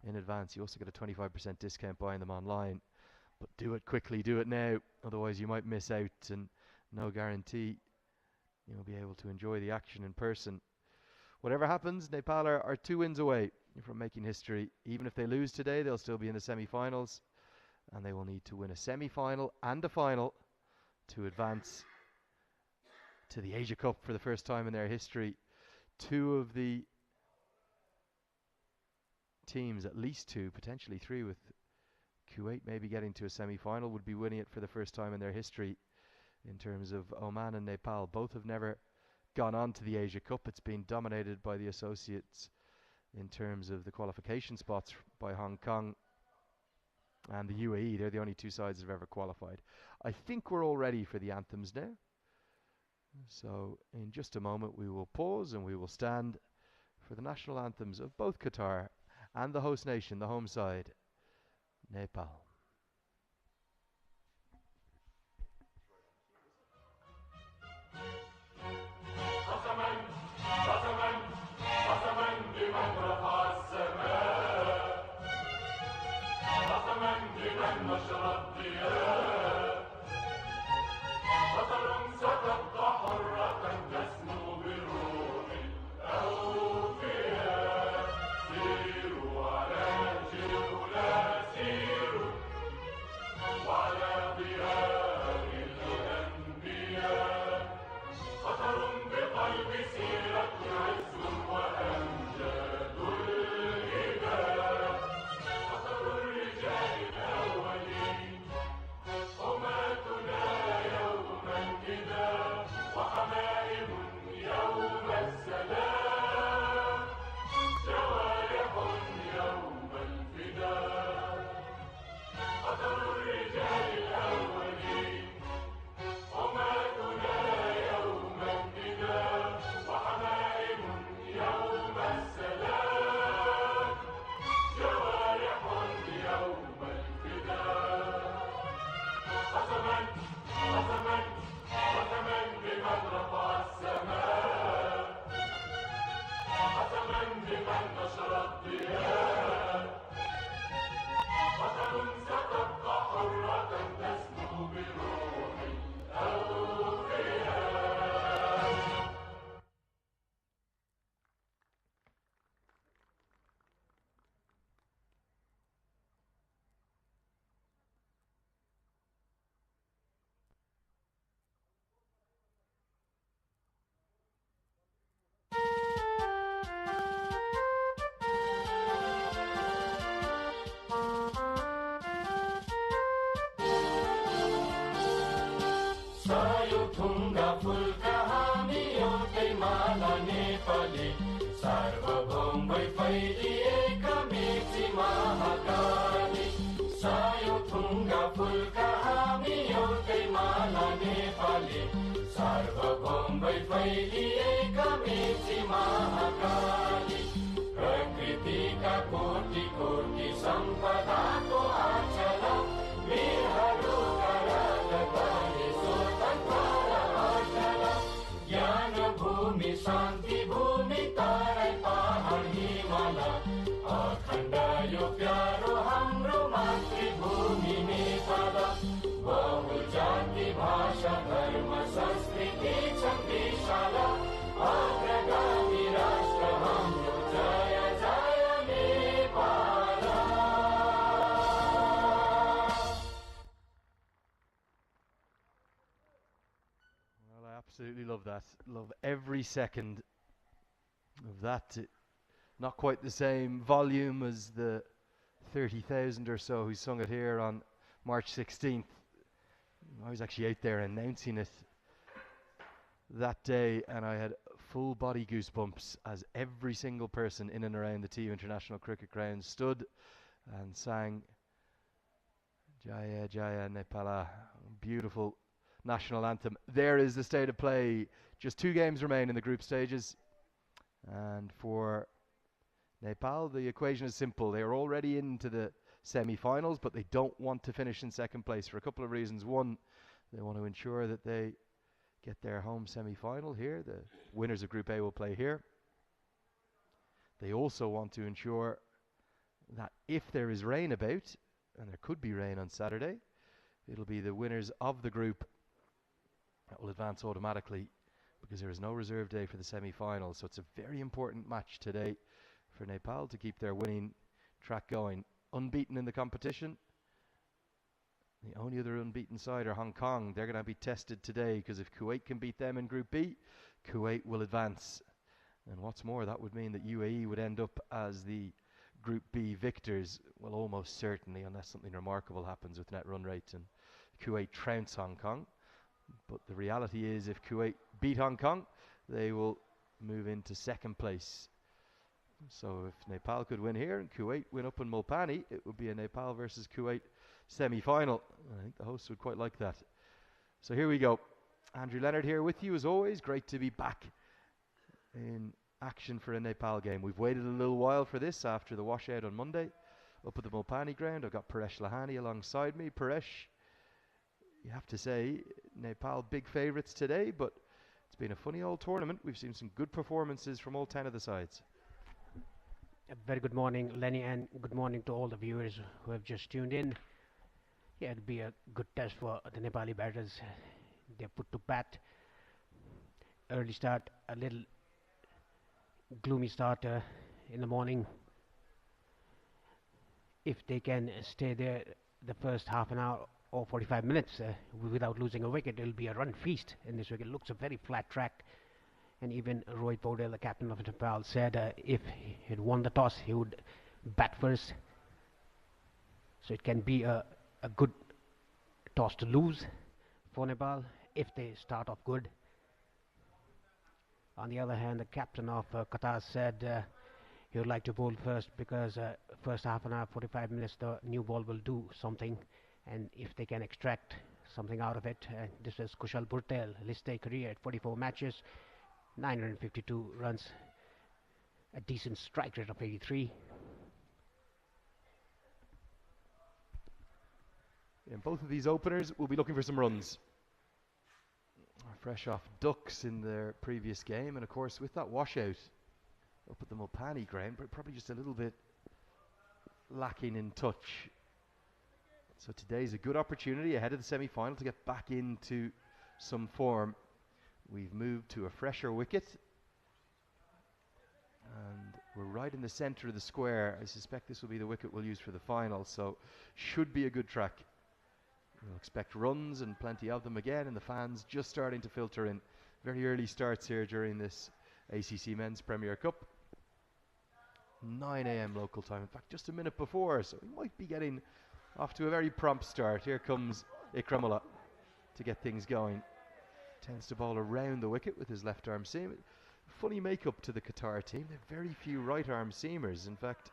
in advance. You also get a 25% discount buying them online. But do it quickly, do it now, otherwise you might miss out, and no guarantee you'll be able to enjoy the action in person. Whatever happens, Nepal are 2 wins away from making history. Even if they lose today, they'll still be in the semi-finals, and they will need to win a semi-final and a final to advance to the Asia Cup for the first time in their history. 2 of the teams, at least 2, potentially 3, with Kuwait maybe getting to a semi-final, would be winning it for the first time in their history. In terms of Oman and Nepal, both have never gone on to the Asia Cup. It's been dominated by the associates in terms of the qualification spots by Hong Kong and the UAE. They're the only 2 sides that have ever qualified. I think we're all ready for the anthems now. So in just a moment we will pause and we will stand for the national anthems of both Qatar and the host nation, the home side, Nepal. Absolutely love that. Love every second of that. Not quite the same volume as the 30,000 or so who sung it here on March 16th. I was actually out there announcing it that day, and I had full body goosebumps as every single person in and around the TU International Cricket Ground stood and sang Jaya Jaya Nepala. Beautiful national anthem. There is the state of play. Just 2 games remain in the group stages, and for Nepal the equation is simple. They are already into the semi-finals, but they don't want to finish in second place for a couple of reasons. One, they want to ensure that they get their home semi-final here. The winners of Group A will play here. They also want to ensure that if there is rain about, and there could be rain on Saturday, it'll be the winners of the group that will advance automatically, because there is no reserve day for the semi-final. So it's a very important match today for Nepal to keep their winning track going. Unbeaten in the competition. The only other unbeaten side are Hong Kong. They're going to be tested today, because if Kuwait can beat them in Group B, Kuwait will advance. And what's more, that would mean that UAE would end up as the Group B victors. Well, almost certainly, unless something remarkable happens with net run rate and Kuwait trounce Hong Kong. But the reality is, if Kuwait beat Hong Kong, they will move into second place. So if Nepal could win here and Kuwait win up in Mulpani, it would be a Nepal versus Kuwait semi-final. I think the hosts would quite like that. So here we go. Andrew Leonard here with you as always. Great to be back in action for a Nepal game. We've waited a little while for this after the washout on Monday up at the Mulpani ground. I've got Paresh Lahani alongside me. Paresh, you have to say, Nepal big favourites today, but it's been a funny old tournament. We've seen some good performances from all 10 of the sides. A very good morning, Lenny, and good morning to all the viewers who have just tuned in. Yeah, it'll be a good test for the Nepali batters. They're put to bat. Early start, a little gloomy start in the morning. If they can stay there the first half an hour or 45 minutes without losing a wicket, it'll be a run feast in this wicket. It looks a very flat track. And even Rohit Paudel, the captain of Nepal, said if he had won the toss, he would bat first. So it can be a good toss to lose for Nepal if they start off good. On the other hand, the captain of Qatar said he would like to bowl first, because first half an hour, 45 minutes, the new ball will do something. And if they can extract something out of it, this is Kushal Bhurtel, list A career at 44 matches, 952 runs, a decent strike rate of 83. And both of these openers will be looking for some runs. Fresh off ducks in their previous game, and of course with that washout up at the Mulpani ground, but probably just a little bit lacking in touch. So today's a good opportunity ahead of the semi-final to get back into some form. We've moved to a fresher wicket, and we're right in the centre of the square. I suspect this will be the wicket we'll use for the final, so should be a good track. We'll expect runs and plenty of them again, and the fans just starting to filter in. Very early starts here during this ACC Men's Premier Cup. 9 a.m. local time, in fact just a minute before, so we might be getting off to a very prompt start. Here comes Ikramullah to get things going. Tends to bowl around the wicket with his left arm seam. Funny makeup to the Qatar team. They have very few right arm seamers. In fact,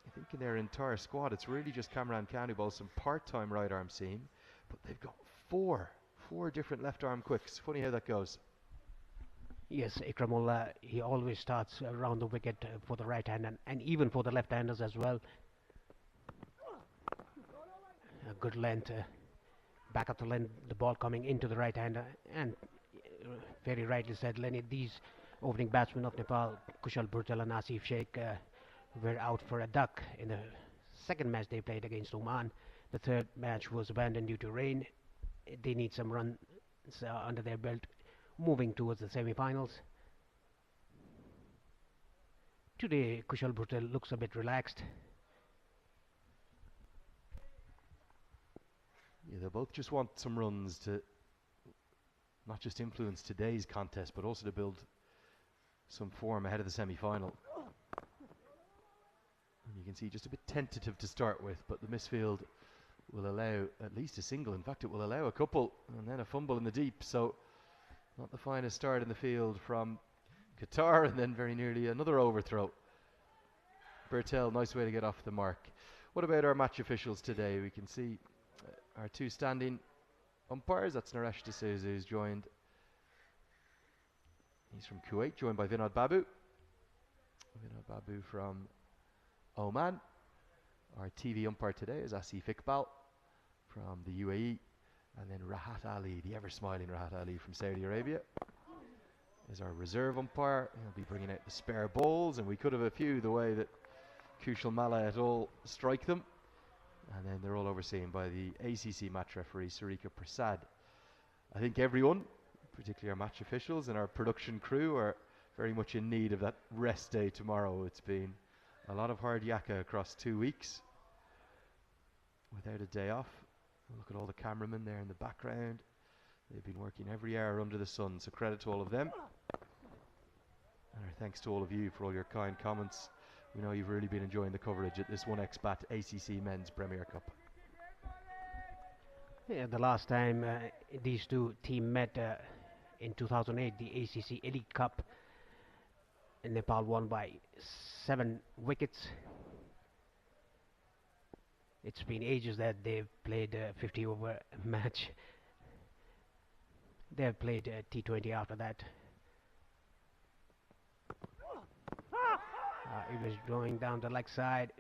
I think in their entire squad it's really just Kamran Khan who bowls some part-time right arm seam, but they've got four different left arm quicks. Funny how that goes. Yes, Ikramullah, he always starts around the wicket for the right hand and even for the left handers as well. A good length, back of the length, the ball coming into the right hander, and very rightly said Lenny, these opening batsmen of Nepal, Kushal Bhurtel and Asif Sheikh, were out for a duck in the second match they played against Oman. The third match was abandoned due to rain. They need some runs under their belt moving towards the semi-finals. Today Kushal Bhurtel looks a bit relaxed. Yeah, they both just want some runs to not just influence today's contest, but also to build some form ahead of the semi-final. And you can see just a bit tentative to start with, but the misfield will allow at least a single. In fact, it will allow a couple, and then a fumble in the deep. So not the finest start in the field from Qatar, and then very nearly another overthrow. Bhurtel, nice way to get off the mark. What about our match officials today? We can see our two standing umpires. That's Naresh D'Souza, who's joined. He's from Kuwait, joined by Vinod Babu. Vinod Babu from Oman. Our TV umpire today is Asif Iqbal from the UAE. And then Rahat Ali, the ever-smiling Rahat Ali from Saudi Arabia, is our reserve umpire. He'll be bringing out the spare balls, and we could have a few the way that Kushal Malla et al. Strike them. And then they're all overseen by the ACC match referee, Sarika Prasad. I think everyone, particularly our match officials and our production crew, are very much in need of that rest day tomorrow. It's been a lot of hard yakka across 2 weeks without a day off. Look at all the cameramen there in the background. They've been working every hour under the sun, so credit to all of them. And our thanks to all of you for all your kind comments. We know you've really been enjoying the coverage at this 1xBat ACC Men's Premier Cup. Yeah, the last time these two teams met in 2008, the ACC Elite Cup, Nepal won by 7 wickets. It's been ages that they've played a 50 over match. They've played T20 after that. It was going down the leg side.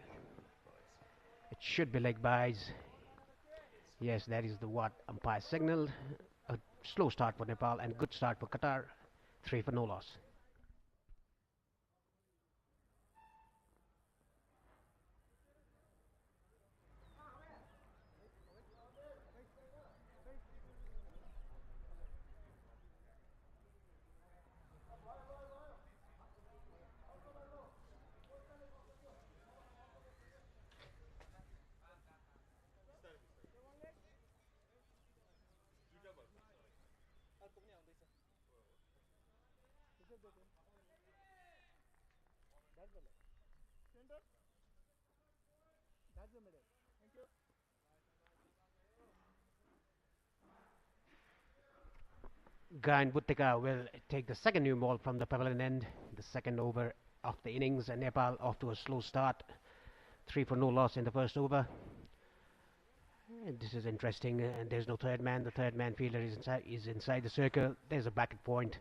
It should be leg byes. Yes, that is the what umpire signaled. A slow start for Nepal and good start for Qatar. 3 for no loss. Gain Buttika will take the second new ball from the pavilion end. The second over of the innings, and Nepal off to a slow start. 3 for no loss in the first over. And this is interesting, and there's no third man. The third man fielder is inside the circle. There's a bracket point.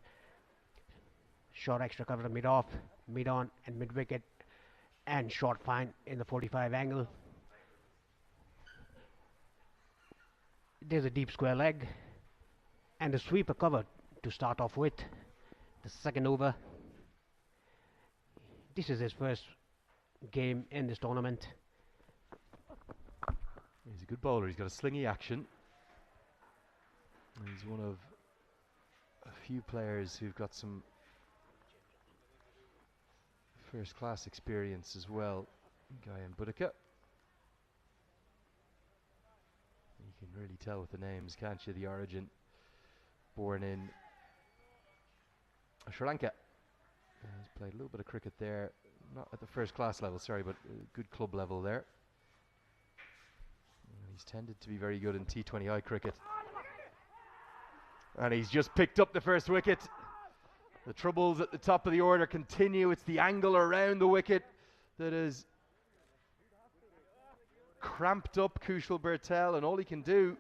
Short extra cover mid-off, mid-on and mid-wicket, and short fine in the 45 angle. There's a deep square leg and a sweeper cover to start off with. The second over. This is his first game in this tournament. He's a good bowler. He's got a slingy action. He's one of a few players who've got some first class experience as well. Gayan Buttika. You can really tell with the names, can't you? The origin. Born in Sri Lanka. He's played a little bit of cricket there. Not at the first class level, sorry, but good club level there. He's tended to be very good in T20I cricket. And he's just picked up the first wicket. The troubles at the top of the order continue. It's the angle around the wicket that is cramped up Kushal Bertel, and all he can do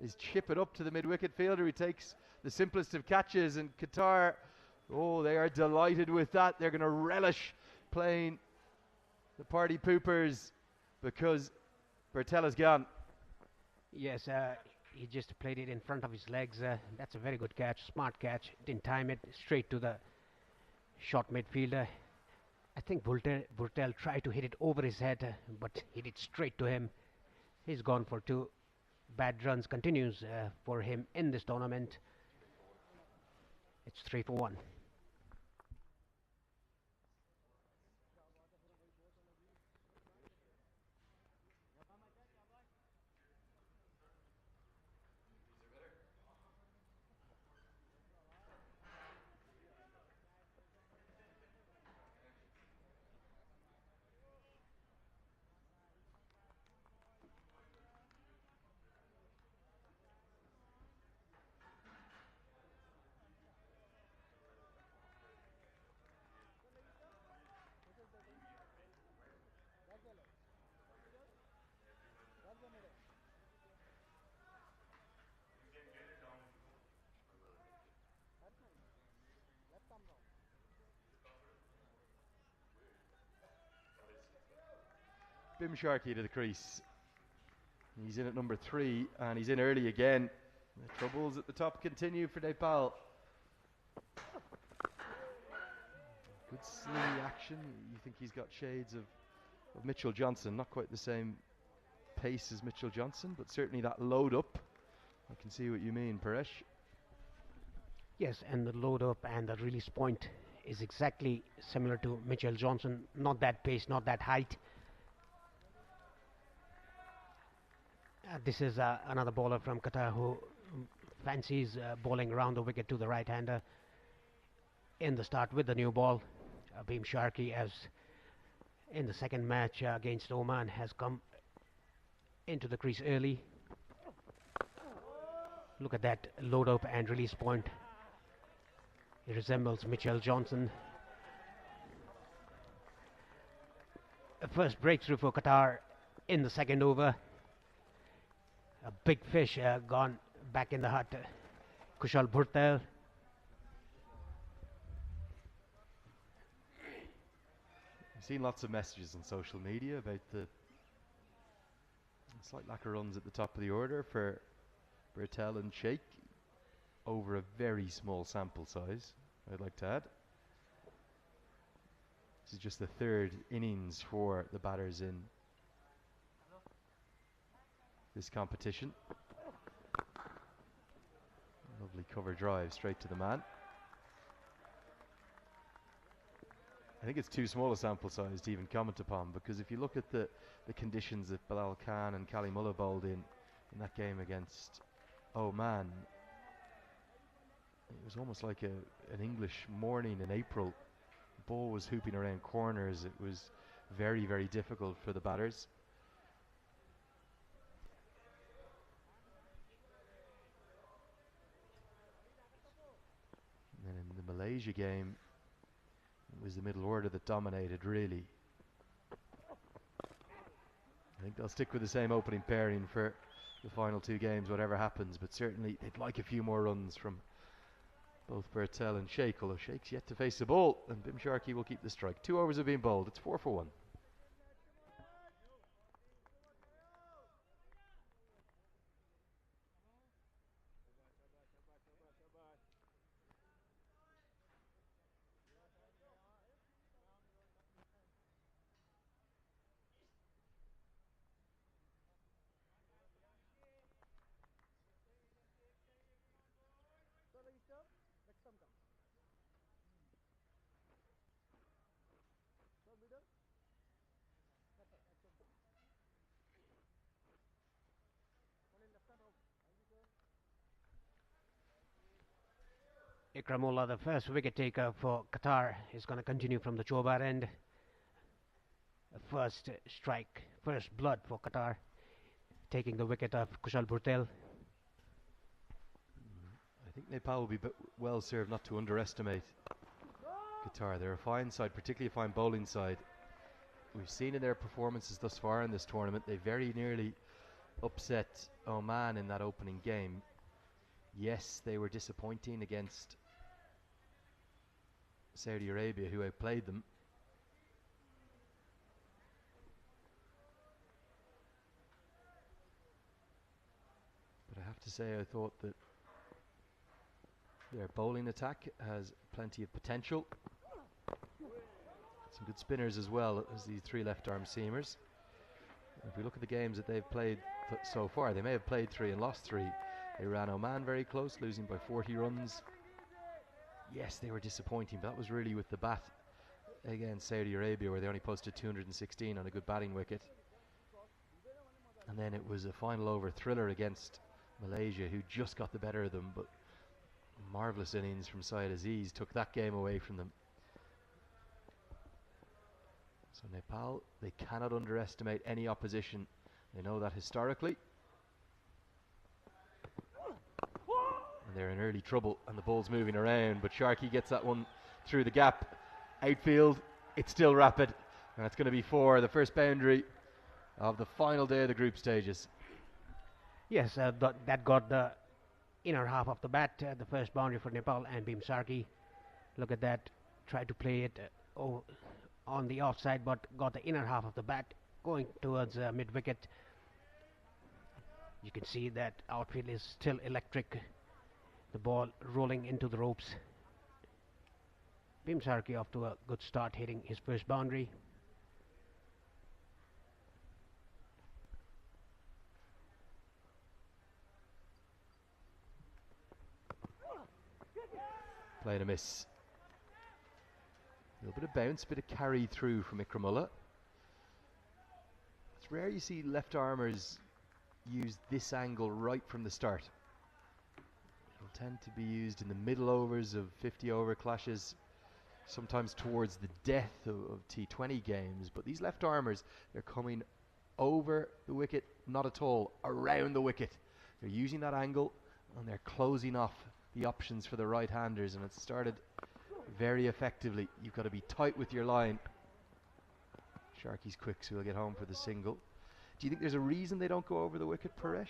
is chip it up to the mid-wicket fielder. He takes the simplest of catches, and Qatar, oh, they are delighted with that. They're going to relish playing the party poopers because Bertel is gone. Yes, he just played it in front of his legs. That's a very good catch, smart catch. Didn't time it, straight to the short midfielder. I think Bertel tried to hit it over his head, but hit it straight to him. He's gone for 2. Bad runs continues for him in this tournament. It's 3 for 1. Bim Sharkey to the crease. He's in at number 3, and he's in early again. The troubles at the top continue for Nepal. Good slingy action. You think he's got shades of of Mitchell Johnson. Not quite the same pace as Mitchell Johnson, but certainly that load up. I can see what you mean, Paresh. Yes, and the load up and the release point is exactly similar to Mitchell Johnson. Not that pace, not that height. This is another bowler from Qatar who fancies bowling around the wicket to the right-hander in the start with the new ball. Beam Sharkey, as in the second match against Oman, has come into the crease early. Look at that load up and release point. It resembles Mitchell Johnson. A first breakthrough for Qatar in the second over. A big fish gone back in the hut. Kushal Bhurtel. I've seen lots of messages on social media about the slight lack of runs at the top of the order for Bhurtel and Sheikh over a very small sample size, I'd like to add. This is just the third innings for the batters in this competition. Lovely cover drive straight to the man. I think it's too small a sample size to even comment upon, because if you look at the conditions that Bilal Khan and Kalimullah bowled in that game against Oman, it was almost like an English morning in April. The ball was hooping around corners. It was very, very difficult for the batters. And then in the Malaysia game, it was the middle order that dominated, really. I think they'll stick with the same opening pairing for the final two games, whatever happens, but certainly they'd like a few more runs from both Bhurtel and Sheikh, although Sheikh's yet to face the ball, and Bim Sharkey will keep the strike. 2 overs have been bowled. It's 4 for 1. Ikramullah, the first wicket taker for Qatar, is going to continue from the Chobar end. First strike, first blood for Qatar, taking the wicket of Kushal Bhurtel. I think Nepal will be well served not to underestimate Qatar. They're a fine side, particularly a fine bowling side. We've seen in their performances thus far in this tournament, they very nearly upset Oman in that opening game. Yes, they were disappointing against Saudi Arabia, who outplayed them. But I have to say, I thought that their bowling attack has plenty of potential. Some good spinners as well as these 3 left-arm seamers. If we look at the games that they've played so far, they may have played 3 and lost 3. They ran Oman very close, losing by 40 runs. Yes, they were disappointing, but that was really with the bat against Saudi Arabia, where they only posted 216 on a good batting wicket. And then it was a final over thriller against Malaysia, who just got the better of them, but marvellous innings from Syed Aziz took that game away from them. So Nepal, they cannot underestimate any opposition. They know that historically. And they're in early trouble, and the ball's moving around, but Sharkey gets that one through the gap. Outfield, it's still rapid, and it's going to be 4, the first boundary of the final day of the group stages. Yes, that got the inner half of the bat, the first boundary for Nepal and Bim Sharkey. Look at that, tried to play it on the offside, but got the inner half of the bat going towards mid-wicket. You can see that outfield is still electric. The ball rolling into the ropes. Bim Sharkey off to a good start, hitting his first boundary. playing a miss. A little bit of bounce, bit of carry through from Ikramullah. It's rare you see left armers use this angle right from the start. It'll tend to be used in the middle overs of 50 over clashes, sometimes towards the death of T20 games, but these left armers, they're coming over the wicket, not at all, around the wicket. They're using that angle and they're closing off the options for the right-handers, and it started very effectively. You've got to be tight with your line. Sharky's quick, so he'll get home for the single. Do you think there's a reason they don't go over the wicket, Paresh?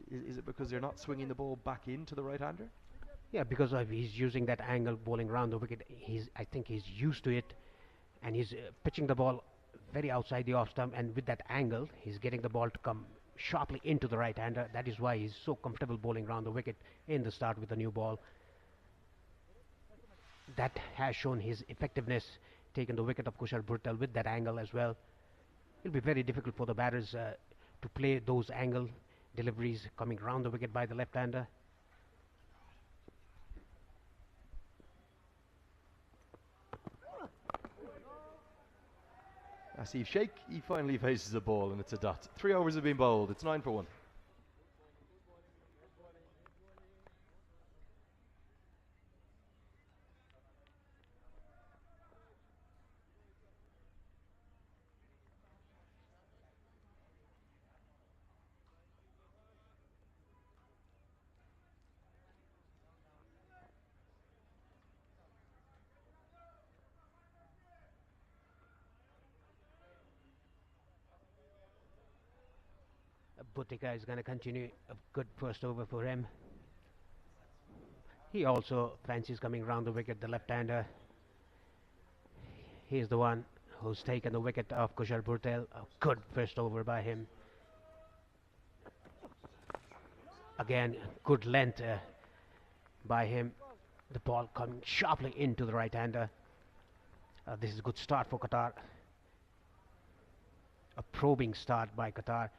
Is it because they're not swinging the ball back into the right-hander? Yeah, because he's using that angle, bowling around the wicket. I think he's used to it, and he's pitching the ball very outside the off stump, and with that angle, he's getting the ball to come sharply into the right-hander. That is why he's so comfortable bowling around the wicket in the start with the new ball. That has shown his effectiveness, taking the wicket of Kushal Bhurtel with that angle as well. It'll be very difficult for the batters to play those angle deliveries coming around the wicket by the left-hander. Asif Sheikh, he finally faces the ball and it's a dot. 3 overs have been bowled, it's 9 for 1. Bhuttika is going to continue a good first over for him. He also fancies coming around the wicket, the left-hander. He's the one who's taken the wicket of Kushal Bhurtel. A good first over by him. Again, good length by him. The ball coming sharply into the right-hander. This is a good start for Qatar. A probing start by Qatar.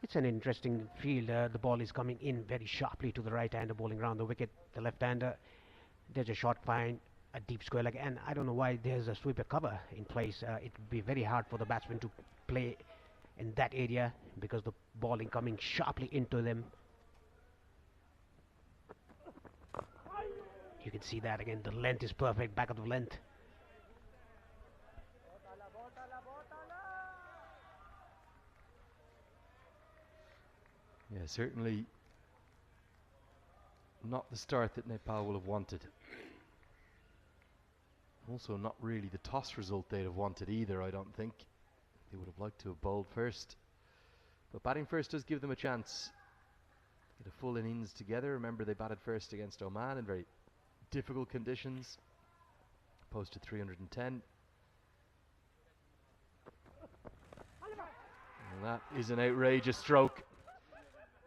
It's an interesting field. The ball is coming in very sharply to the right-hander, bowling around the wicket. The left-hander, there's a short find, a deep square leg, and I don't know why there's a sweeper cover in place. It would be very hard for the batsman to play in that area because the bowling coming sharply into them. You can see that again. The length is perfect, back of the length. Yeah, certainly not the start that Nepal will have wanted. Also not really the toss result they'd have wanted either, I don't think. They would have liked to have bowled first. But batting first does give them a chance. Get a full innings together. Remember, they batted first against Oman in very difficult conditions. Posted 310. And that is an outrageous stroke.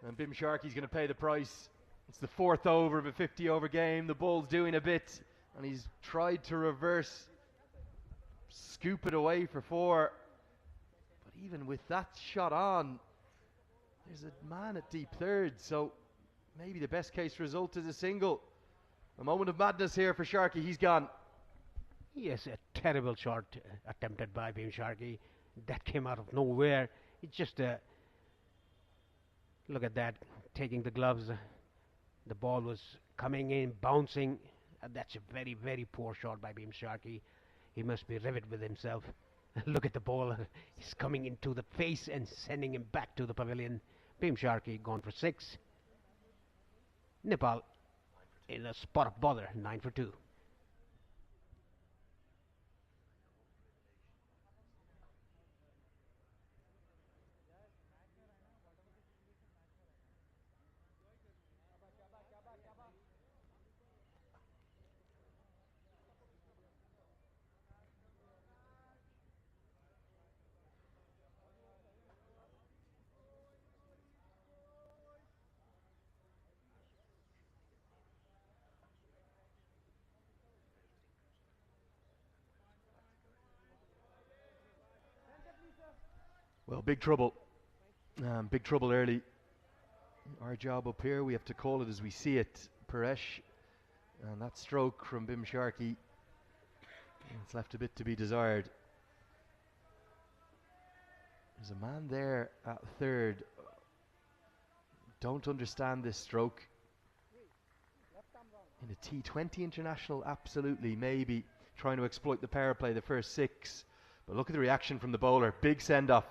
And Bim Sharkey's going to pay the price. It's the 4th over of a 50 over game. The ball's doing a bit and he's tried to reverse, scoop it away for 4. But even with that shot on, there's a man at deep third, so maybe the best case result is a single. A moment of madness here for Sharkey. He's gone. Yes, a terrible shot attempted by Bim Sharkey. That came out of nowhere. It's just look at that, taking the gloves. The ball was coming in, bouncing. That's a very, very poor shot by Bim Sharkey. He must be riveted with himself. Look at the ball. He's coming into the face and sending him back to the pavilion. Bim Sharkey gone for 6. Nepal in a spot of bother, 9 for 2. Well, big trouble. Big trouble early. Our job up here, we have to call it as we see it. Paresh, and that stroke from Bim Sharkey, it's left a bit to be desired. There's a man there at third. Don't understand this stroke. In a T20 international, absolutely, maybe trying to exploit the power play the first 6. But look at the reaction from the bowler. Big send-off.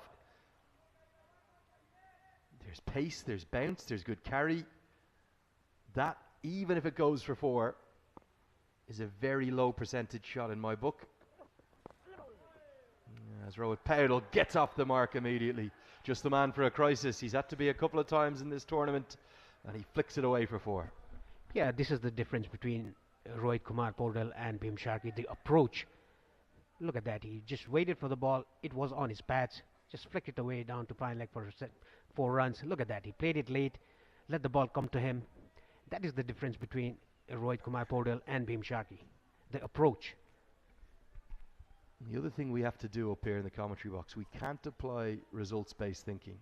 There's pace, there's bounce, there's good carry. That, even if it goes for 4, is a very low percentage shot in my book. As Rohit Paudel gets off the mark immediately. Just the man for a crisis. He's had to be a couple of times in this tournament, and he flicks it away for 4. Yeah, this is the difference between Rohit Kumar Paudel and Bim Sharkey. The approach. Look at that. He just waited for the ball. It was on his pads. Just flicked it away down to fine leg for 4 runs. Look at that. He played it late. Let the ball come to him. That is the difference between Rohit Kumar Paudel and Bim Sharkey. The approach. The other thing we have to do up here in the commentary box, we can't apply results-based thinking.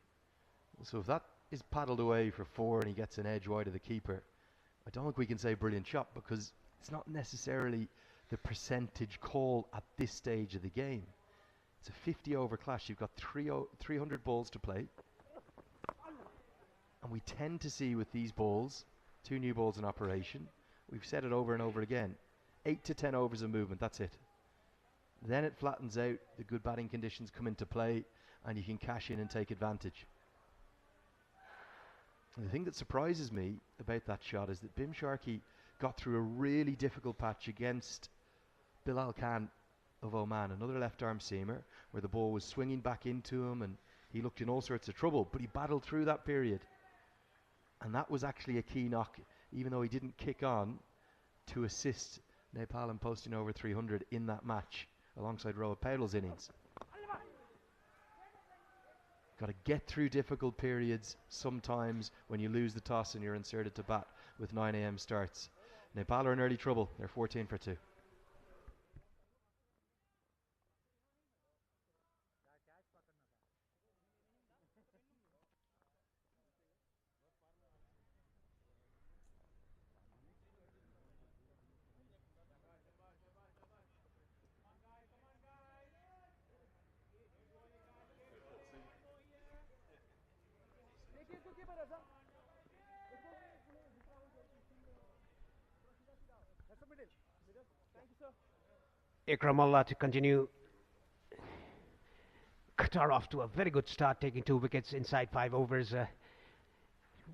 So if that is paddled away for 4 and he gets an edge wide of the keeper, I don't think we can say brilliant shot, because it's not necessarily the percentage call at this stage of the game. It's a 50 over clash. You've got 300 balls to play. And we tend to see with these balls, 2 new balls in operation, we've said it over and over again, 8 to 10 overs of movement, that's it. Then it flattens out, the good batting conditions come into play, and you can cash in and take advantage. And the thing that surprises me about that shot is that Bim Sharkey got through a really difficult patch against Bilal Khan of Oman, another left-arm seamer, where the ball was swinging back into him and he looked in all sorts of trouble, but he battled through that period. And that was actually a key knock, even though he didn't kick on, to assist Nepal in posting over 300 in that match, alongside Rohit Paudel's innings. Got to get through difficult periods sometimes when you lose the toss and you're inserted to bat with 9 a.m. starts. Nepal are in early trouble. They're 14 for 2. Ikramullah to continue. Qatar off to a very good start, taking 2 wickets inside 5 overs,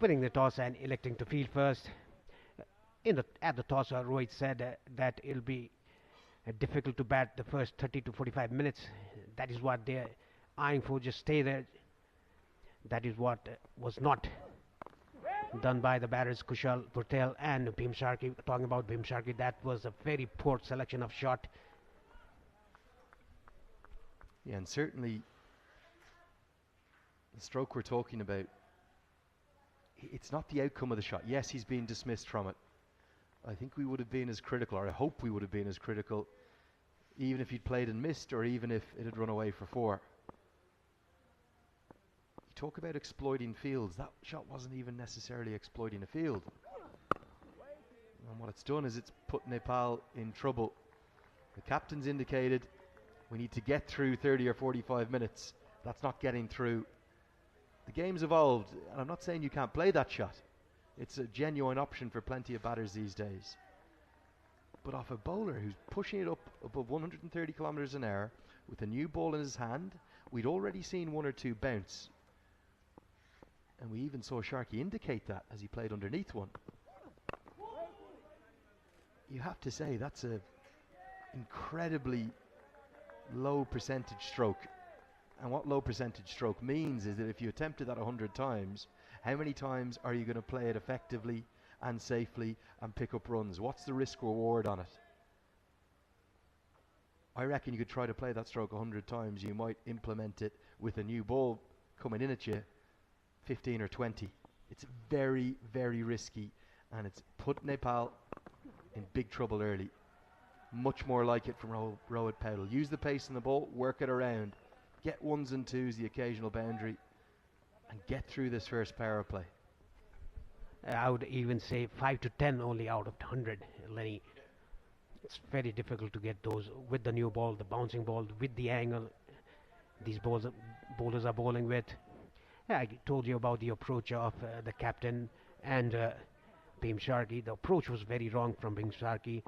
winning the toss and electing to field first. At the toss, Rohit said that it'll be difficult to bat the first 30 to 45 minutes. That is what they're eyeing for, just stay there. That is what was not done by the batters Kushal Patel and Bim Sharkey. Talking about Bim Sharkey, that was a very poor selection of shot. Yeah, and certainly the stroke we're talking about, it's not the outcome of the shot. Yes, he's been dismissed from it. I think we would have been as critical, or I hope we would have been as critical, even if he'd played and missed, or even if it had run away for 4. You talk about exploiting fields. That shot wasn't even necessarily exploiting a field. And what it's done is it's put Nepal in trouble. The captain's indicated we need to get through 30 or 45 minutes. That's not getting through. The game's evolved, and I'm not saying you can't play that shot. It's a genuine option for plenty of batters these days. But off a bowler who's pushing it up above 130 kilometers an hour with a new ball in his hand, we'd already seen 1 or 2 bounce. And we even saw Sharkey indicate that as he played underneath one. You have to say that's a incredibly low percentage stroke. And what low percentage stroke means is that if you attempted that 100 times, how many times are you going to play it effectively and safely and pick up runs? What's the risk reward on it? I reckon you could try to play that stroke 100 times. You might implement it with a new ball coming in at you 15 or 20. It's very, very risky, and it's put Nepal in big trouble early. Much more like it from Rohit Paudel. Use the pace in the ball, work it around, get 1s and 2s, the occasional boundary, and get through this first power play. I would even say 5 to 10 only out of 100, Lenny. It's very difficult to get those with the new ball, the bouncing ball, with the angle these bowlers are bowling with. Yeah, I told you about the approach of the captain and Bhim Sharkey. The approach was very wrong from Bhim Sharkey.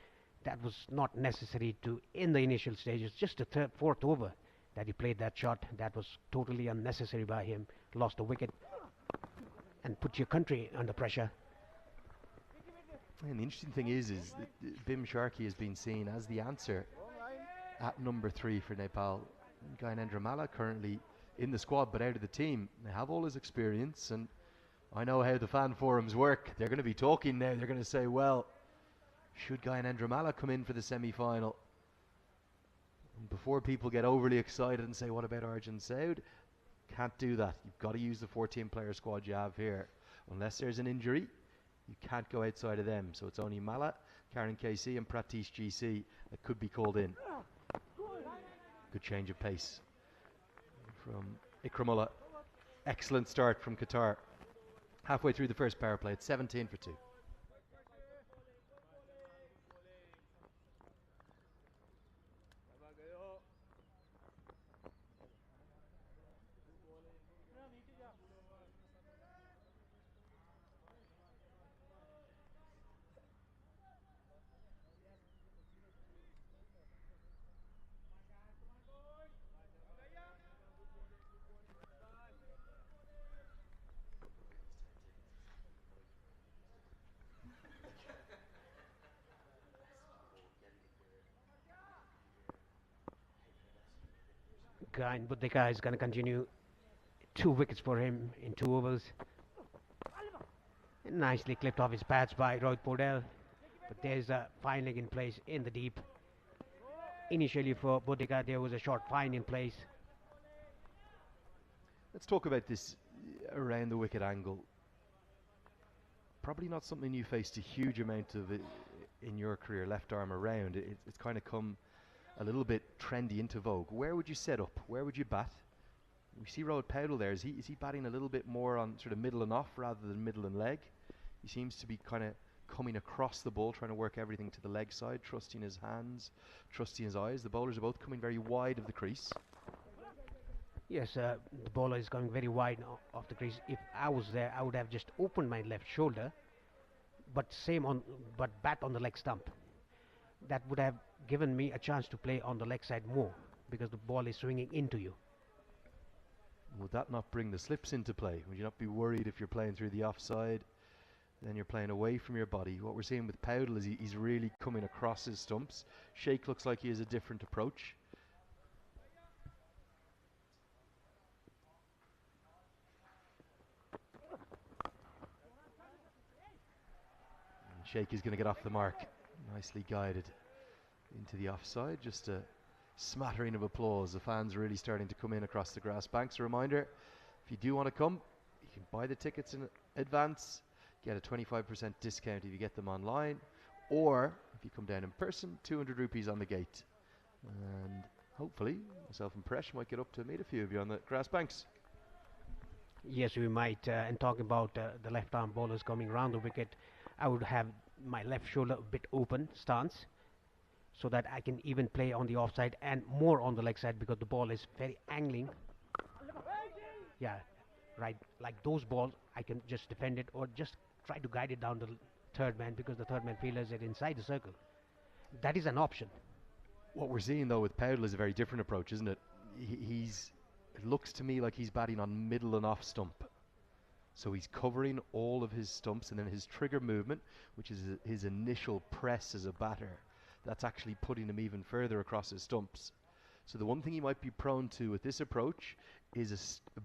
That was not necessary to in the initial stages. Just the fourth over that he played that shot. That was totally unnecessary by him. Lost a wicket and put your country under pressure. And the interesting thing is that Bhim Sharkey has been seen as the answer at number 3 for Nepal. Gyanendra Malla currently in the squad but out of the team. They have all his experience, and I know how the fan forums work. They're going to be talking now. They're going to say, well, should Gyanendra Malla come in for the semi-final? And before people get overly excited and say, what about Arjun Saud? Can't do that. You've got to use the 14-player squad you have here. Unless there's an injury, you can't go outside of them. So it's only Malla, Karen KC and Pratish GC that could be called in. Good change of pace from Ikramullah. Excellent start from Qatar. Halfway through the first power play, it's 17 for 2. But the guy is going to continue. 2 wickets for him in 2 overs. Nicely clipped off his pads by Rohit Podell. But there's a fine leg in place in the deep. Initially for Bodega there was a short fine in place. Let's talk about this around the wicket angle. Probably not something you faced a huge amount of it in your career, left arm around. It's kind of come a little bit trendy into vogue. Where would you set up? Where would you bat? We see Rohit Podell there. Is he batting a little bit more on sort of middle and off rather than middle and leg? He seems to be kind of coming across the ball, trying to work everything to the leg side, trusting his hands, trusting his eyes. The bowlers are both coming very wide of the crease. Yes, the bowler is going very wide off the crease. If I was there, I would have just opened my left shoulder, but bat on the leg stump. That would have given me a chance to play on the leg side more because the ball is swinging into you. Would that not bring the slips into play? Would you not be worried if you're playing through the offside, then you're playing away from your body? What we're seeing with Podell is he's really coming across his stumps. Sheikh looks like he has a different approach. And Sheikh is going to get off the mark. Nicely guided into the offside. Just a smattering of applause. The fans are really starting to come in across the grass banks. A reminder, if you do want to come, you can buy the tickets in advance, get a 25% discount if you get them online, or if you come down in person, 200 rupees on the gate. And hopefully myself and Paresh might get up to meet a few of you on the grass banks. Yes, we might. And talking about the left arm bowlers coming around the wicket, I would have my left shoulder a bit open stance so that I can even play on the offside and more on the leg side because the ball is very angling. Yeah, right. Like those balls, I can just defend it or just try to guide it down the third man because the third man feelers it inside the circle. That is an option. What we're seeing though with Podell is a very different approach, isn't it? It looks to me like he's batting on middle and off stump. So he's covering all of his stumps, and then his trigger movement, which is his initial press as a batter, that's actually putting him even further across his stumps. So the one thing he might be prone to with this approach is a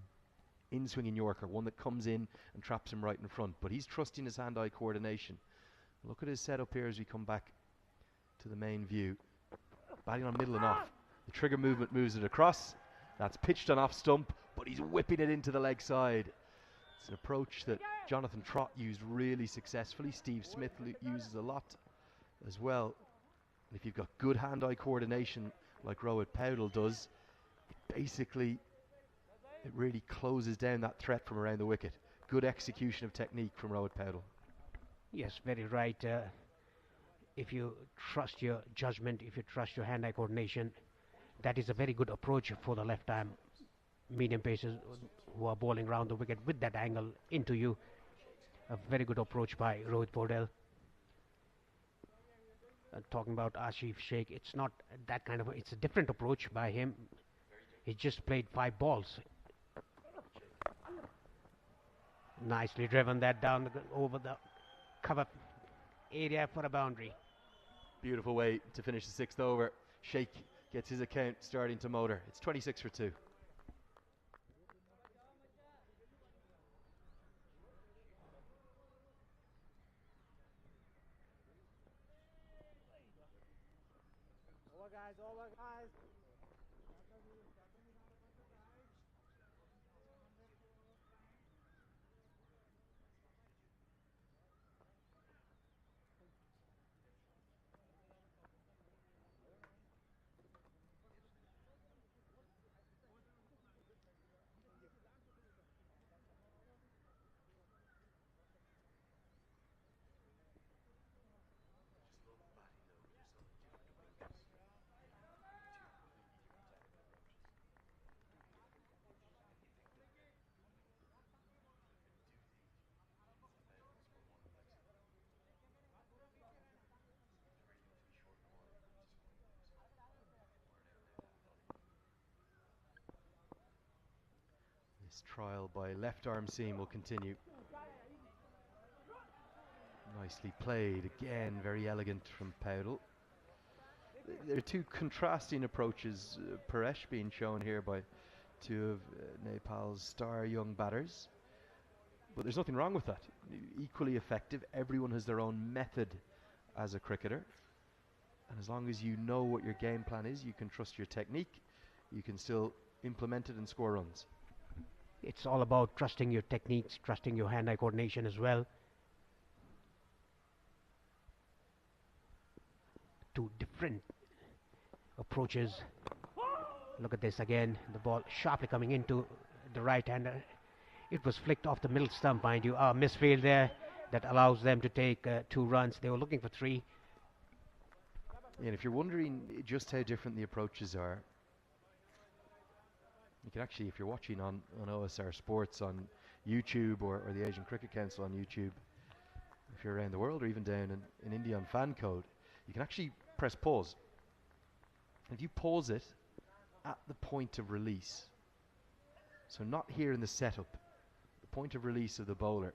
in-swinging Yorker, one that comes in and traps him right in front. But he's trusting his hand-eye coordination. Look at his setup here as we come back to the main view. Batting on middle and off. The trigger movement moves it across. That's pitched on off stump, but he's whipping it into the leg side. It's an approach that Jonathan Trott used really successfully. Steve Smith uses a lot as well. And if you've got good hand-eye coordination like Rohit Podell does, it really closes down that threat from around the wicket. Good execution of technique from Rohit Podell. Yes, very right. If you trust your judgment, if you trust your hand-eye coordination, that is a very good approach for the left-arm medium pacers who are bowling around the wicket with that angle into you. A very good approach by Rohit Podel. Talking about Asif Sheikh, it's not that kind of, it's a different approach by him. He just played 5 balls. Nicely driven that down over the cover area for a boundary. Beautiful way to finish the 6th over. Sheikh gets his account starting to motor. It's 26 for 2. Over guys. This trial by left arm seam will continue. Nicely played again, very elegant from Powdell. There are 2 contrasting approaches, Paresh being shown here by 2 of Nepal's star young batters. But there's nothing wrong with that. Equally effective. Everyone has their own method as a cricketer. And as long as you know what your game plan is, you can trust your technique, you can still implement it and score runs. It's all about trusting your techniques, trusting your hand-eye coordination as well. 2 different approaches. Look at this again. The ball sharply coming into the right hander. It was flicked off the middle stump, mind you. Misfield there that allows them to take 2 runs. They were looking for 3. And if you're wondering just how different the approaches are, you can actually, if you're watching on OSR Sports on YouTube or the Asian Cricket Council on YouTube, if you're around the world or even down in India on fan code, you can actually press pause. If you pause it at the point of release, so not here in the setup, the point of release of the bowler,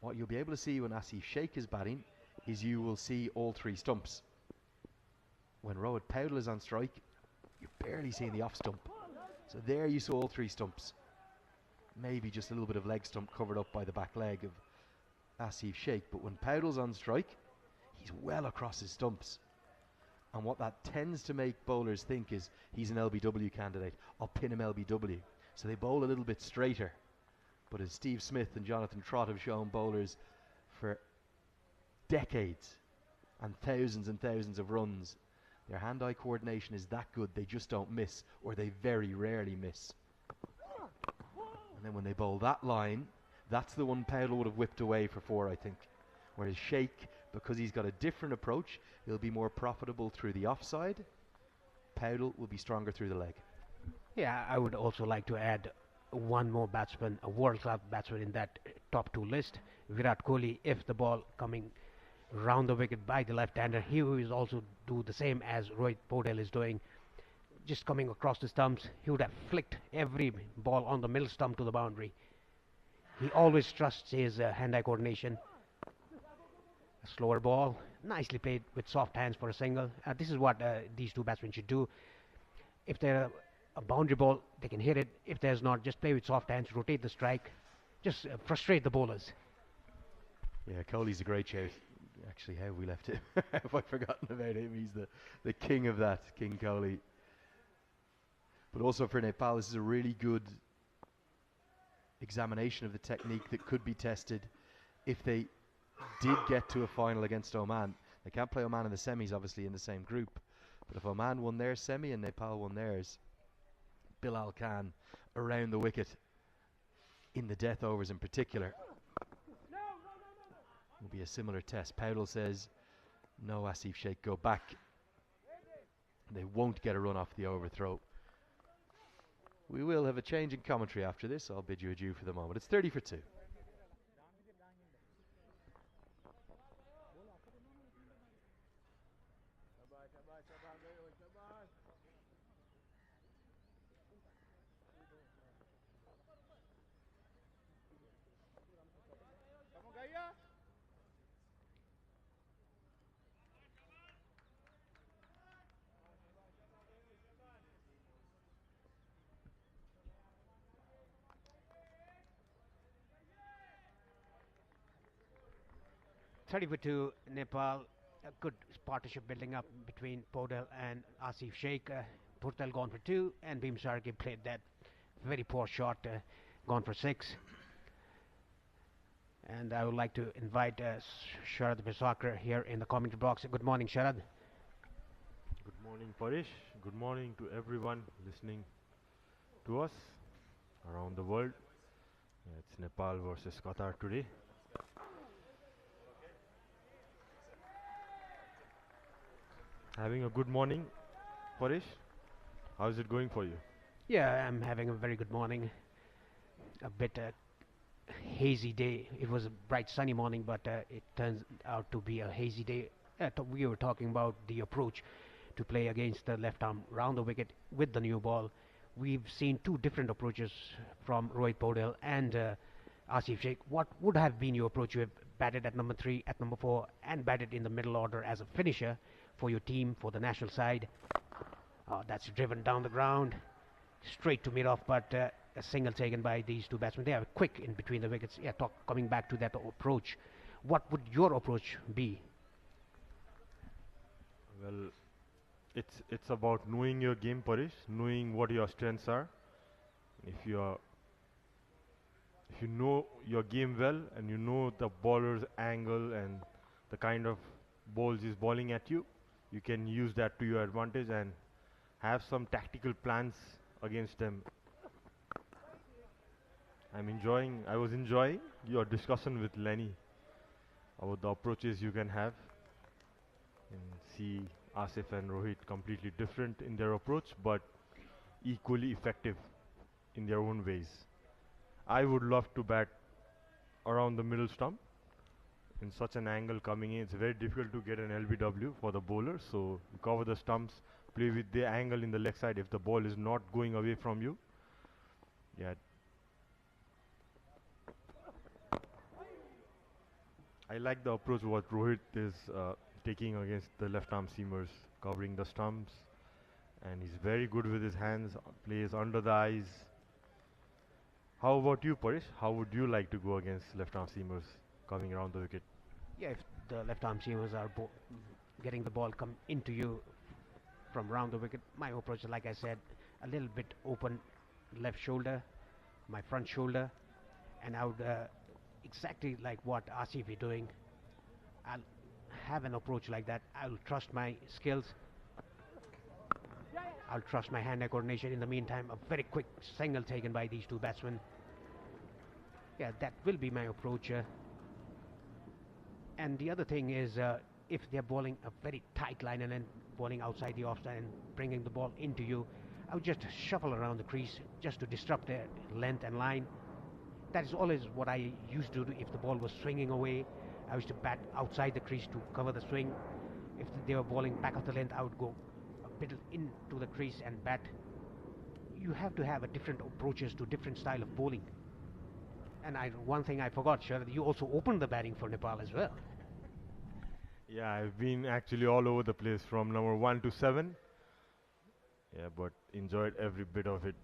what you'll be able to see when Asif Sheikh is batting is you will see all 3 stumps. When Rohit Powdell is on strike, you're barely seeing the off stump. So there you saw all 3 stumps. Maybe just a little bit of leg stump covered up by the back leg of Asif Sheikh. But when Powdell's on strike, he's well across his stumps. And what that tends to make bowlers think is he's an LBW candidate. I'll pin him LBW. So they bowl a little bit straighter. But as Steve Smith and Jonathan Trott have shown bowlers for decades and thousands of runs, their hand-eye coordination is that good they just don't miss, or they very rarely miss. And then when they bowl that line, that's the one Powdell would have whipped away for 4, I think. Whereas Sheikh, because he's got a different approach, he'll be more profitable through the offside. Powdell will be stronger through the leg. Yeah, I would also like to add one more batsman, a world-class batsman in that top 2 list, Virat Kohli. If the ball coming round the wicket by the left-hander, he will also do the same as Rohit Podel is doing. Just coming across the stumps, he would have flicked every ball on the middle stump to the boundary. He always trusts his hand-eye coordination. A slower ball, nicely played with soft hands for a single. This is what these 2 batsmen should do. If they're a boundary ball, they can hit it. If there's not, just play with soft hands, rotate the strike, just frustrate the bowlers. Yeah, Kohli's a great shout. Actually, how have we left him? Have I forgotten about him? He's the king of that, King Kohli. But also for Nepal, this is a really good examination of the technique that could be tested if they did get to a final against Oman. They can't play Oman in the semis, obviously, in the same group. But if Oman won their semi and Nepal won theirs, Bilal Khan around the wicket in the death overs in particular will be a similar test. Powell says, no, Asif Sheikh, go back. They won't get a run off the overthrow. We will have a change in commentary after this. I'll bid you adieu for the moment. It's 30 for 2. To Nepal, a good partnership building up between Podel and Asif Sheikh. Purtal gone for 2, and Bhim Sargi played that very poor shot, gone for 6. And I would like to invite Sharad Biswakar here in the commentary box. Good morning, Sharad. Good morning, Parish. Good morning to everyone listening to us around the world. It's Nepal versus Qatar today. Having a good morning, Parish. How is it going for you? Yeah, I'm having a very good morning. A bit hazy day. It was a bright sunny morning, but it turns out to be a hazy day. We were talking about the approach to play against the left arm round the wicket with the new ball. We've seen two different approaches from Rohit Podel and Asif Sheikh. What would have been your approach? You have batted at number 3, at number 4, and batted in the middle order as a finisher for your team, for the national side. That's driven down the ground, straight to mid-off, but a single taken by these two batsmen. They are quick in between the wickets. Yeah, coming back to that approach, what would your approach be? Well, it's about knowing your game, Parish, knowing what your strengths are. If you know your game well and you know the bowler's angle and the kind of balls he's bowling at you, you can use that to your advantage and have some tactical plans against them. I was enjoying your discussion with Lenny about the approaches you can have, and see Asif and Rohit completely different in their approach but equally effective in their own ways. I would love to bat around the middle stump. In such an angle coming in, it's very difficult to get an LBW for the bowler, so you cover the stumps, play with the angle in the leg side if the ball is not going away from you. Yeah, I like the approach what Rohit is taking against the left arm seamers, covering the stumps, and he's very good with his hands, plays under the eyes. How about you, Parish? How would you like to go against left arm seamers coming around the wicket? Yeah, if the left arm seamers are getting the ball come into you from round the wicket, my approach, like I said, a little bit open left shoulder, my front shoulder, and I would exactly like what Asif is doing. I'll have an approach like that. I'll trust my skills. I'll trust my hand-eye coordination. In the meantime, a very quick single taken by these two batsmen. Yeah, that will be my approach. And the other thing is, if they're bowling a very tight line and then bowling outside the offside and bringing the ball into you, I would just shuffle around the crease just to disrupt their length and line. That is always what I used to do. If the ball was swinging away, I used to bat outside the crease to cover the swing. If they were bowling back of the length, I would go a bit into the crease and bat. You have to have a different approaches to different style of bowling. And one thing I forgot, Sharad, you also opened the batting for Nepal as well. Yeah, I've been actually all over the place from number 1 to 7. Yeah, but enjoyed every bit of it.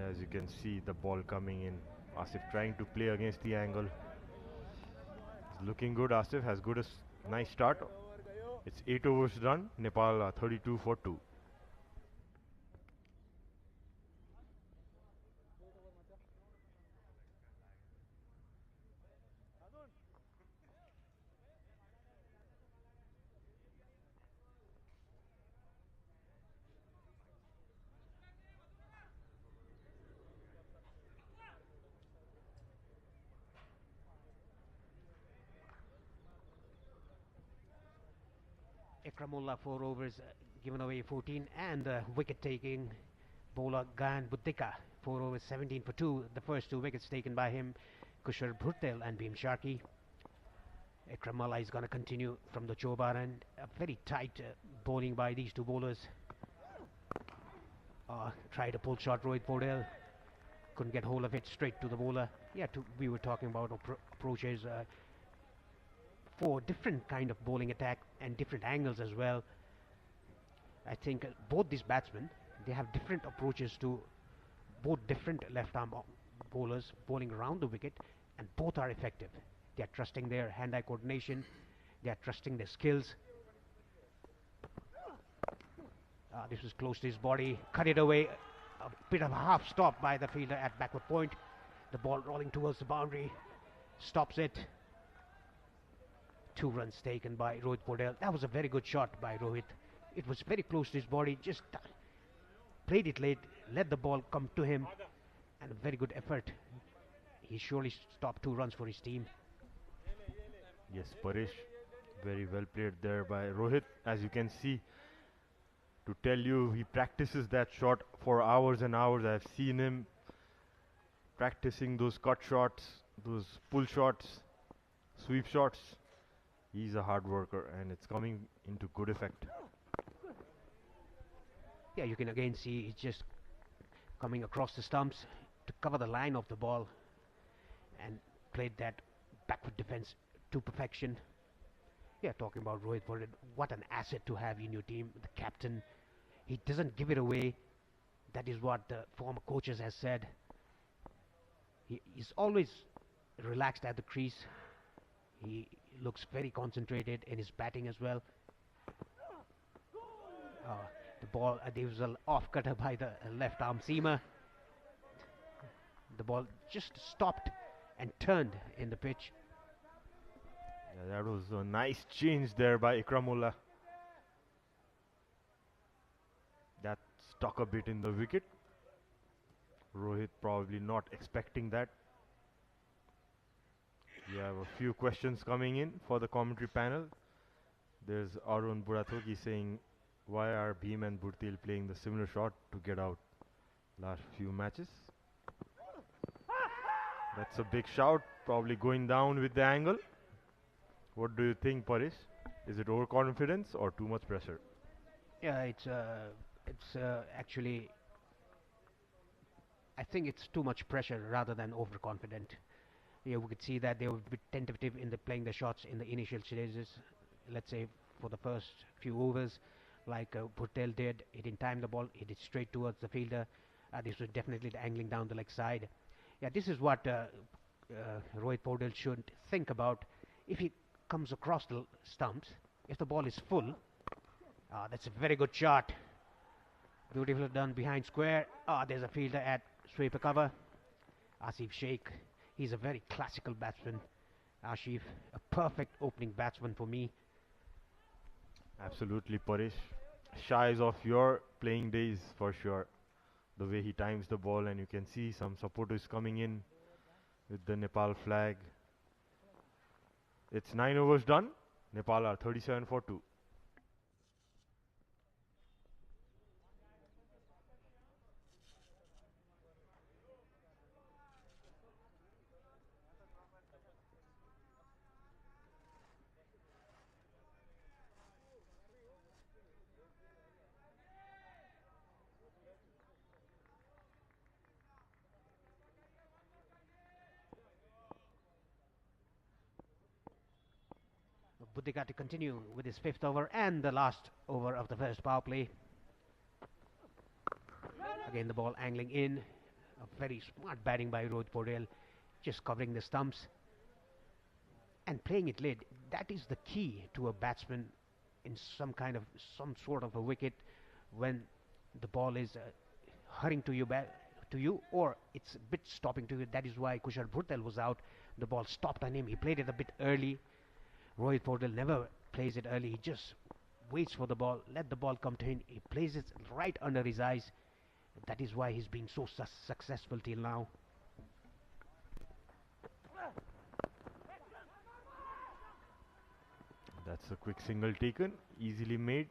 As you can see, the ball coming in. Asif trying to play against the angle. It's looking good. Asif has got a nice start. It's 8 overs done. Nepal 32 for 2. Ikramullah 4 overs, given away 14, and wicket taking bowler Gan Buddhika 4 overs 17 for 2. The first 2 wickets taken by him, Kushal Bhurtel and Bhim Sharkey. Ikramullah is going to continue from the Chobar, and a very tight bowling by these 2 bowlers. Tried a pull shot, Rohit Podel couldn't get hold of it, straight to the bowler. Yeah, we were talking about approaches for different kind of bowling attack and different angles as well. I think both these batsmen, they have different approaches to both different left arm bowlers bowling around the wicket, and both are effective. They are trusting their hand-eye coordination, they are trusting their skills. This was close to his body, cut it away, a bit of a half stop by the fielder at backward point. The ball rolling towards the boundary, stops it. 2 runs taken by Rohit Podel. That was a very good shot by Rohit. It was very close to his body, just played it late, let the ball come to him, and a very good effort. He surely stopped 2 runs for his team. Yes, Paresh, very well played there by Rohit. As you can see, to tell you, he practices that shot for hours and hours. I've seen him practicing those cut shots, those pull shots, sweep shots. He's a hard worker, and it's coming into good effect. Yeah, you can again see he's just coming across the stumps to cover the line of the ball and played that backward defense to perfection. Yeah, talking about Rohit Podel, what an asset to have in your team. The captain, he doesn't give it away. That is what the former coaches has said. He's always relaxed at the crease. He looks very concentrated in his batting as well. The ball, there was an off cutter by the left arm seamer. The ball just stopped and turned in the pitch. Yeah, that was a nice change there by Ikramullah. That stuck a bit in the wicket. Rohit probably not expecting that. We have a few questions coming in for the commentary panel. There's Arun Burathoki saying, why are Bhim and Bhurtel playing the similar shot to get out last few matches? That's a big shout, probably going down with the angle. What do you think, Paresh? Is it overconfidence or too much pressure? Yeah, it's actually, I think it's too much pressure rather than overconfident. Yeah, we could see that they were a bit tentative in playing the shots in the initial stages. Let's say for the first few overs, like Bhurtel did, he didn't time the ball, he did straight towards the fielder. This was definitely angling down the leg side. Yeah, this is what Rohit Podel should think about. If he comes across the stumps, if the ball is full, that's a very good shot. Beautifully done behind square. There's a fielder at sweeper cover. Asif Sheikh, he's a very classical batsman. Asif, a perfect opening batsman for me. Absolutely, Paresh. Shies of your playing days for sure. The way he times the ball, and you can see some supporters coming in with the Nepal flag. It's 9 overs done. Nepal are 37 for 2. Buddhika to continue with his 5th over and the last over of the first power play. Again the ball angling in. A very smart batting by Rohit Podel, just covering the stumps and playing it late. That is the key to a batsman in some sort of a wicket, when the ball is hurrying to you, or it's a bit stopping to you. That is why Kushal Bhurtel was out. The ball stopped on him. He played it a bit early. Rohit Podel never plays it early. He just waits for the ball, let the ball come to him. He plays it right under his eyes. That is why he's been so successful till now. That's a quick single taken, easily made.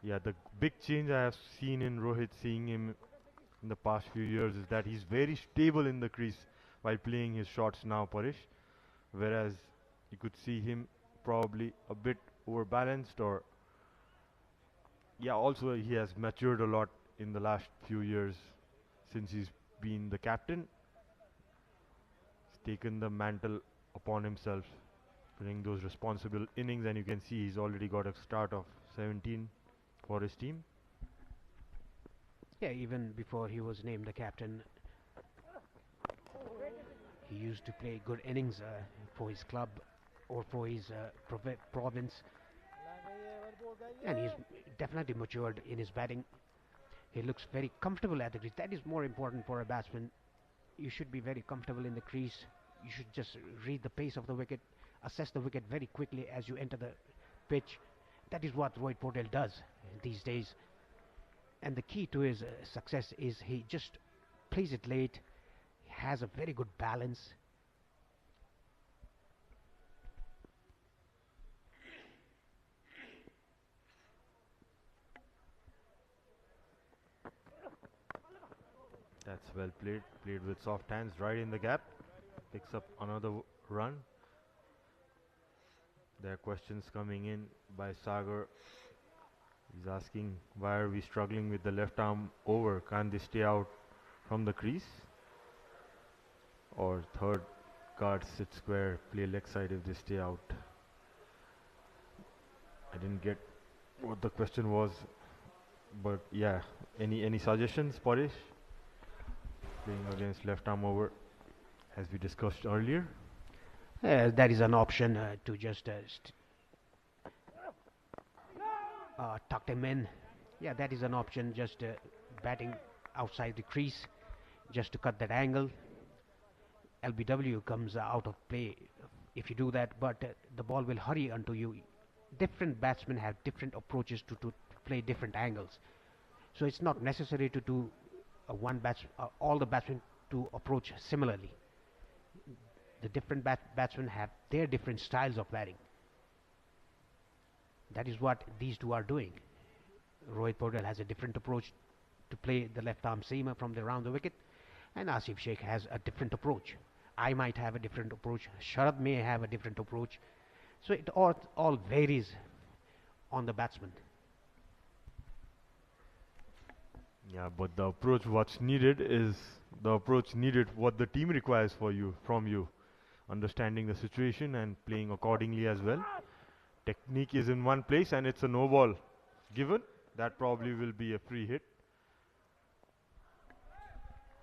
Yeah, the big change I have seen in Rohit, seeing him in the past few years, is that he's very stable in the crease while playing his shots now, Parish. Whereas you could see him probably a bit overbalanced, or yeah, also he has matured a lot in the last few years since he's been the captain. He's taken the mantle upon himself, playing those responsible innings, and you can see he's already got a start of 17 for his team. Yeah, even before he was named the captain, he used to play good innings for his club or for his province, and he's definitely matured in his batting. He looks very comfortable at the crease. That is more important for a batsman. You should be very comfortable in the crease. You should just read the pace of the wicket, assess the wicket very quickly as you enter the pitch. That is what Rohit Patel does these days. And the key to his success is he just plays it late, has a very good balance. That's well played. Played with soft hands right in the gap. Picks up another run. There are questions coming in by Sagar. He's asking, why are we struggling with the left arm over? Can't they stay out from the crease? Or third guard sit square, play leg side if they stay out. I didn't get what the question was, but yeah. Any suggestions, Paresh? Playing against left arm over, as we discussed earlier. That is an option to just tuck them in. Yeah, that is an option, just batting outside the crease, just to cut that angle. LBW comes out of play if you do that, but the ball will hurry onto you. Different batsmen have different approaches to play different angles. So it's not necessary to do all the batsmen to approach similarly. The different batsmen have their different styles of batting. That is what these two are doing. Rohit Patel has a different approach to play the left arm seamer from around the wicket, and Asif Sheikh has a different approach. I might have a different approach. Sharad may have a different approach. So it all varies on the batsman. Yeah, but the approach what's needed is the approach needed what the team requires from you. Understanding the situation and playing accordingly as well. Technique is in one place and it's a no ball given. That probably will be a free hit.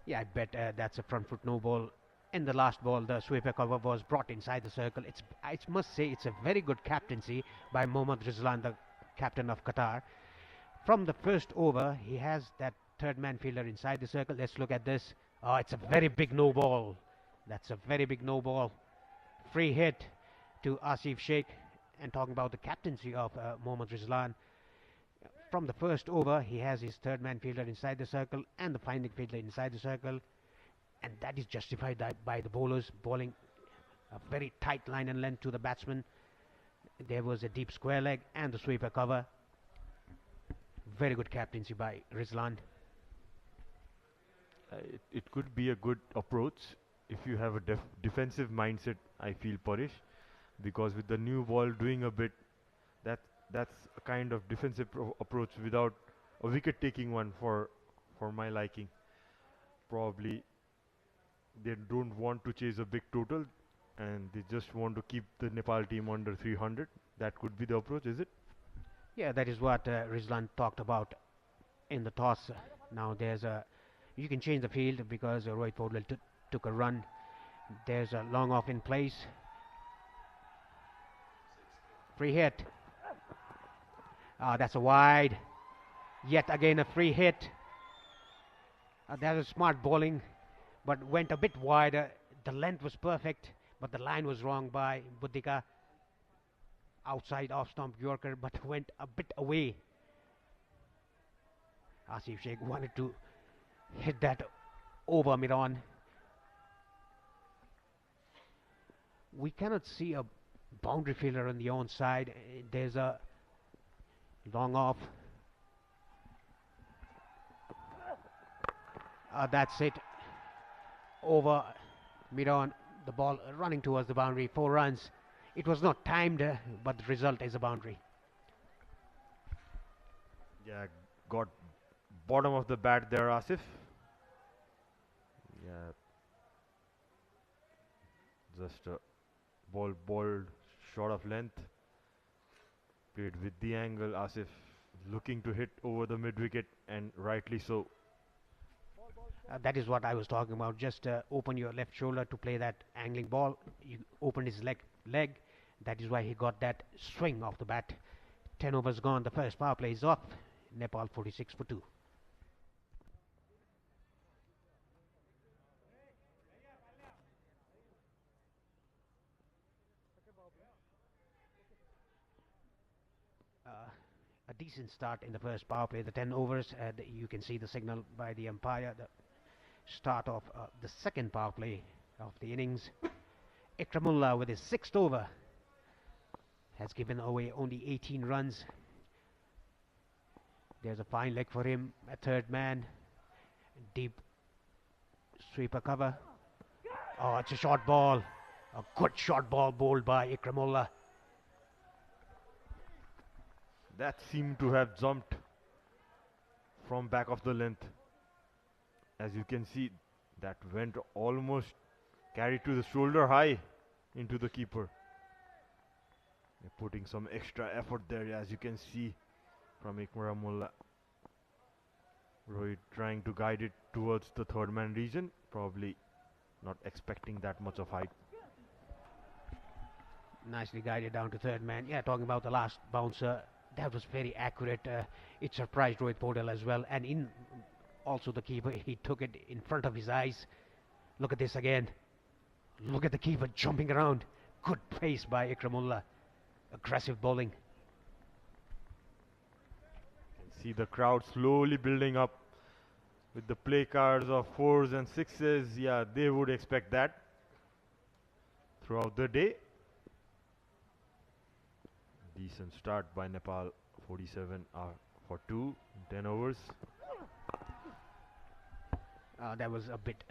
Yeah, I bet that's a front foot no ball. In the last ball, the sweeper cover was brought inside the circle. I must say it's a very good captaincy by Mohammad Rizlan, the captain of Qatar. From the first over, he has that third man fielder inside the circle. Let's look at this. Oh, it's a very big no ball. That's a very big no ball. Free hit to Asif Sheikh. And talking about the captaincy of Mohammad Rizlan, from the first over, he has his third man fielder inside the circle and the finding fielder inside the circle. And that is justified by the bowlers bowling a very tight line and length to the batsman. There was a deep square leg and the sweeper cover. Very good captaincy by Rizlan. It could be a good approach if you have a defensive mindset, I feel, Parish, because with the new ball doing a bit, that's a kind of defensive approach without a wicket-taking one for my liking. Probably they don't want to chase a big total and they just want to keep the Nepal team under 300. That could be the approach, is it? Yeah, that is what Rizlan talked about in the toss. Now you can change the field because Rohit Patel took a run. There's a long off in place. Free hit. That's a wide. Yet again a free hit. That was smart bowling, but went a bit wider. The length was perfect, but the line was wrong by Buddhika. Outside off stump Yorker, but went a bit away. Asif Sheikh wanted to hit that over mid-on. We cannot see a boundary fielder on the onside. There's a long off. That's it. Over mid-on, the ball running towards the boundary. 4 runs. It was not timed, but the result is a boundary. Yeah, got bottom of the bat there, Asif. Yeah, just a ball short of length. Played with the angle. Asif looking to hit over the mid wicket, and rightly so. That is what I was talking about. Just open your left shoulder to play that angling ball. You opened his leg. That is why he got that swing off the bat. 10 overs gone. The first power play is off. Nepal 46 for 2. A decent start in the first power play. The 10 overs. You can see the signal by the umpire. The start of the second power play of the innings. Ikramullah with his 6th over has given away only 18 runs. There's a fine leg for him. A third man. Deep sweeper cover. Oh, it's a short ball. A good short ball bowled by Ikramullah. That seemed to have jumped from back of the length. As you can see, that went almost carried to the shoulder high into the keeper. They're putting some extra effort there, as you can see from Ikramullah. Rohit trying to guide it towards the third man region, probably not expecting that much of height. Nicely guided down to third man. Yeah, talking about the last bouncer, that was very accurate. It surprised Rohit Podal as well, and in also the keeper, he took it in front of his eyes. Look at this again. Look at the keeper jumping around. Good pace by Ikramullah. Aggressive bowling. You can see the crowd slowly building up with the play cards of 4s and 6s. Yeah, they would expect that throughout the day. Decent start by Nepal. 47 for 2 in 10 overs. That was a bit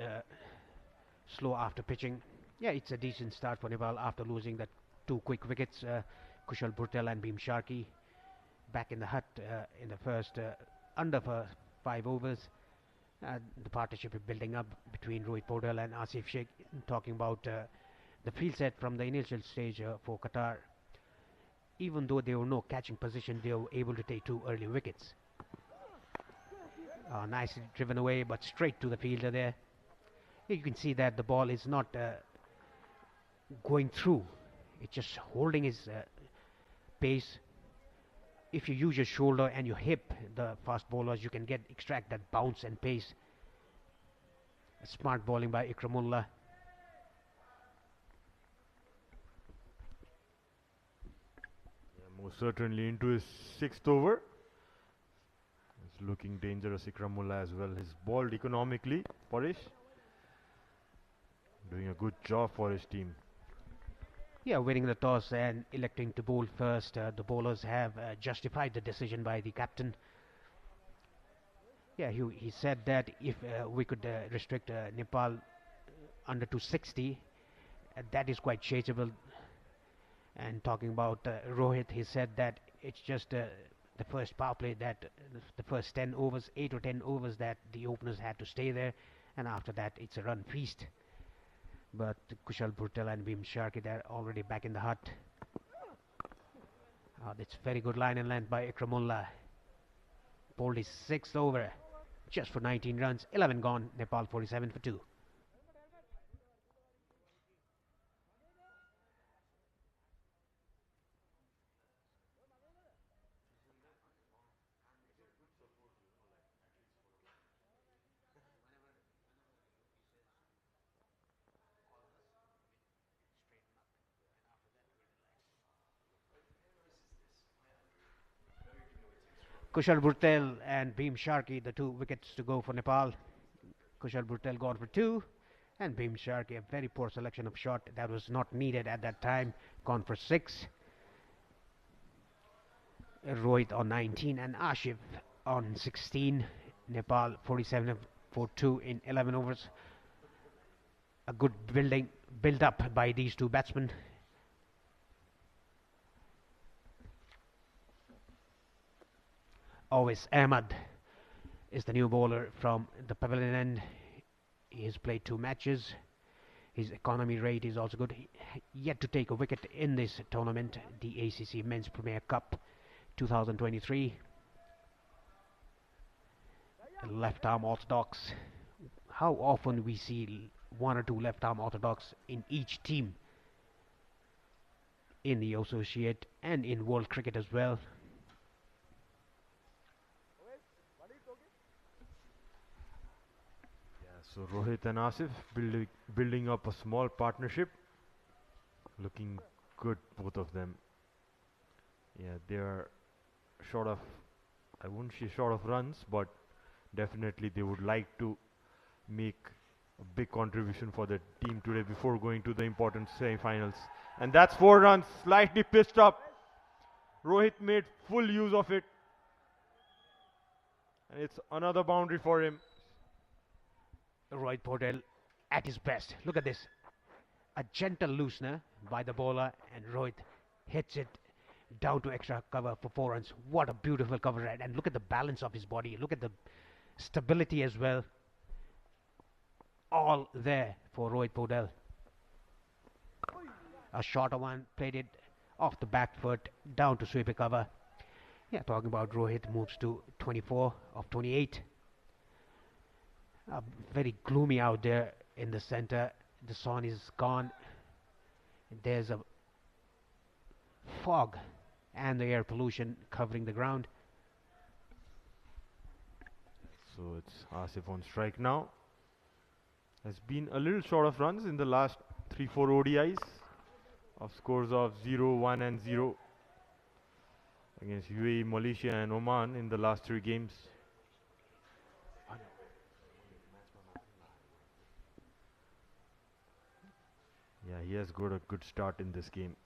slow after pitching. Yeah, it's a decent start for Nepal after losing that 2 quick wickets. Kushal Bhurtel and Bhim Sharkey back in the hut in the first under 5 overs. The partnership is building up between Rohit Podal and Asif Sheikh. Talking about the field set from the initial stage for Qatar. Even though there were no catching position, they were able to take 2 early wickets. Nicely driven away, but straight to the fielder there. You can see that the ball is not going through. It's just holding his pace. If you use your shoulder and your hip, the fast bowlers, you can extract that bounce and pace. Smart bowling by Ikramullah. Yeah, most certainly into his 6th over. It's looking dangerous, Ikramullah as well. He's bowled economically, Paresh. Doing a good job for his team. Yeah, winning the toss and electing to bowl first. The bowlers have justified the decision by the captain. Yeah, he said that if we could restrict Nepal under 260, that is quite chaseable. And talking about Rohit, he said that it's just the first power play, that the first 10 overs, 8 or 10 overs, that the openers had to stay there, and after that it's a run feast. But Kushal Bhurtel and Bhim Sharkey, they're already back in the hut. That's very good line and length by Ikramullah. Bowled his 6th over, just for 19 runs, 11 gone. Nepal 47 for 2. Kushal Bhurtel and Bhim Sharkey, the 2 wickets to go for Nepal. Kushal Bhurtel gone for 2, And Bhim Sharkey, a very poor selection of shot that was not needed at that time, gone for 6. Rohit on 19 and Ashif on 16. Nepal 47 for 2 in 11 overs. A good build up by these two batsmen. Always Ahmad is the new bowler from the pavilion end. He has played 2 matches. His economy rate is also good. Yet to take a wicket in this tournament, the ACC Men's Premier Cup 2023. Left arm orthodox. How often we see 1 or 2 left arm orthodox in each team in the associate and in world cricket as well. So Rohit and Asif building up a small partnership. Looking good, both of them. Yeah, they are short of, I wouldn't say short of runs, but definitely they would like to make a big contribution for the team today before going to the important semi-finals. And that's 4 runs, slightly pitched up. Rohit made full use of it. And it's another boundary for him. Rohit Paudel at his best. Look at this. A gentle loosener by the bowler, and Rohit hits it down to extra cover for 4 runs. What a beautiful cover ride. And look at the balance of his body. Look at the stability as well. All there for Rohit Paudel. A shorter one, played it off the back foot, down to sweeper cover. Yeah, talking about Rohit, moves to 24 of 28. Very gloomy out there in the center. The sun is gone. There's a fog and the air pollution covering the ground. So it's Asif on strike now. Has been a little short of runs in the last 3-4 ODIs of scores of 0, 1 and 0 against UAE, Malaysia and Oman in the last 3 games. Yeah, he has got a good start in this game.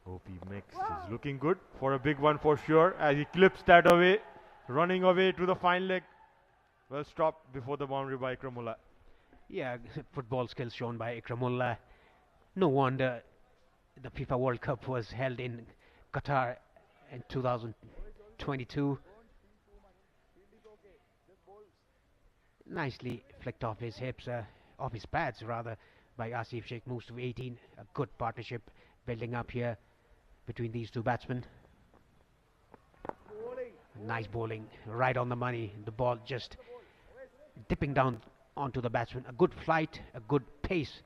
OP Mix is looking good for a big one for sure as he clips that away, running away to the fine leg. Well stopped before the boundary by Ikramullah. Yeah, football skills shown by Ikramullah. No wonder the FIFA World Cup was held in Qatar in 2022. Nicely flicked off his hips, off his pads rather, by Asif Sheikh. Moves to 18. A good partnership building up here between these two batsmen. Nice bowling, right on the money. The ball just dipping down onto the batsman. A good flight, a good pace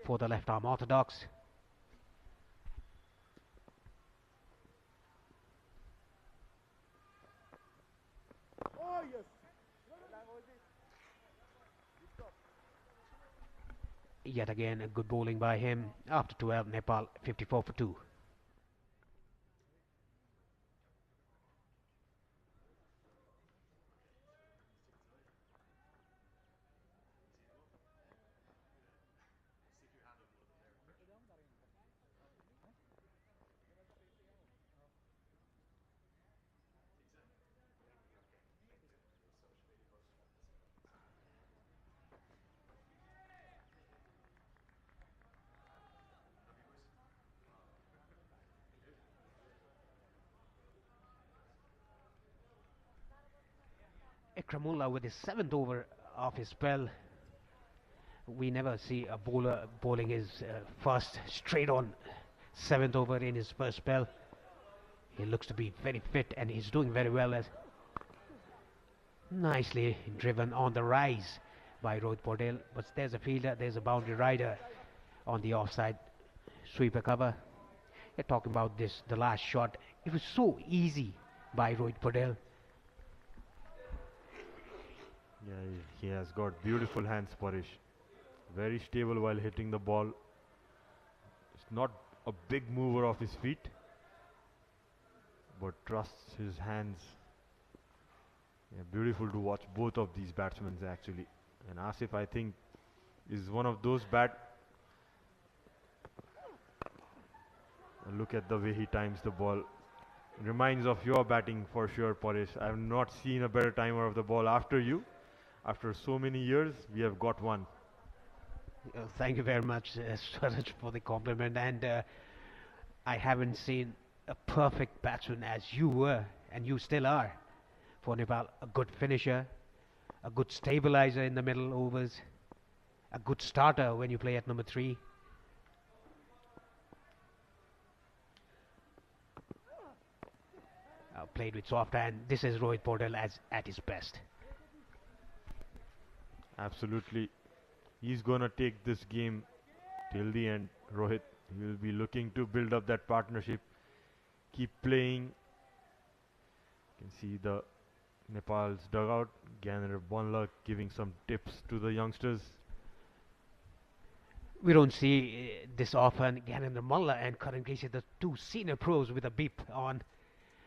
for the left arm orthodox. Yet again a good bowling by him. After 12, Nepal 54 for 2. Ikramullah with his 7th over of his spell. We never see a bowler bowling his first straight on 7th over in his first spell. He looks to be very fit and he's doing very well. As nicely driven on the rise by Rohit Paudel. But there's a fielder, there's a boundary rider on the offside sweeper cover. You're talking about this, the last shot. It was so easy by Rohit Paudel. Yeah, he has got beautiful hands, Parish. Very stable while hitting the ball. It's not a big mover of his feet, but trusts his hands. Yeah, beautiful to watch both of these batsmen actually. And Asif, I think, is one of those look at the way he times the ball. Reminds of your batting for sure, Paresh. I have not seen a better timer of the ball after you. After so many years, we have got one. Thank you very much, Swaraj, for the compliment. And I haven't seen a perfect batsman as you were, and you still are, for Nepal. A good finisher, a good stabilizer in the middle overs, a good starter when you play at number 3. Played with soft hand. This is Rohit Paudel at his best. Absolutely. He's going to take this game till the end, Rohit. He will be looking to build up that partnership. Keep playing. You can see the Nepal's dugout. Gyanendra Bonla giving some tips to the youngsters. We don't see this often. Gyanendra Bonla and Karan Keshe, the 2 senior pros with a beep on.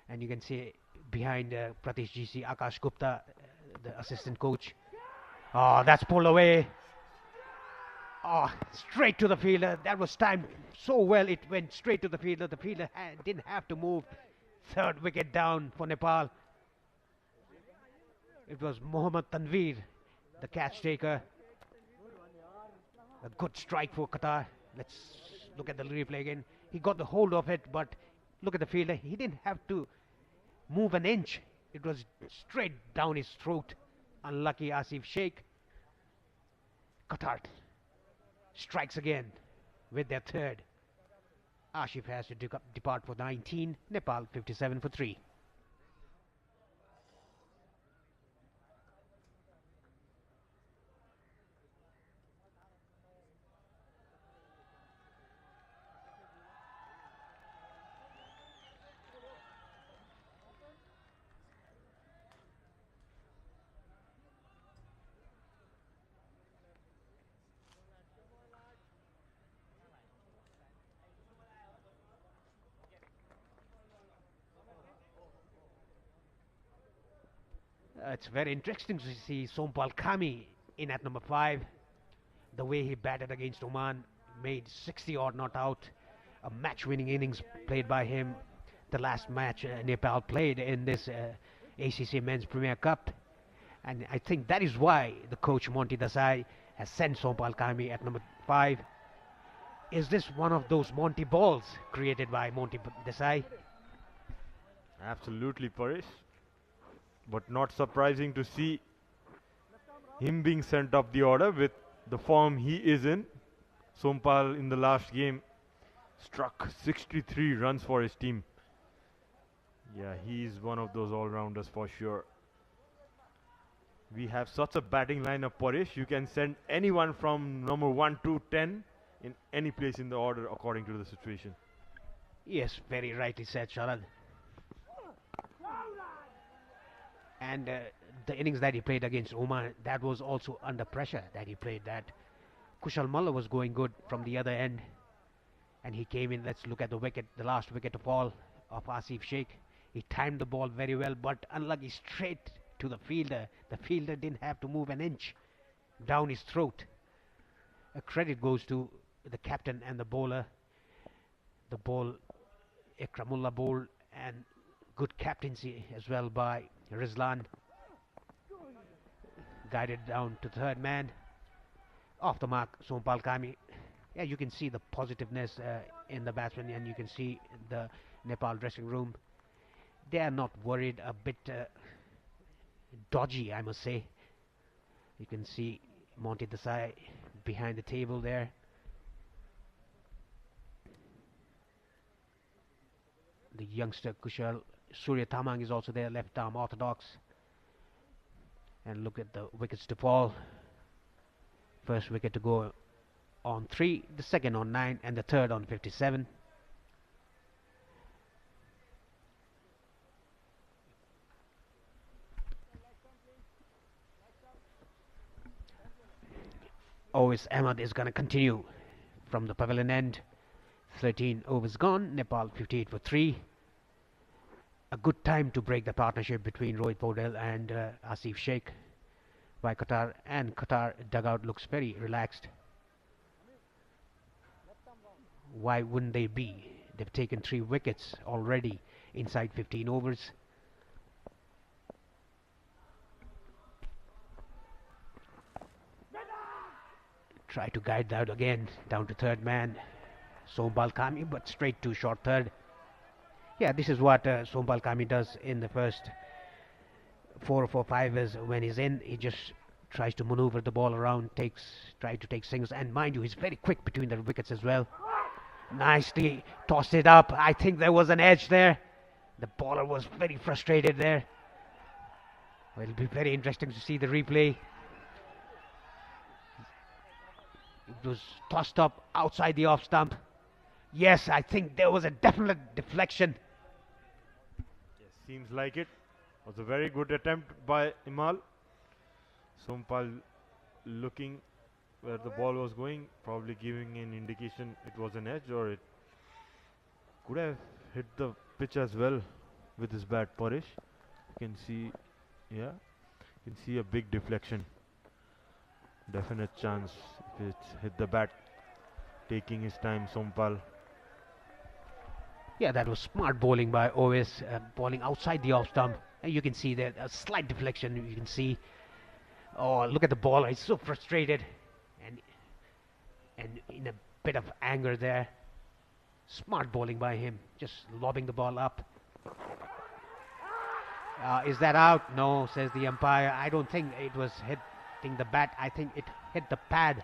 And you can see behind Pratish GC, Akash Gupta, the assistant coach. Oh, that's pulled away. Oh, straight to the fielder. That was timed so well. It went straight to the fielder. The fielder didn't have to move. 3rd wicket down for Nepal. It was Mohammad Tanveer, the catch taker. A good strike for Qatar. Let's look at the replay again. He got the hold of it, but look at the fielder. He didn't have to move an inch. It was straight down his throat. Unlucky Asif Sheikh. Qatar strikes again with their 3rd. Asif has to depart for 19. Nepal 57 for 3. It's very interesting to see Sompal Kami in at number 5. The way he batted against Oman, made 60 odd not out. A match-winning innings played by him. The last match Nepal played in this ACC Men's Premier Cup. And I think that is why the coach Monty Desai has sent Sompal Kami at number 5. Is this one of those Monty balls created by Monty Desai? Absolutely, Paresh. But not surprising to see him being sent up the order with the form he is in. Sompal in the last game struck 63 runs for his team. Yeah, he's one of those all-rounders for sure. We have such a batting lineup, Paresh. You can send anyone from number 1 to 10 in any place in the order according to the situation. Yes, very rightly said, Sharad. And the innings that he played against Oman, that was also under pressure that he played that. Kushal Malla was going good from the other end. And he came in. Let's look at the wicket, the last wicket of all of Asif Sheikh. He timed the ball very well, but unlucky straight to the fielder. The fielder didn't have to move an inch down his throat. A credit goes to the captain and the bowler. The ball, Ikramullah bowled, and good captaincy as well by Rizlan. Guided down to 3rd man. Off the mark, Sompal Kami. Yeah, you can see the positiveness in the batsman, and you can see the Nepal dressing room. They are not worried, a bit dodgy, I must say. You can see Monty Desai behind the table there. The youngster Kushal Surya Thamang is also there, left arm orthodox. And look at the wickets to fall. First wicket to go on 3, the second on 9, and the third on 57. Owais Ahmed is going to continue from the pavilion end. 13 overs gone. Nepal 58 for 3. A good time to break the partnership between Rohit Paudel and Asif Sheikh. by Qatar, and Qatar dugout looks very relaxed. Why wouldn't they be? They've taken 3 wickets already inside 15 overs. Try to guide that again down to third man. Sompal Kami, but straight to short third. Yeah, this is what Sompal Kami does in the first 4 or 5 is when he's in, he just tries to maneuver the ball around, try to take singles, and mind you, he's very quick between the wickets as well. Nicely tossed it up. I think there was an edge there. The bowler was very frustrated there. Well, it'll be very interesting to see the replay. It was tossed up outside the off stump. Yes, I think there was a definite deflection. Yes, seems like it. Was a very good attempt by Imal. Sompal looking where the ball was going, probably giving an indication it was an edge, or it could have hit the pitch as well with his bat. Paresh, you can see, yeah, you can see a big deflection. Definite chance if it hit the bat. Taking his time, Sompal. Yeah, that was smart bowling by Ovis, bowling outside the off stump. And you can see that a slight deflection. You can see, oh, look at the ball. He's so frustrated and in a bit of anger there. Smart bowling by him, just lobbing the ball up. Is that out? No, says the umpire. I don't think it was hitting the bat. I think it hit the pad.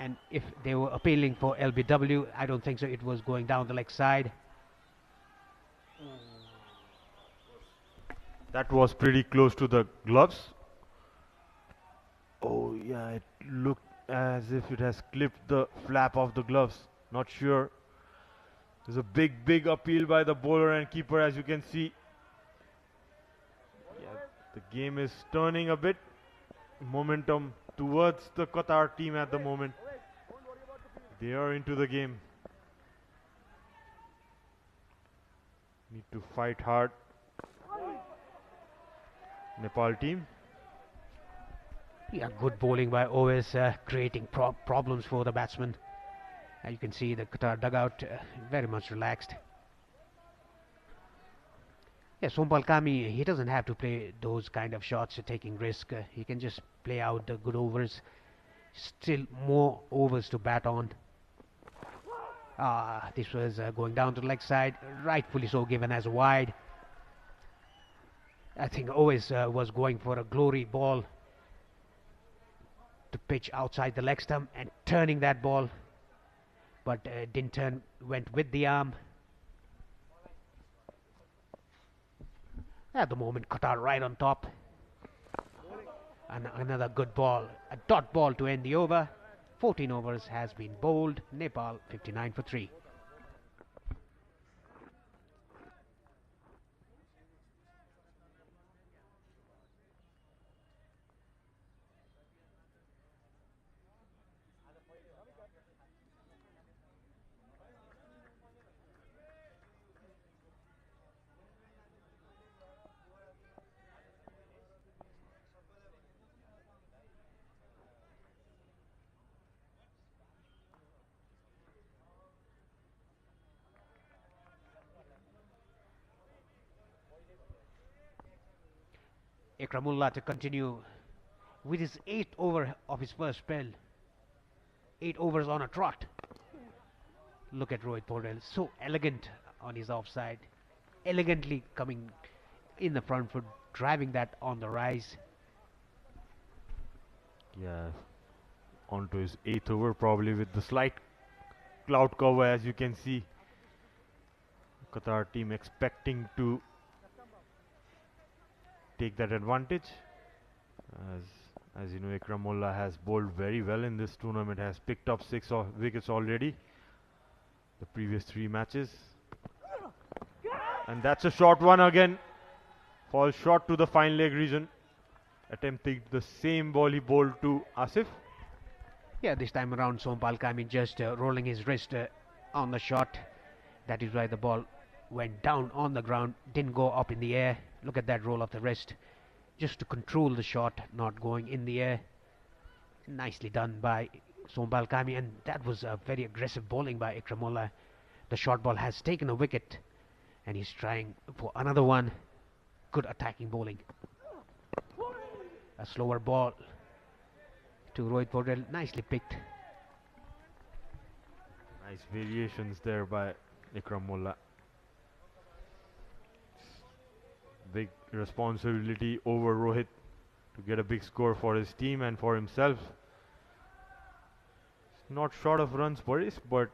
And if they were appealing for LBW, I don't think so. It was going down the leg side. That was pretty close to the gloves. Oh yeah, it looked as if it has clipped the flap of the gloves. Not sure. There's a big appeal by the bowler and keeper, as you can see. Yeah, the game is turning a bit. Momentum towards the Qatar team at the moment. They are into the game. Need to fight hard. Nepal team. Yeah, good bowling by Ovis, creating problems for the batsman. You can see the Qatar dugout very much relaxed. Yeah, Sompal Kami, he doesn't have to play those kind of shots, taking risk. He can just play out the good overs. Still more overs to bat on. This was going down to the leg side, rightfully so, given as a wide. I think Ovis was going for a glory ball to pitch outside the leg stump and turning that ball, but didn't turn, went with the arm. At the moment, Qatar right on top. And another good ball, a dot ball to end the over. 14 overs has been bowled. Nepal 59 for 3. Ikramullah to continue with his 8th over of his first spell. 8 overs on a trot. Look at Rohit Paul, so elegant on his offside. Elegantly coming in the front foot, driving that on the rise. Yeah, onto his 8th over, probably with the slight cloud cover, as you can see. Qatar team expecting to take that advantage. As you know, Ikramullah has bowled very well in this tournament, has picked up 6 wickets already, the previous 3 matches. And that's a short one again. Falls short to the fine leg region. Attempting the same ball he bowled to Asif. Yeah, this time around Sompal Kami just rolling his wrist on the shot. That is why the ball went down on the ground, didn't go up in the air. Look at that roll of the wrist. just to control the shot, not going in the air. Nicely done by Sompal Kami, and that was a very aggressive bowling by Ikramullah. The short ball has taken a wicket, and he's trying for another one. Good attacking bowling. A slower ball to Rohit Paudel, nicely picked. Nice variations there by Ikramullah. Big responsibility over Rohit to get a big score for his team and for himself. Not short of runs, Boris, but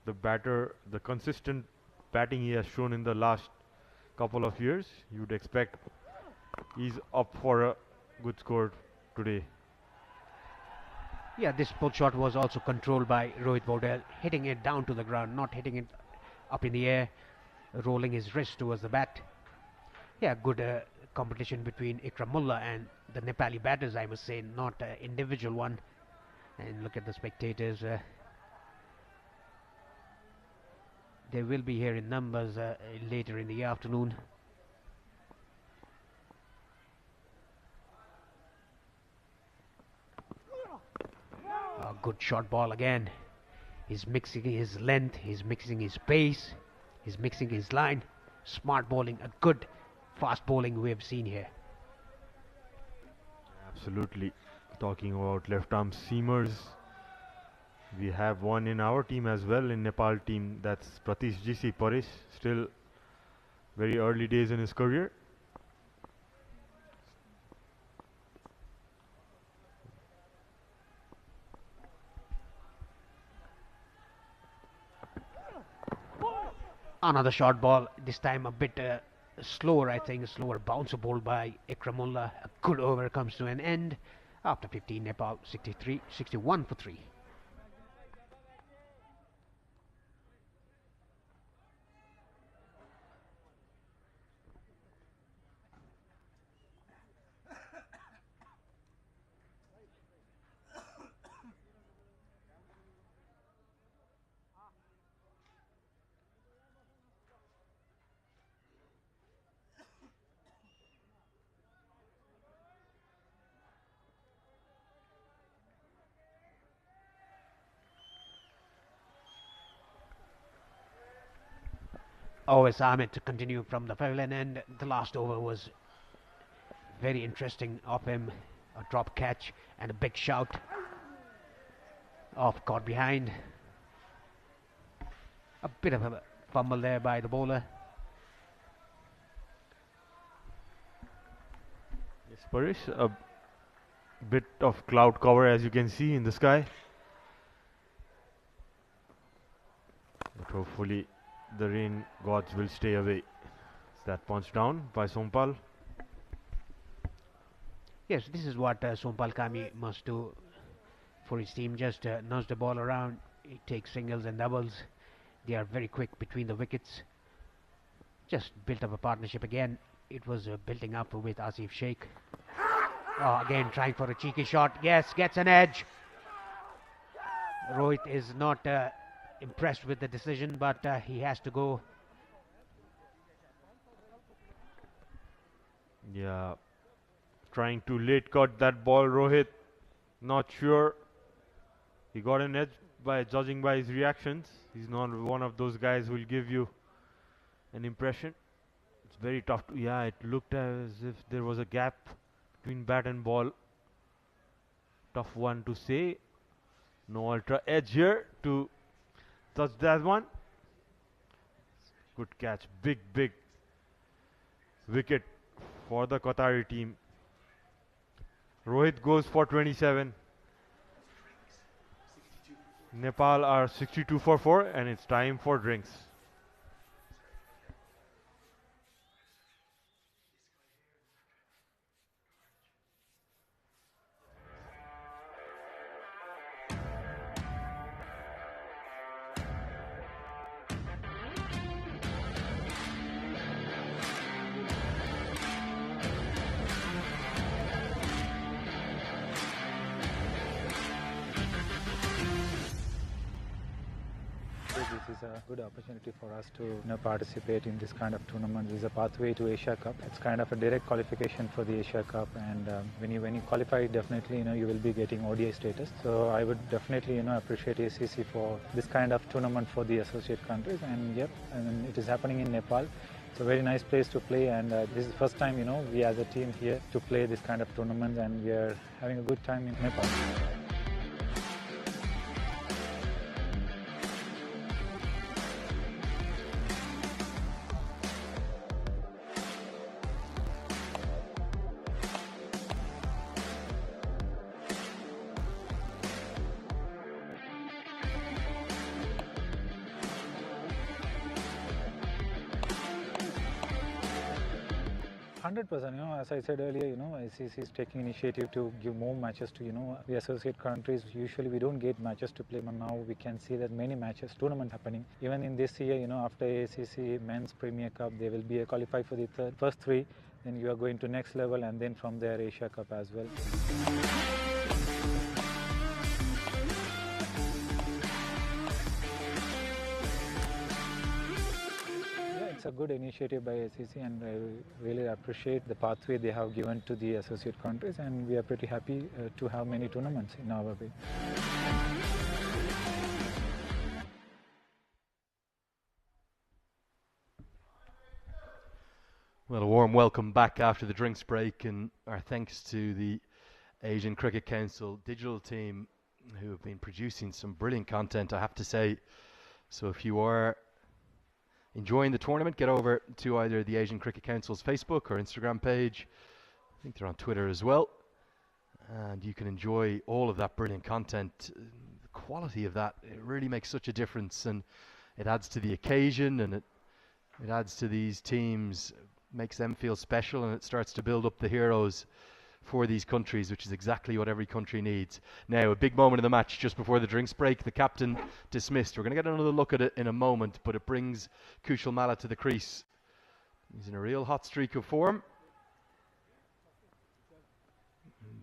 the consistent batting he has shown in the last couple of years, you'd expect he's up for a good score today. Yeah, this pull shot was also controlled by Rohit Paudel, hitting it down to the ground, not hitting it up in the air, rolling his wrist towards the bat. Yeah, good competition between Ikramullah and the Nepali batters, I must say, not an individual one. And look at the spectators. They will be here in numbers later in the afternoon. A good short ball again. He's mixing his length, he's mixing his pace, he's mixing his line. Smart bowling, a good fast bowling we have seen here. Absolutely. Talking about left arm seamers, we have one in our team as well, in Nepal team. That's Pratish GC Paresh, still very early days in his career. Another short ball, this time a bit slower, I think, slower bouncer ball by Ikramullah. A good over comes to an end after 15. Nepal 61 for 3. Always Ahmed to continue from the pavilion, and the last over was very interesting of him. A drop catch and a big shout off caught behind. A bit of a fumble there by the bowler. Yes, Paresh, a bit of cloud cover as you can see in the sky. But hopefully the rain gods will stay away. Is that punch down by Sompal? Yes, this is what Sompal Kami must do for his team. Just nudge the ball around. He takes singles and doubles. They are very quick between the wickets. Just built up a partnership again. It was building up with Asif Sheikh. Again trying for a cheeky shot. Yes, gets an edge. Rohit is not impressed with the decision, but he has to go. Yeah, trying to late cut that ball, Rohit. Not sure. He got an edge by judging by his reactions. He's not one of those guys who will give you an impression. It's very tough to, yeah, it looked as if there was a gap between bat and ball. Tough one to say. No ultra edge here to touch that one. Good catch. Big wicket for the Qatari team. Rohit goes for 27. Nepal are 62 for 4, and it's time for drinks. is a good opportunity for us to participate in this kind of tournament. This is a pathway to Asia Cup. It's kind of a direct qualification for the Asia Cup, and when you qualify, definitely you will be getting ODI status. So I would definitely appreciate ACC for this kind of tournament for the associate countries. And yep, and it is happening in Nepal. It's a very nice place to play, and this is the first time we as a team here to play this kind of tournament, and we are having a good time in Nepal. 100%, as I said earlier, ACC is taking initiative to give more matches to, the associate countries. Usually we don't get matches to play, but now we can see that many matches, tournament happening. Even in this year, after ACC Men's Premier Cup, they will be qualified for the first three. Then you are going to next level, and then from there Asia Cup as well. It's a good initiative by ACC, and I really appreciate the pathway they have given to the associate countries, and we are pretty happy to have many tournaments in our way. Well, a warm welcome back after the drinks break, and our thanks to the Asian Cricket Council digital team who have been producing some brilliant content, I have to say. So if you are enjoying the tournament, get over to either the Asian Cricket Council's Facebook or Instagram page. I think they're on Twitter as well. And you can enjoy all of that brilliant content. The quality of that, it really makes such a difference, and it adds to the occasion, and it adds to these teams, makes them feel special, and it starts to build up the heroes for these countries, which is exactly what every country needs. Now, a big moment in the match just before the drinks break. The captain dismissed. We're going to get another look at it in a moment, but it brings Kushal Malla to the crease. He's in a real hot streak of form.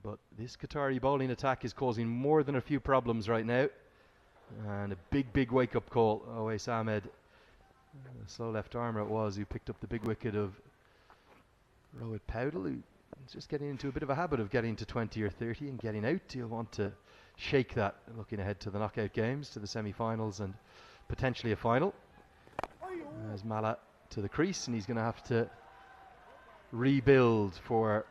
But this Qatari bowling attack is causing more than a few problems right now. And a big wake-up call. Owais Ahmed, the slow left armer it was, who picked up the big wicket of Rohit Paudel, who just getting into a bit of a habit of getting to 20 or 30 and getting out. He'll want to shake that, looking ahead to the knockout games, to the semi-finals and potentially a final. There's Malla to the crease, and he's going to have to rebuild for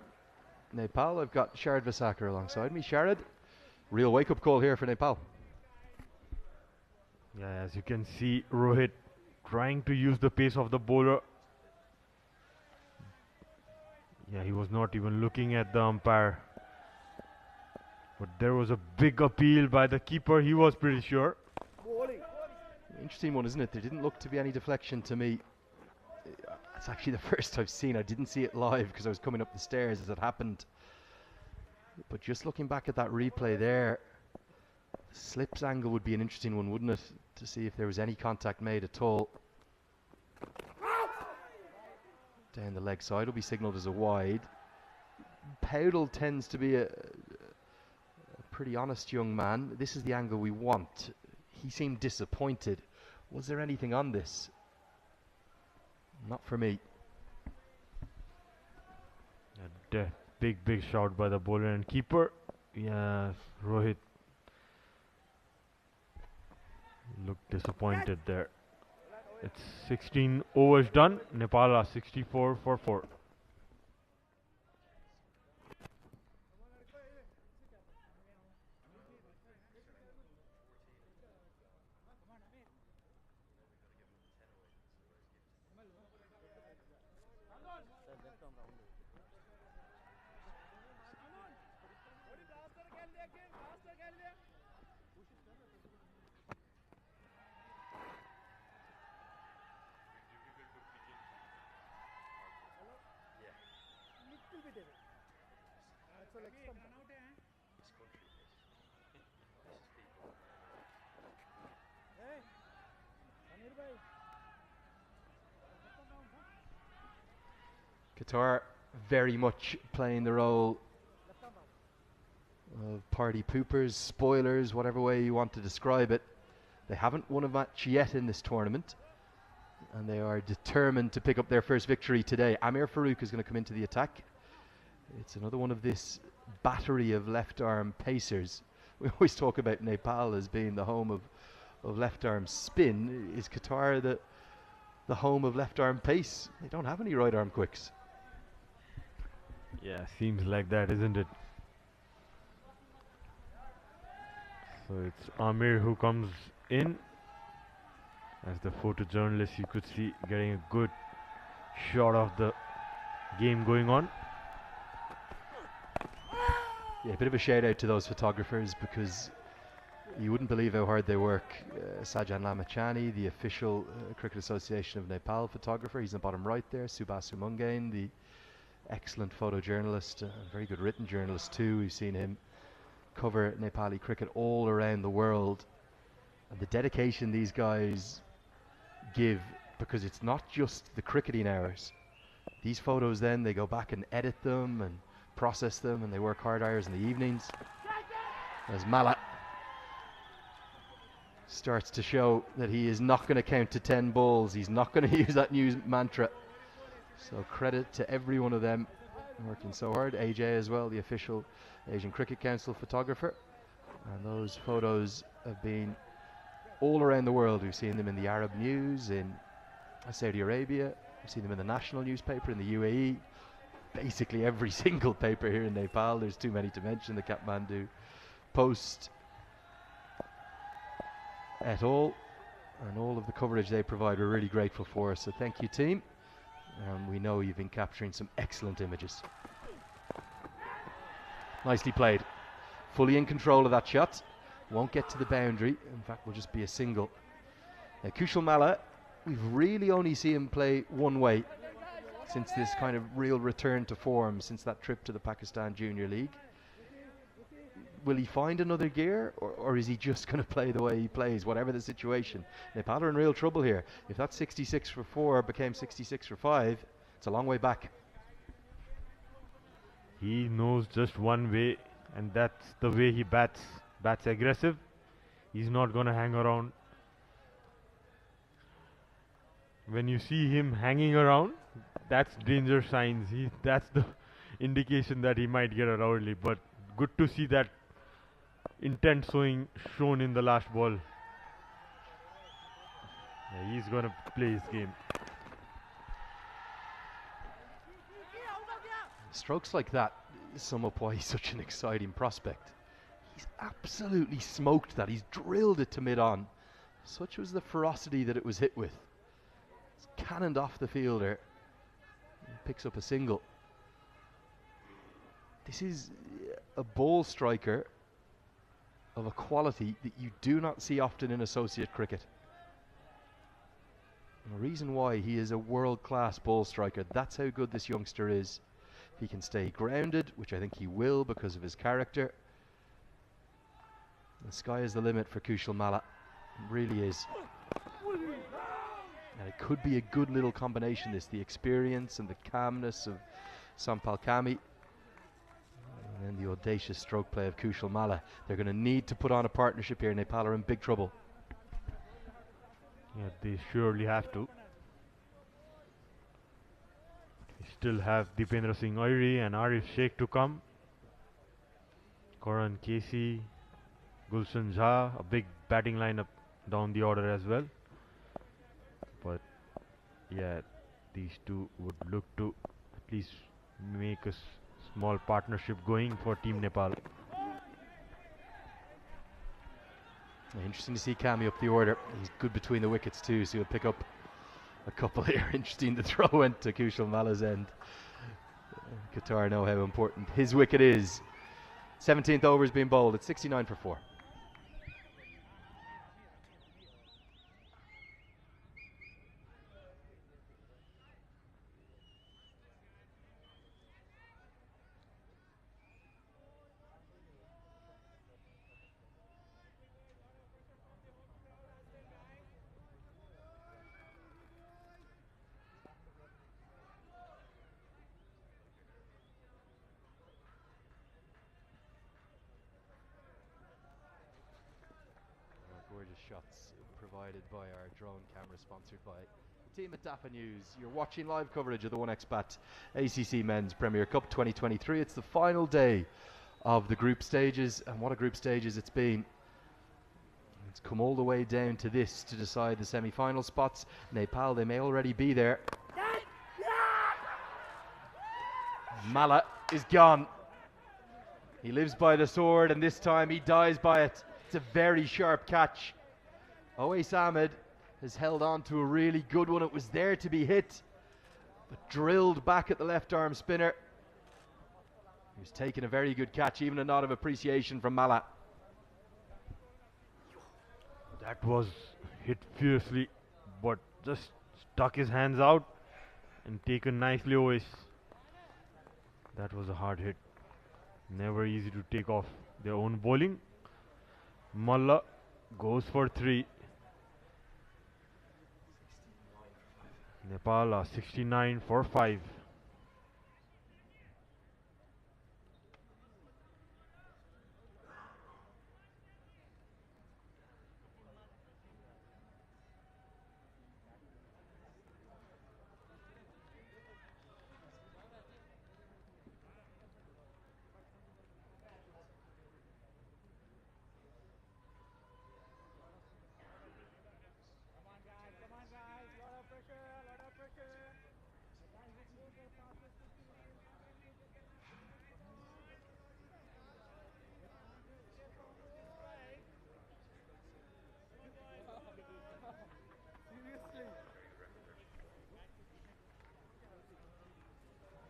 Nepal. I've got Sharad Vasakar alongside me. Sharad, real wake-up call here for Nepal. Yeah, as you can see, Rohit trying to use the pace of the bowler. Yeah, he was not even looking at the umpire. But there was a big appeal by the keeper, he was pretty sure. Interesting one, isn't it? There didn't look to be any deflection to me. It's actually the first I've seen. I didn't see it live because I was coming up the stairs as it happened. But just looking back at that replay there, the slips angle would be an interesting one, wouldn't it? To see if there was any contact made at all. Down the leg side will be signalled as a wide. Paudel tends to be a pretty honest young man. This is the angle we want. He seemed disappointed. Was there anything on this? Not for me. A big shot by the bowler and keeper. Yeah, Rohit looked disappointed there. It's 16 overs done. Nepal are 64 for 4. Qatar very much playing the role of party poopers, spoilers, whatever way you want to describe it. They haven't won a match yet in this tournament, and they are determined to pick up their first victory today. Amir Farouk is going to come into the attack. It's another one of this battery of left arm pacers. We always talk about Nepal as being the home of left arm spin. Is Qatar the home of left arm pace? They don't have any right arm quicks. Yeah, seems like that, isn't it? So it's Amir who comes in. As the photojournalist, you could see getting a good shot of the game going on. Yeah, a bit of a shout out to those photographers, because you wouldn't believe how hard they work. Sajan Lamachani, the official Cricket Association of Nepal photographer, he's in the bottom right there. Subhasu Mungain, the excellent photojournalist, very good written journalist too. We've seen him cover Nepali cricket all around the world. And the dedication these guys give, because it's not just the cricketing hours. These photos then, they go back and edit them and process them, and they work hard hours in the evenings. As Mala starts to show that he is not going to count to 10 balls, he's not going to use that new mantra. So credit to every one of them working so hard. AJ as well, the official Asian Cricket Council photographer. And those photos have been all around the world. We've seen them in the Arab news in Saudi Arabia. We've seen them in the national newspaper in the UAE. Basically every single paper here in Nepal. There's too many to mention. The Kathmandu Post et al. And all of the coverage they provide, we're really grateful for. So thank you, team. We know you've been capturing some excellent images. Nicely played. Fully in control of that shot. Won't get to the boundary. In fact, will just be a single. Now, Kushal Malla, we've really only seen him play one way since this kind of real return to form, since that trip to the Pakistan Junior League. Will he find another gear, or is he just going to play the way he plays, whatever the situation? Nepal are in real trouble here. If that 66 for 4 became 66 for 5, it's a long way back. He knows just one way, and that's the way he bats. Bats aggressive. He's not going to hang around. When you see him hanging around, that's danger signs. That's the indication that he might get out early. But good to see that intent shown in the last ball. Yeah, he's going to play his game. Strokes like that sum up why he's such an exciting prospect. He's absolutely smoked that. He's drilled it to mid-on. Such was the ferocity that it was hit with. It's cannoned off the fielder. Picks up a single. This is a ball striker of a quality that you do not see often in associate cricket. And the reason why he is a world-class ball striker, that's how good this youngster is. If he can stay grounded, which I think he will because of his character, the sky is the limit for Kushal Malla. It really is. And it could be a good little combination, this, the experience and the calmness of Sampal Kami, and then the audacious stroke play of Kushal Malla. They're going to need to put on a partnership here. Nepal are in big trouble. Yeah, they surely have to. We still have Dipendra Singh Oiri and Arif Sheikh to come. Karan Casey, Gulshan Jha, a big batting lineup down the order as well. But yeah, these two would look to at least make a small partnership going for Team Nepal. Interesting to see Kami up the order. He's good between the wickets too, so he'll pick up a couple here. Interesting, the throw went to Kushal Malla's end. Qatar know how important his wicket is. 17th over is being bowled at 69 for 4. shots provided by our drone camera, sponsored by the team at DAFA News. You're watching live coverage of the 1xBet ACC Men's Premier Cup 2023. It's the final day of the group stages, and what a group stages it's been. It's come all the way down to this to decide the semi-final spots. Nepal, they may already be there. Mala is gone. He lives by the sword, and this time he dies by it. It's a very sharp catch. Owais Ahmed has held on to a really good one. It was there to be hit, but drilled back at the left arm spinner. He was taking a very good catch, even a nod of appreciation from Mala. That was hit fiercely, but just stuck his hands out and taken nicely Owais. That was a hard hit. Never easy to take off their own bowling. Malla goes for 3. Nepal are 69 for 5.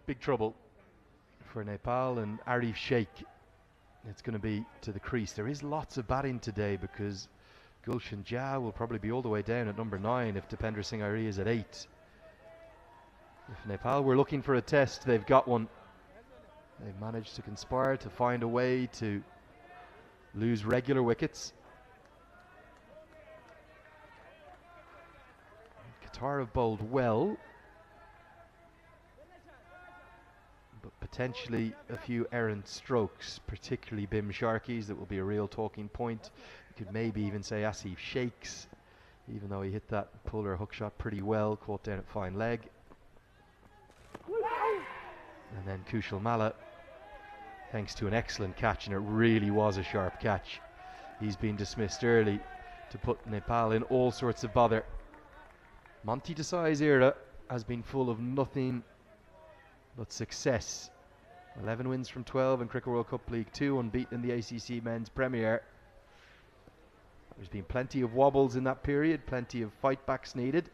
Big trouble for Nepal, and Arif Sheikh, it's going to be to the crease. There is lots of batting today because Gulshan Jah will probably be all the way down at number 9 if Dipender Singh Ari is at 8. If Nepal were looking for a test, they've got one. They've managed to conspire to find a way to lose regular wickets. Qatar have bowled well, but potentially a few errant strokes, particularly Bim Sharkey's, that will be a real talking point. You could maybe even say Asif Sheikh's, even though he hit that puller hook shot pretty well, caught down at fine leg. And then Kushal Malla, thanks to an excellent catch, and it really was a sharp catch. He's been dismissed early to put Nepal in all sorts of bother. Monty Desai's era has been full of nothing but success. 11 wins from 12 in Cricket World Cup League 2, unbeaten in the ACC Men's Premier. There's been plenty of wobbles in that period, plenty of fight backs needed.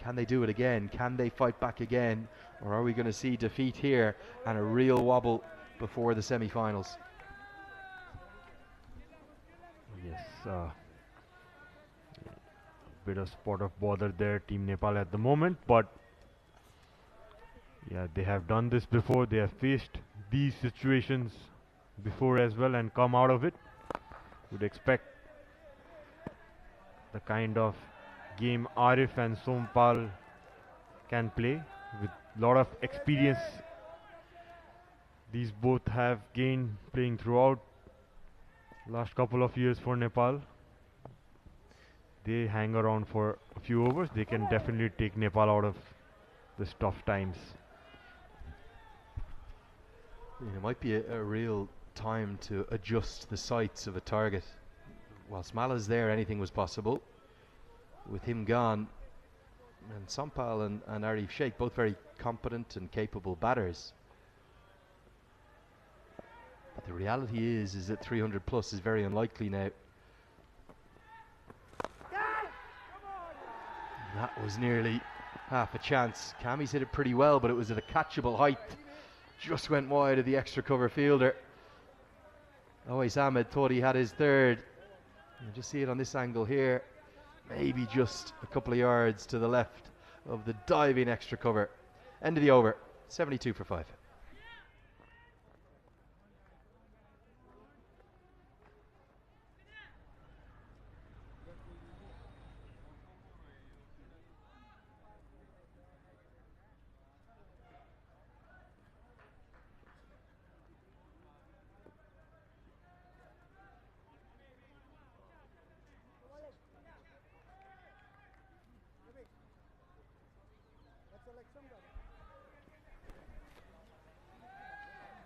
Can they do it again? Can they fight back again? Or are we going to see defeat here and a real wobble before the semi-finals? Yes, bit of spot of bother there, Team Nepal at the moment, but yeah, they have done this before. They have faced these situations before as well and come out of it. Would expect the kind of game Arif and Sompal can play with lot of experience. These both have gained playing throughout last couple of years for Nepal. They hang around for a few overs. They can definitely take Nepal out of this tough times. It might be a real time to adjust the sights of a target. Whilst Mala's there, anything was possible. With him gone, and Sompal and Arif Sheikh, both very competent and capable batters. But the reality is that 300 plus is very unlikely now. That was nearly half a chance. Kami's hit it pretty well, but it was at a catchable height. Just went wide of the extra cover fielder. Owais Ahmed thought he had his third. You just see it on this angle here. Maybe just a couple of yards to the left of the diving extra cover. End of the over, 72 for 5.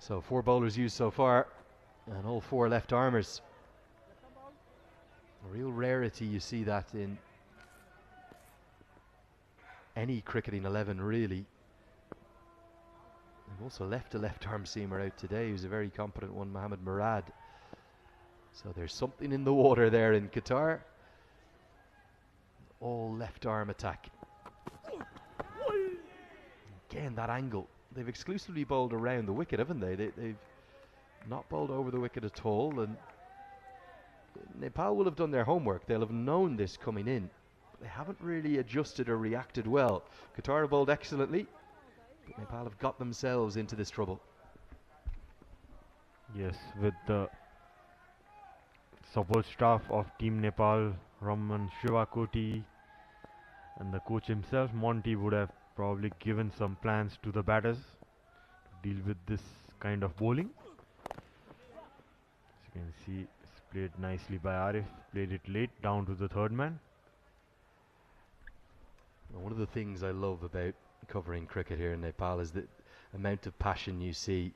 So 4 bowlers used so far, and all 4 left armers. A real rarity, you see that in any cricketing 11 really. They've also left a left arm seamer out today, who's a very competent one, Mohammad Murad. So there's something in the water there in Qatar. All left arm attack. Again, that angle. They've exclusively bowled around the wicket, haven't they? They've not bowled over the wicket at all, and Nepal will have done their homework. They'll have known this coming in. They haven't really adjusted or reacted well. Qatar have bowled excellently, but Nepal have got themselves into this trouble. Yes, with the support staff of Team Nepal, Raman Shivakoti, and the coach himself, Monty, would have probably given some plans to the batters to deal with this kind of bowling. As you can see, it's played nicely by Arif, played it late down to the third man. One of the things I love about covering cricket here in Nepal is the amount of passion you see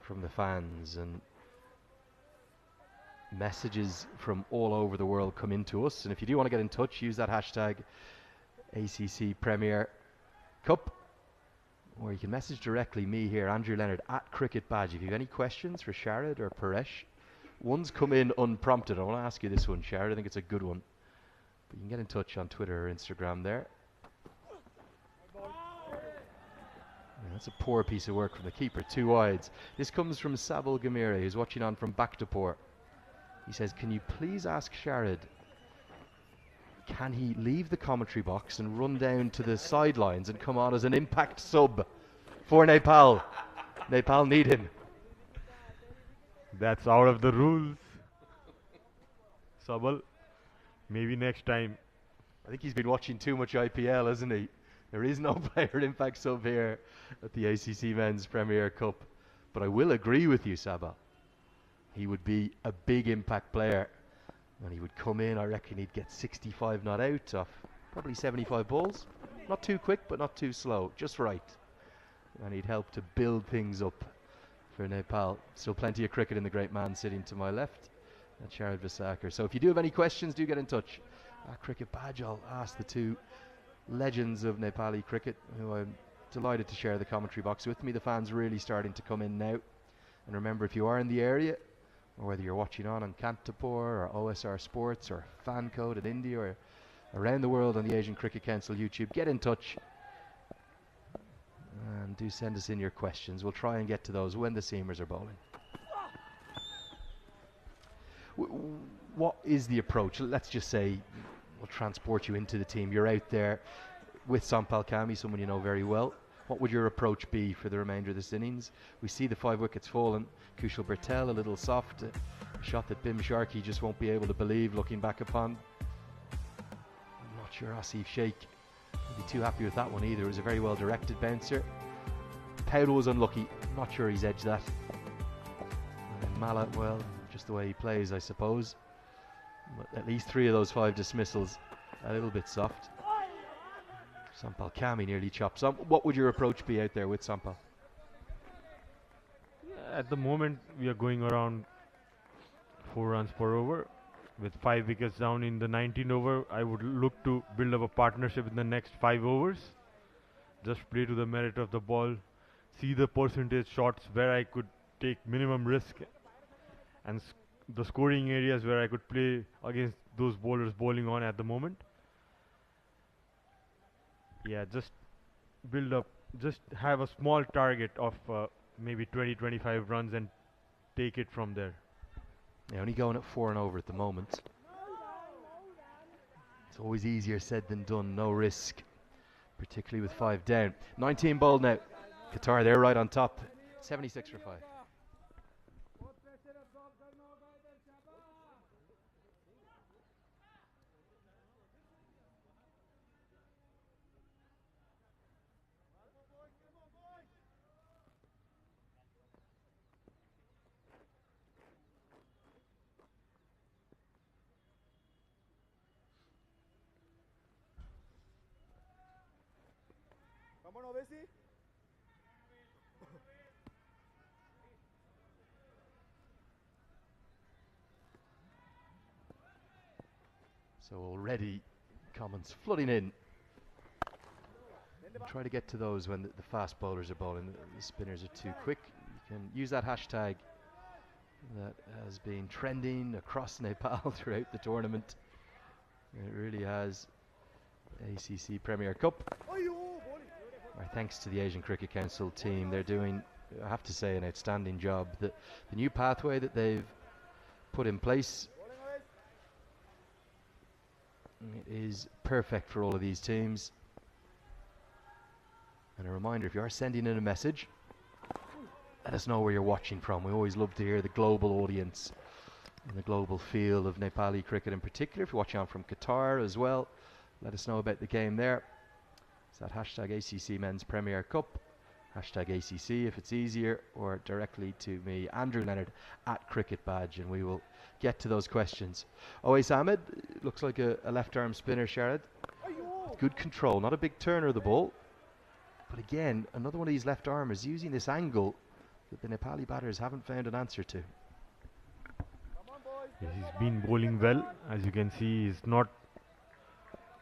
from the fans, and messages from all over the world come into us. And if you do want to get in touch, use that hashtag ACC Premier Cup, or you can message directly me here, Andrew Leonard, at Cricket Badge. If you have any questions for Sharad or Paresh, one's come in unprompted. I want to ask you this one, Sharad. I think it's a good one. But you can get in touch on Twitter or Instagram there. Yeah, that's a poor piece of work from the keeper, 2 wides. This comes from Sabal Gamire, who's watching on from Bhaktapur. He says, can you please ask Sharad, can he leave the commentary box and run down to the sidelines and come on as an impact sub for Nepal? Nepal need him. That's out of the rules. Sabal, maybe next time. I think he's been watching too much IPL, hasn't he? There is no player impact sub here at the ACC Men's Premier Cup. But I will agree with you, Sabal. He would be a big impact player. And he would come in, I reckon he'd get 65 not out off probably 75 balls. Not too quick, but not too slow. Just right. And he'd help to build things up for Nepal. Still plenty of cricket in the great man sitting to my left, Sharad Visakar. So if you do have any questions, do get in touch. Cricket Badge, I'll ask the 2 legends of Nepali cricket, who I'm delighted to share the commentary box with me. The fans really starting to come in now. And remember, if you are in the area, or whether you're watching on Kantapur or OSR Sports or Fan Code in India or around the world on the Asian Cricket Council YouTube, get in touch and do send us in your questions. We'll try and get to those when the seamers are bowling. What is the approach? Let's just say we'll transport you into the team. You're out there with Sampal Kami, someone you know very well. What would your approach be for the remainder of this innings? We see the 5 wickets fallen. Kushal Bertel a little soft. A shot that Bim Sharkey just won't be able to believe looking back upon. I'm not sure Asif Sheikh would be too happy with that one either. It was a very well directed bouncer. Powell was unlucky. I'm not sure he's edged that. And then Mala, well, just the way he plays, I suppose. But at least 3 of those 5 dismissals a little bit soft. Sampal Kami nearly chops on. What would your approach be out there with Sampal? Yeah, at the moment, we are going around 4 runs per over. With 5 wickets down in the 19th over, I would look to build up a partnership in the next 5 overs. Just play to the merit of the ball. See the percentage shots where I could take minimum risk. And the scoring areas where I could play against those bowlers bowling on at the moment. Yeah, just build up, just have a small target of maybe 20-25 runs and take it from there. Yeah, only going at 4 and over at the moment. It's always easier said than done, no risk, particularly with 5 down. 19 bowled now. Qatar, they're right on top. 76 for 5. Come on, Ovesi. So already comments flooding in. And try to get to those when the fast bowlers are bowling. The spinners are too quick. You can use that hashtag that has been trending across Nepal throughout the tournament. It really has. ACC Premier Cup. My thanks to the Asian Cricket Council team. They're doing, I have to say, an outstanding job. The new pathway that they've put in place, it is perfect for all of these teams. And a reminder, if you are sending in a message, let us know where you're watching from. We always love to hear the global audience and the global feel of Nepali cricket in particular. If you're watching on from Qatar as well, let us know about the game there. It's that hashtag ACC Men's Premier Cup, hashtag ACC if it's easier, or directly to me, Andrew Leonard at Cricket Badge, and we will get to those questions. Owais Ahmed looks like a left arm spinner, Sharad. Good control, not a big turner of the ball. But again, another one of these left armers using this angle that the Nepali batters haven't found an answer to. Yes, he's been bowling well. As you can see, he's not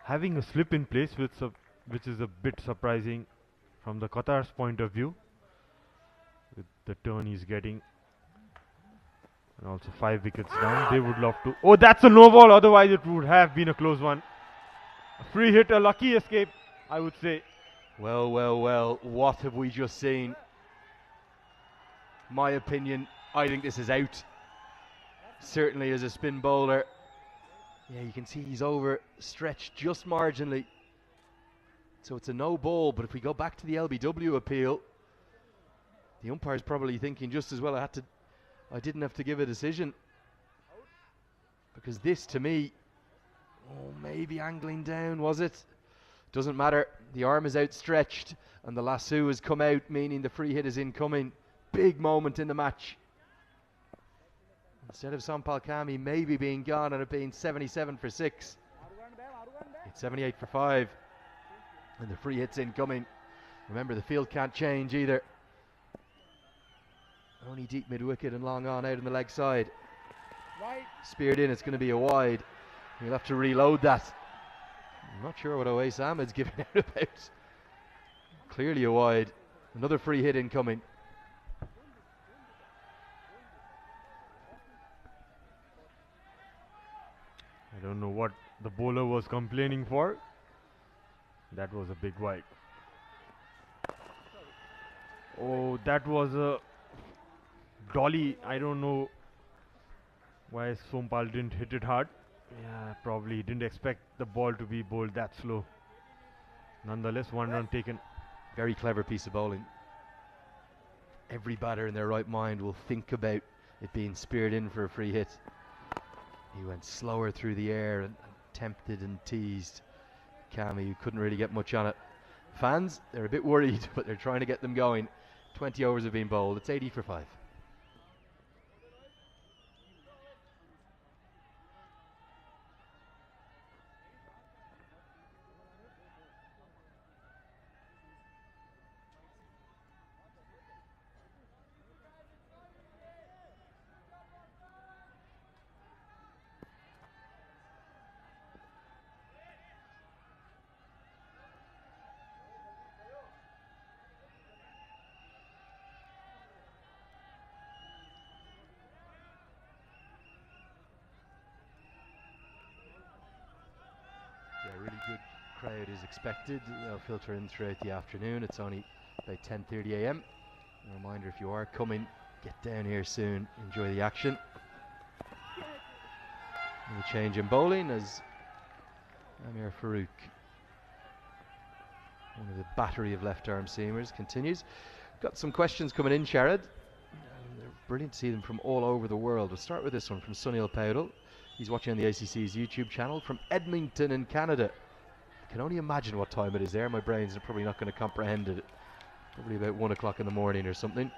having a slip in place, which is a bit surprising from the Qatar's point of view. With the turn he's getting. And also 5 wickets down. They would love to. Oh, that's a no ball. Otherwise, it would have been a close one. A free hit, a lucky escape, I would say. Well, well, well, what have we just seen? My opinion, I think this is out. Certainly as a spin bowler. Yeah, you can see he's overstretched just marginally. So it's a no ball, but if we go back to the LBW appeal, the umpire's probably thinking just as well, I didn't have to give a decision. Because this, to me, maybe angling down, was it? Doesn't matter. The arm is outstretched and the lasso has come out, meaning the free hit is incoming. Big moment in the match. Instead of Sampal Kami maybe being gone and it being 77 for 6, it's 78 for 5. And the free hit's incoming. Remember, the field can't change either. Only deep mid-wicket and long on out on the leg side. Speared in, it's going to be a wide. You'll have to reload that. I'm not sure what Owais Ahmed's giving out about. Clearly a wide. Another free hit incoming. I don't know what the bowler was complaining for. That was a big wide. Oh, that was a dolly. I don't know why Sompal didn't hit it hard. Yeah, probably he didn't expect the ball to be bowled that slow. Nonetheless, 1 run taken. Very clever piece of bowling. Every batter in their right mind will think about it being speared in for a free hit. He went slower through the air and tempted and teased Kami, who couldn't really get much on it. Fans, they're a bit worried, but they're trying to get them going. 20 overs have been bowled. It's 80 for 5. Really good crowd is expected. They'll filter in throughout the afternoon. It's only about 10:30 a.m. A reminder, if you are coming, get down here soon. Enjoy the action. And the change in bowling as Amir Farouk, one of the battery of left arm seamers, continues. Got some questions coming in, Sharad. They're brilliant to see them from all over the world. We'll start with this one from Sunil Powdell. He's watching on the ACC's YouTube channel from Edmonton in Canada. I can only imagine what time it is there. My brain's probably not going to comprehend it. Probably about 1 o'clock in the morning or something.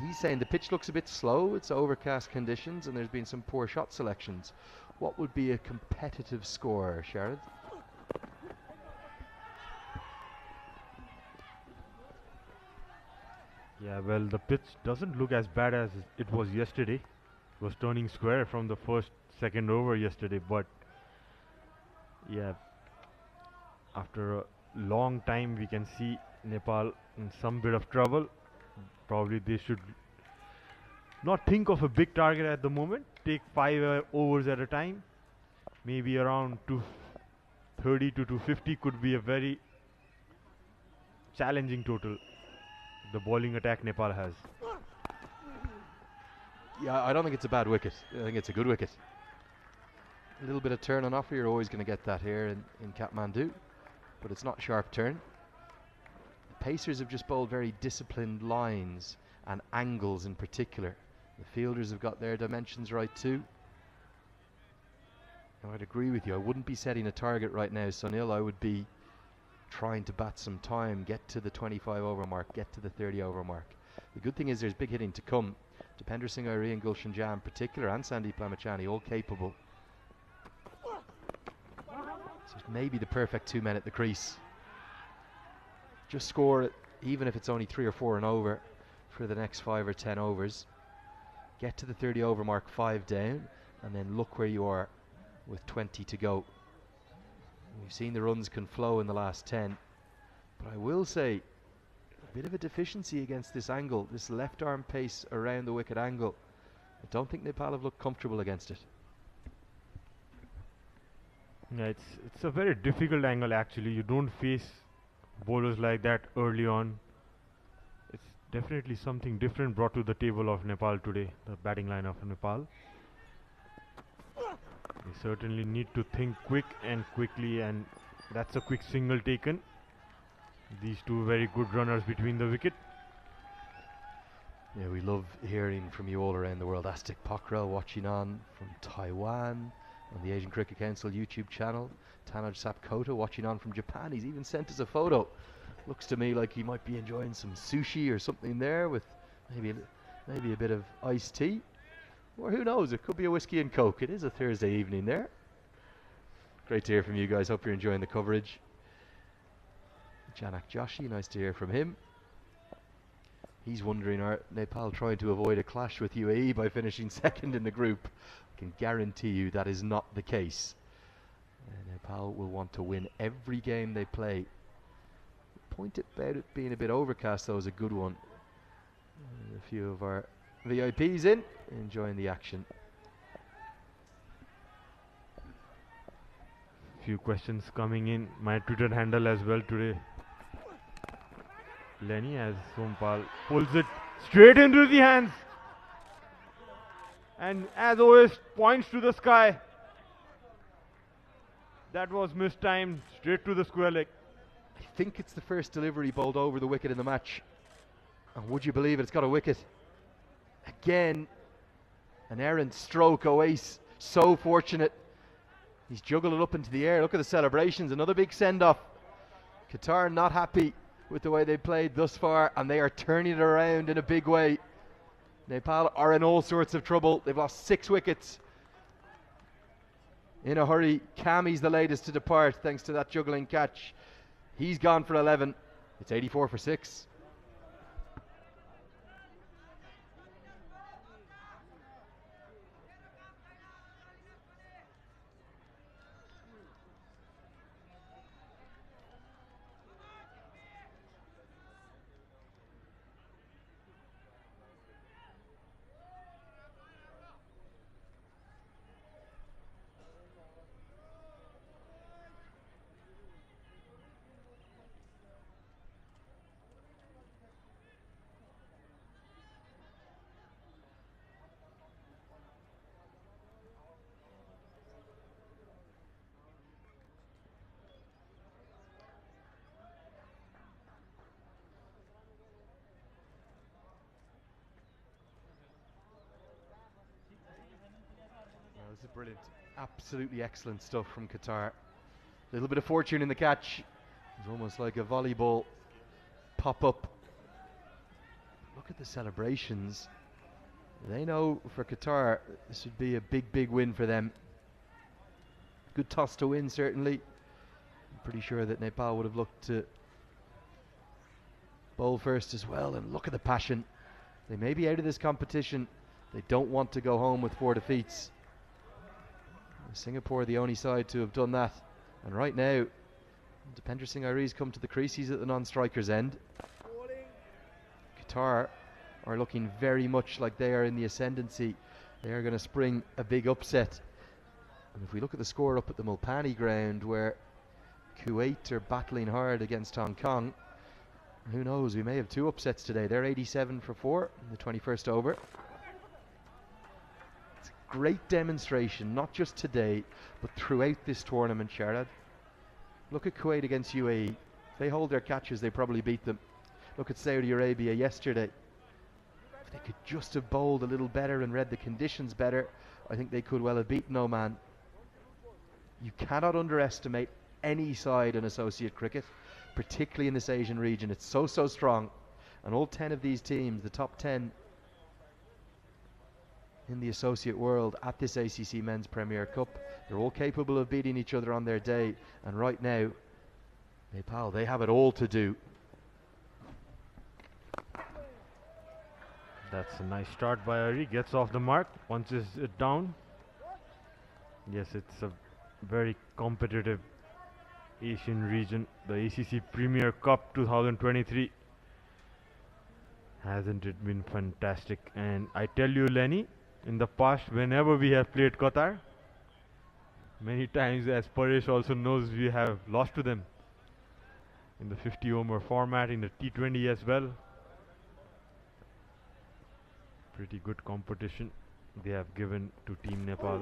He's saying the pitch looks a bit slow. It's overcast conditions and there's been some poor shot selections. What would be a competitive score, Sharad? Yeah, well, the pitch doesn't look as bad as it was yesterday. It was turning square from the first, second over yesterday, but Yeah, after a long time we can see Nepal in some bit of trouble. Probably they should not think of a big target at the moment. Take 5 overs at a time. Maybe around 230 to 250 could be a very challenging total the bowling attack Nepal has. Yeah, I don't think it's a bad wicket. I think it's a good wicket. A little bit of turn on offer, you're always going to get that here in Kathmandu, but it's not sharp turn. The Pacers have just bowled very disciplined lines and angles in particular. The fielders have got their dimensions right too. Now, I'd agree with you. I wouldn't be setting a target right now, Sunil. I would be trying to bat some time, get to the 25 over mark, get to the 30 over mark. The good thing is there's big hitting to come. Dipender Singh Airi and Gulshan Jha in particular, and Sandeep Lamachani, all capable. So it's maybe the perfect 2 men at the crease. Just score it, even if it's only 3 or 4 and over for the next 5 or 10 overs. Get to the 30 over mark, 5 down, and then look where you are with 20 to go. We've seen the runs can flow in the last 10, but I will say a bit of a deficiency against this angle, this left arm pace around the wicket angle. I don't think Nepal have looked comfortable against it. Yeah, it's a very difficult angle actually. You don't face bowlers like that early on. It's definitely something different brought to the table of Nepal today, the batting line of Nepal. They certainly need to think quick and quickly, and that's a quick single taken. These two very good runners between the wicket. Yeah, we love hearing from you all around the world. Astic Pokhrel watching on from Taiwan on the Asian Cricket Council YouTube channel. Tanaj Sapkota watching on from Japan. He's even sent us a photo. Looks to me like he might be enjoying some sushi or something there with maybe a bit of iced tea. Or who knows, it could be a whiskey and coke. It is a Thursday evening there. Great to hear from you guys. Hope you're enjoying the coverage. Janak Joshi, nice to hear from him. He's wondering, are Nepal trying to avoid a clash with UAE by finishing second in the group? I can guarantee you that is not the case. Nepal will want to win every game they play. The point about it being a bit overcast though is a good one. A few of our VIPs in, enjoying the action. Few questions coming in. My Twitter handle as well today. Lenny as Sompal pulls it straight into the hands. And as always points to the sky. That was mistimed, straight to the square leg. I think it's the first delivery bowled over the wicket in the match. And would you believe it, it's got a wicket. Again, an errant stroke. Oais, so fortunate. He's juggled it up into the air. Look at the celebrations. Another big send-off. Qatar not happy with the way they played thus far, and they are turning it around in a big way. Nepal are in all sorts of trouble. They've lost 6 wickets in a hurry. Kami's the latest to depart thanks to that juggling catch. He's gone for 11. It's 84 for 6. This is brilliant. Absolutely excellent stuff from Qatar. A little bit of fortune in the catch. It's almost like a volleyball pop-up. Look at the celebrations. They know for Qatar this would be a big, big win for them. Good toss to win, certainly. I'm pretty sure that Nepal would have looked to bowl first as well. And look at the passion. They may be out of this competition. They don't want to go home with 4 defeats. Singapore the only side to have done that And right now, Dipender Singh Airi's come to the crease. He's at the non-striker's end. Qatar are looking very much like they are in the ascendancy. They are going to spring a big upset. And if we look at the score up at the Mulpani ground, where Kuwait are battling hard against Hong Kong, who knows, we may have two upsets today. They're 87 for 4 in the 21st over. It's a great demonstration, not just today, but throughout this tournament, Sharad. Look at Kuwait against UAE. If they hold their catches, they probably beat them. Look at Saudi Arabia yesterday. If they could just have bowled a little better and read the conditions better, I think they could well have beaten Oman. You cannot underestimate any side in associate cricket, particularly in this Asian region. It's so strong. And all 10 of these teams, the top 10 in the associate world at this ACC Men's Premier Cup, they're all capable of beating each other on their day. And right now, Nepal, they have it all to do. That's a nice start by Airi. Gets off the mark, punches it down. Yes, it's a very competitive Asian region. The ACC Premier Cup 2023. Hasn't it been fantastic? And I tell you, Lenny, in the past, whenever we have played Qatar, many times, as Paresh also knows, we have lost to them. In the 50-over format, in the T20 as well. Pretty good competition they have given to Team Nepal.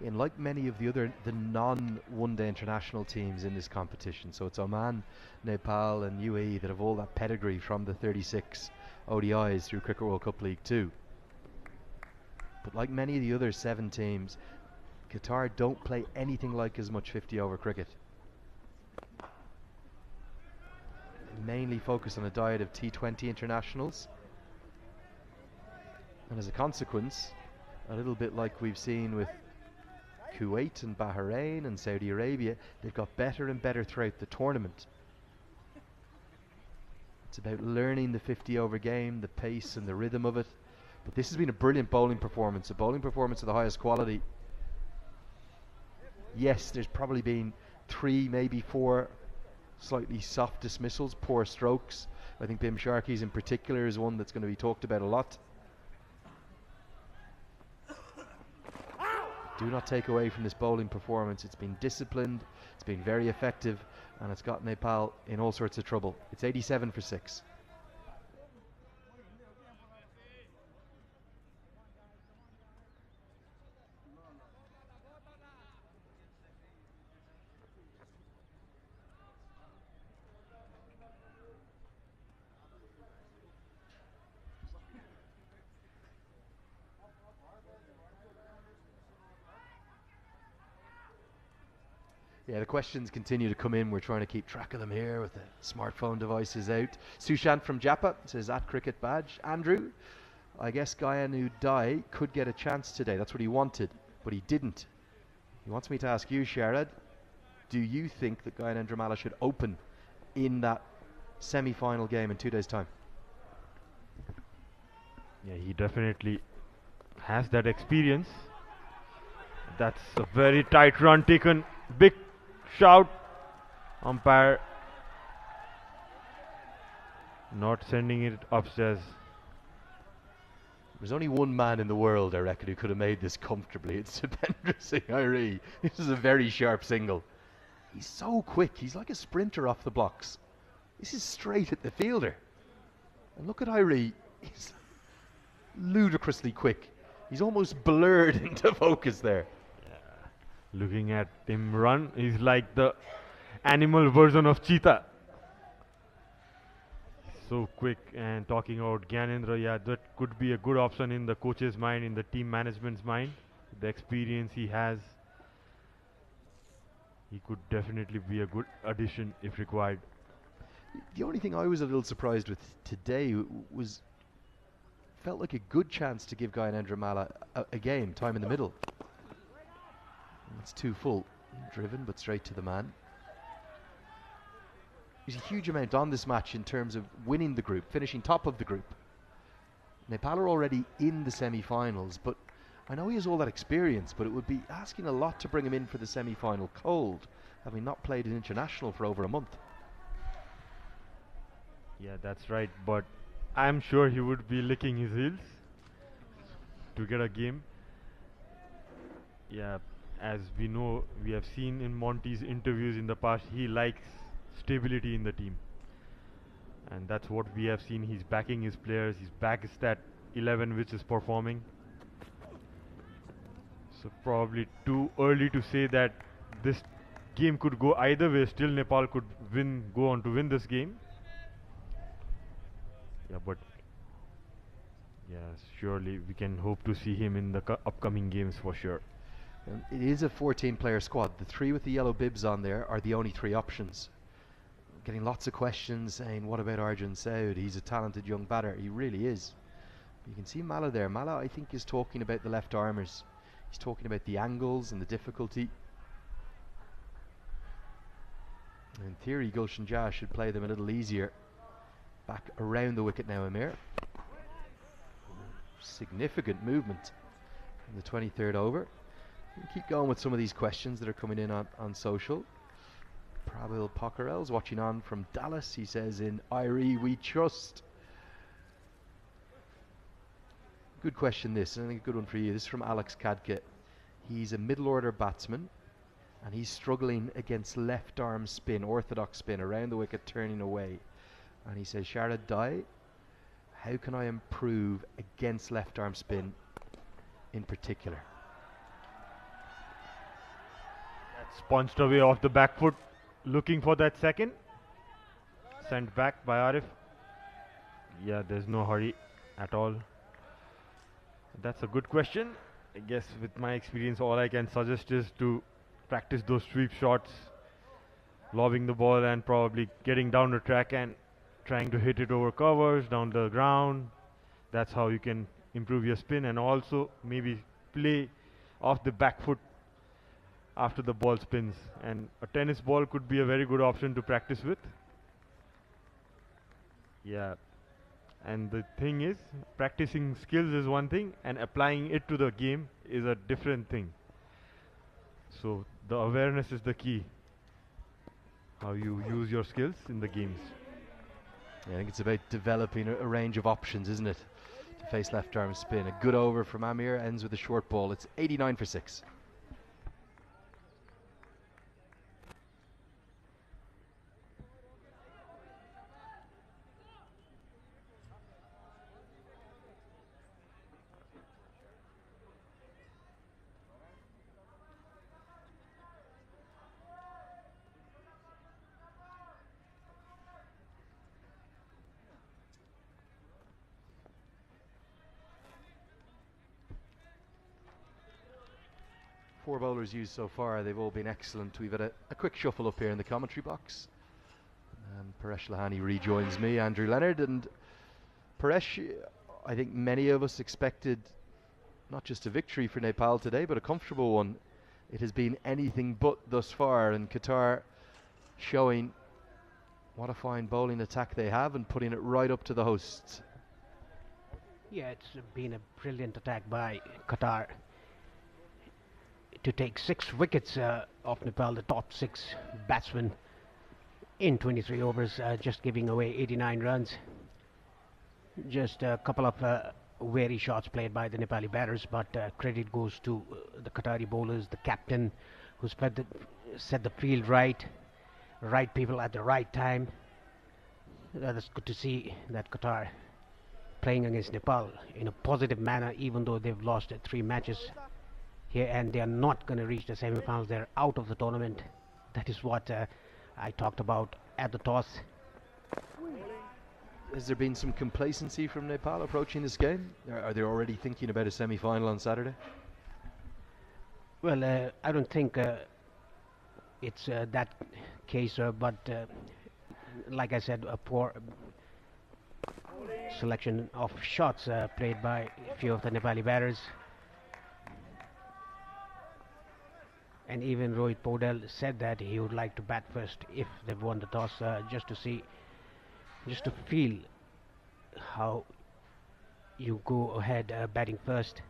And like many of the non-one-day international teams in this competition, so it's Oman, Nepal and UAE that have all that pedigree from the 36 ODIs through Cricket World Cup League 2. But like many of the other 7 teams, Qatar don't play anything like as much 50-over cricket. Mainly focus on a diet of T20 internationals, and as a consequence, a little bit like we've seen with Kuwait and Bahrain and Saudi Arabia, they've got better and better throughout the tournament. It's about learning the 50-over game, the pace and the rhythm of it. But this has been a brilliant bowling performance, a bowling performance of the highest quality. Yes, there's probably been 3, maybe 4 slightly soft dismissals, poor strokes. I think Bim Sharkey's in particular is one that's going to be talked about a lot. Do not take away from this bowling performance. It's been disciplined, it's been very effective, and it's got Nepal in all sorts of trouble. It's 87 for 6. Yeah, the questions continue to come in. We're trying to keep track of them here with the smartphone devices out. Sushant from Japa says, at cricket badge. Andrew, I guess Gayanu Dai could get a chance today. That's what he wanted, but he didn't. He wants me to ask you, Sharad, do you think that Gyanendra should open in that semi-final game in 2 days' time? Yeah, he definitely has that experience. That's a very tight run taken. Big shout. Umpire not sending it upstairs. There's only one man in the world, I reckon, who could have made this comfortably. It's Dipender Singh Airi. This is a very sharp single. He's so quick. He's like a sprinter off the blocks. This is straight at the fielder. And look at Airi. He's ludicrously quick. He's almost blurred into focus there. Looking at him run, he's like the animal version of cheetah. So quick. And talking about Gyanendra, yeah, that could be a good option in the coach's mind, in the team management's mind. The experience he has, he could definitely be a good addition if required. The only thing I was a little surprised with today was felt like a good chance to give Gyanendra a game, time in the middle. It's too full, driven but straight to the man. There's a huge amount on this match in terms of winning the group, finishing top of the group. Nepal are already in the semi-finals, but I know he has all that experience, but it would be asking a lot to bring him in for the semi-final cold, having not played an international for over a month. Yeah, that's right, but I'm sure he would be licking his heels to get a game. Yeah, as we know, we have seen in Monty's interviews in the past, he likes stability in the team. And that's what we have seen. He's backing his players. He's backed that 11 which is performing. So probably too early to say that this game could go either way. Still Nepal could go on to win this game. Yeah, but yes, surely we can hope to see him in the upcoming games for sure. It is a 14-player squad. The three with the yellow bibs on there are the only three options. Getting lots of questions saying, what about Arjun Saud? He's a talented young batter. He really is. You can see Mala there. Mala, I think, is talking about the left armers. He's talking about the angles and the difficulty. In theory, Gulshan Jah should play them a little easier. Back around the wicket now, Amir. Significant movement in the 23rd over. We'll keep going with some of these questions that are coming in on social. Pravil Pockerell's watching on from Dallas. He says, in Irie we trust. Good question this, and I think a good one for you. This is from Alex Kadke. He's a middle order batsman and he's struggling against left arm spin, orthodox spin, around the wicket turning away. And he says, Sharad Dai, how can I improve against left arm spin in particular? That's punched away off the back foot, looking for that second. Sent back by Arif. Yeah, there's no hurry at all. That's a good question. I guess with my experience, all I can suggest is to practice those sweep shots, lobbing the ball and probably getting down the track and trying to hit it over covers, down the ground. That's how you can improve your spin, and also maybe play off the back foot after the ball spins. And a tennis ball could be a very good option to practice with. Yeah. And the thing is, practicing skills is one thing and applying it to the game is a different thing. So the awareness is the key. How you use your skills in the games. Yeah, I think it's about developing a range of options, isn't it? To face left arm spin. A good over from Amir, ends with a short ball. It's 89 for 6. Four bowlers used so far, they've all been excellent. We've had a quick shuffle up here in the commentary box. And Paresh Lahani rejoins me, Andrew Leonard. And Paresh, I think many of us expected not just a victory for Nepal today, but a comfortable one. It has been anything but thus far, and Qatar showing what a fine bowling attack they have and putting it right up to the hosts. Yeah, it's been a brilliant attack by Qatar to take 6 wickets off Nepal, the top 6 batsmen in 23 overs, just giving away 89 runs. Just a couple of wary shots played by the Nepali batters, but credit goes to the Qatari bowlers, the captain, who set the field right people at the right time. That's good to see that Qatar playing against Nepal in a positive manner, even though they've lost 3 matches here and they are not going to reach the semi-finals. They're out of the tournament. That is what I talked about at the toss. Has there been some complacency from Nepal approaching this game? Are they already thinking about a semi-final on Saturday? Well, I don't think it's that case, but like I said, a poor selection of shots played by a few of the Nepali batters. And even Rohit Podal said that he would like to bat first if they've won the toss, just to feel how you go ahead batting first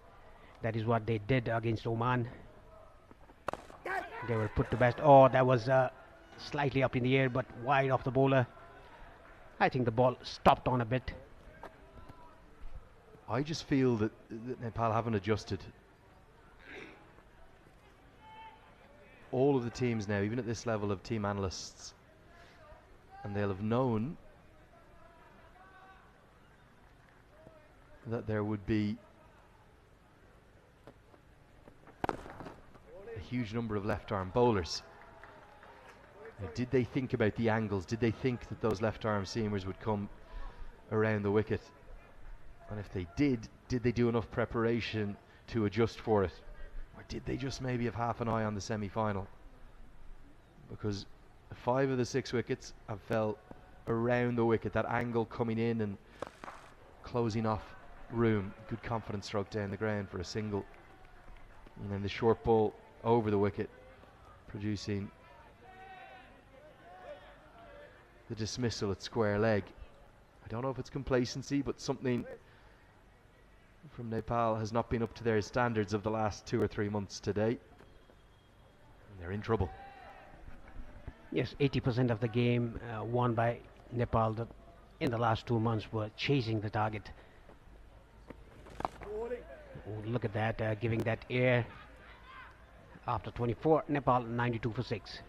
That is what they did against Oman. They were put to best. Oh, that was slightly up in the air but wide off the bowler. I think the ball stopped on a bit. I just feel that Nepal haven't adjusted. All of the teams now, even at this level of team analysts, and they'll have known that there would be a huge number of left-arm bowlers. Now, did they think about the angles? Did they think that those left-arm seamers would come around the wicket? And if they did they do enough preparation to adjust for it? Or did they just maybe have half an eye on the semi-final? Because 5 of the 6 wickets have fell around the wicket, that angle coming in and closing off room. Good confidence stroke down the ground for a single. And then the short ball over the wicket, producing the dismissal at square leg. I don't know if it's complacency, but something from Nepal has not been up to their standards of the last 2 or 3 months today. And they're in trouble. Yes, 80% of the game won by Nepal in the last 2 months were chasing the target. Oh, look at that, giving that air. After 24, Nepal 92 for 6.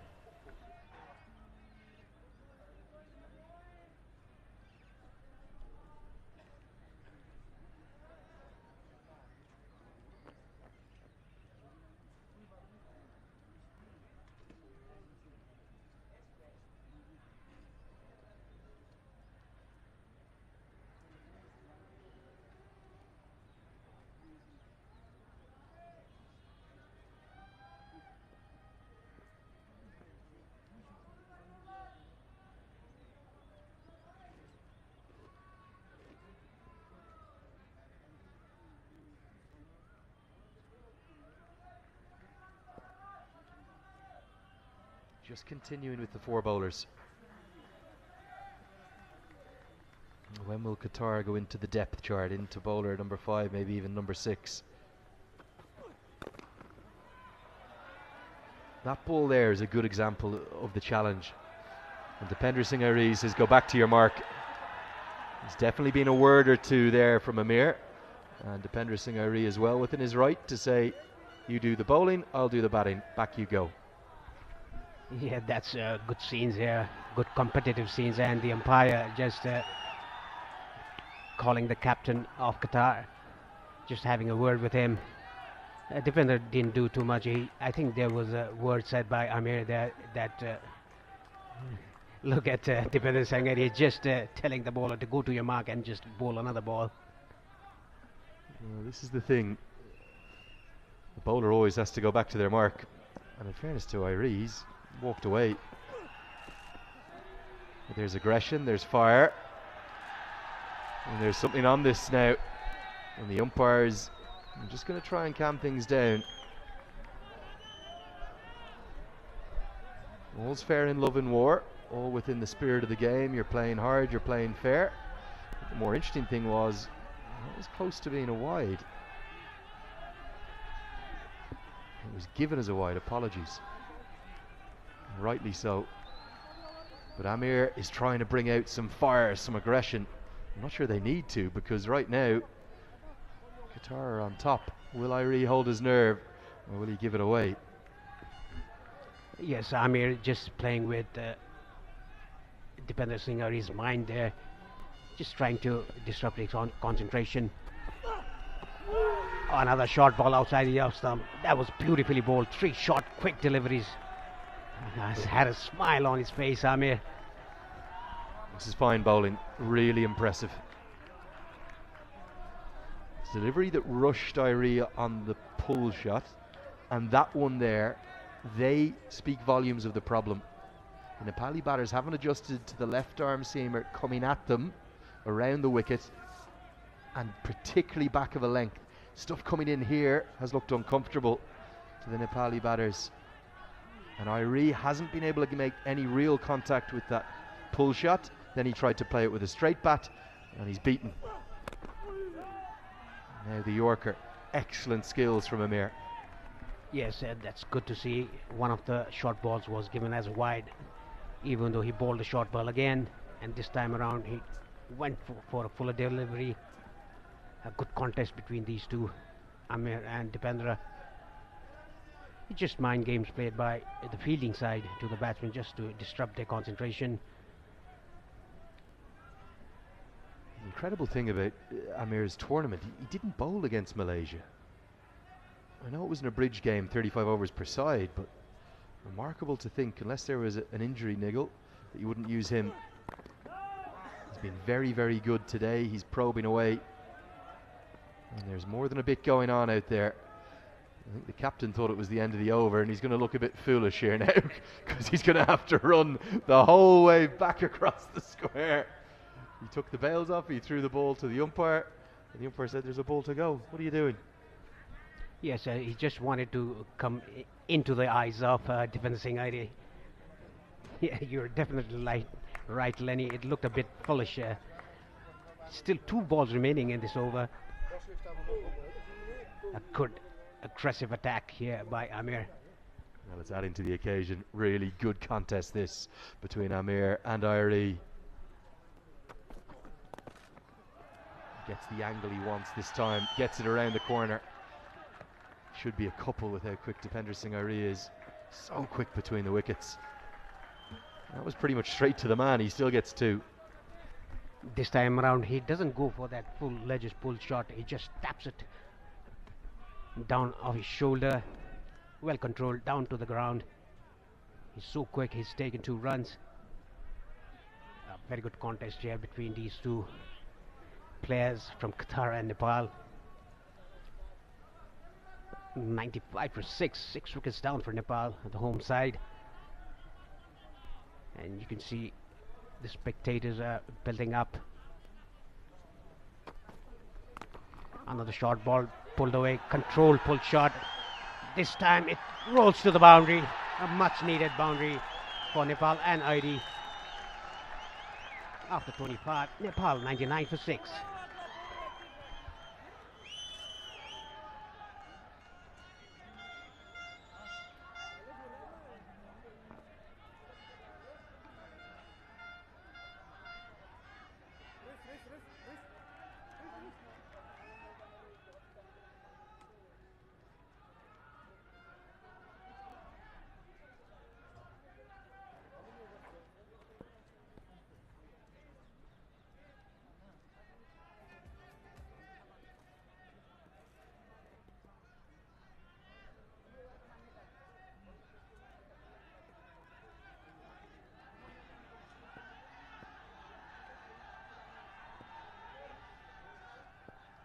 Just continuing with the 4 bowlers. When will Qatar go into the depth chart, into bowler number 5, maybe even number 6? That ball there is a good example of the challenge. And Dipender Singh Airi says, go back to your mark. There's definitely been a word or two there from Amir. And Dipender Singh Airi is well within his right to say, you do the bowling, I'll do the batting, back you go. Yeah, that's good scenes here, good competitive scenes, and the umpire just calling the captain of Qatar, just having a word with him. Defender didn't do too much. I think there was a word said by Amir there that look at Dipender Singh Airi, he's just telling the bowler to go to your mark and just bowl another ball. Well, this is the thing. The bowler always has to go back to their mark. And in fairness to Airi, he's walked away. But there's aggression, there's fire. And there's something on this now. And the umpires are just going to try and calm things down. All's fair in love and war. All within the spirit of the game. You're playing hard, you're playing fair. But the more interesting thing was, it was close to being a wide. It was given as a wide, apologies. Rightly so. But Amir is trying to bring out some fire, some aggression. I'm not sure they need to, because right now Qatar are on top. Will Airi hold his nerve, or will he give it away? Yes, Amir just playing with Dipender Singh Airi's mind there, just trying to disrupt his concentration. Another short ball outside the off stump. That was beautifully bowled. 3 short, quick deliveries. Has had a smile on his face, Amir. This is fine bowling, really impressive. It's delivery that rushed Airi on the pull shot, and that one there, they speak volumes of the problem. The Nepali batters haven't adjusted to the left arm seamer coming at them around the wicket, and particularly back of a length. Stuff coming in here has looked uncomfortable to the Nepali batters. And Airi hasn't been able to make any real contact with that pull shot. Then he tried to play it with a straight bat, and he's beaten. Now the Yorker. excellent skills from Amir. Yes, that's good to see. One of the short balls was given as a wide, even though he bowled a short ball again, and this time around he went for a fuller delivery. A good contest between these two, Amir and Dipendra. It's just mind games played by the fielding side to the batsmen just to disrupt their concentration. The incredible thing about Amir's tournament, he didn't bowl against Malaysia. I know it was an abridged game, 35 overs per side, but remarkable to think, unless there was an injury niggle, that you wouldn't use him. He's been very, very good today. He's probing away. And there's more than a bit going on out there. I think the captain thought it was the end of the over, and he's going to look a bit foolish here now because he's going to have to run the whole way back across the square. He took the bails off, he threw the ball to the umpire, and the umpire said, "There's a ball to go. What are you doing?" Yes, he just wanted to come into the eyes of Defender Singh. Yeah, you're definitely right, Lenny. It looked a bit foolish. Still 2 balls remaining in this over. A good aggressive attack here by Amir. Well, it's adding to the occasion. Really good contest this between Amir and Irie. Gets the angle he wants this time. Gets it around the corner. Should be a couple with how quick Dipender Singh Irie is. So quick between the wickets. That was pretty much straight to the man. He still gets 2. This time around he doesn't go for that full ledges pull shot. He just taps it down off his shoulder, well controlled down to the ground. He's so quick. He's taken 2 runs. A very good contest here between these two players from Qatar and Nepal. 95 for 6 wickets down for Nepal at the home side, and you can see the spectators are building up. Another short ball pulled away, controlled pull shot. This time it rolls to the boundary. A much needed boundary for Nepal and Irie. After 25, Nepal 99 for 6.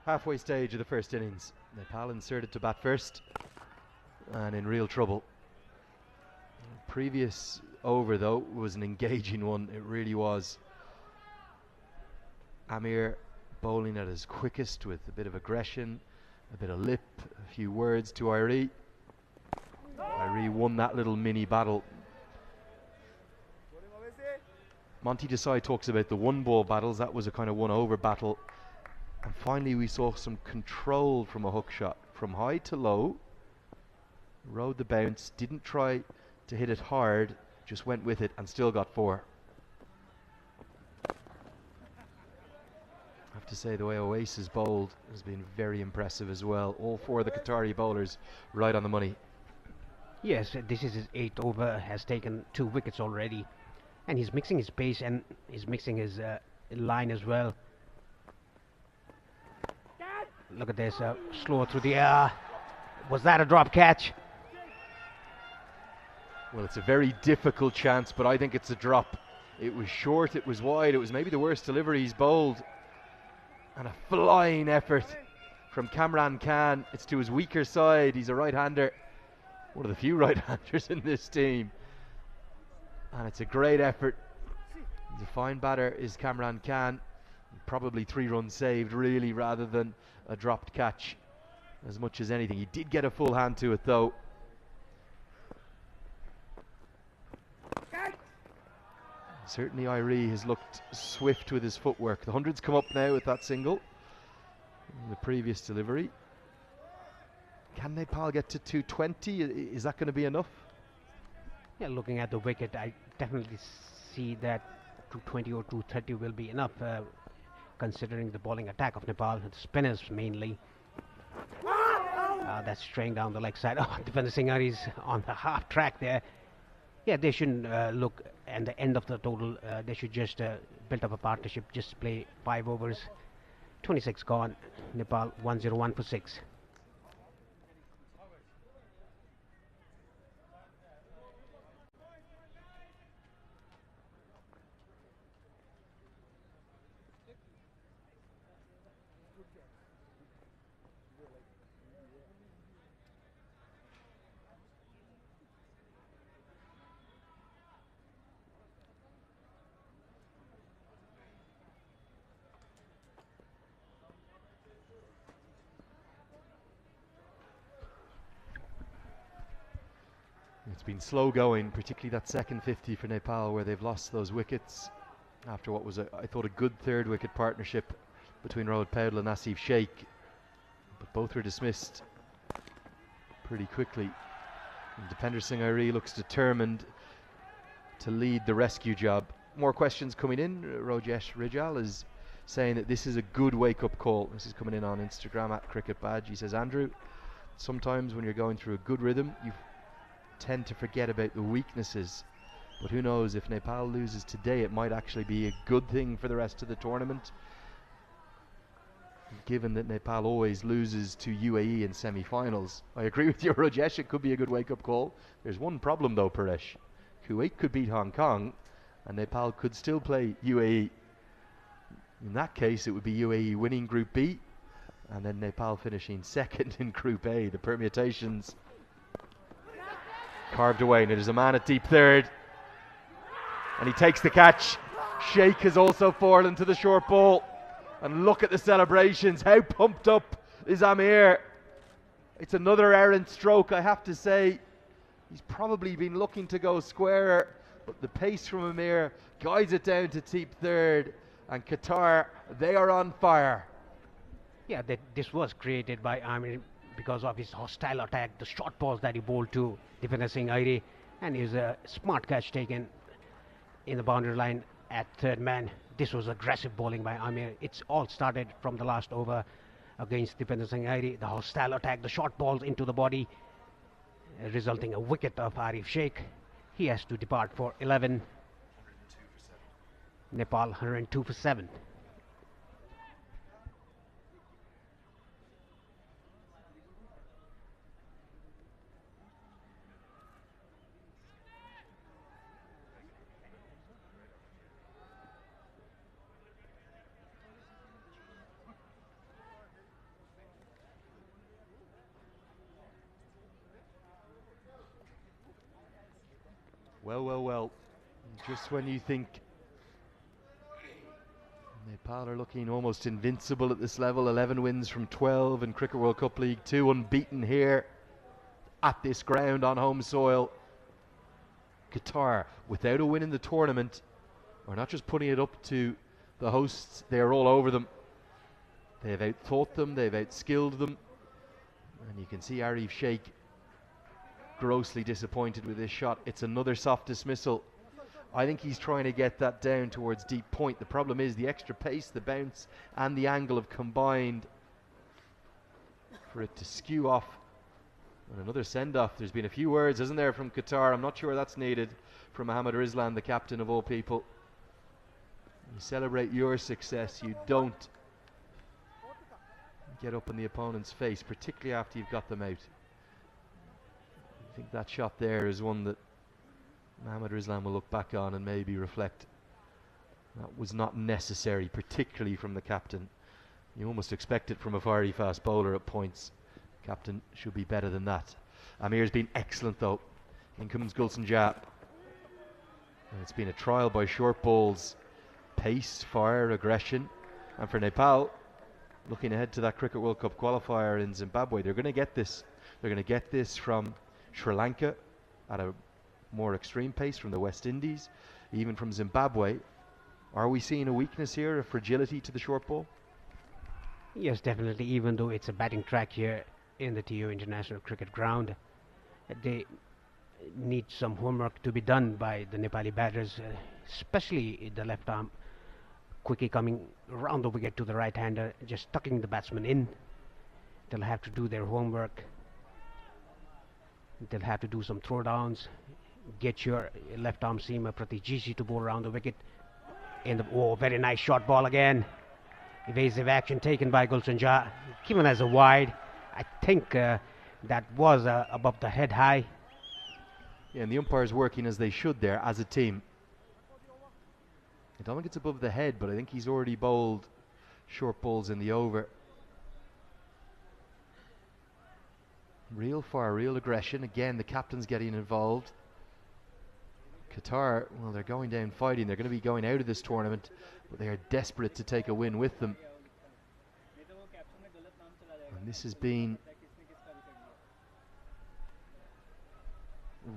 Halfway stage of the first innings. Nepal inserted to bat first and in real trouble. Previous over though was an engaging one. It really was. Amir bowling at his quickest with a bit of aggression, a bit of lip, a few words to Irie. Irie won that little mini battle. Monty Desai talks about the 1-ball battles. That was a kind of 1-over battle. And finally we saw some control from a hook shot. From high to low. Rode the bounce. Didn't try to hit it hard. Just went with it and still got 4. I have to say the way Oasis bowled has been very impressive as well. All 4 of the Qatari bowlers right on the money. Yes, this is his 8th over. Has taken 2 wickets already. And he's mixing his pace and he's mixing his line as well. Look at this, slow through the air. Was that a drop catch? Well, it's a very difficult chance, but I think it's a drop. It was short, it was wide, it was maybe the worst delivery he's bowled. And a flying effort from Kamran Khan. It's to his weaker side. He's a right-hander. One of the few right-handers in this team. And it's a great effort. The fine batter is Kamran Khan. Probably 3 runs saved, really, rather than a dropped catch as much as anything. He did get a full hand to it, though. Certainly Irie has looked swift with his footwork. The 100's come up now with that single in the previous delivery. Can Nepal get to 220? Is that going to be enough? Yeah, looking at the wicket, I definitely see that 220 or 230 will be enough, considering the bowling attack of Nepal, the spinners mainly. That's straying down the leg side. Oh, Defender Singhar is on the half track there. Yeah, they shouldn't look at the end of the total. They should just build up a partnership, just play 5 overs. 26 gone. Nepal 101 for 6. It's been slow going, particularly that second 50 for Nepal, where they've lost those wickets after what was, I thought, a good third wicket partnership between Rohit Paudel and Asif Sheikh. But both were dismissed pretty quickly. And Dipender Singh Airi looks determined to lead the rescue job. More questions coming in. Rajesh Rijal is saying that this is a good wake-up call. This is coming in on Instagram at Cricket Badge. He says, Andrew, sometimes when you're going through a good rhythm, you tend to forget about the weaknesses. But who knows, if Nepal loses today, it might actually be a good thing for the rest of the tournament, given that Nepal always loses to UAE in semi-finals. I agree with you, Rajesh, it could be a good wake-up call. There's one problem though, Paresh. Kuwait could beat Hong Kong and Nepal could still play UAE. In that case, it would be UAE winning Group B and then Nepal finishing second in Group A. The permutations carved away, and it is a man at deep third, and he takes the catch. Sheikh has also fallen to the short ball, and look at the celebrations. How pumped up is Amir? It's another errant stroke, I have to say. He's probably been looking to go squarer, but the pace from Amir guides it down to deep third, and Qatar, they are on fire. Yeah, this was created by Amir because of his hostile attack, the short balls that he bowled to Defender Singh Airi, and his smart catch taken in the boundary line at third man. This was aggressive bowling by Amir. It's all started from the last over against Defender Singh Airi. The hostile attack, the short balls into the body, resulting a wicket of Arif Sheikh. He has to depart for 11. Nepal 102 for 7. Well. Just when you think Nepal are looking almost invincible at this level, 11 wins from 12 in Cricket World Cup League 2, unbeaten here at this ground on home soil. Qatar, without a win in the tournament, are not just putting it up to the hosts, they are all over them. They have out-thought them, they've out-skilled them, and you can see Arif Sheikh grossly disappointed with this shot. It's another soft dismissal. I think he's trying to get that down towards deep point. The problem is the extra pace, the bounce and the angle have combined for it to skew off. And another send-off. There's been a few words, isn't there, from Qatar. I'm not sure that's needed from Mohammad Rizlan, the captain of all people. You celebrate your success, you don't get up in the opponent's face, particularly after you've got them out. I think that shot there is one that Mohammad Rizlan will look back on and maybe reflect. That was not necessary, particularly from the captain. You almost expect it from a fiery fast bowler at points. Captain should be better than that. Amir's been excellent though. In comes Gulsen Jah. And it's been a trial by short balls, pace, fire, aggression. And for Nepal, looking ahead to that Cricket World Cup qualifier in Zimbabwe, they're going to get this. They're going to get this from Sri Lanka at a more extreme pace, from the West Indies, even from Zimbabwe. Are we seeing a weakness here, a fragility to the short ball? Yes, definitely. Even though it's a batting track here, in the TO International Cricket Ground. They need some homework to be done by the Nepali batters, especially the left arm quickly coming round the wicket to the right-hander, just tucking the batsman in. They'll have to do their homework. They'll have to do some throwdowns, get your left arm seamer Pratijiji to bowl around the wicket. Very nice short ball again. Evasive action taken by Gulshan Jha, given as a wide. I think that was above the head high. Yeah, and the umpire's working as they should there as a team. I don't think it's above the head, but I think he's already bowled short balls in the over. Real fire, real aggression. Again, the captain's getting involved. Qatar, well, they're going down fighting. They're going to be going out of this tournament, but they are desperate to take a win with them. And this has been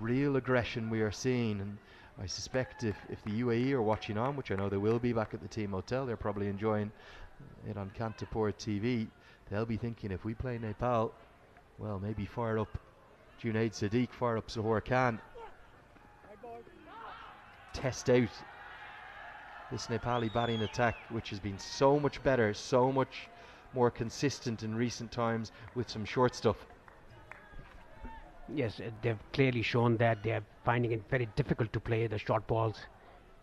real aggression we are seeing, and I suspect if the UAE are watching on, which I know they will be back at the team hotel, they're probably enjoying it on Kantapur TV, they'll be thinking, if we play Nepal, well, maybe fire up Junaid Sadiq, fire up Zohor Khan, test out this Nepali batting attack, which has been so much better, so much more consistent in recent times with some short stuff. Yes, they've clearly shown that they are finding it very difficult to play the short balls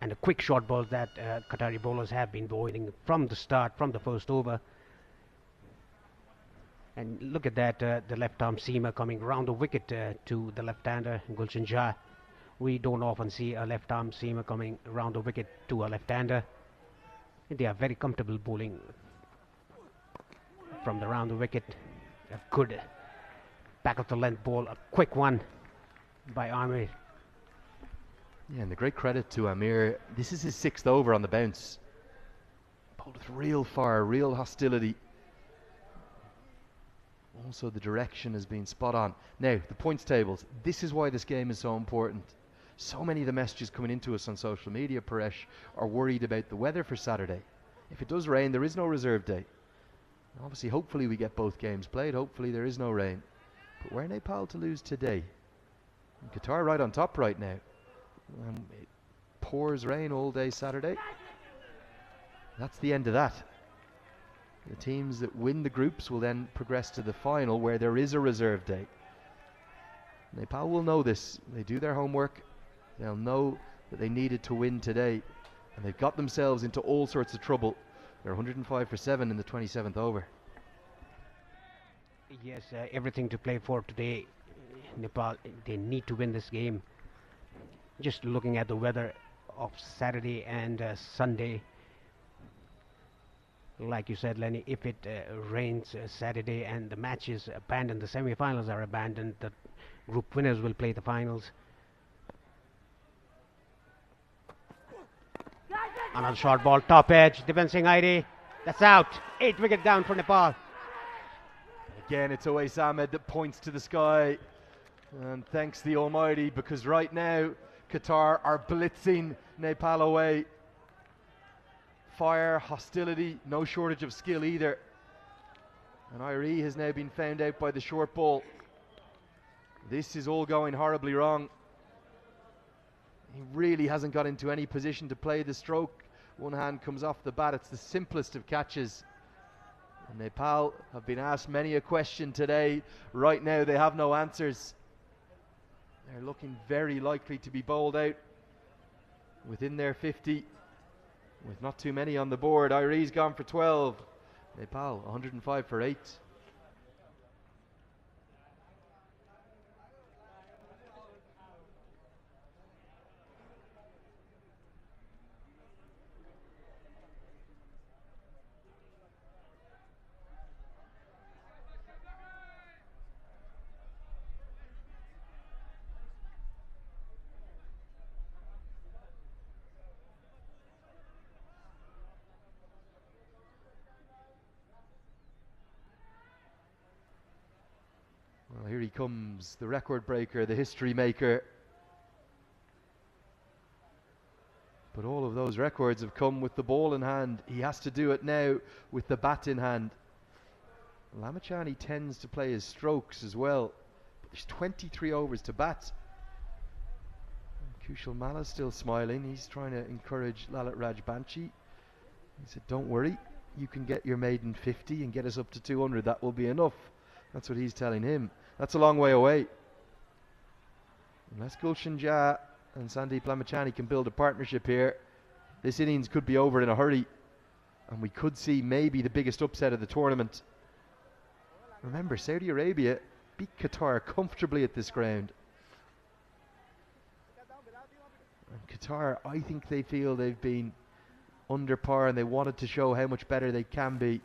and the quick short balls that Qatari bowlers have been bowling from the start, from the first over. And look at that, the left arm seamer coming round the wicket to the left-hander, Gulshan Jha. We don't often see a left arm seamer coming round the wicket to a left-hander. They are very comfortable bowling from the round the wicket. A good back of the length ball, a quick one by Amir. Yeah, and the great credit to Amir. This is his 6th over on the bounce. Bowled with real fire, real hostility. Also, the direction has been spot on. Now, the points tables. This is why this game is so important. So many of the messages coming into us on social media, Paresh, are worried about the weather for Saturday. If it does rain, there is no reserve day. Obviously, hopefully we get both games played. Hopefully there is no rain. But were Nepal to lose today? And Qatar right on top right now. It pours rain all day Saturday. That's the end of that. The teams that win the groups will then progress to the final, where there is a reserve day. Nepal will know this. They do their homework. They'll know that they needed to win today, and they've got themselves into all sorts of trouble. They're 105 for 7 in the 27th over. Yes, everything to play for today. Nepal, they need to win this game. Just looking at the weather of Saturday and Sunday, like you said, Lenny, if it rains Saturday and the match is abandoned, the semi-finals are abandoned, the group winners will play the finals. Another short ball, top edge, defending ID. That's out. 8 wicket down for Nepal. Again, it's Owais Ahmed that points to the sky and thanks the Almighty, because right now Qatar are blitzing Nepal away. Fire, hostility, no shortage of skill either. And Irie has now been found out by the short ball. This is all going horribly wrong. He really hasn't got into any position to play the stroke. One hand comes off the bat. It's the simplest of catches. And Nepal have been asked many a question today. Right now they have no answers. They're looking very likely to be bowled out within their 50, with not too many on the board. Irie's gone for 12. Nepal 105 for 8. Well, here he comes, the record breaker, the history maker. But all of those records have come with the ball in hand. He has to do it now with the bat in hand. Lamachani tends to play his strokes as well. But there's 23 overs to bat. Kushal Mala's still smiling. He's trying to encourage Lalit Rajbanshi. He said, don't worry, you can get your maiden 50 and get us up to 200. That will be enough. That's what he's telling him. That's a long way away. Unless Gulshan Jha and Sandeep Lamachani can build a partnership here, this innings could be over in a hurry. And we could see maybe the biggest upset of the tournament. Remember, Saudi Arabia beat Qatar comfortably at this ground. And Qatar, I think they feel they've been under par and they wanted to show how much better they can be.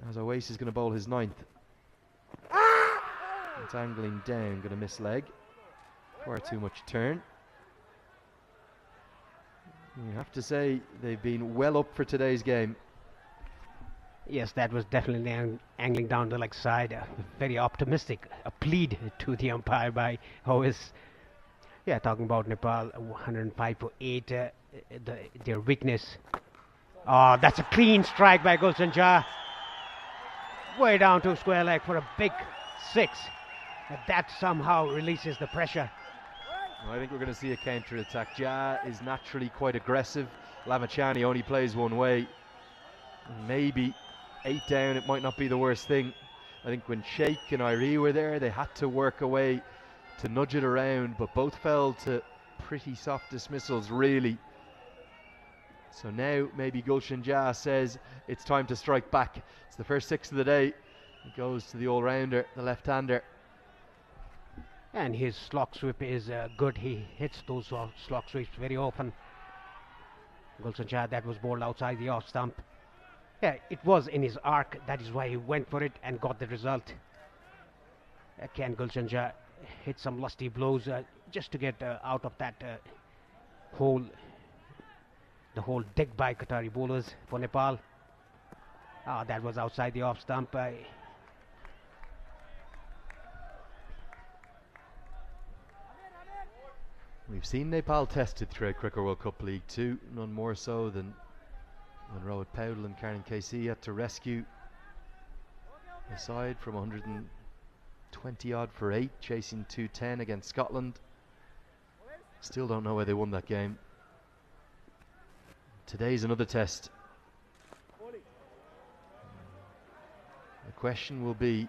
As Oasis is going to bowl his 9th. It's angling down, going to miss leg. Far too much turn. You have to say they've been well up for today's game. Yes, that was definitely angling down the leg side. Very optimistic. A plead to the umpire by Hois. Yeah, talking about Nepal, 105 for 8. Their weakness. Oh, that's a clean strike by Gulshan Jha. Way down to square leg for a big 6. That somehow releases the pressure. I think we're going to see a counter-attack. Jha is naturally quite aggressive. Lamachani only plays one way. Maybe 8 down, it might not be the worst thing. I think when Sheikh and Irie were there, they had to work away to nudge it around, but both fell to pretty soft dismissals, really. So now maybe Gulshan Jha says it's time to strike back. It's the first 6 of the day. It goes to the all-rounder, the left-hander. And his slog sweep is good. He hits those slog sweeps very often. Gulshan Jha, that was bowled outside the off stump. Yeah, it was in his arc. That is why he went for it and got the result. Can Gulshan Jha hit some lusty blows just to get out of that hole, the whole dig by Qatari bowlers for Nepal. That was outside the off stump. We've seen Nepal tested throughout Cricket World Cup League 2, none more so than when Rohit Paudel and Karen KC had to rescue the side from 120 odd for 8, chasing 210 against Scotland. Still don't know why they won that game. Today's another test. The question will be,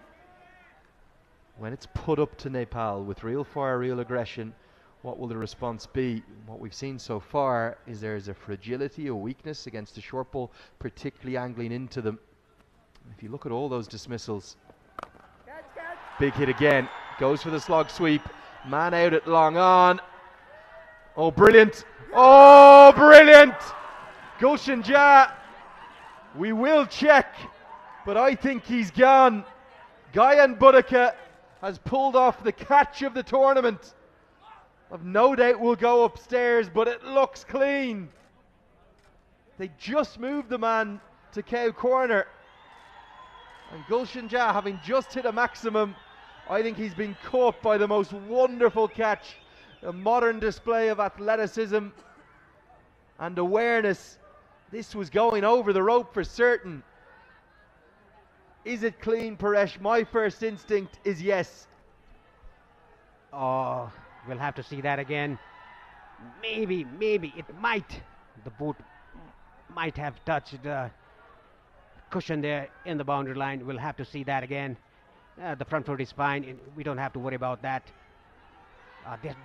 when it's put up to Nepal with real fire, real aggression, what will the response be? What we've seen so far is there's a fragility, a weakness against the short ball, particularly angling into them. If you look at all those dismissals, big hit again, goes for the slog sweep, man out at long on. Oh, brilliant! Oh, brilliant! Gulshan Jha, we will check, but I think he's gone. Gayan Budaka has pulled off the catch of the tournament. I've no doubt we'll go upstairs, but it looks clean. They just moved the man to cow corner. And Gulshan Jha, having just hit a maximum, I think he's been caught by the most wonderful catch. A modern display of athleticism and awareness. This was going over the rope for certain. Is it clean, Paresh? My first instinct is yes. Oh, we'll have to see that again. Maybe it might. The boot might have touched the cushion there in the boundary line. We'll have to see that again. The front foot is fine. We don't have to worry about that.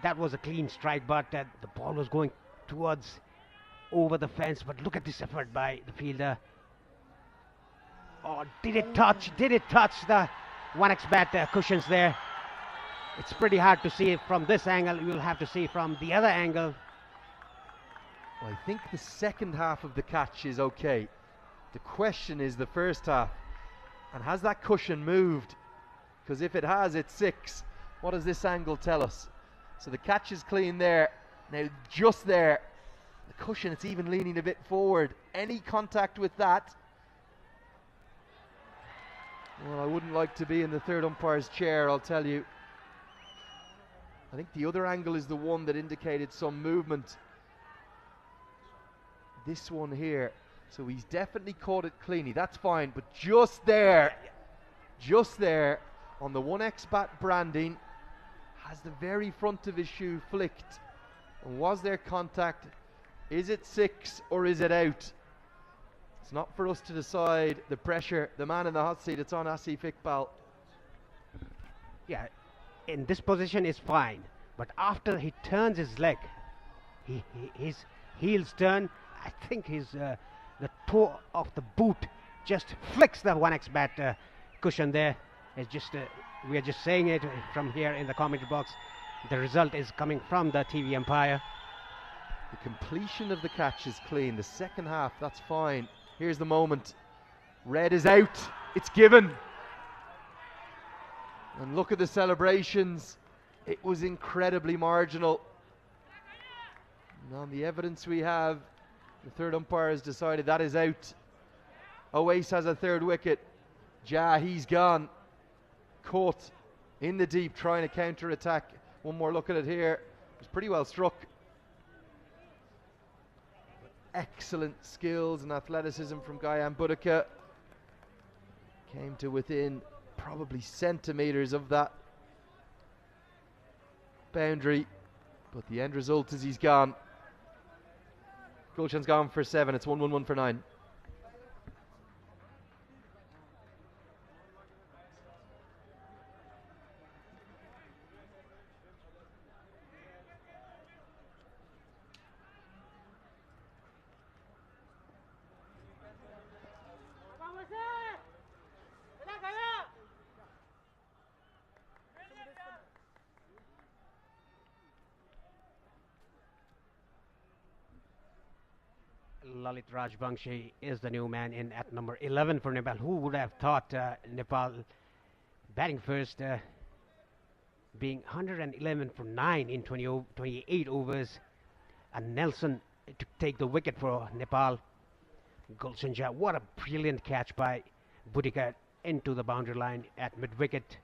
That was a clean strike, but the ball was going towards over the fence. But look at this effort by the fielder. Oh, did it touch the 1x bat cushions there? It's pretty hard to see it from this angle. You'll have to see from the other angle. Well, I think the second half of the catch is okay. The question is the first half. And has that cushion moved? Because if it has, it's 6. What does this angle tell us? So the catch is clean there. Now just there, the cushion, it's even leaning a bit forward. Any contact with that? Well, I wouldn't like to be in the third umpire's chair, I'll tell you. I think the other angle is the one that indicated some movement. This one here. So he's definitely caught it cleanly. That's fine, but just there. just there on the 1X bat branding, has the very front of his shoe flicked. And was there contact? Is it 6 or is it out? It's not for us to decide. The pressure, the man in the hot seat, it's on Asif Iqbal. Yeah, in this position is fine, but after he turns his leg, his heels turn, I think the toe of the boot just flicks the 1X bat cushion there. It's just we are just saying it from here in the commentary box. The result is coming from the TV umpire. The completion of the catch is clean. The second half, that's fine. Here's the moment. Red is out. It's given. And look at the celebrations. It was incredibly marginal. And on the evidence we have, the third umpire has decided that is out. Oase has a third wicket. He's gone. Caught in the deep, trying to counter-attack. One more look at it here. It was pretty well struck. Excellent skills and athleticism from Gyan Budika. Came to within probably centimetres of that boundary, but the end result is he's gone. Gulshan's gone for 7. It's 1-1-1 for 9. Lalit Rajbanshi is the new man in at number 11 for Nepal. Who would have thought Nepal batting first, being 111 for 9 in 28 overs, and Nelson to take the wicket for Nepal. Gulshan, what a brilliant catch by Budika into the boundary line at mid-wicket.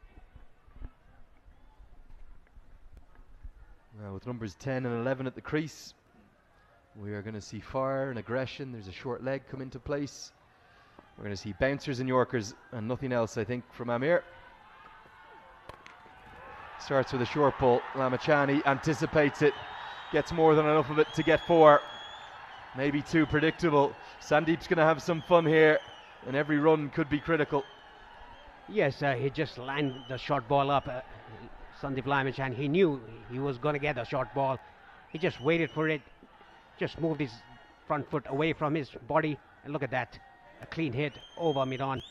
Now with numbers 10 and 11 at the crease, we are going to see fire and aggression. There's a short leg come into place. We're going to see bouncers and yorkers and nothing else, I think, from Amir. Starts with a short ball. Lamachani anticipates it, gets more than enough of it to get 4. Maybe too predictable. Sandeep's going to have some fun here, and every run could be critical. Yes, he just lined the short ball up. Sandeep Lamachani, he knew he was going to get a short ball. He just waited for it. Just moved his front foot away from his body, and look at that, a clean hit over mid-on.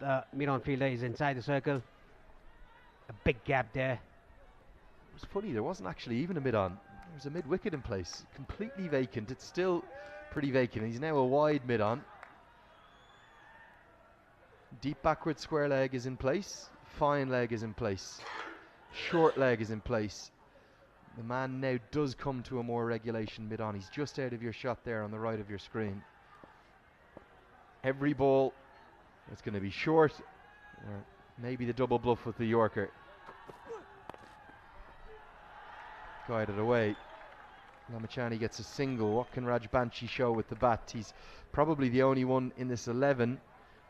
The mid-on fielder is inside the circle. A big gap there. It was funny, there wasn't actually even a mid-on. There was a mid-wicket in place, completely vacant. It's still pretty vacant. He's now a wide mid-on. Deep backward square leg is in place. Fine leg is in place. Short leg is in place. The man now does come to a more regulation mid-on. He's just out of your shot there on the right of your screen. Every ball is going to be short, or maybe the double bluff with the Yorker. Guided away. Lamachani gets a single. What can Rajbanshi show with the bat? He's probably the only one in this 11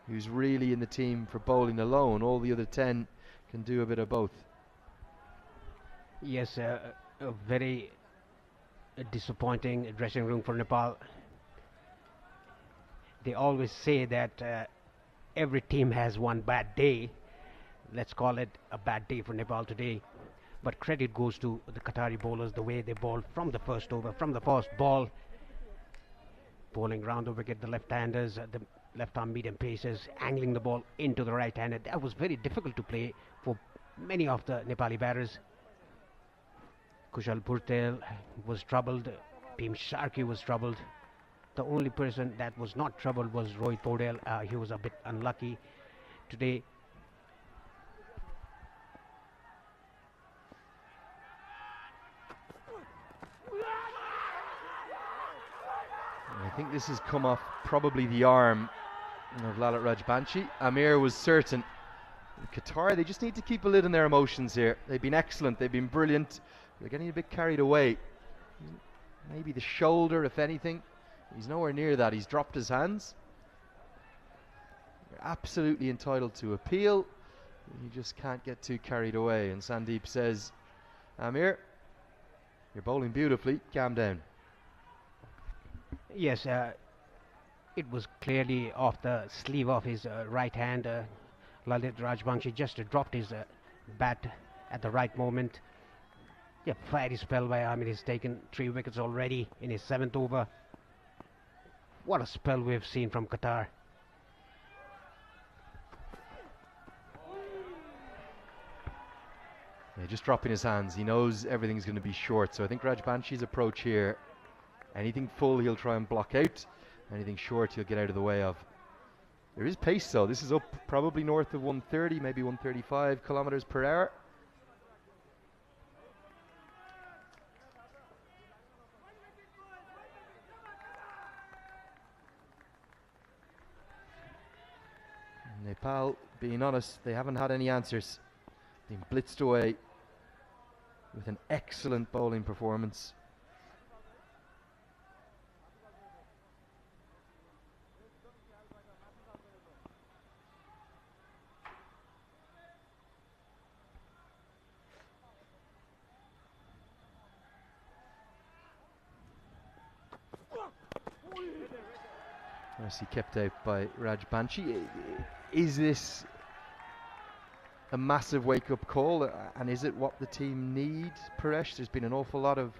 who's really in the team for bowling alone. All the other 10 can do a bit of both. Yes, a very disappointing dressing room for Nepal. They always say that every team has one bad day. Let's call it a bad day for Nepal today. But credit goes to the Qatari bowlers, the way they bowled from the first over, from the first ball. Bowling round the wicket, the left-handers, the left-arm medium pacers, angling the ball into the right-hander. That was very difficult to play for many of the Nepali batters. Kushal Purtel was troubled. Bhim Sharkey was troubled. The only person that was not troubled was Rohit Podel. He was a bit unlucky today. I think this has come off probably the arm of Lalit Rajbanshi. Amir was certain. Qatar, they just need to keep a lid on their emotions here. They've been excellent, they've been brilliant. They're getting a bit carried away. Maybe the shoulder, if anything. He's nowhere near that. He's dropped his hands. They're absolutely entitled to appeal. You just can't get too carried away. And Sandeep says, Amir, you're bowling beautifully, calm down. Yes, it was clearly off the sleeve of his right hand. Lalit Rajbanshi just dropped his bat at the right moment. Yeah, fiery spell by Amir. He's taken 3 wickets already in his 7th over. What a spell we've seen from Qatar. Yeah, just dropping his hands. He knows everything's going to be short. So I think Rajbanshi's approach here, anything full he'll try and block out. Anything short he'll get out of the way of. There is pace though. This is up probably north of 130, maybe 135 kilometers per hour. Nepal, being honest, they haven't had any answers. Being blitzed away with an excellent bowling performance. Nicely kept out by Rajbanshi. Is this a massive wake-up call, and is it what the team need, Paresh? There's been an awful lot of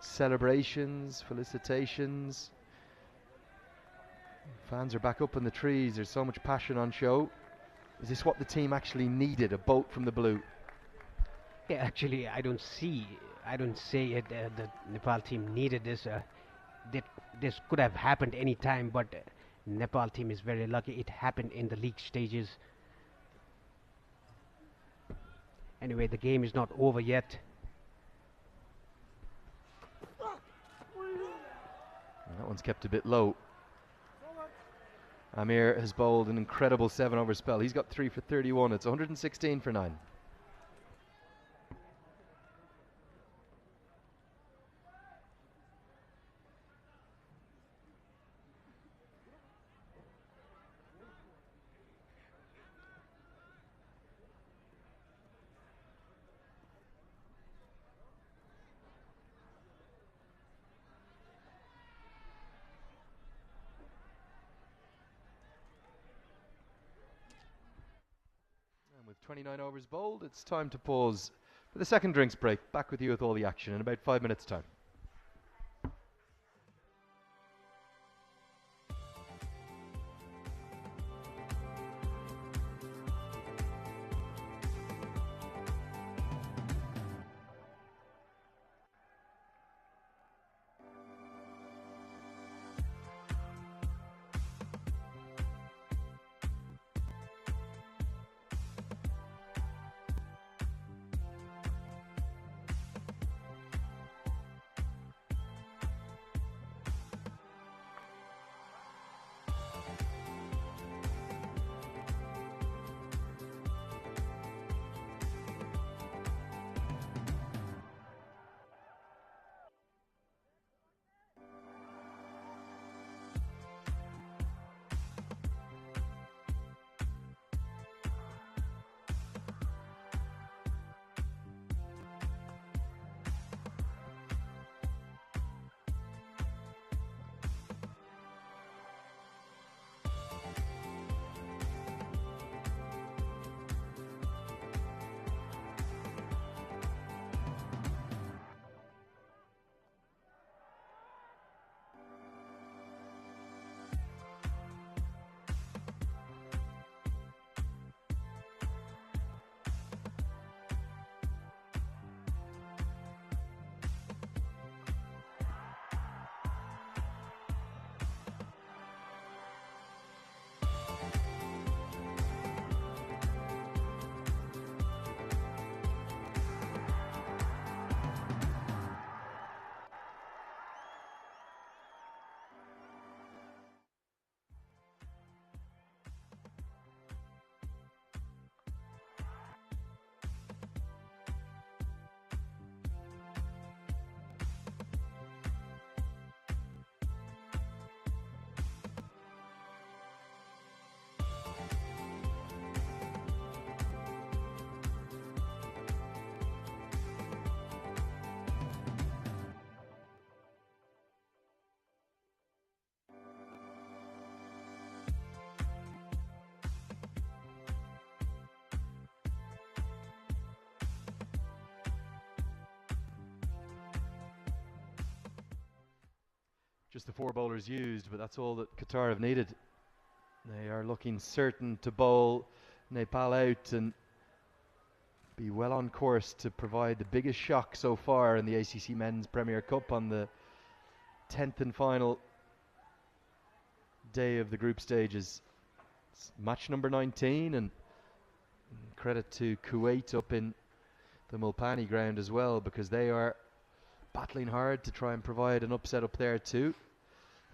celebrations, felicitations. Fans are back up in the trees. There's so much passion on show. Is this what the team actually needed, a bolt from the blue? Yeah, actually, I don't say it. The Nepal team needed this. This could have happened any time, but Nepal team is very lucky. It happened in the league stages. Anyway, the game is not over yet. And that one's kept a bit low. Amir has bowled an incredible 7-over spell. He's got 3 for 31. It's 116 for 9. With 29 overs bowled, it's time to pause for the second drinks break. Back with you with all the action in about 5 minutes' time. just the 4 bowlers used, but that's all that Qatar have needed. They are looking certain to bowl Nepal out and be well on course to provide the biggest shock so far in the ACC Men's Premier Cup on the 10th and final day of the group stages. It's match number 19, and credit to Kuwait up in the Mulpani ground as well, because they are battling hard to try and provide an upset up there too.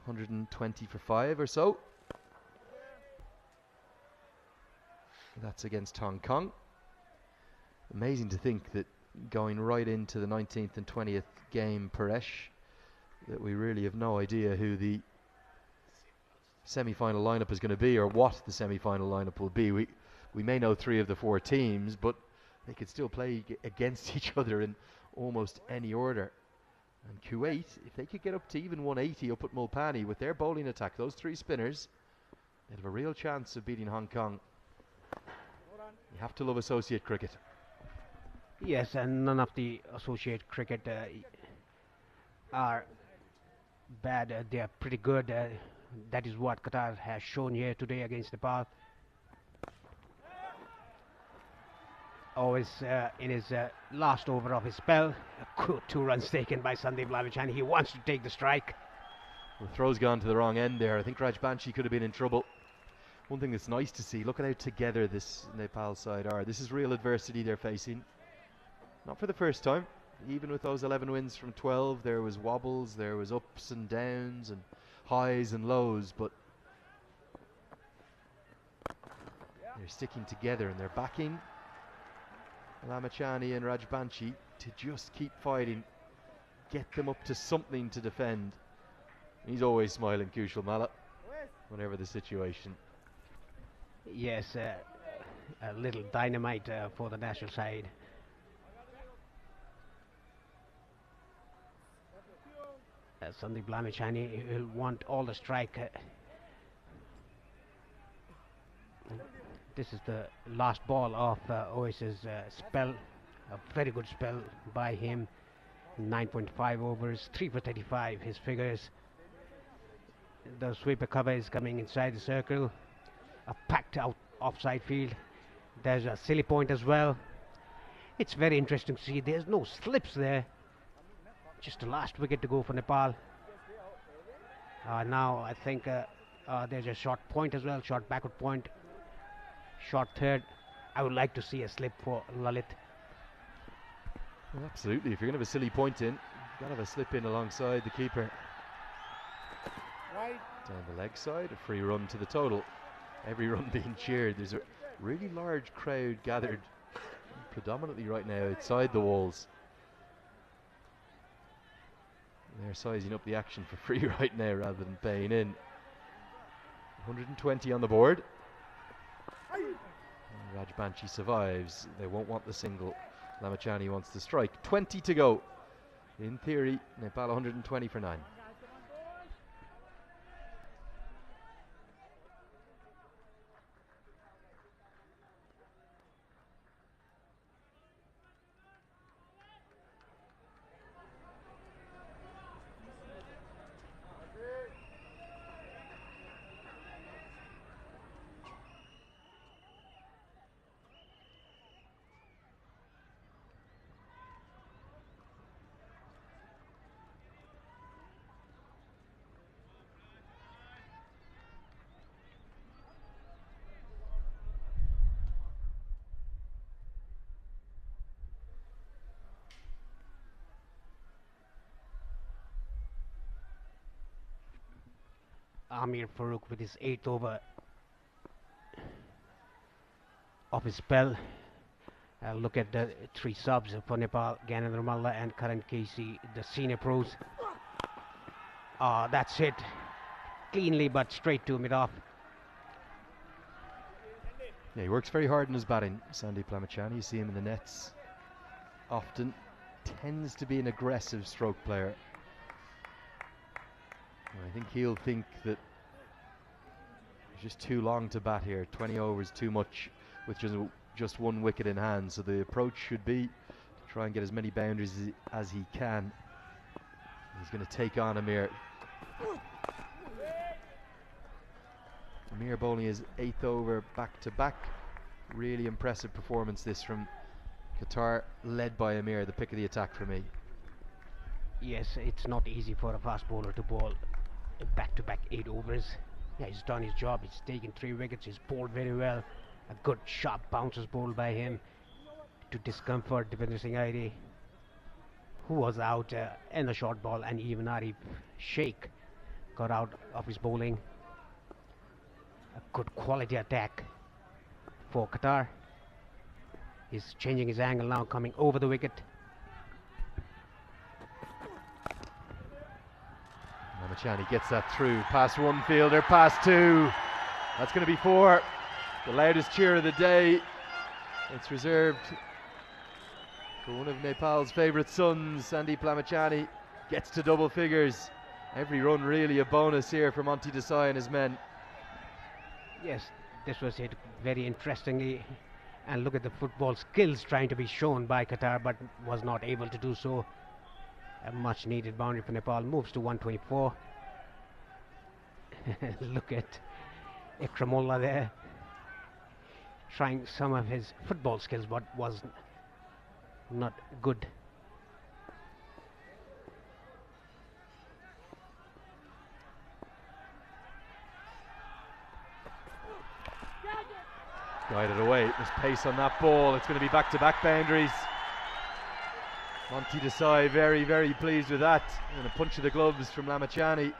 120 for 5 or so. That's against Hong Kong. Amazing to think that going right into the 19th and 20th game, Paresh, that we really have no idea who the semi-final lineup is going to be, or what the semi-final lineup will be. We may know 3 of the 4 teams, but they could still play against each other in almost any order. And Kuwait, if they could get up to even 180 up at Mulpani with their bowling attack, those 3 spinners, they'd have a real chance of beating Hong Kong. You have to love associate cricket. Yes, and none of the associate cricket are bad. They are pretty good. That is what Qatar has shown here today against Nepal. Always in his last over of his spell, 2 runs taken by Sandeep Lavichan. He wants to take the strike. The throw's gone to the wrong end there. I think Rajbanshi could have been in trouble. One thing that's nice to see, look at how together this Nepal side are. This is real adversity they're facing. Not for the first time. Even with those 11 wins from 12, there was wobbles, there was ups and downs and highs and lows, but they're sticking together and they're backing Lamachani and Rajbanshi to just keep fighting, get them up to something to defend. He's always smiling, Kushal Malla, whatever the situation. Yes, a little dynamite for the national side. Sandeep Lamachani will want all the strike. This is the last ball of Oasis' spell. A very good spell by him. 9.5 overs, 3 for 35, his figures. The sweeper cover is coming inside the circle. A packed out offside field. There's a silly point as well. It's very interesting to see there's no slips there. Just the last wicket to go for Nepal. Now I think there's a short point as well, short backward point, short third. I would like to see a slip for Lalit. Well, absolutely, if you're going to have a silly point in, you've got to have a slip in alongside the keeper. Right. Down the leg side, a free run to the total. Every run being cheered. There's a really large crowd gathered predominantly right now outside the walls. They're sizing up the action for free right now rather than paying in. 120 on the board. And Rajbanshi survives. They won't want the single. Lamachani wants the strike. 20 to go. In theory, Nepal 120 for 9. Amir Farooq with his 8th over of his spell. Look at the 3 subs for Nepal, Gyanendra Malla and Karan Casey, the senior pros. That's it. Cleanly but straight to mid-off. Yeah, he works very hard in his batting, Sandeep Lamachani. You see him in the nets often. Tends to be an aggressive stroke player. I think he'll think that it's just too long to bat here. 20 overs too much with just 1 wicket in hand. So the approach should be to try and get as many boundaries as he can. He's going to take on Amir. Amir bowling his 8th over back-to-back. Really impressive performance this from Qatar, led by Amir, the pick of the attack for me. Yes, it's not easy for a fast bowler to bowl back-to-back 8 overs. Yeah, he's done his job. He's taken 3 wickets. He's bowled very well. A good sharp bounces bowled by him to discomfort Devinder Singh Aire, who was out in the short ball, and even Arif Sheikh got out of his bowling. A good quality attack for Qatar. He's changing his angle now, coming over the wicket. Ramachani gets that through, past one fielder, past 2. That's going to be 4. The loudest cheer of the day. It's reserved for one of Nepal's favourite sons. Sandeep Ramachani gets to double figures. Every run really a bonus here for Monty Desai and his men. Yes, this was hit very interestingly, and look at the football skills trying to be shown by Qatar, but was not able to do so. A much needed boundary for Nepal. Moves to 124. Look at Ikramullah there, trying some of his football skills, but was not good. Guided away. There's pace on that ball. It's going to be back-to-back boundaries. Monty Desai very, very pleased with that. And a punch of the gloves from Ramachani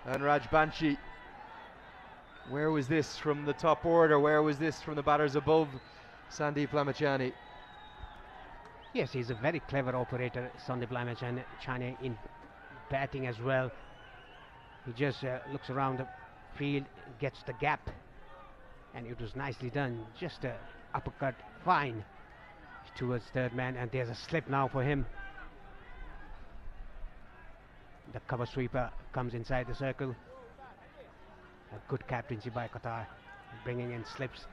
and Raj Banshi. Where was this from the top order? Where was this from the batters above Sandeep Ramachani? Yes, he's a very clever operator, Sandeep Ramachani, in batting as well. He just looks around the field, gets the gap, and it was nicely done. Just a uppercut, fine, towards third man, and there's a slip now for him. The cover sweeper comes inside the circle. A good captaincy by Qatar, bringing in slips.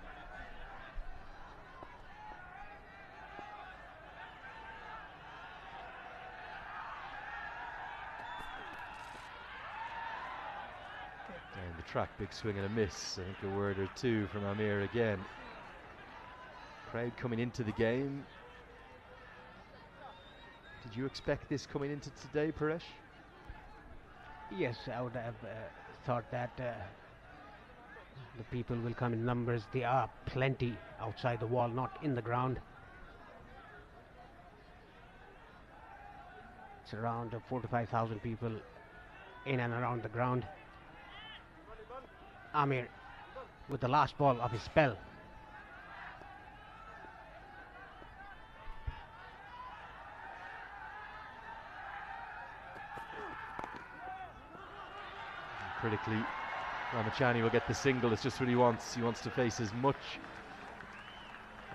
Down the track, big swing and a miss. I think a word or two from Amir again. Crowd coming into the game. Did you expect this coming into today, Paresh? Yes, I would have thought that the people will come in numbers. There are plenty outside the wall, not in the ground. It's around 4,000 to 5,000 people in and around the ground. Amir with the last ball of his spell. Critically, Ramachani will get the single. It's just what he wants. He wants to face as much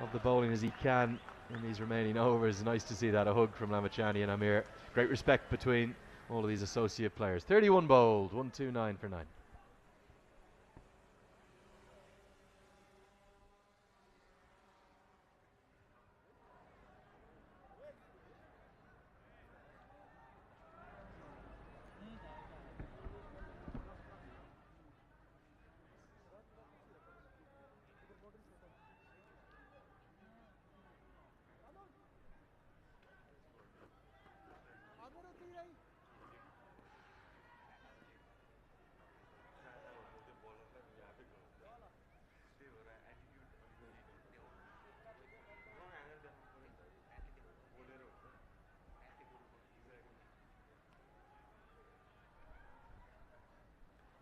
of the bowling as he can in these remaining overs. Nice to see that, a hug from Ramachani and Amir. Great respect between all of these associate players. 31 bowled, 129 for 9.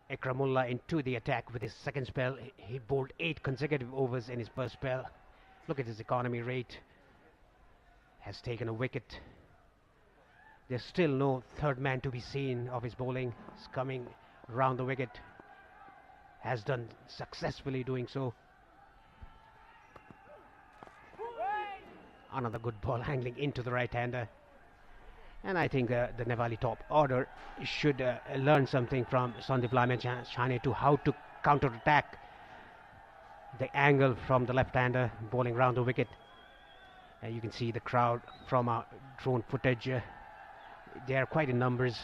Ikramullah into the attack with his second spell. He bowled 8 consecutive overs in his first spell. Look at his economy rate. Has taken a wicket. There's still no third man to be seen of his bowling. He's coming round the wicket. Has done successfully doing so. Another good ball angling into the right-hander. And I think the Nepali top order should learn something from Sandeep Ramachani to how to counter-attack the angle from the left-hander bowling round the wicket. You can see the crowd from our drone footage. They are quite in numbers,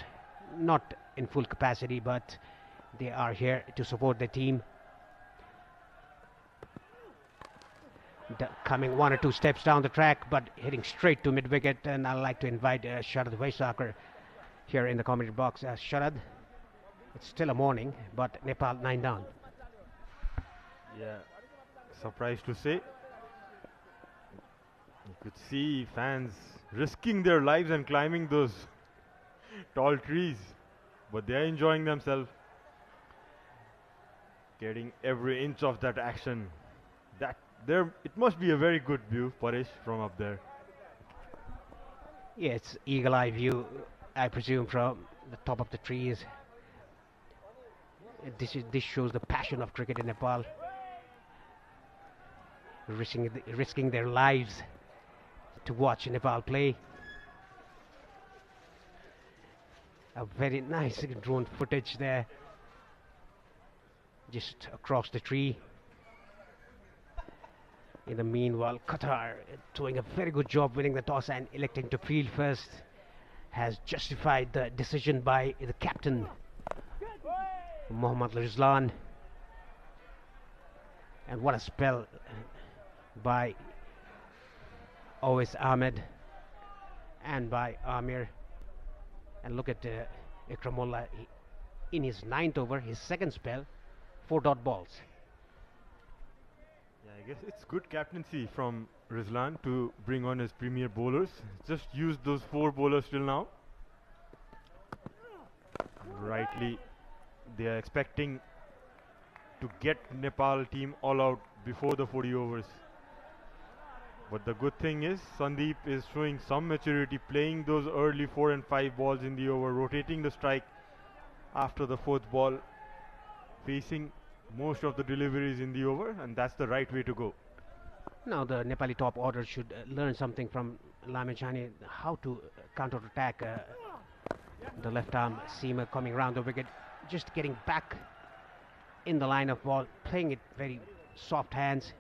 not in full capacity, but they are here to support the team. Coming one or two steps down the track, but hitting straight to mid-wicket, and I'd like to invite Sharad Vaisakar here in the commentary box. Sharad, it's still a morning, but Nepal 9 down. Yeah, surprised to say. You could see fans risking their lives and climbing those tall trees, but they are enjoying themselves, getting every inch of that action. It must be a very good view, Paresh, from up there. Yeah, it's eagle-eye view, I presume, from the top of the trees. This shows the passion of cricket in Nepal, risking their lives to watch Nepal play. A very nice drone footage there, just across the tree. In the meanwhile, Qatar, doing a very good job winning the toss and electing to field first, has justified the decision by the captain, Mohammad Rizlan. And what a spell by Owais Ahmed and by Amir. And look at Ikramullah in his 9th over, his second spell, 4 dot balls. I guess it's good captaincy from Rizlan to bring on his premier bowlers. Just used those 4 bowlers till now. Rightly, they are expecting to get Nepal team all out before the 40 overs. But the good thing is Sandeep is showing some maturity, playing those early 4 and 5 balls in the over, rotating the strike after the 4th ball, facing most of the deliveries in the over, and that's the right way to go. Now the Nepali top order should learn something from Lamechani, how to counter-attack the left-arm seamer coming round the wicket, just getting back in the line of ball, playing it very soft hands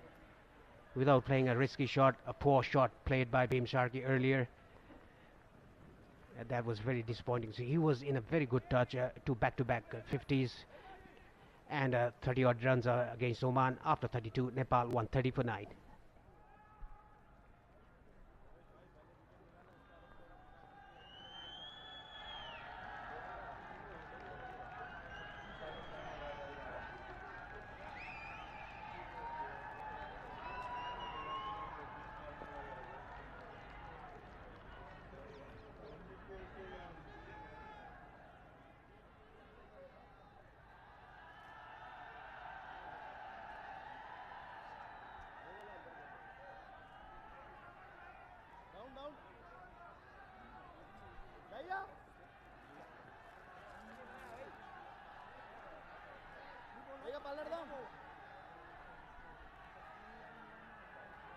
without playing a risky shot, a poor shot played by Bhim Sharkey earlier. That was very disappointing. So he was in a very good touch, 2 back-to-back 50s. And 30 odd runs against Oman. After 32, Nepal won 30 for 9.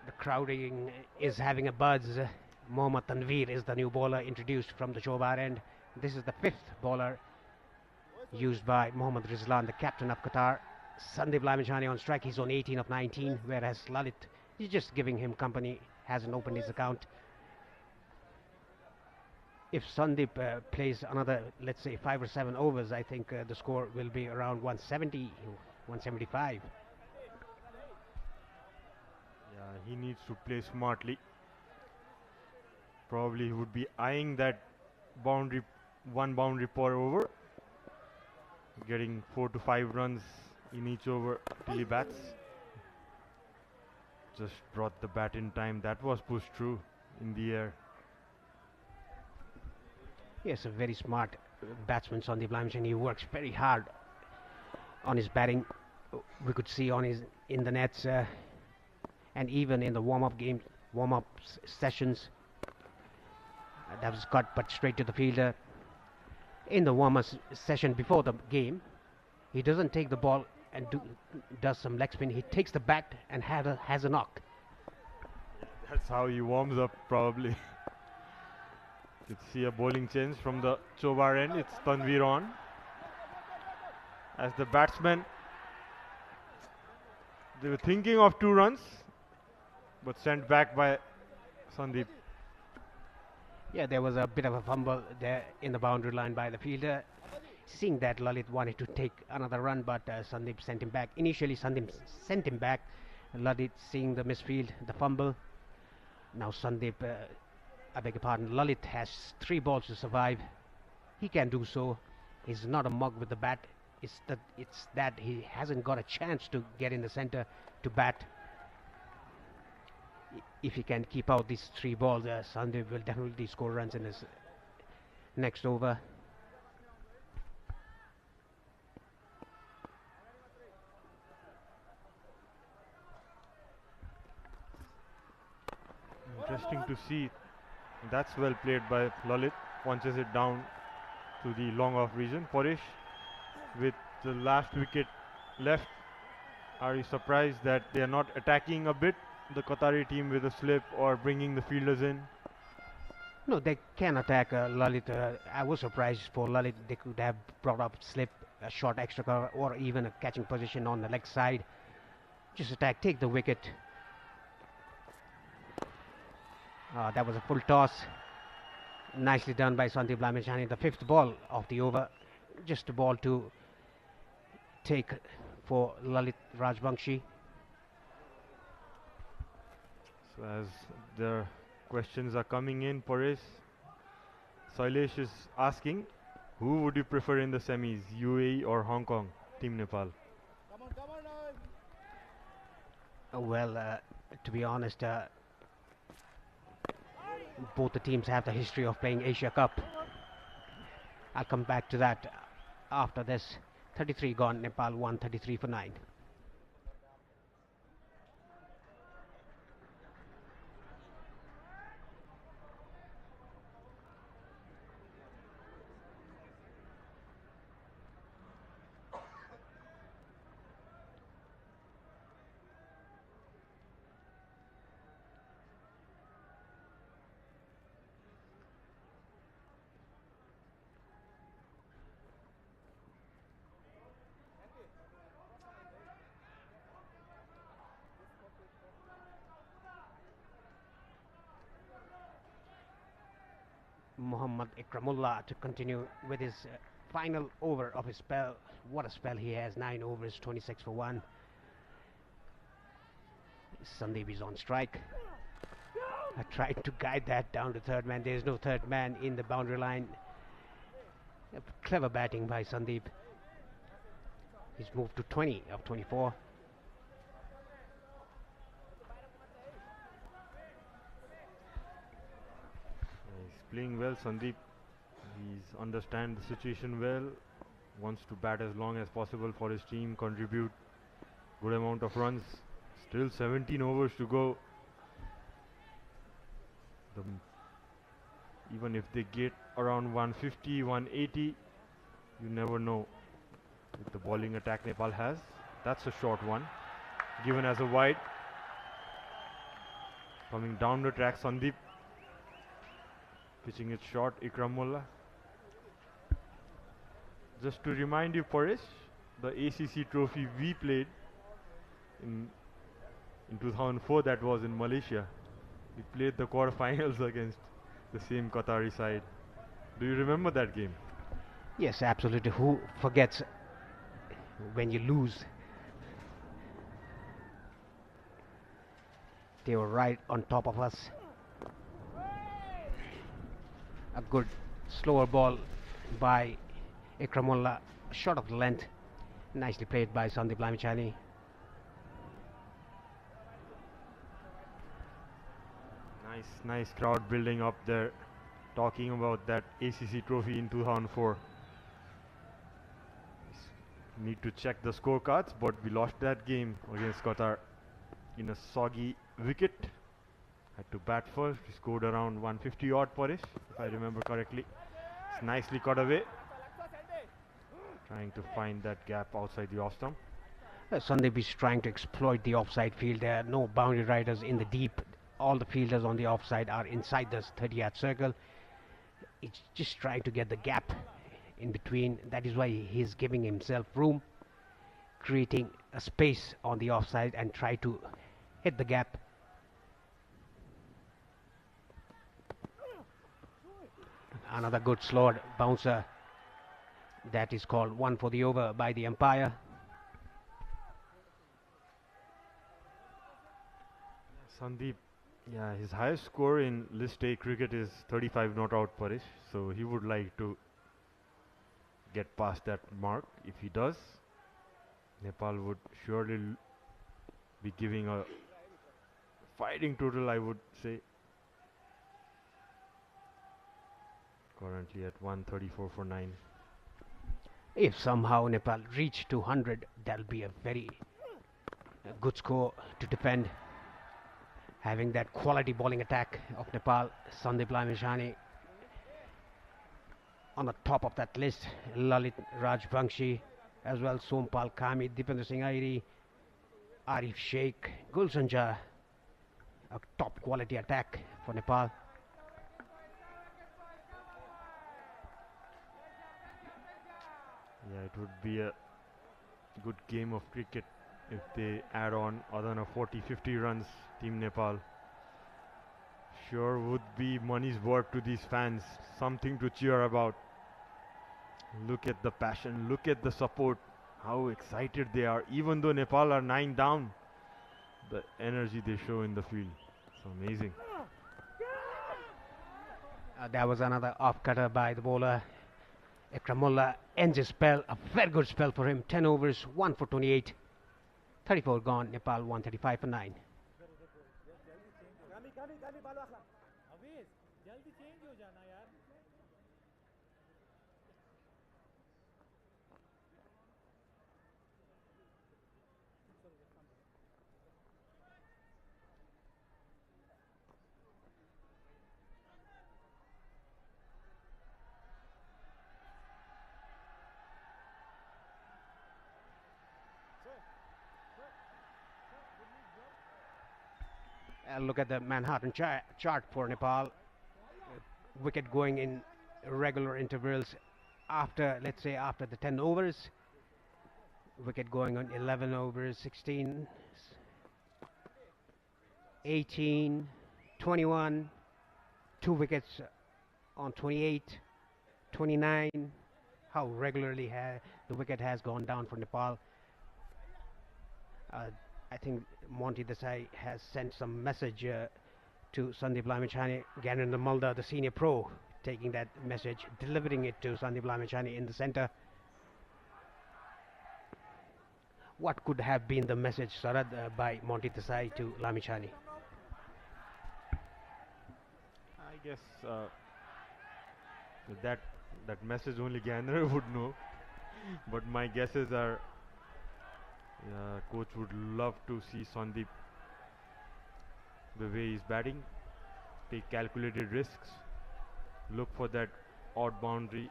The crowding is having a buzz. Mohammad Tanveer is the new bowler introduced from the Chobar end. This is the 5th bowler used by Mohammad Rizlan, the captain of Qatar. Sandeep Lamechani on strike, he's on 18 of 19, whereas Lalit is just giving him company, hasn't opened his account. If Sandeep plays another, let's say, 5 or 7 overs, I think the score will be around 170, 175. Yeah, he needs to play smartly. Probably he would be eyeing that boundary, 1 boundary per over, getting 4 to 5 runs in each over till he bats. Just brought the bat in time. That was pushed through in the air. Yes, a very smart batsman, Sandeep Lamechani. He works very hard on his batting. We could see on his in the nets and even in the warm-up sessions. That was cut but straight to the fielder. In the warm-up session before the game, he doesn't take the ball and does some leg spin. He takes the bat and has a knock. That's how he warms up, probably. You see a bowling change from the Chobar end. It's Tanveer on. As the batsmen, they were thinking of 2 runs, but sent back by Sandeep. Yeah, there was a bit of a fumble there in the boundary line by the fielder. Seeing that, Lalit wanted to take another run, but Sandeep sent him back. Initially, Sandeep sent him back. Lalit, seeing the misfield, the fumble. Now Sandeep, I beg your pardon, Lalit has 3 balls to survive. He can do so. He's not a mug with the bat. It's that he hasn't got a chance to get in the center to bat. If he can keep out these 3 balls, Sandeep will definitely score runs in his next over. Interesting to see. That's well played by Lalit. Punches it down to the long off region. Paresh with the last wicket left. Are you surprised that they are not attacking a bit the Qatari team with a slip or bringing the fielders in? No, they can attack Lalit. I was surprised for Lalit. They could have brought up slip, a short extra cover, or even a catching position on the leg side. Just attack, take the wicket. That was a full toss. Nicely done by Sandeep Lamechani. The 5th ball of the over. Just a ball to take for Lalit Rajbangshi. So as the questions are coming in, Paresh, Sailesh is asking, who would you prefer in the semis, UAE or Hong Kong, Team Nepal? Well, to be honest, both the teams have the history of playing Asia Cup. I'll come back to that after this. 33 gone, Nepal 1, 33 for 9. Muhammad Ikramullah to continue with his final over of his spell. What a spell he has. 9 overs, 26 for 1. Sandeep is on strike. I tried to guide that down to third man. There is no third man in the boundary line. Clever batting by Sandeep. He's moved to 20 of 24. Playing well, Sandeep. He's understands the situation well, wants to bat as long as possible for his team, contribute good amount of runs. Still 17 overs to go. Even if they get around 150, 180, you never know with the bowling attack Nepal has. That's a short one, given as a wide. Coming down the track, Sandeep. Pitching it short, Ikramullah. Just to remind you, Paresh, the ACC trophy we played in 2004, that was in Malaysia. We played the quarterfinals against the same Qatari side. Do you remember that game? Yes, absolutely. Who forgets when you lose? They were right on top of us. A good slower ball by Ikramullah, short of the length. Nicely played by Sandeep Lamechani. Nice crowd building up there, talking about that ACC trophy in 2004. Need to check the scorecards, but we lost that game against Qatar in a soggy wicket. Had to bat first. We scored around 150 odd Paresh, if I remember correctly. It's nicely cut away. Trying to find that gap outside the off stump. Sandeep is trying to exploit the offside field. There are no boundary riders in the deep. All the fielders on the offside are inside this 30-yard circle. It's just trying to get the gap in between. That is why he's giving himself room, creating a space on the offside and try to hit the gap. Another good slowed bouncer That is called one for the over by the umpire. Sandeep, yeah, his highest score in List A cricket is 35 not out, Parish. So he would like to get past that mark. If he does, Nepal would surely be giving a fighting total, I would say. Currently at 134 for 9. If somehow Nepal reach 200, that'll be a very good score to defend. Having that quality bowling attack of Nepal, Sandeep Lamishani on the top of that list, Lalit Rajbangshi, as well Sompal Kami, Dipendra Singh Airi, Arif Sheikh, Gulsanja, a top quality attack for Nepal. Yeah, it would be a good game of cricket if they add on other than 40-50 runs. Team Nepal sure would be money's worth to these fans, something to cheer about. Look at the passion, look at the support, how excited they are. Even though Nepal are 9 down, the energy they show in the field, it's amazing. That was another off cutter by the bowler. Ikramullah ends his spell, a very good spell for him. 10 overs, 1 for 28, 34 gone. Nepal 135 for 9. Look at the Manhattan chart for Nepal. Wicket going in regular intervals after, let's say, after the 10 overs. Wicket going on 11 overs, 16, 18, 21, 2 wickets on 28, 29. How regularly the wicket has gone down for Nepal. I think Monty Desai has sent some message to Sandeep Lamishani, Gyanendra Malda, the senior pro, taking that message, delivering it to Sandeep Lamishani in the centre. What could have been the message, Sarad, by Monty Desai to Lamishani? I guess that message only Gyanendra would know, but my guesses are coach would love to see Sandeep, the way he's batting, take calculated risks, look for that odd boundary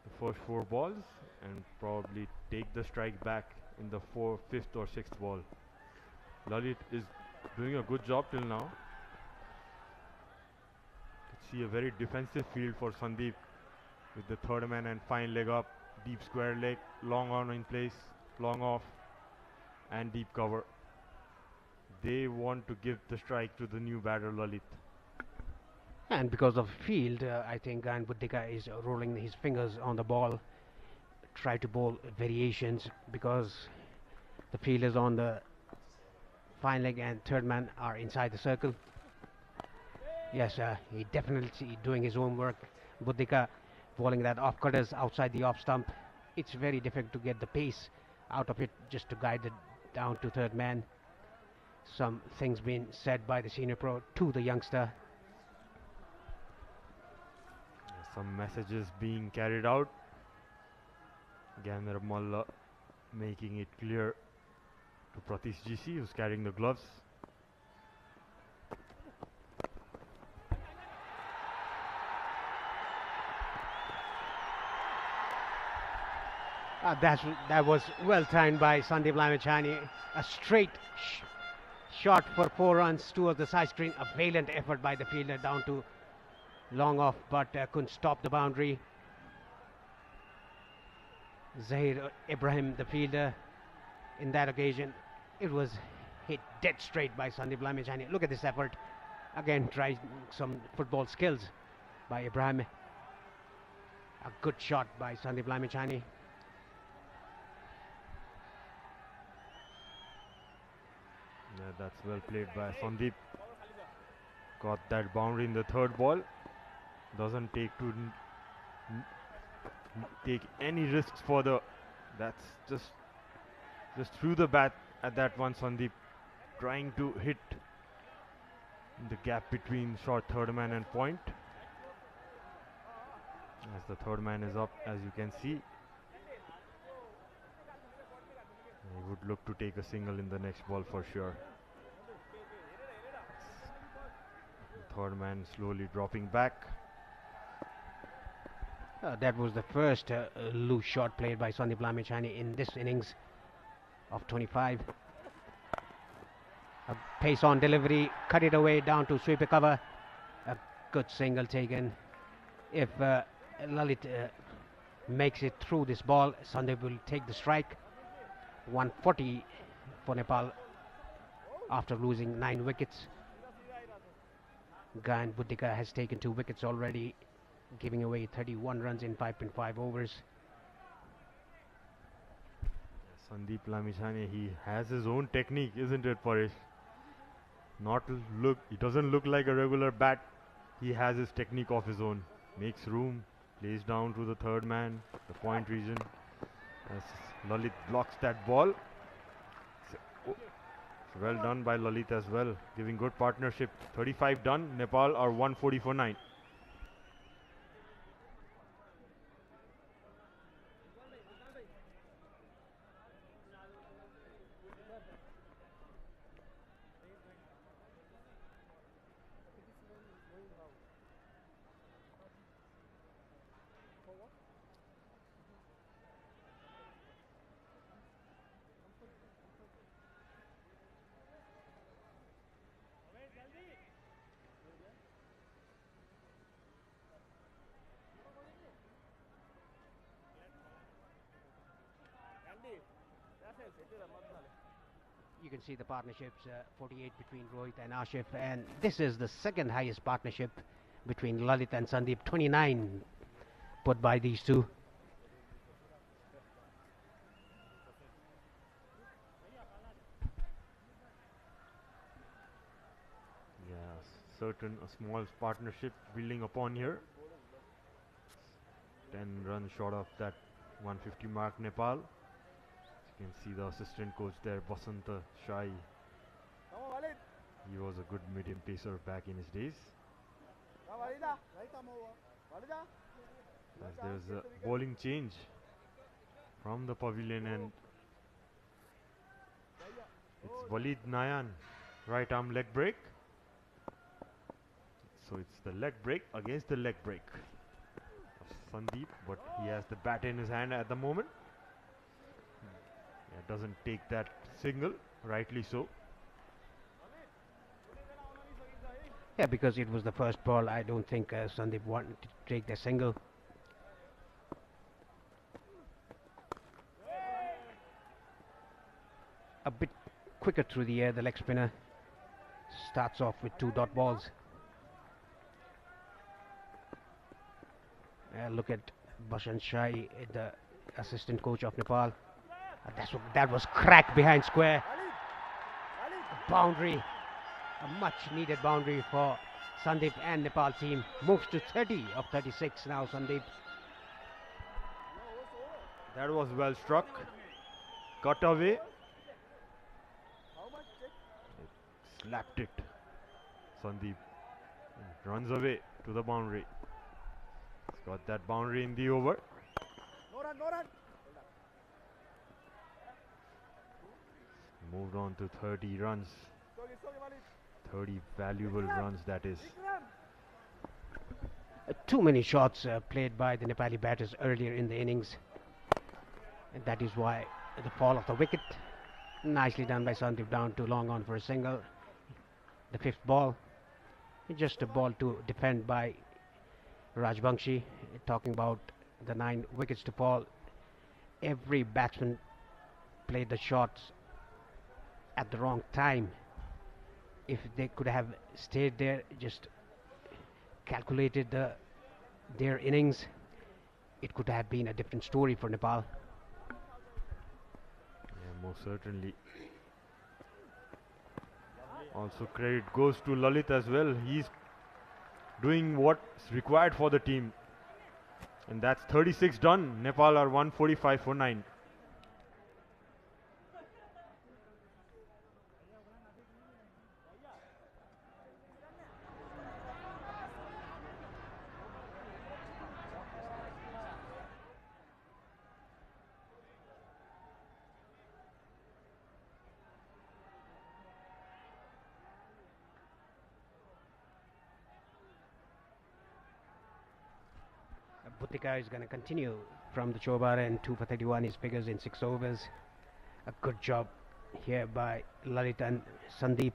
the first 4 balls, and probably take the strike back in the 4th, 5th or 6th ball. Lalit is doing a good job till now. See a very defensive field for Sandeep with the third man and fine leg up, deep square leg, long on in place, long off and deep cover. They want to give the strike to the new batter Lalit. And because of field, I think Gayan Buddhika is rolling his fingers on the ball, try to bowl variations because the field is on the fine leg and third man are inside the circle. Yes, he definitely doing his own work. Buddhika bowling that off cutters outside the off stump. It's very difficult to get the pace out of it, just to guide it down to third man. Some things being said by the senior pro to the youngster. Some messages being carried out. Gyanendra Malla making it clear to Pratish GC, who's carrying the gloves. That was well timed by Sandeep Lamishani. A straight shot for 4 runs towards the side screen. A valiant effort by the fielder down to long off, but couldn't stop the boundary. Zahir Ibrahim, the fielder, in that occasion, it was hit dead straight by Sandeep Lamishani. Look at this effort. Again, trying some football skills by Ibrahim. A good shot by Sandeep Lamichhane. Yeah, that's well played by Sandeep. Got that boundary in the third ball. Doesn't take any risks for the. That's just threw the bat at that one. Sandeep trying to hit the gap between short third man and point. As the third man is up, as you can see, he would look to take a single in the next ball for sure. Third man slowly dropping back. That was the first loose shot played by Sandeep Lamichhane in this innings of 25. A pace on delivery, cut it away down to sweeper cover. A good single taken. If Lalit makes it through this ball, Sandeep will take the strike. 140 for Nepal after losing 9 wickets. Gayan Buddika has taken 2 wickets already, giving away 31 runs in 5.5 overs. Sandeep Lamichhane, he has his own technique, isn't it, Paresh? He doesn't look like a regular bat. He has his technique of his own. Makes room, plays down to the third man, the point region. As Lalit blocks that ball. Well done by Lalit as well, giving good partnership. 35 done. Nepal are 140 for 9. You can see the partnerships, 48 between Rohit and Ashif, and this is the second highest partnership between Lalit and Sandeep, 29 put by these two. Certain a small partnership building upon here. 10 runs short of that 150 mark Nepal. You can see the assistant coach there, Basanta Shai. He was a good medium pacer back in his days. As there's a bowling change from the pavilion, and it's Walid Nayan, right arm leg break. So it's the leg break against the leg break of Sandeep, but he has the bat in his hand at the moment. Yeah, doesn't take that single, rightly so. Yeah, because it was the first ball, I don't think Sandeep wanted to take the single. A bit quicker through the air, the leg spinner starts off with 2 dot balls. Look at Basant Shai, the assistant coach of Nepal. That was cracked behind square. A boundary, a much needed boundary for Sandeep and Nepal team. Moves to 30 of 36 now, Sandeep. That was well struck. Cut away. Slapped it. Sandeep runs away to the boundary. He's got that boundary in the over. No run. Moved on to 30 runs. 30 valuable runs, that is. Too many shots played by the Nepali batters earlier in the innings. And that is why the fall of the wicket. Nicely done by Sandeep, down to long on for a single. The 5th ball. Just a ball to defend by Rajbangshi. Talking about the 9 wickets to fall. Every batsman played the shots at the wrong time. If they could have stayed there, just calculated their innings, it could have been a different story for Nepal. Yeah, most certainly. Also credit goes to Lalit as well. He's doing what's required for the team. And that's 36 done. Nepal are 145 for 9. Bhutika is going to continue from the Chobar, and 2 for 31 his figures in 6 overs. A good job here by Lalit and Sandeep.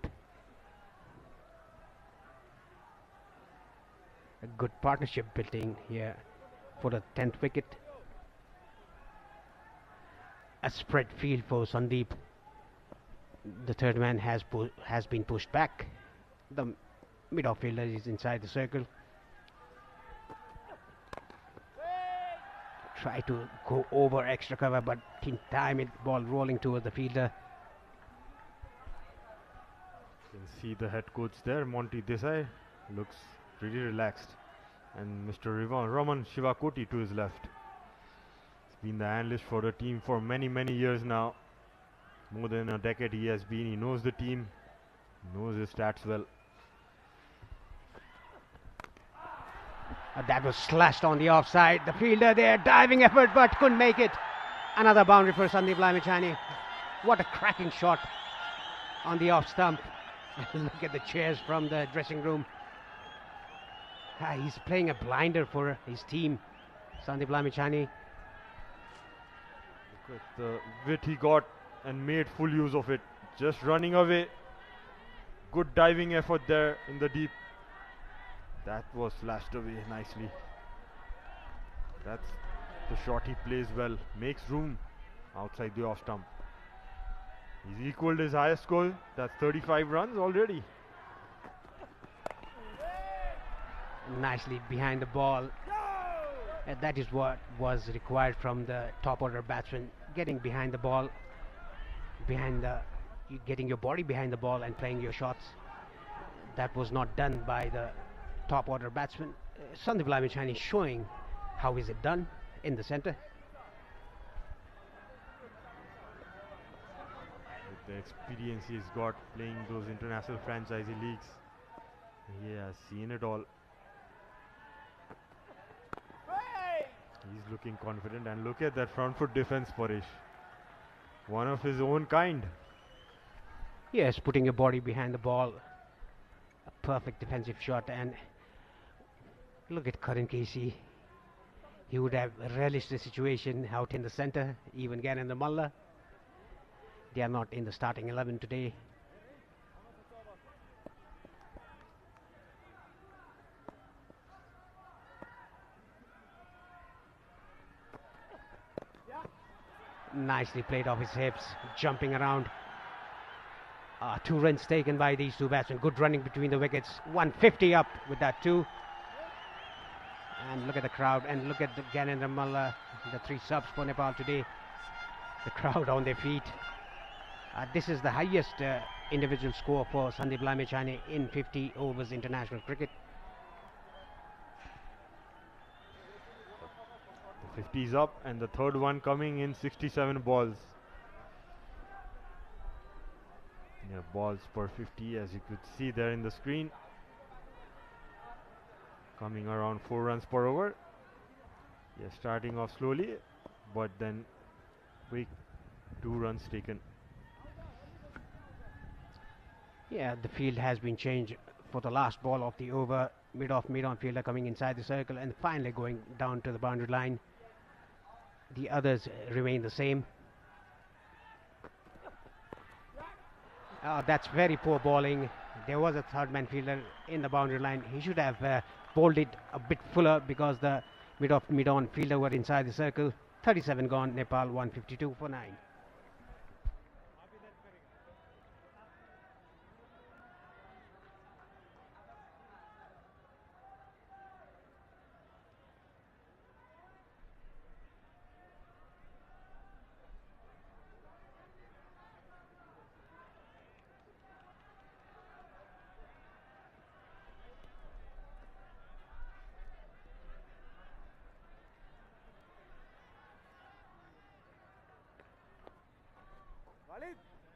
A good partnership building here for the 10th wicket. A spread field for Sandeep. The third man has been pushed back. The mid-off fielder is inside the circle. Try to go over extra cover, but in time it ball rolling towards the fielder. You can see the head coach there, Monty Desai, looks pretty relaxed. And Mr. Raman Shivakoti to his left. He's been the analyst for the team for many years now. More than a decade he has been. He knows the team, knows his stats well. That was slashed on the offside. The fielder there, diving effort, but couldn't make it. Another boundary for Sandeep Lamichhane. What a cracking shot on the off stump. Look at the cheers from the dressing room. He's playing a blinder for his team, Sandeep Lamichhane. Look at the wit he got and made full use of it. Just running away. Good diving effort there in the deep. That was flashed away nicely. That's the shot he plays well. Makes room outside the off stump. He's equaled his highest score. That's 35 runs already. Nicely behind the ball. That is what was required from the top order batsman. Getting behind the ball, getting your body behind the ball and playing your shots. That was not done by the top order batsman. Sandeep Lamichhane is showing how is it done in the centre. With the experience he's got playing those international franchise leagues, he has seen it all. He's looking confident, and look at that front foot defense, Paresh. One of his own kind. Yes, putting your body behind the ball. A perfect defensive shot, and look at Karan Casey. He would have relished the situation out in the centre, even Gyanendra Malla. They are not in the starting 11 today. Nicely played off his hips, jumping around. 2 runs taken by these 2 batsmen. Good running between the wickets. 150 up with that 2. And look at the crowd, and look at the Gyanendra Malla, the 3 subs for Nepal today. The crowd on their feet. This is the highest individual score for Sandeep Lamichhane in 50 overs international cricket. The 50 is up, and the third one coming in 67 balls. Yeah, balls per 50, as you could see there in the screen. Coming around 4 runs per over. Yeah, starting off slowly, but then quick 2 runs taken. Yeah, the field has been changed for the last ball of the over. Mid-on fielder coming inside the circle and finally going down to the boundary line. The others remain the same. That's very poor bowling. There was a third man fielder in the boundary line. He should have bowled it a bit fuller because the mid-on fielder were inside the circle. 37 gone, Nepal 152 for 9.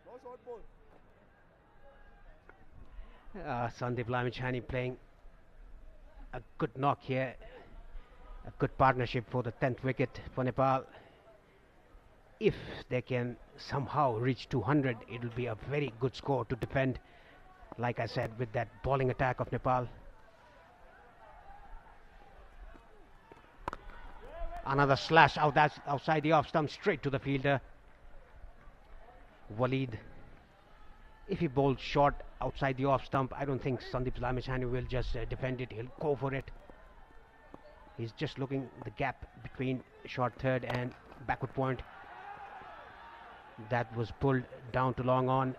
No short ball. Sandeep Lamichhani playing a good knock here. A good partnership for the 10th wicket for Nepal. If they can somehow reach 200, it will be a very good score to defend, like I said, with that bowling attack of Nepal. Another slash outside the off stump, straight to the fielder. Walid, if he bowls short outside the off stump, I don't think Sandeep Lamichhani will just defend it. He'll go for it. He's just looking the gap between short third and backward point. That was pulled down to long on.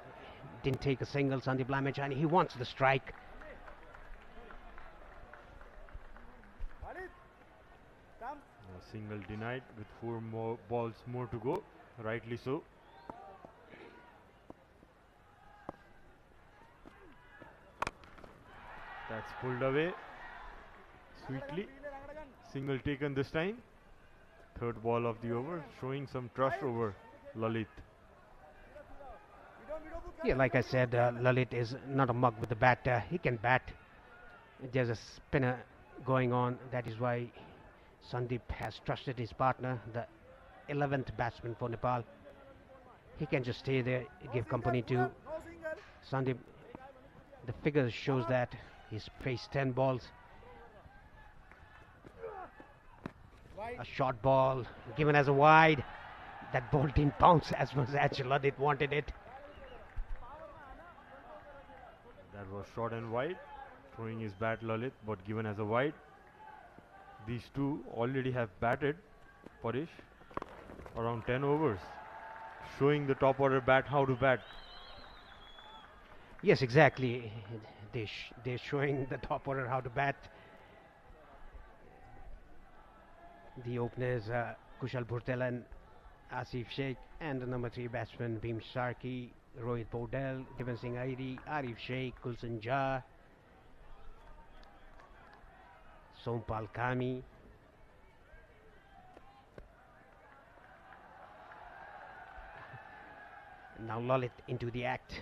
Didn't take a single. Sandeep Lamichhani, he wants the strike. Walid, come. A single denied with 4 more balls more to go. Rightly so. That's pulled away sweetly. Single taken this time. Third ball of the over, showing some trust over Lalit. Yeah, like I said, Lalit is not a mug with the bat. He can bat. There's a spinner going on. That is why Sandeep has trusted his partner, the 11th batsman for Nepal. He can just stay there, give company to No single. Sandeep. The figures shows that he's faced 10 balls. Wide. A short ball given as a wide. That ball didn't bounce as much as Lalit wanted it. That was short and wide, throwing his bat Lalit, but given as a wide. These two already have batted, Parish, around 10 overs, showing the top order bat how to bat. Yes, exactly. They're showing the top order how to bat. The openers, Kushal Bhurtel and Asif Sheikh, and the number 3 batsman, Bhim Sharkey, Rohit Paudel, Divan Singh Airi, Arif Sheikh, Kulsan Jha, Sompal Kami. Now Lalit into the act.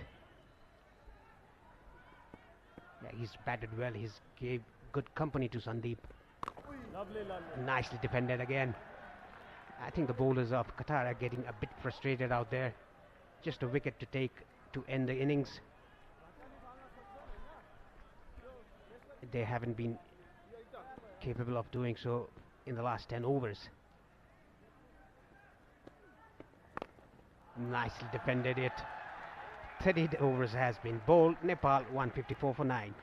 Yeah, he's batted well. He's gave good company to Sandeep. Lovely, lovely. Nicely defended again. I think the bowlers of Qatar are getting a bit frustrated out there. Just a wicket to take to end the innings. They haven't been capable of doing so in the last 10 overs. Nicely defended it. 30 overs has been bowled. Nepal 154 for 9.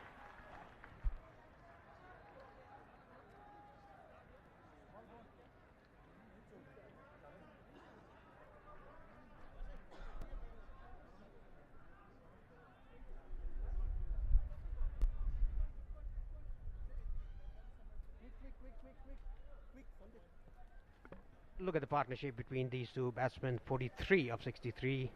Quick, Sandeep. Look at the partnership between these two batsmen. 43 of 63.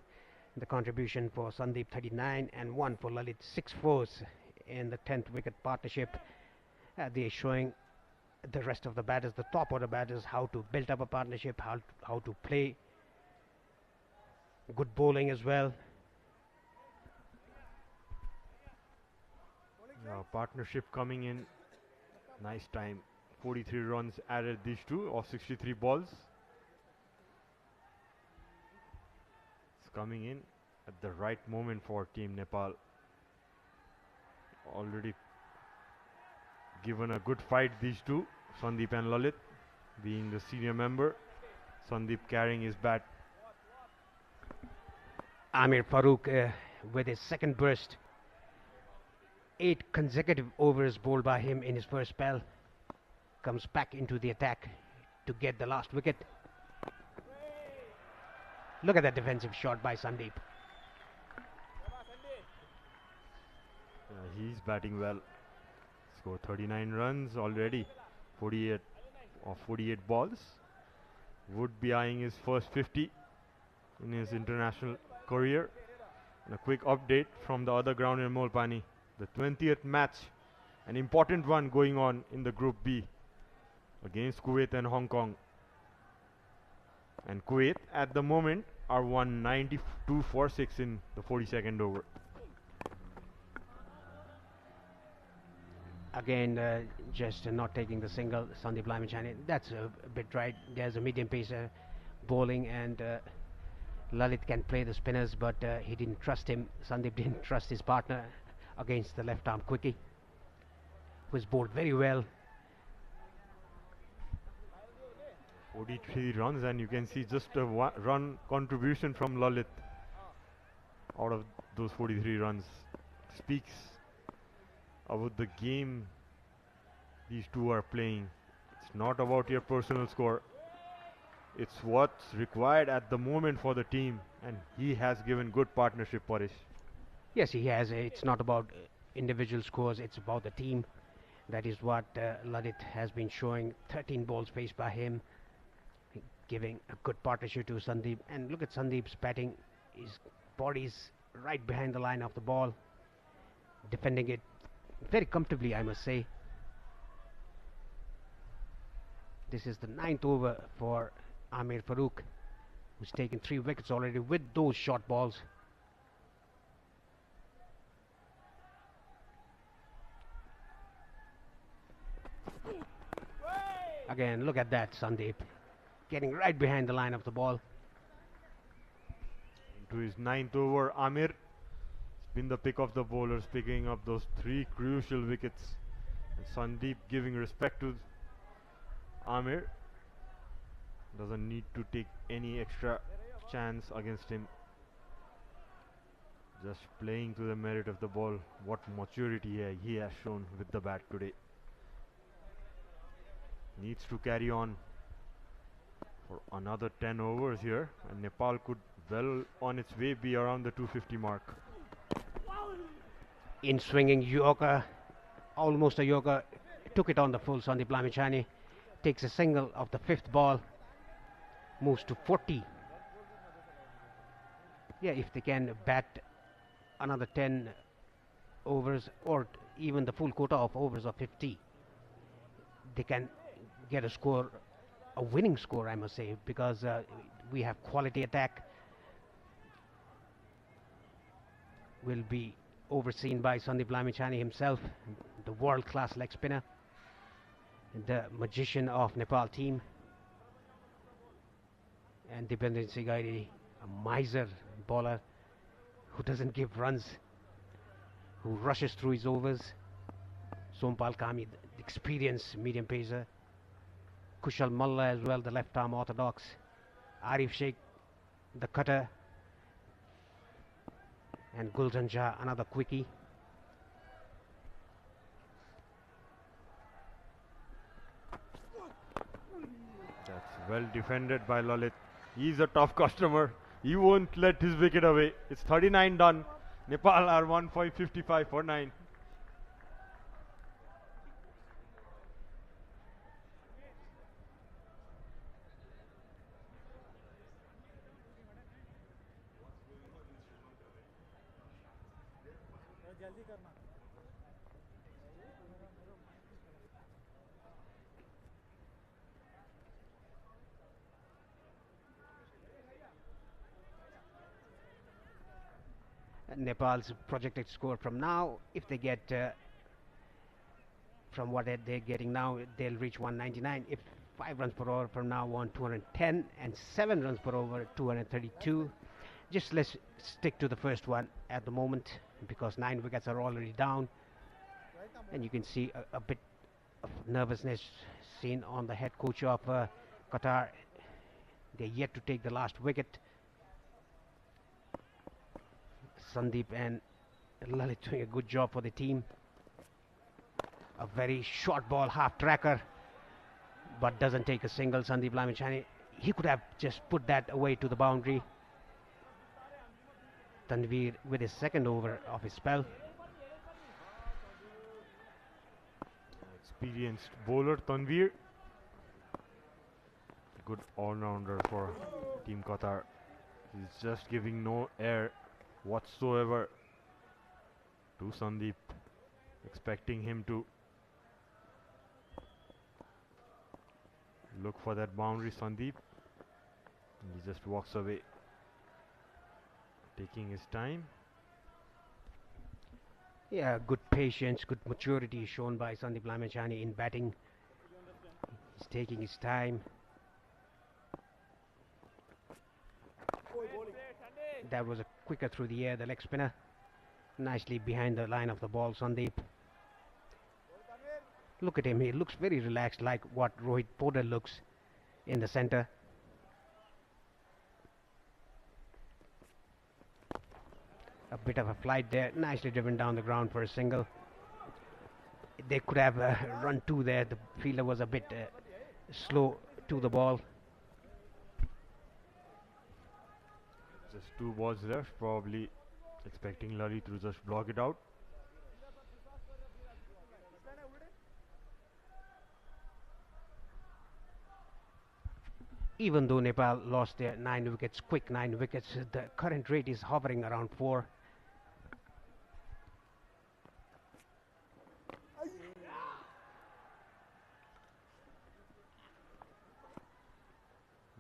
The contribution for Sandeep 39 and 1 for Lalit. 6 fours in the 10th wicket partnership. They're showing the rest of the batters, the top order batters, how to build up a partnership, how to play. Good bowling as well. Now partnership coming in. Nice time. 43 runs added these two of 63 balls. It's coming in at the right moment for Team Nepal. Already given a good fight, these two, Sandeep and Lalit, being the senior member. Sandeep carrying his bat. Amir Farooq with his second burst. 8 consecutive overs bowled by him in his first spell. Comes back into the attack to get the last wicket. Look at that defensive shot by Sandeep. He's batting well. Scored 39 runs already. 48 of 48 balls. Would be eyeing his first 50 in his international career. And a quick update from the other ground in Molpani. The 20th match, an important one going on in the Group B against Kuwait and Hong Kong. And Kuwait at the moment are 192 for 6 in the 42nd over. Again, just not taking the single, Sandeep Lamichhane. That's a bit right. There's a medium pacer bowling, and Lalit can play the spinners, but he didn't trust him. Sandeep didn't trust his partner against the left arm quickie, who is bowled very well. 43 runs, and you can see just a run contribution from Lalit out of those 43 runs. Speaks about the game these two are playing. It's not about your personal score. It's what's required at the moment for the team, and he has given good partnership, Paresh. Yes, he has. It's not about individual scores, it's about the team. That is what Lalit has been showing. 13 balls faced by him, giving a good partnership to Sandeep. And look at Sandeep's batting. His body's right behind the line of the ball, defending it very comfortably, I must say. This is the 9th over for Amir Farooq, who's taken 3 wickets already with those short balls. Again, look at that, Sandeep getting right behind the line of the ball. Into his 9th over, Amir. It's been the pick of the bowlers, picking up those 3 crucial wickets. And Sandeep giving respect to Amir. Doesn't need to take any extra chance against him. Just playing to the merit of the ball. What maturity he has shown with the bat today. Needs to carry on for another 10 overs here, and Nepal could well on its way be around the 250 mark. In swinging Yorker, almost a Yorker, took it on the full. Sandeep Lamichhane takes a single of the 5th ball, moves to 40. Yeah, if they can bat another 10 overs or even the full quota of overs of 50, they can get a score, a winning score, I must say, because we have quality attack. Will be overseen by Sandeep Lamichhane himself, the world-class leg spinner, the magician of Nepal team. And Dipendra Sigaidi, a miser bowler who doesn't give runs, who rushes through his overs. Sompal Kami, the experienced medium pacer. Kushal Malla as well, the left arm orthodox. Arif Sheikh, the cutter. And Gulzan Shah, another quickie. That's well defended by Lalit. He's a tough customer. He won't let his wicket away. It's 39 done. Nepal are 155 for 9. जल्दी करना Nepal's projected score from now, if they get from what they're getting now, they'll reach 199. If 5 runs per over from now on, 210, and 7 runs per over, 232. Just let's stick to the first one at the moment, because 9 wickets are already down, and you can see a bit of nervousness seen on the head coach of Qatar. They're yet to take the last wicket. Sandeep and Lalit doing a good job for the team. A very short ball, half tracker, but doesn't take a single. Sandeep Lamichhane, he could have just put that away to the boundary. Tanveer with his 2nd over of his spell. Experienced bowler Tanveer. Good all-rounder for Team Qatar. He's just giving no air whatsoever to Sandeep, expecting him to look for that boundary. Sandeep, and he just walks away. Taking his time. Yeah, good patience, good maturity shown by Sandeep Lamachani in batting. He's taking his time. That was a quicker through the air, the leg spinner. Nicely behind the line of the ball, Sandeep. Look at him, he looks very relaxed, like what Rohit Potter looks in the centre. A bit of a flight there, nicely driven down the ground for a single. They could have run two there. The fielder was a bit slow to the ball. Just 2 balls left, probably expecting Lalit to just block it out. Even though Nepal lost their 9 wickets, quick 9 wickets, the current rate is hovering around 4.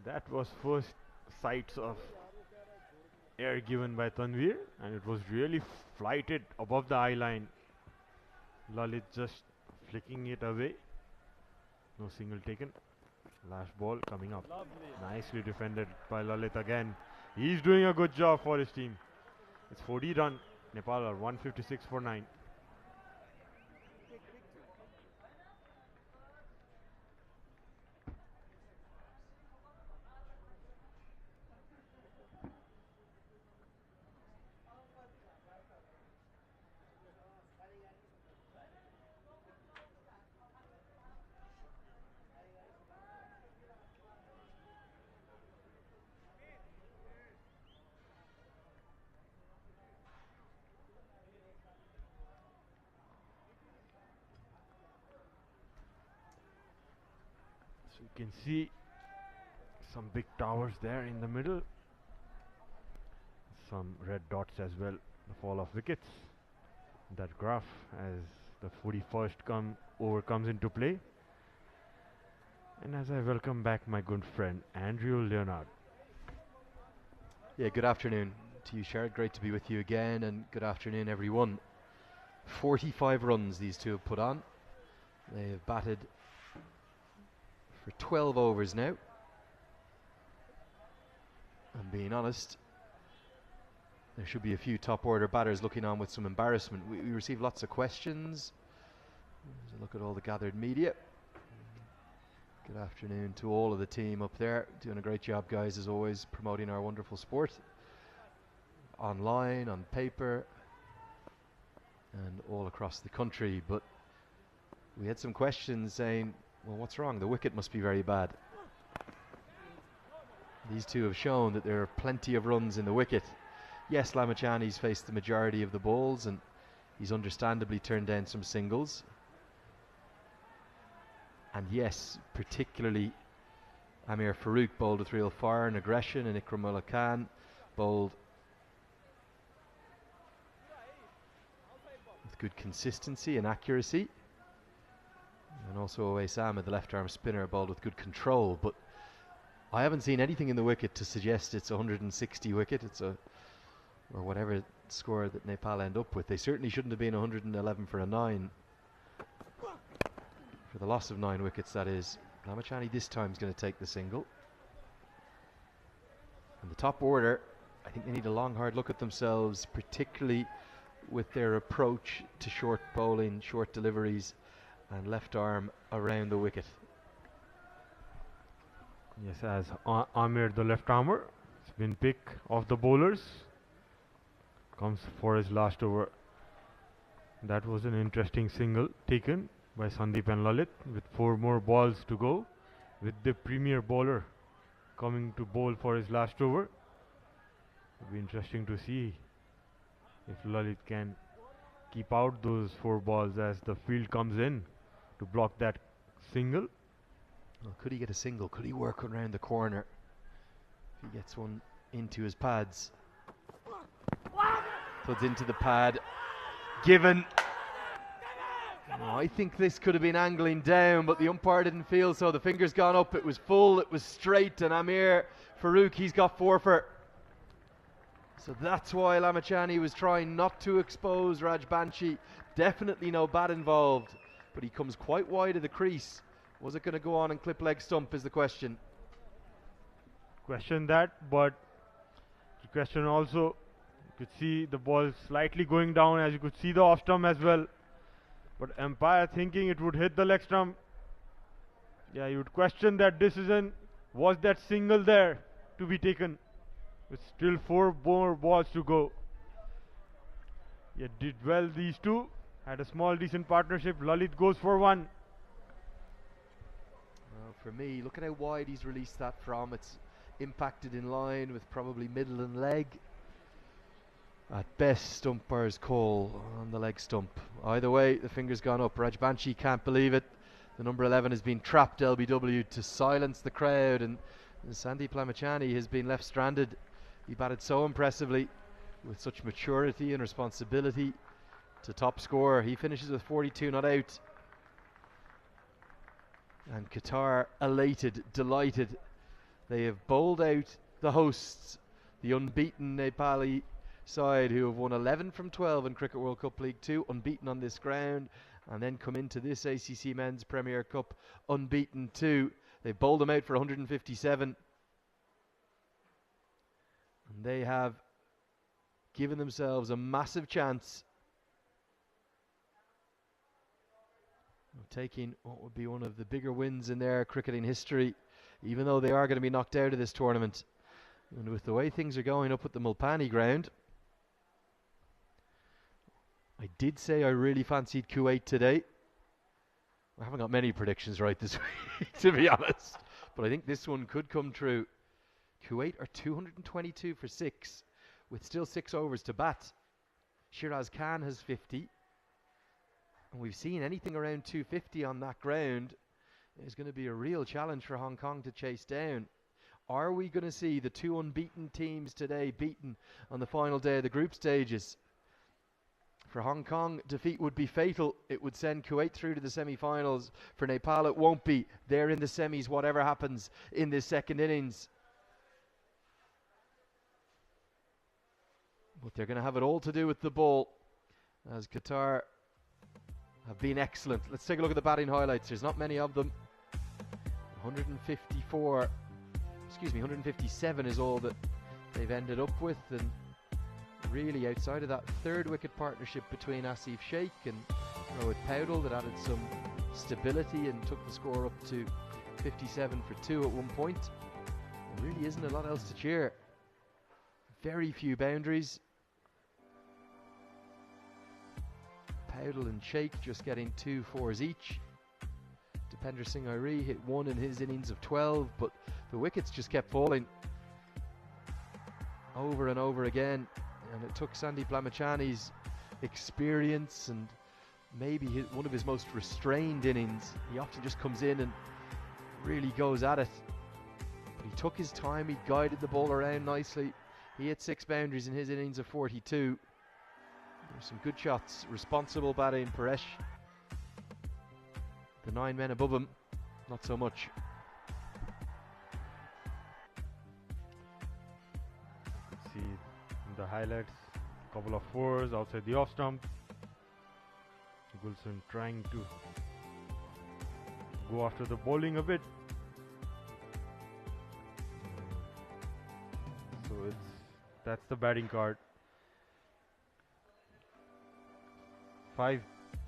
That was first sights of air given by Tanvir, and it was really flighted above the eye line. Lalit just flicking it away. No single taken. Last ball coming up. Nicely defended by Lalit again. He's doing a good job for his team. It's 40 run. Nepal are 156 for 9. So you can see some big towers there in the middle. Some red dots as well. The fall of wickets. That graph as the 41st over comes into play. And as I welcome back my good friend Andrew Leonard. Yeah, good afternoon to you, Sherrod. Great to be with you again, and good afternoon, everyone. 45 runs these two have put on. They have batted for 12 overs now. And being honest, there should be a few top order batters looking on with some embarrassment. We received lots of questions. There's a look at all the gathered media. Good afternoon to all of the team up there. Doing a great job, guys, as always, promoting our wonderful sport. Online, on paper, and all across the country. But we had some questions saying, well, what's wrong? The wicket must be very bad. These two have shown that there are plenty of runs in the wicket. Yes, Lamachani's faced the majority of the balls, and he's understandably turned down some singles. And yes, particularly Amir Farooq bowled with real fire and aggression, and Ikramullah Khan bowled with good consistency and accuracy. And also Awais Ahmed, the left arm spinner, bowled with good control. But I haven't seen anything in the wicket to suggest it's a 160 wicket. It's a, or whatever score that Nepal end up with. They certainly shouldn't have been 111 for a 9. For the loss of 9 wickets, that is. Lamachani this time is going to take the single. And the top order, I think they need a long, hard look at themselves, particularly with their approach to short bowling, short deliveries, and left arm around the wicket. Yes, as Amir, the left armer, spin pick of the bowlers, comes for his last over. That was an interesting single taken by Sandeep and Lalit with 4 more balls to go, with the premier bowler coming to bowl for his last over. It'll be interesting to see if Lalit can keep out those 4 balls as the field comes in to block that single. Well, could he get a single? Could he work around the corner? If he gets one into his pads. Puts into the pad. Given. Oh, I think this could have been angling down, but the umpire didn't feel so. The finger's gone up. It was full. It was straight. And Amir Farooq, he's got 4 for. So that's why Lamachani was trying not to expose Rajbanshi. Definitely no bat involved, but he comes quite wide of the crease. Was it going to go on and clip leg stump is the question. Question that, but the question also, you could see the ball slightly going down, as you could see the off stump as well. But umpire thinking it would hit the leg stump. Yeah, you would question that decision. Was that single there to be taken? With still 4 more balls to go. Yeah, did well these two. Had a small decent partnership. Lalit goes for one. For me, look at how wide he's released that from. It's impacted in line with probably middle and leg. At best, umpire's call on the leg stump. Either way, the finger's gone up. Rajbanshi can't believe it. The number 11 has been trapped, LBW, to silence the crowd, and Sandeep Lamachani has been left stranded. He batted so impressively with such maturity and responsibility to top scorer. He finishes with 42 not out. And Qatar elated, delighted. They have bowled out the hosts, the unbeaten Nepali side, who have won 11 from 12 in Cricket World Cup League 2, unbeaten on this ground, and then come into this ACC Men's Premier Cup unbeaten too. They bowled them out for 157. And they have given themselves a massive chance of taking what would be one of the bigger wins in their cricketing history, even though they are going to be knocked out of this tournament. And with the way things are going up at the Mulpani ground, I did say I really fancied Kuwait today. I haven't got many predictions right this week, to be honest, but I think this one could come true. Kuwait are 222 for 6, with still 6 overs to bat. Shiraz Khan has 50, and we've seen anything around 250 on that ground is going to be a real challenge for Hong Kong to chase down. Are we going to see the 2 unbeaten teams today beaten on the final day of the group stages? For Hong Kong, defeat would be fatal. It would send Kuwait through to the semi-finals. For Nepal, it won't be. They're in the semis, whatever happens in this second innings. But they're going to have it all to do with the ball, as Qatar have been excellent. Let's take a look at the batting highlights. There's not many of them. 157 is all that they've ended up with, and really outside of that third wicket partnership between Asif Sheikh and Rohit Paudel that added some stability and took the score up to 57 for 2 at one point, there really isn't a lot else to cheer. Very few boundaries. Paudel and Sheikh just getting 2 fours each. Dipender Singh Airi hit 1 in his innings of 12, but the wickets just kept falling over and over again, and it took Sandeep Lamachani's experience and maybe one of his most restrained innings. He often just comes in and really goes at it, but he took his time, he guided the ball around nicely. He hit 6 boundaries in his innings of 42. There's some good shots, responsible batting. Paresh, the 9 men above him, not so much. You can see in the highlights, a couple of 4s outside the off stump. Gulson trying to go after the bowling a bit. So that's the batting card. 5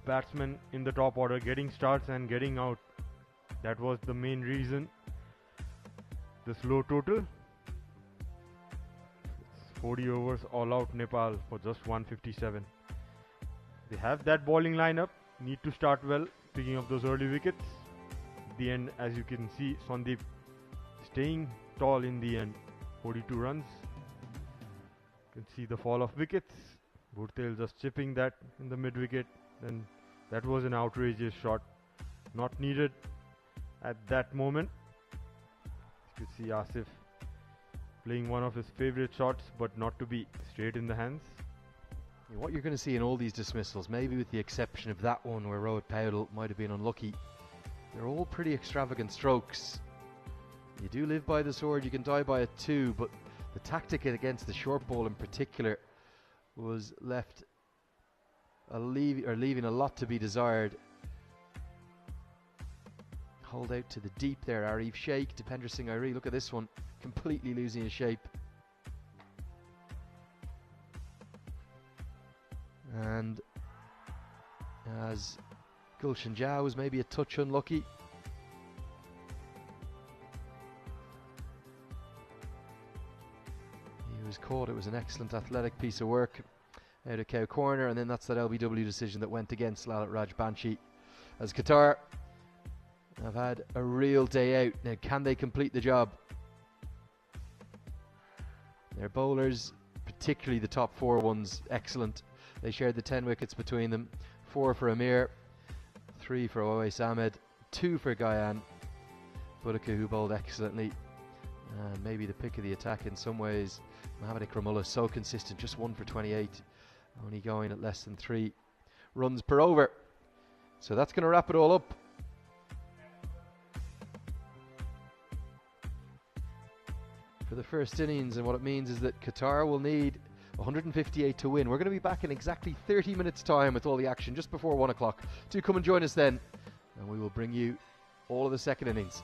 batsmen in the top order getting starts and getting out. That was the main reason. The slow total. It's 40 overs all out Nepal for just 157. They have that bowling lineup. Need to start well, picking up those early wickets. At the end, as you can see, Sandeep staying tall in the end. 42 runs. You can see the fall of wickets. Bhurtel just chipping that in the mid wicket, and that was an outrageous shot, not needed at that moment. You could see Asif playing one of his favorite shots, but not to be straight in the hands. What you're going to see in all these dismissals, maybe with the exception of that one where Rohit Paudel might have been unlucky, they're all pretty extravagant strokes. You do live by the sword, you can die by it too, but The tactic against the short ball in particular was leaving a lot to be desired. Hold out to the deep there, Arif Sheikh, Dipender Singh Airi. Look at this one, completely losing his shape. And as Gulshan Jha was maybe a touch unlucky. He was caught. It was an excellent athletic piece of work out of cow corner, and then that's that LBW decision that went against Lalit Rajbanshi. As Qatar have had a real day out. Now, can they complete the job? Their bowlers, particularly the top 4 ones, excellent. They shared the 10 wickets between them. 4 for Amir, 3 for Owais Ahmed, 2 for Ghayan. Budaka, who bowled excellently. Maybe the pick of the attack in some ways. Mohammad Ikramullah, so consistent, just 1 for 28. Only going at less than 3 runs per over. So that's going to wrap it all up. For the first innings, and what it means is that Qatar will need 158 to win. We're going to be back in exactly 30 minutes time with all the action just before 1 o'clock. Do come and join us then, and we will bring you all of the second innings.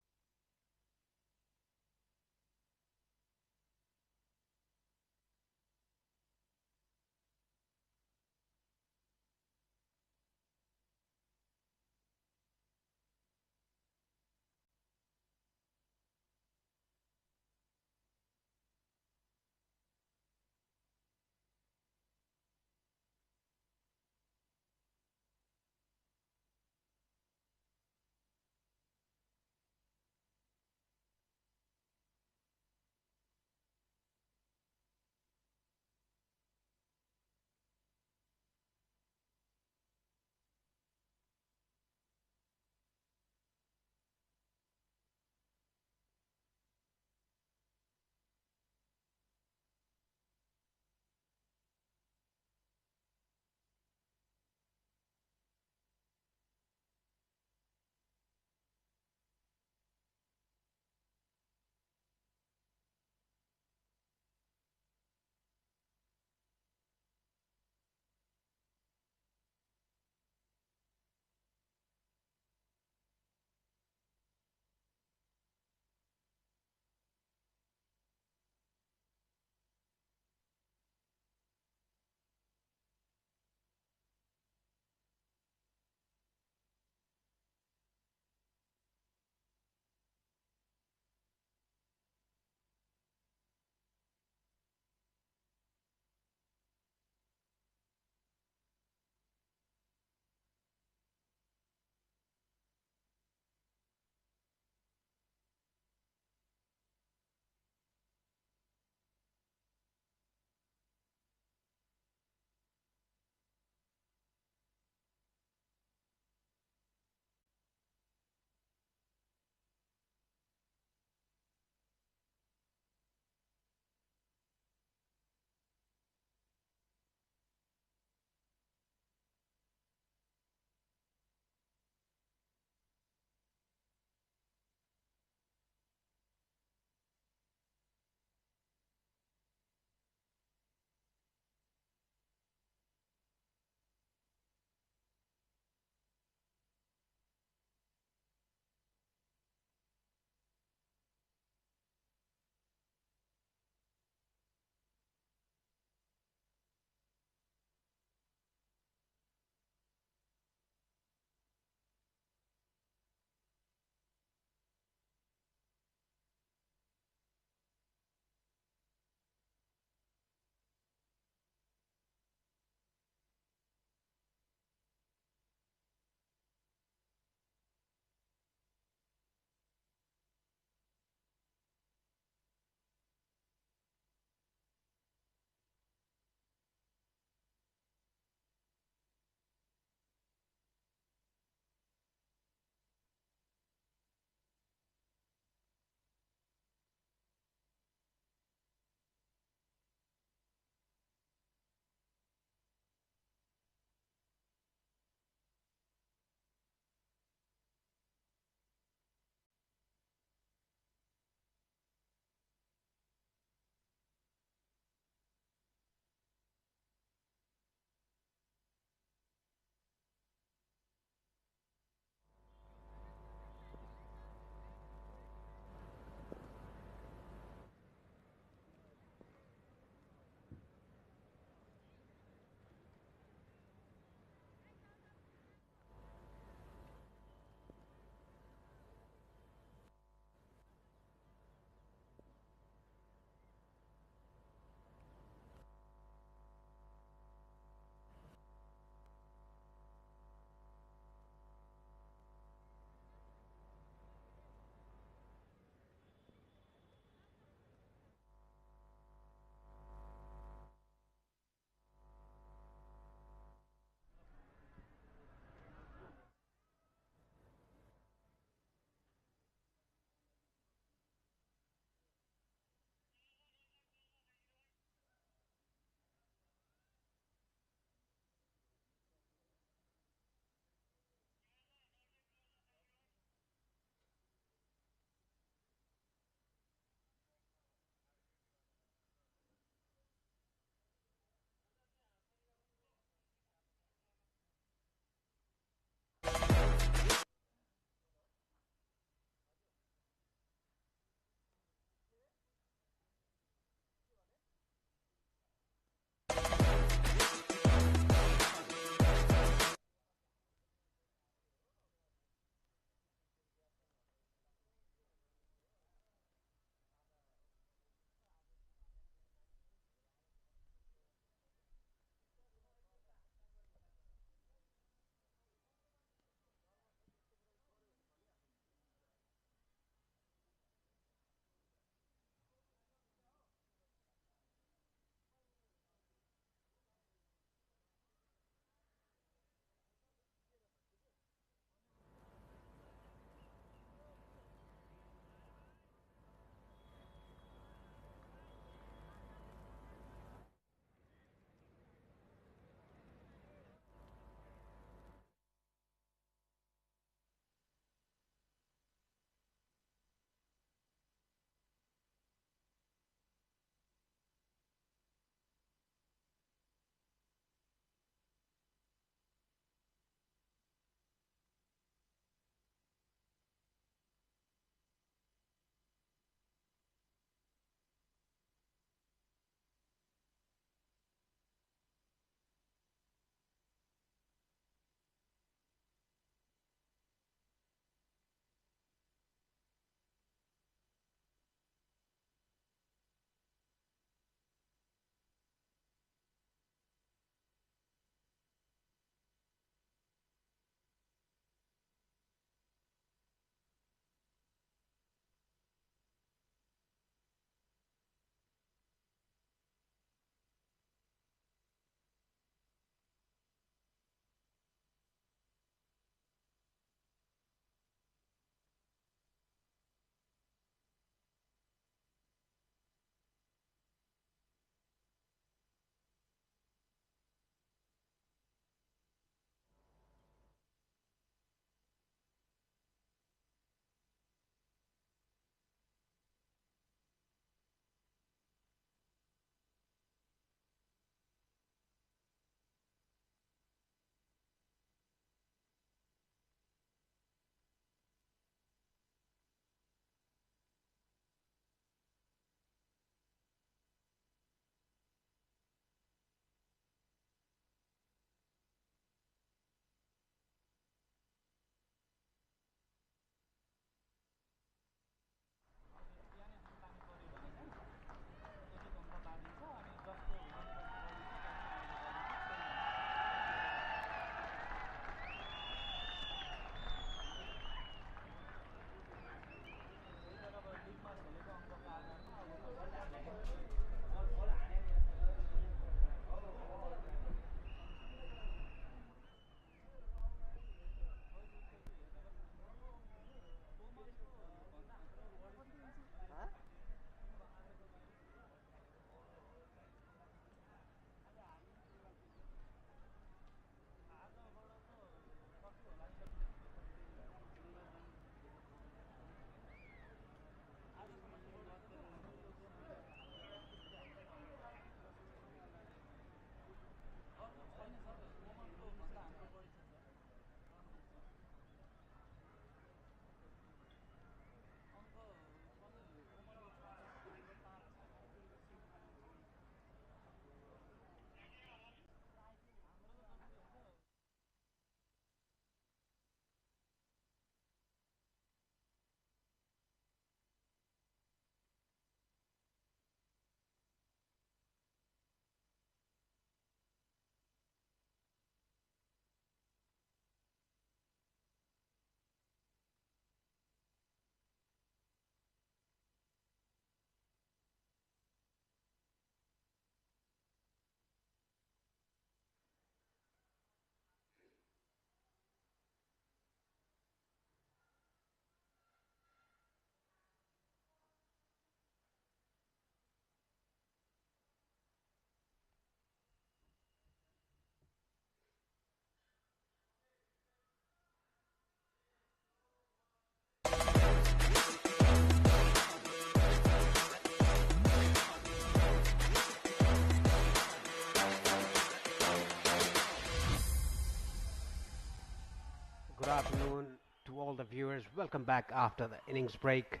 viewers, welcome back after the innings break.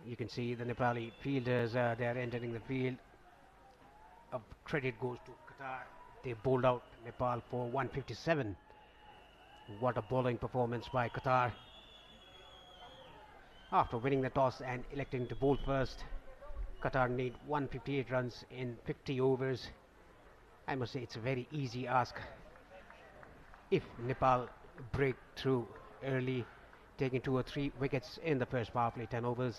You can see the Nepali fielders, they're entering the field. Credit goes to Qatar. They bowled out Nepal for 157. What a bowling performance by Qatar. After winning the toss and electing to bowl first, Qatar need 158 runs in 50 overs. I must say it's a very easy ask. If Nepal break through early, taking 2 or 3 wickets in the first power play, 10 overs.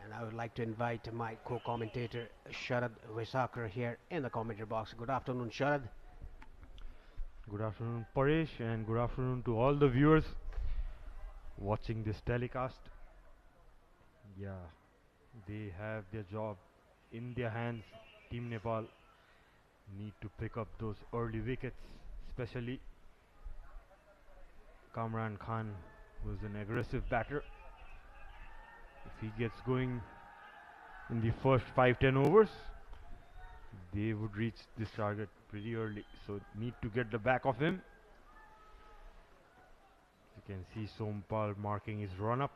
And I would like to invite my co-commentator Sharad Vesakar here in the commentary box. Good afternoon, Sharad. Good afternoon, Paresh, and good afternoon to all the viewers watching this telecast. Yeah, they have their job in their hands. Team Nepal need to pick up those early wickets, especially Kamran Khan, who is an aggressive batter. If he gets going in the first 5-10 overs, they would reach this target pretty early, so need to get the back of him. You can see Sompal marking his run up.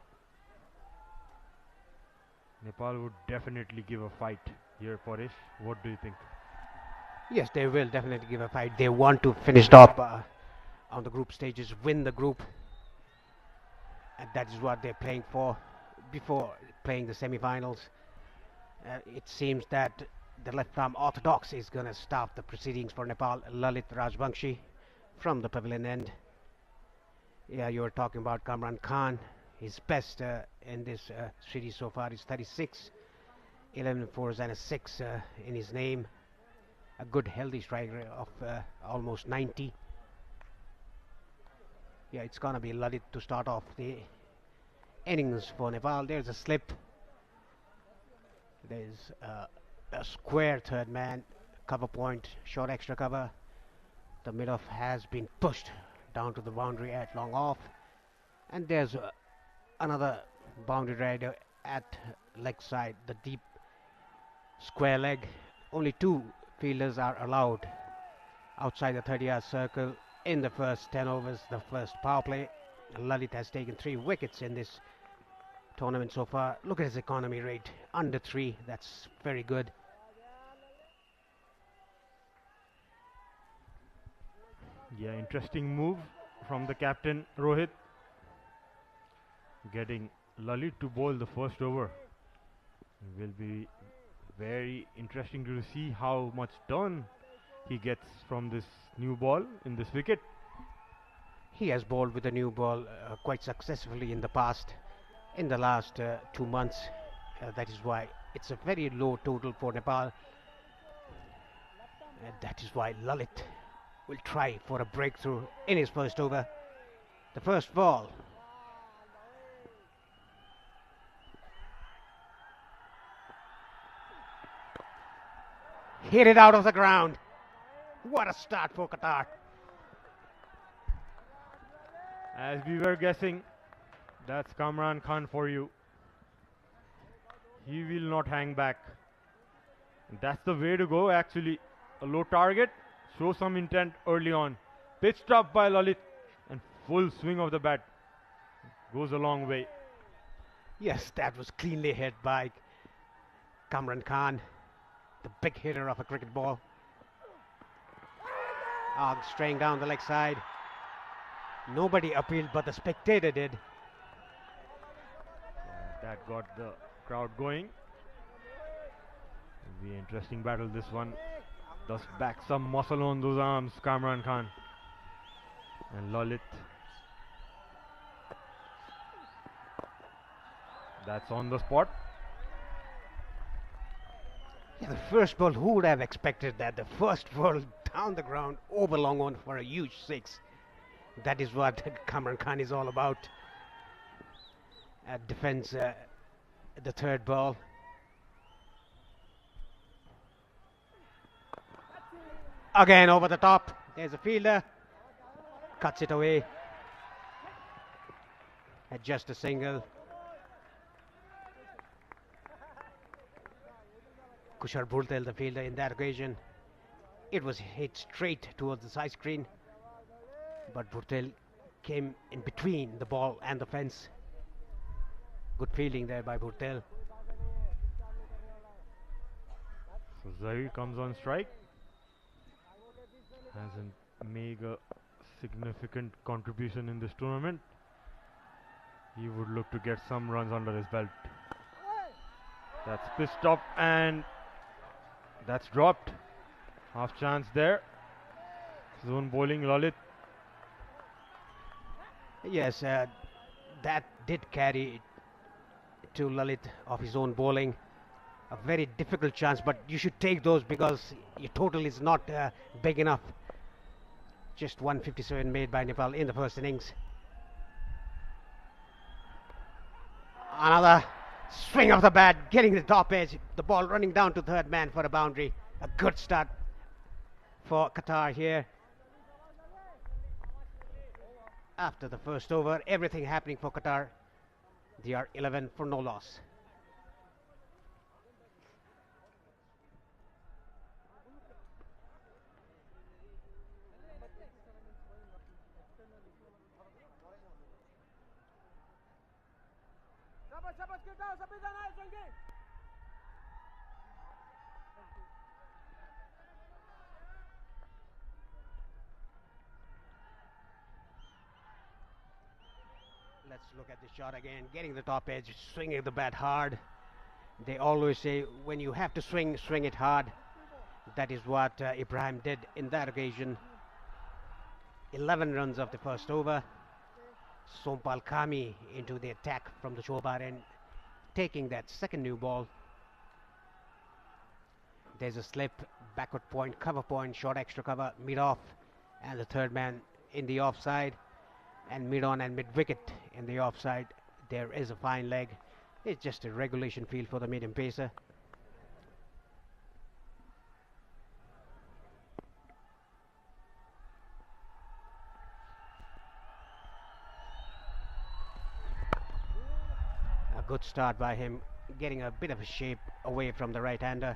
Nepal would definitely give a fight here, Paresh. What do you think? Yes, they will definitely give a fight. They want to finish up on the group stages, win the group, and that is what they're playing for before playing the semi-finals. It seems that the left-arm orthodox is going to start the proceedings for Nepal, Lalit Rajbangshi from the pavilion end. Yeah, you were talking about Kamran Khan. His best in this series so far is 36, 11 fours and a 6 in his name. A good healthy strike rate of almost 90. Yeah, it's going to be Lalit to start off the innings for Nepal. There's a slip. There's a square third man, cover point, short extra cover. The mid-off has been pushed down to the boundary at long off. And there's another boundary rider at leg side, the deep square leg. Only 2 fielders are allowed outside the 30-yard circle in the first 10 overs, the first power play. Lalit has taken 3 wickets in this tournament so far. Look at his economy rate, under 3. That's very good. Yeah, interesting move from the captain Rohit, getting Lalit to bowl the first over. Will be very interesting to see how much turn he gets from this new ball in this wicket. He has bowled with the new ball quite successfully in the past, in the last 2 months. That is why it's a very low total for Nepal. That is why Lalit will try for a breakthrough in his first over. The first ball. Hit it out of the ground. What a start for Qatar. As we were guessing, that's Kamran Khan for you. He will not hang back. And that's the way to go, actually. A low target, show some intent early on. Pitched up by Lalit, and full swing of the bat. Goes a long way. Yes, that was cleanly hit by Kamran Khan, the big hitter of a cricket ball. Straying down the leg side. Nobody appealed, but the spectator did. That got the crowd going. It'll be an interesting battle, this one. Does back some muscle on those arms, Kamran Khan. And Lalit. That's on the spot. Yeah, the first ball, who would have expected that? The first ball down the ground, over long on for a huge 6. That is what Kamran Khan is all about. Defends the third ball. Again over the top. There's a fielder. Cuts it away. At just a single. Kushal Bhurtel, the fielder in that occasion. It was hit straight towards the side screen. But Bhurtel came in between the ball and the fence. Good fielding there by Burtel. So Zahir comes on strike. Hasn't made a significant contribution in this tournament. He would look to get some runs under his belt. That's pitched up and that's dropped. Half chance there. Zone bowling, Lalit. Yes, that did carry to Lalit of his own bowling. A very difficult chance, but you should take those because your total is not big enough. Just 157 made by Nepal in the first innings. Another swing of the bat, getting the top edge. The ball running down to third man for a boundary. A good start for Qatar here. After the first over, everything happening for Qatar. They are 11 for no loss. Sahabat kita, sampai sana, Jengki. Let's look at the shot again, getting the top edge, swinging the bat hard. They always say when you have to swing, swing it hard. That is what Ibrahim did in that occasion. 11 runs of the first over. Sompal Kami into the attack from the Chobar end, taking that second new ball. There's a slip, backward point, cover point, short extra cover, mid off, and the third man in the offside, and mid on and mid wicket in the offside. There is a fine leg. It's just a regulation field for the medium pacer. A good start by him, getting a bit of a shape away from the right-hander.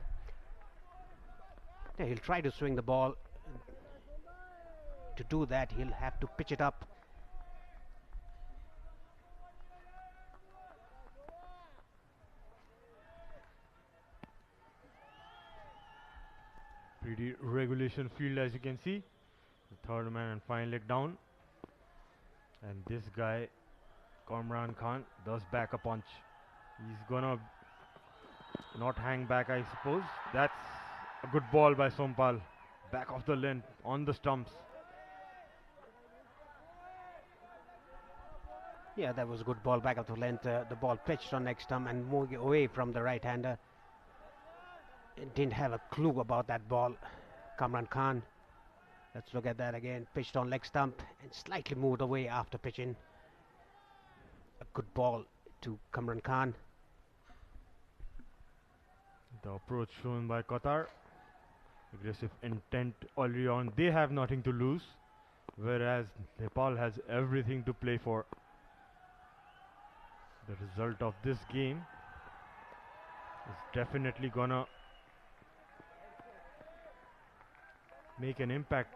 He'll try to swing the ball. To do that, he'll have to pitch it up. Pretty regulation field, as you can see. The third man and fine leg down. And this guy, Kamran Khan, does back a punch. He's gonna not hang back, I suppose. That's a good ball by Sompal. Back of the length on the stumps. Yeah, that was a good ball back of the length. The ball pitched on next stump and moving away from the right-hander. Didn't have a clue about that ball, Kamran Khan. Let's look at that again. Pitched on leg stump and slightly moved away after pitching. A good ball to Kamran Khan. The approach shown by Qatar. Aggressive intent early on. They have nothing to lose, whereas Nepal has everything to play for. The result of this game is definitely gonna make an impact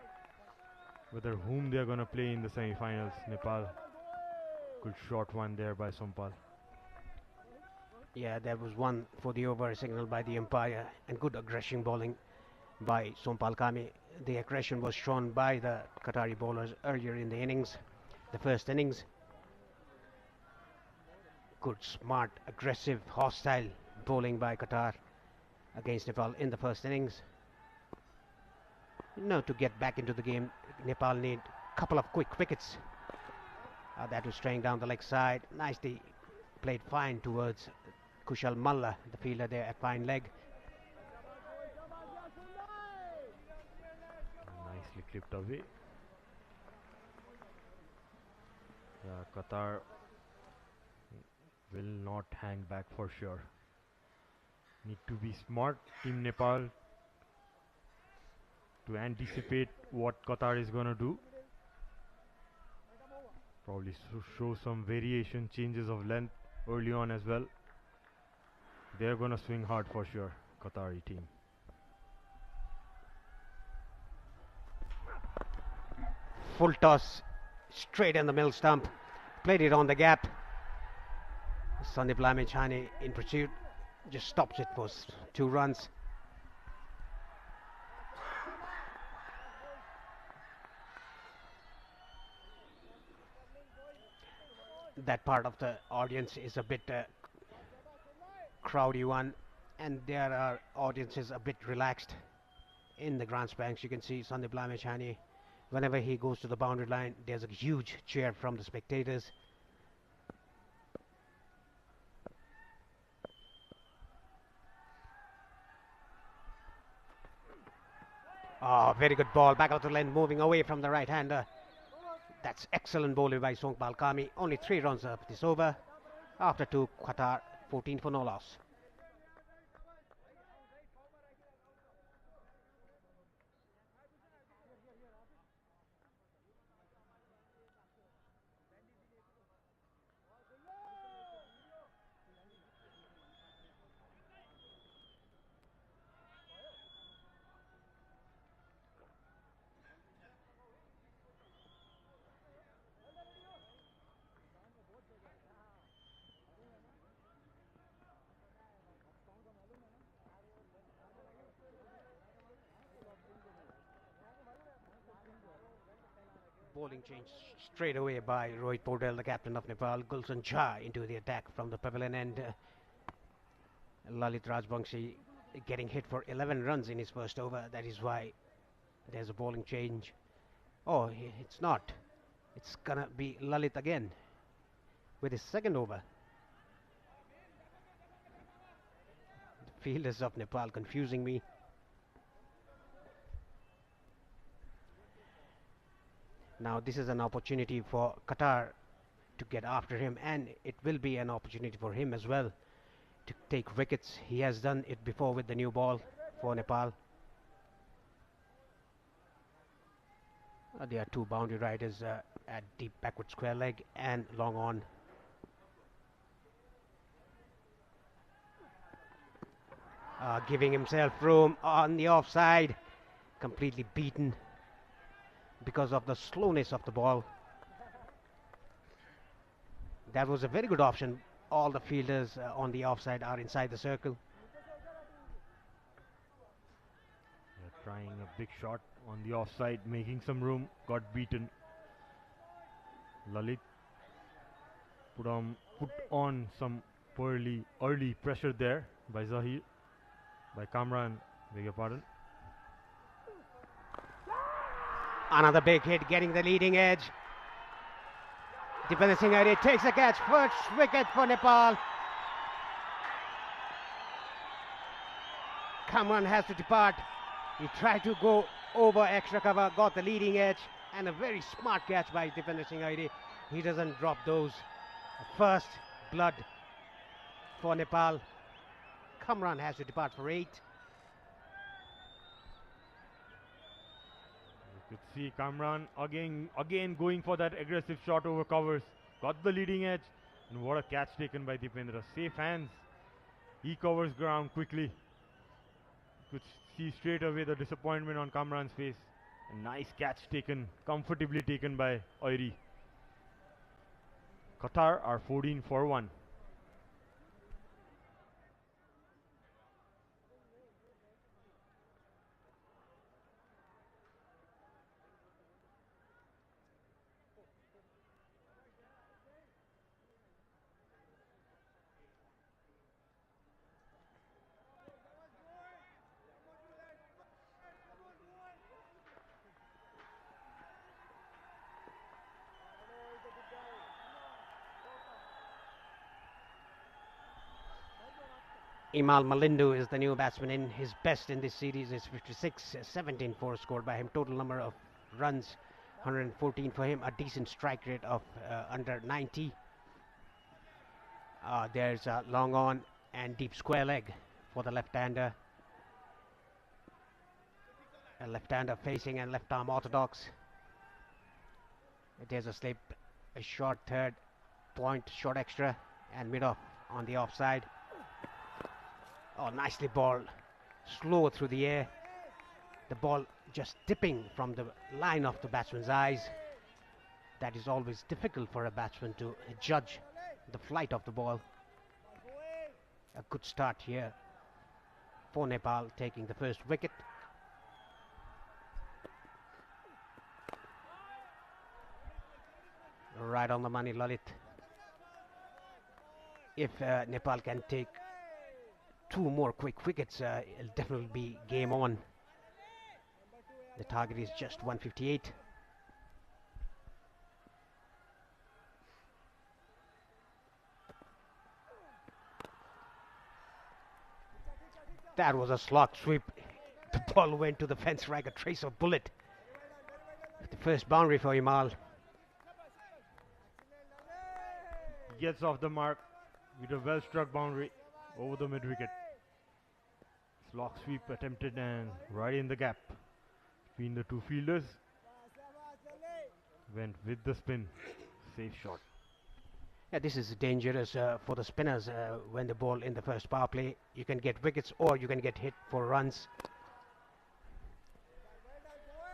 whether whom they are gonna play in the semi-finals. Nepal. Good short one there by Sompal. Yeah, there was one for the over signal by the umpire, and good aggression bowling by Sompal Kami. The aggression was shown by the Qatari bowlers earlier in the innings, the first innings. Good, smart, aggressive, hostile bowling by Qatar against Nepal in the first innings. Now to get back into the game, Nepal need a couple of quick wickets. That was straying down the leg side. Nicely played fine towards Kushal Malla, the fielder there at fine leg. Nicely clipped away. Qatar will not hang back for sure. Need to be smart, Team Nepal, to anticipate what Qatar is going to do. Probably show some variation, changes of length early on as well. They're going to swing hard for sure, Qatari team. Full toss straight in the middle stump, played it on the gap. Sandeep Lamechani in pursuit just stops it for 2 runs. That part of the audience is a bit crowdy one, and there are audiences a bit relaxed in the Grand Spanks. You can see Sandeep Lamechani, whenever he goes to the boundary line, there's a huge cheer from the spectators. Oh, very good ball, back out to length, moving away from the right-hander. That's excellent bowling by Songpal Kami. Only 3 runs up this over. After 2, Qatar 14 for no loss. Bowling change straight away by Rohit Paudel, the captain of Nepal. Gulshan Jha into the attack from the pavilion end. Lalit Rajbangshi getting hit for 11 runs in his first over. That is why there's a bowling change. Oh, it's not. It's gonna be Lalit again with his second over. The fielders of Nepal confusing me. Now this is an opportunity for Qatar to get after him, and it will be an opportunity for him as well to take wickets. He has done it before with the new ball for Nepal. There are 2 boundary riders at deep backward square leg and long on. Giving himself room on the offside, completely beaten because of the slowness of the ball. That was a very good option. All the fielders on the offside are inside the circle. Trying a big shot on the offside, making some room, got beaten. Lalit put on some early pressure there by Zahir, by Kamran, beg your pardon. Another big hit, getting the leading edge. Dipender Singh Aire takes a catch, first wicket for Nepal. Kamran has to depart. He tried to go over extra cover, got the leading edge, and a very smart catch by Dipender Singh Aire. He doesn't drop those. First blood for Nepal. Kamran has to depart for 8. You could see Kamran again going for that aggressive shot over covers. Got the leading edge, and what a catch taken by Dipendra. Safe hands. He covers ground quickly. You could see straight away the disappointment on Kamran's face. A nice catch taken, comfortably taken by Aire. Qatar are 14 for 1. Imal Malindu is the new batsman in. His best in this series is 56, 17 4 scored by him. Total number of runs 114 for him. A decent strike rate of under 90. There's a long on and deep square leg for the left-hander. A left-hander facing and left arm orthodox. There's a slip, a short third, point, short extra, and mid-off on the offside. Oh, nicely ball, slow through the air. The ball just dipping from the line of the batsman's eyes. That is always difficult for a batsman to judge the flight of the ball. A good start here for Nepal, taking the first wicket. Right on the money, Lalit. If Nepal can take 2 more quick wickets, it'll definitely be game on. The target is just 158. That was a slog sweep. The ball went to the fence like a trace of bullet. The first boundary for Himal. Gets off the mark with a well struck boundary over the mid wicket. Slog sweep attempted and right in the gap between the two fielders. Went with the spin. Safe shot. Yeah, this is dangerous for the spinners when the ball in the first power play. You can get wickets or you can get hit for runs.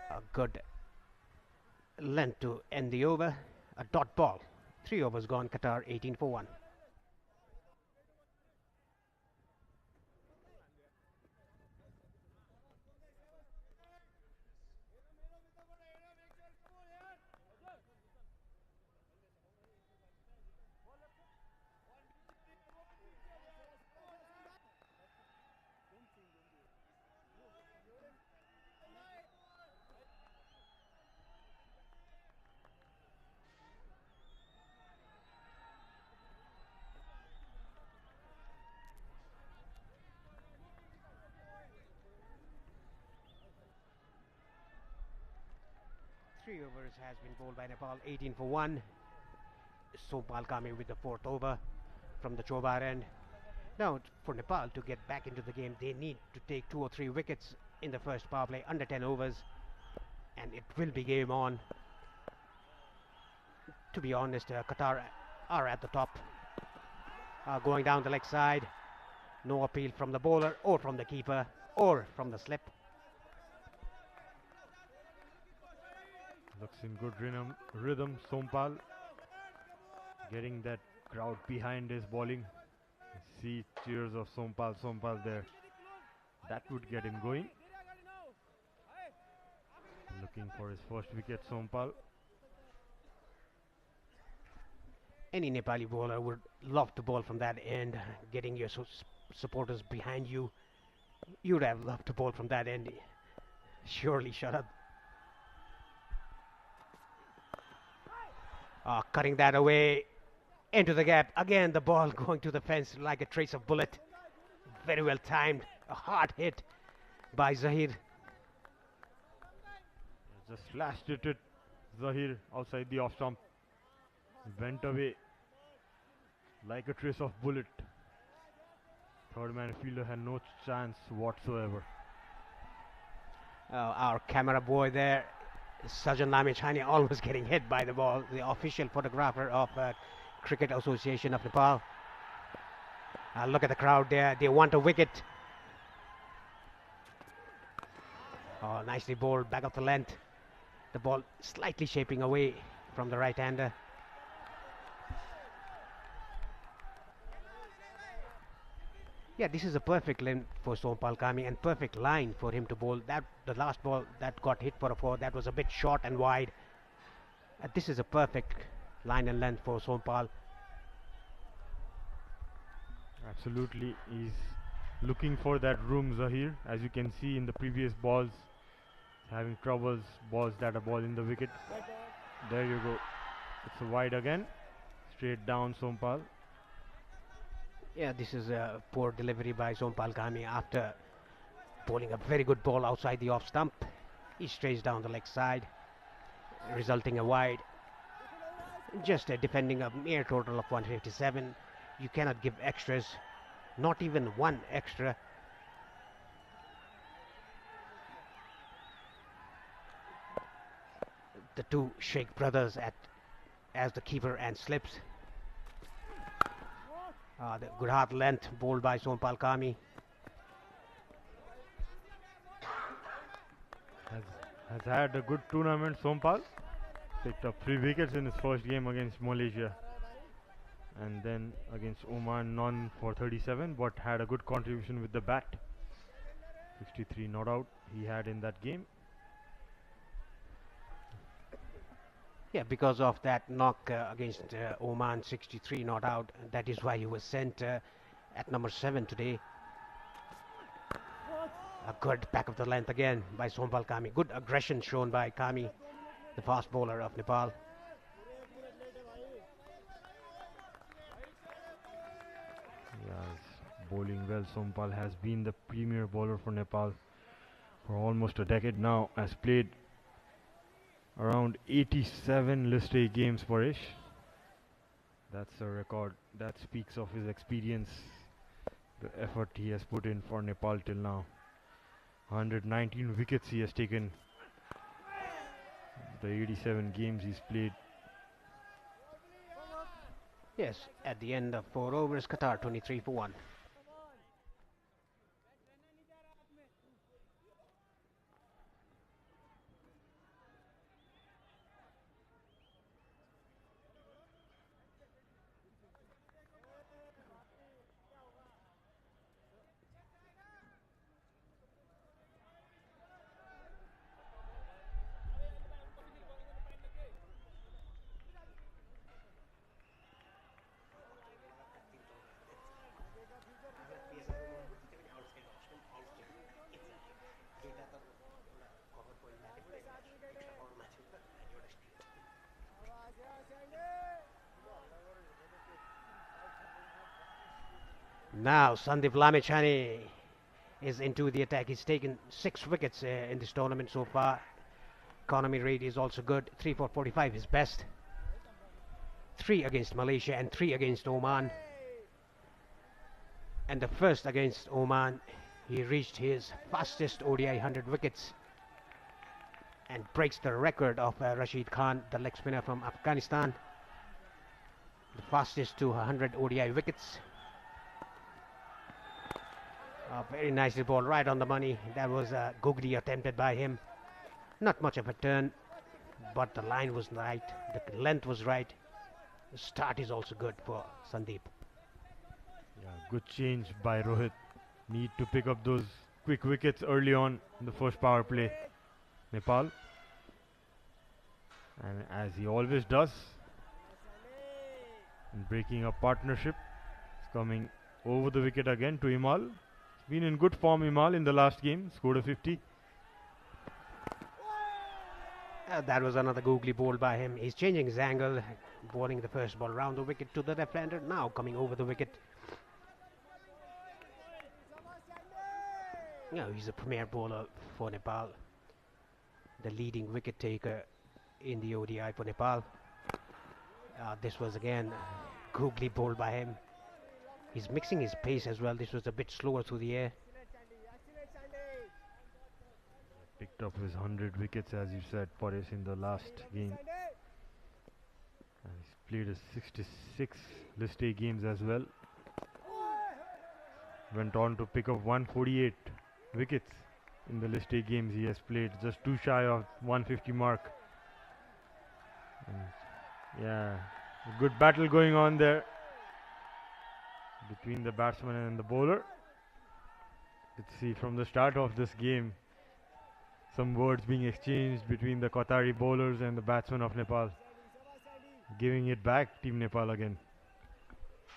A good length to end the over. A dot ball. 3 overs gone. Qatar 18 for 1. Three overs has been bowled by Nepal, 18 for 1. Sompal Kami with the 4th over from the Chobar end. Now, for Nepal to get back into the game, they need to take 2 or 3 wickets in the first power play, under 10 overs, and it will be game on. To be honest, Qatar are at the top, going down the leg side. No appeal from the bowler or from the keeper or from the slip. Looks in good rhythm. Sompal getting that crowd behind his bowling. See cheers of Sompal there. That would get him going. Looking for his first wicket, Sompal. Any Nepali bowler would love to bowl from that end, getting your supporters behind you. You'd have loved to bowl from that end. Surely, shut up. Cutting that away into the gap. Again, the ball going to the fence like a trace of bullet. Very well timed. A hard hit by Zahir. Just flashed it at Zahir outside the off stump. Went away like a trace of bullet. Third man fielder had no chance whatsoever. Our camera boy there, Sajan Namichani, almost getting hit by the ball. The official photographer of Cricket Association of Nepal. Look at the crowd there. They want a wicket. Oh, nicely bowled, back of the length. The ball slightly shaping away from the right-hander. Yeah, this is a perfect length for Sompal Kami and perfect line for him to bowl. That the last ball that got hit for a 4, that was a bit short and wide. This is a perfect line and length for Sompal. Absolutely, he's looking for that room, Zahir. As you can see in the previous balls, having troubles, balls that are ball in the wicket. There you go. It's a wide again. Straight down, Sompal. Yeah, this is a poor delivery by Sompal Kami after bowling a very good ball outside the off stump. He strays down the leg side, resulting a wide. Just defending a mere total of 157. You cannot give extras, not even one extra. The two Sheikh brothers as the keeper and slips. The good hard length bowled by Sompal Kami. Has had a good tournament, Sompal. Picked up 3 wickets in his first game against Malaysia, and then against Oman none for 37, but had a good contribution with the bat. 63 not out he had in that game. Yeah, because of that knock against Oman, 63 not out. That is why he was sent at number 7 today. A good back of the length again by Sompal Kami. Good aggression shown by Kami, the fast bowler of Nepal. Yes, bowling well. Sompal has been the premier bowler for Nepal for almost a decade now. Has played around 87 List A games for Ish. That's a record that speaks of his experience, the effort he has put in for Nepal till now. 119 wickets he has taken. The 87 games he's played. Yes, at the end of 4 overs, Qatar 23 for 1. Now Sandeep Lamechani is into the attack. He's taken 6 wickets in this tournament so far. Economy rate is also good. 3 for 45, his best. 3 against Malaysia and 3 against Oman. And the first against Oman, he reached his fastest ODI 100 wickets and breaks the record of Rashid Khan, the leg spinner from Afghanistan. The fastest to 100 ODI wickets. Very nicely ball, right on the money. That was a googly attempted by him. Not much of a turn, but the line was right, the length was right. The start is also good for Sandeep. Yeah, good change by Rohit. Need to pick up those quick wickets early on in the first power play. Nepal. And as he always does, in breaking a partnership, it's coming over the wicket again to Imal. Been in good form, Imal, in the last game. Scored a 50. That was another googly ball by him. He's changing his angle, bowling the first ball round the wicket to the left-hander. Now coming over the wicket. He's a premier bowler for Nepal. The leading wicket taker in the ODI for Nepal. This was again googly ball by him. He's mixing his pace as well. This was a bit slower through the air. Picked up his 100 wickets, as you said, Paris, in the last game. And he's played his 66 List A games as well. Went on to pick up 148 wickets in the List A games he has played, just too shy of 150 mark. And yeah, a good battle going on there between the batsman and the bowler. Let's see, from the start of this game, some words being exchanged between the Qatari bowlers and the batsmen of Nepal. Giving it back, Team Nepal again.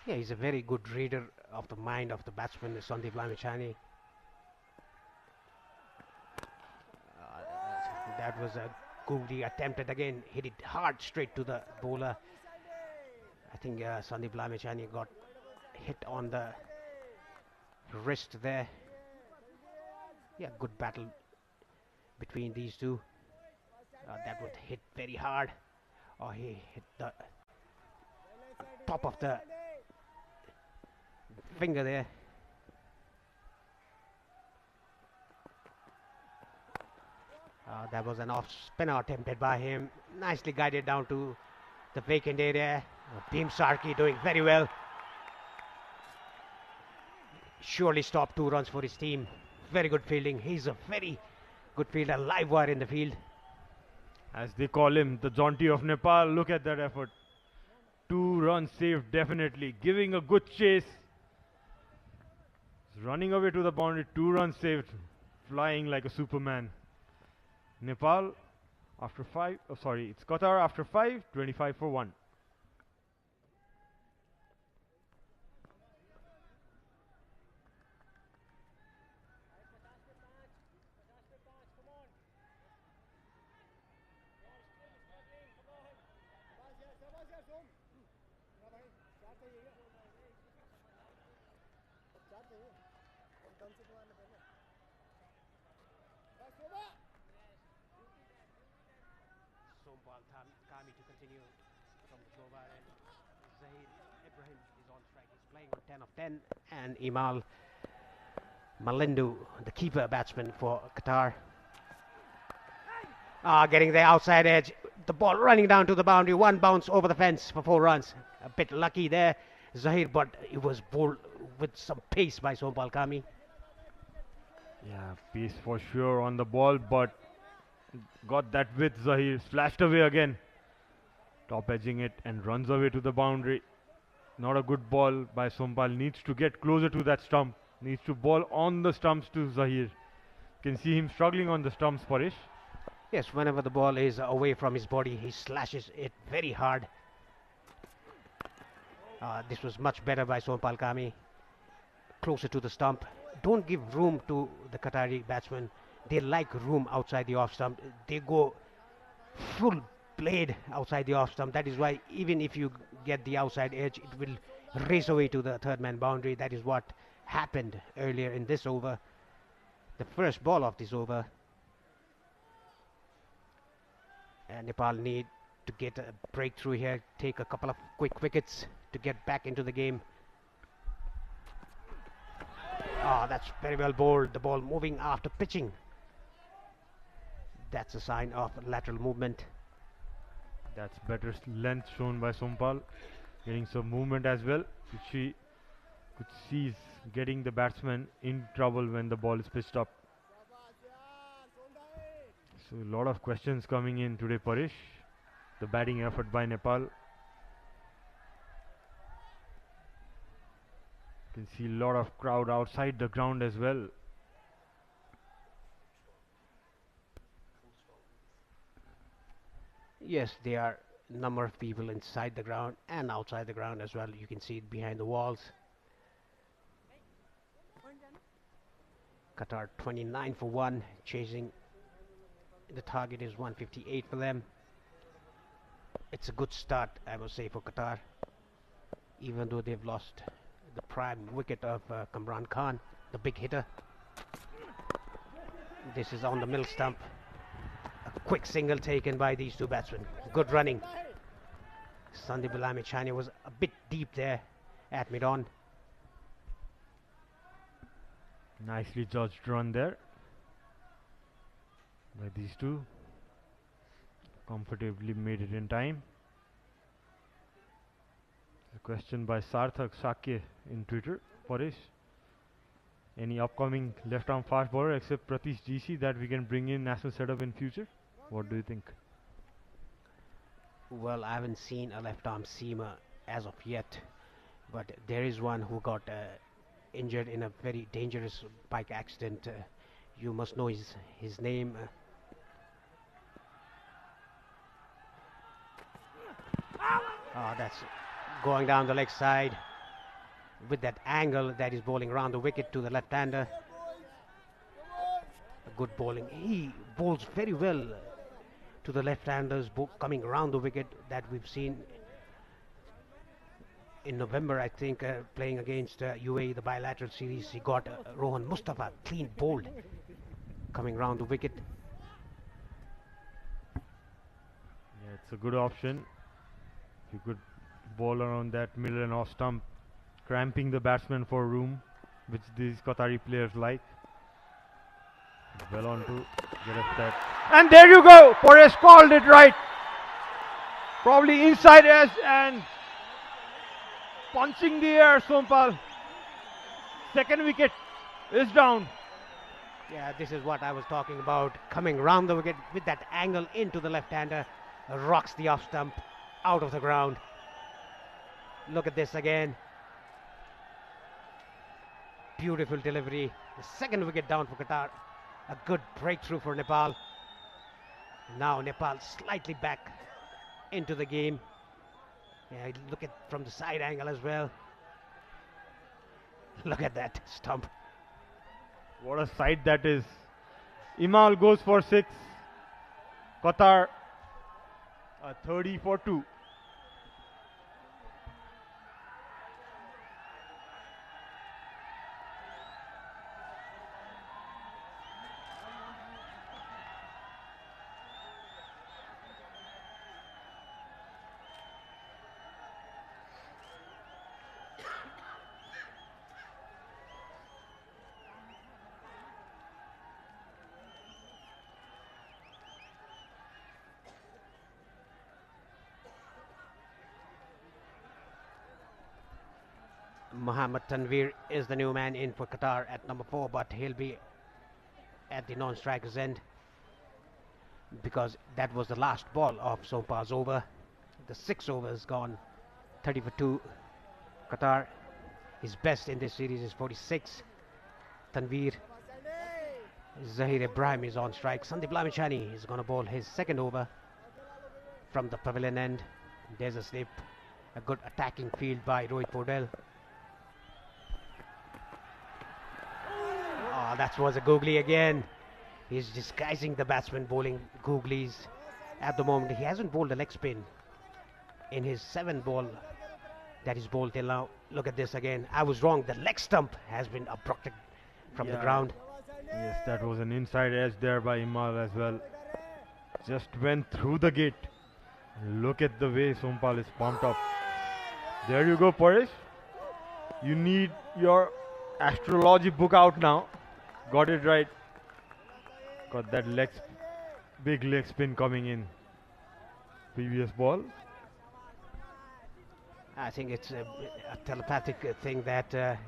Yeah, he's a very good reader of the mind of the batsman, Sandeep Lamechani. That was a googly attempted again. Hit it hard straight to the bowler. I think Sandeep Lamechani got hit on the wrist there. Yeah, good battle between these two. That would hit very hard. He hit the top of the finger there. That was an off spinner attempted by him. Nicely guided down to the vacant area. Bhim Sarki doing very well. Surely stopped 2 runs for his team. Very good fielding. He's a very good fielder, live wire in the field. as they call him, the jaunty of Nepal. Look at that effort. 2 runs saved, definitely. Giving a good chase. Running away to the boundary, 2 runs saved. Flying like a Superman. Nepal after 5, oh sorry, it's Qatar after 5, 25 for 1. Kami to continue from the throw bar, and Zahir Ibrahim is on strike. He's playing on 10 of 10, and Imal Malindu, the keeper batsman for Qatar, getting the outside edge. The ball running down to the boundary, 1 bounce over the fence for 4 runs. A bit lucky there, Zahir, but it was bowled with some pace by Sompal Kami. Yeah, pace for sure on the ball, but got that width. Zahir flashed away again, top edging it and runs away to the boundary. Not a good ball by Sompal. Needs to get closer to that stump. Needs to bowl on the stumps to Zahir. Can see him struggling on the stumps, Parish. Yes, whenever the ball is away from his body, he slashes it very hard. This was much better by Sompal Kami. Closer to the stump. Don't give room to the Qatari batsmen. They like room outside the off stump. They go full blade outside the off stump. That is why even if you get the outside edge, it will race away to the third man boundary. That is what happened earlier in this over. The first ball of this over. And Nepal need to get a breakthrough here, take a couple of quick wickets to get back into the game. That's very well bowled. The ball moving after pitching. That's a sign of lateral movement. That's better length shown by Sompal. Getting some movement as well, which she could see is getting the batsman in trouble when the ball is pitched up. So a lot of questions coming in today, Parish. The batting effort by Nepal. You can see a lot of crowd outside the ground as well. Yes, there are a number of people inside the ground and outside the ground as well. You can see it behind the walls. Qatar 29 for 1, chasing. The target is 158 for them. It's a good start, I would say, for Qatar, even though they've lost the prime wicket of Kamran Khan, the big hitter. This is on the middle stump. A quick single taken by these 2 batsmen. Good running. Sandeep Chania was a bit deep there at mid-on. Nicely judged run there by these 2. Comfortably made it in time. A question by Sarthak Shakya in Twitter. Paresh, any upcoming left arm fast bowler except Pratish GC that we can bring in national setup in future? What do you think? Well, I haven't seen a left arm seamer as of yet, but there is one who got injured in a very dangerous bike accident. You must know his name. That's going down the leg side with that angle that is bowling around the wicket to the left-hander. Good bowling. He bowls very well to the left-handers coming around the wicket that we've seen in November, I think, playing against UAE, the bilateral series. He got Rohan Mustafa clean bowled coming around the wicket. Yeah, it's a good option. You could bowl around that middle and off stump, cramping the batsman for room, which these Qatari players like. Well on to get us that. And there you go! Paresh called it right. Probably inside edge and punching the air, Sompal. Second wicket is down. Yeah, this is what I was talking about. Coming round the wicket with that angle into the left-hander. Rocks the off stump out of the ground. Look at this again. Beautiful delivery. The second wicket down for Qatar. A good breakthrough for Nepal. Now Nepal slightly back into the game. Yeah, look at from the side angle as well. Look at that stump. What a sight that is. Imal goes for 6. Qatar 30 for 2. Mohammad Tanveer is the new man in for Qatar at number 4, but he'll be at the non-striker's end because that was the last ball of Sompal's over. The 6 overs gone, 30 for 2. Qatar, his best in this series is 46. Tanveer, Zahir Ibrahim is on strike. Sandeep Lamichhane is going to bowl his second over from the pavilion end. There's a slip, a good attacking field by Rohit Pordell. Oh, that was a googly again. He's disguising the batsman bowling googlies at the moment. He hasn't bowled a leg spin in his 7 ball that is bowled till now. Look at this again. I was wrong. The leg stump has been abducted from the ground. Yes, that was an inside edge there by Imal as well. Just went through the gate. Look at the way Sompal is pumped up. There you go, Paresh. You need your astrology book out now. Got it right. Got that big leg spin coming in. Previous ball. I think it's a telepathic thing that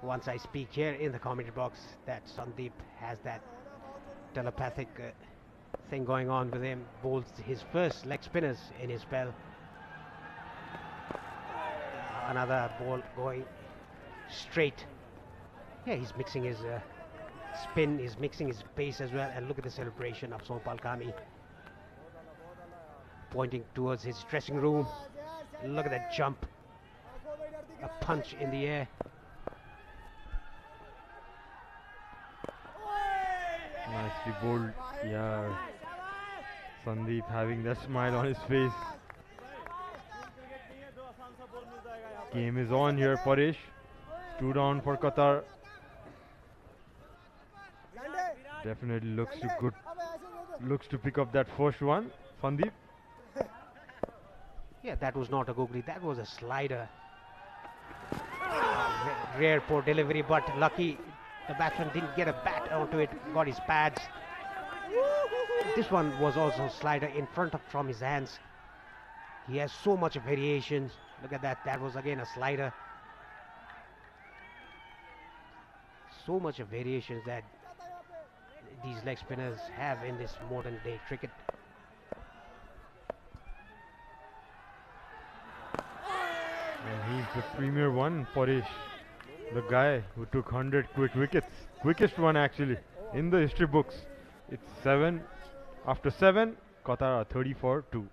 once I speak here in the commentary box, that Sandeep has that telepathic thing going on with him. Bowls his first leg spinners in his spell. Another ball going straight. Yeah, he's mixing his spin, he's mixing his pace as well. And look at the celebration of Sompal Kami, pointing towards his dressing room. Look at that jump, a punch in the air. Nicely bowled. Yeah, Sandeep having that smile on his face. Game is on here, Paresh. 2 down for Qatar. Definitely looks to good. Looks to pick up that first one, Sandeep. Yeah, that was not a googly, that was a slider. Rare poor delivery, but lucky the batsman didn't get a bat onto it, got his pads. This one was also a slider in front of from his hands. He has so much variations. Look at that, that was again a slider. So much of variations that these leg spinners have in this modern day cricket. And he's the premier one, Paresh. The guy who took 100 quick wickets. Quickest one actually in the history books. It's 7. After 7, Qatar are 30 for 2.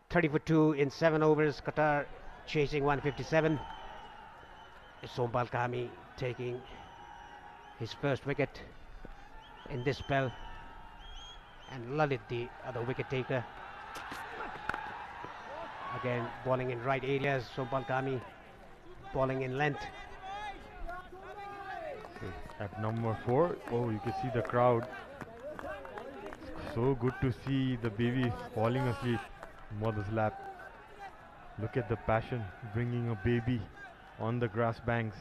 $30 for 2 in 7 overs. Qatar chasing 157. Sompal Kami taking his first wicket in this spell, and Lalit the other wicket taker. Again bowling in right areas. Sompal Kami bowling in length. At number 4, oh, you can see the crowd So good to see the baby falling asleep in mother's lap. Look at the passion, bringing a baby on the grass banks.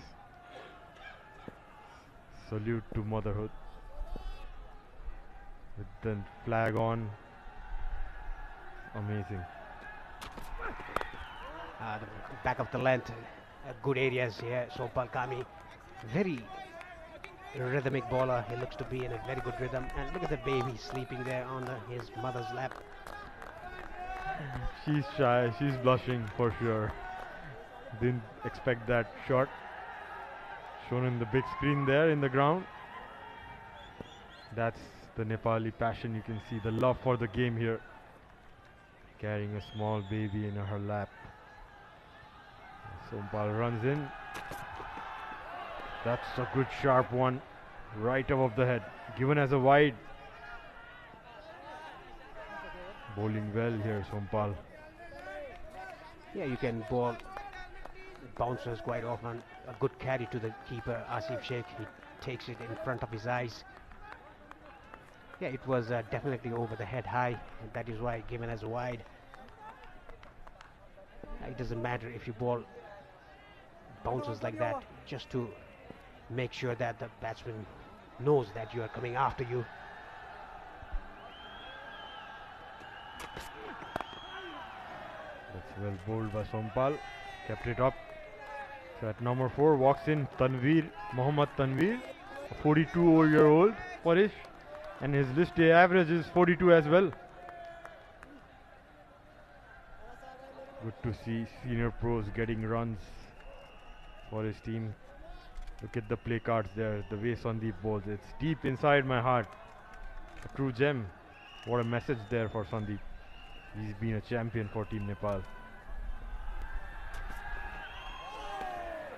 Salute to motherhood. With the flag on. Amazing. The back of the length, good areas here. Sompal Kami, very rhythmic bowler. He looks to be in a very good rhythm. And look at the baby sleeping there on his mother's lap. She's shy, she's blushing for sure. Didn't expect that shot. Shown in the big screen there in the ground. That's the Nepali passion. You can see the love for the game here. Carrying a small baby in her lap. Sompal runs in. That's a good sharp one. Right above the head. Given as a wide. Bowling well here, Sompal. Yeah, you can bowl bouncers quite often. A good carry to the keeper, Asif Sheikh. He takes it in front of his eyes. Yeah, it was definitely over the head high. And that is why given as a wide. It doesn't matter if you bowl bouncers like that, just to make sure that the batsman knows that you are coming after you. That's well bowled by Sompal. Kept it up. So at number 4 walks in Tanveer, Mohammad Tanveer, a 42-year-old Parish, and his list day average is 42 as well. Good to see senior pros getting runs for his team. Look at the play cards there, the way Sandeep bowls. It's deep inside my heart. A true gem. What a message there for Sandeep. He's been a champion for Team Nepal.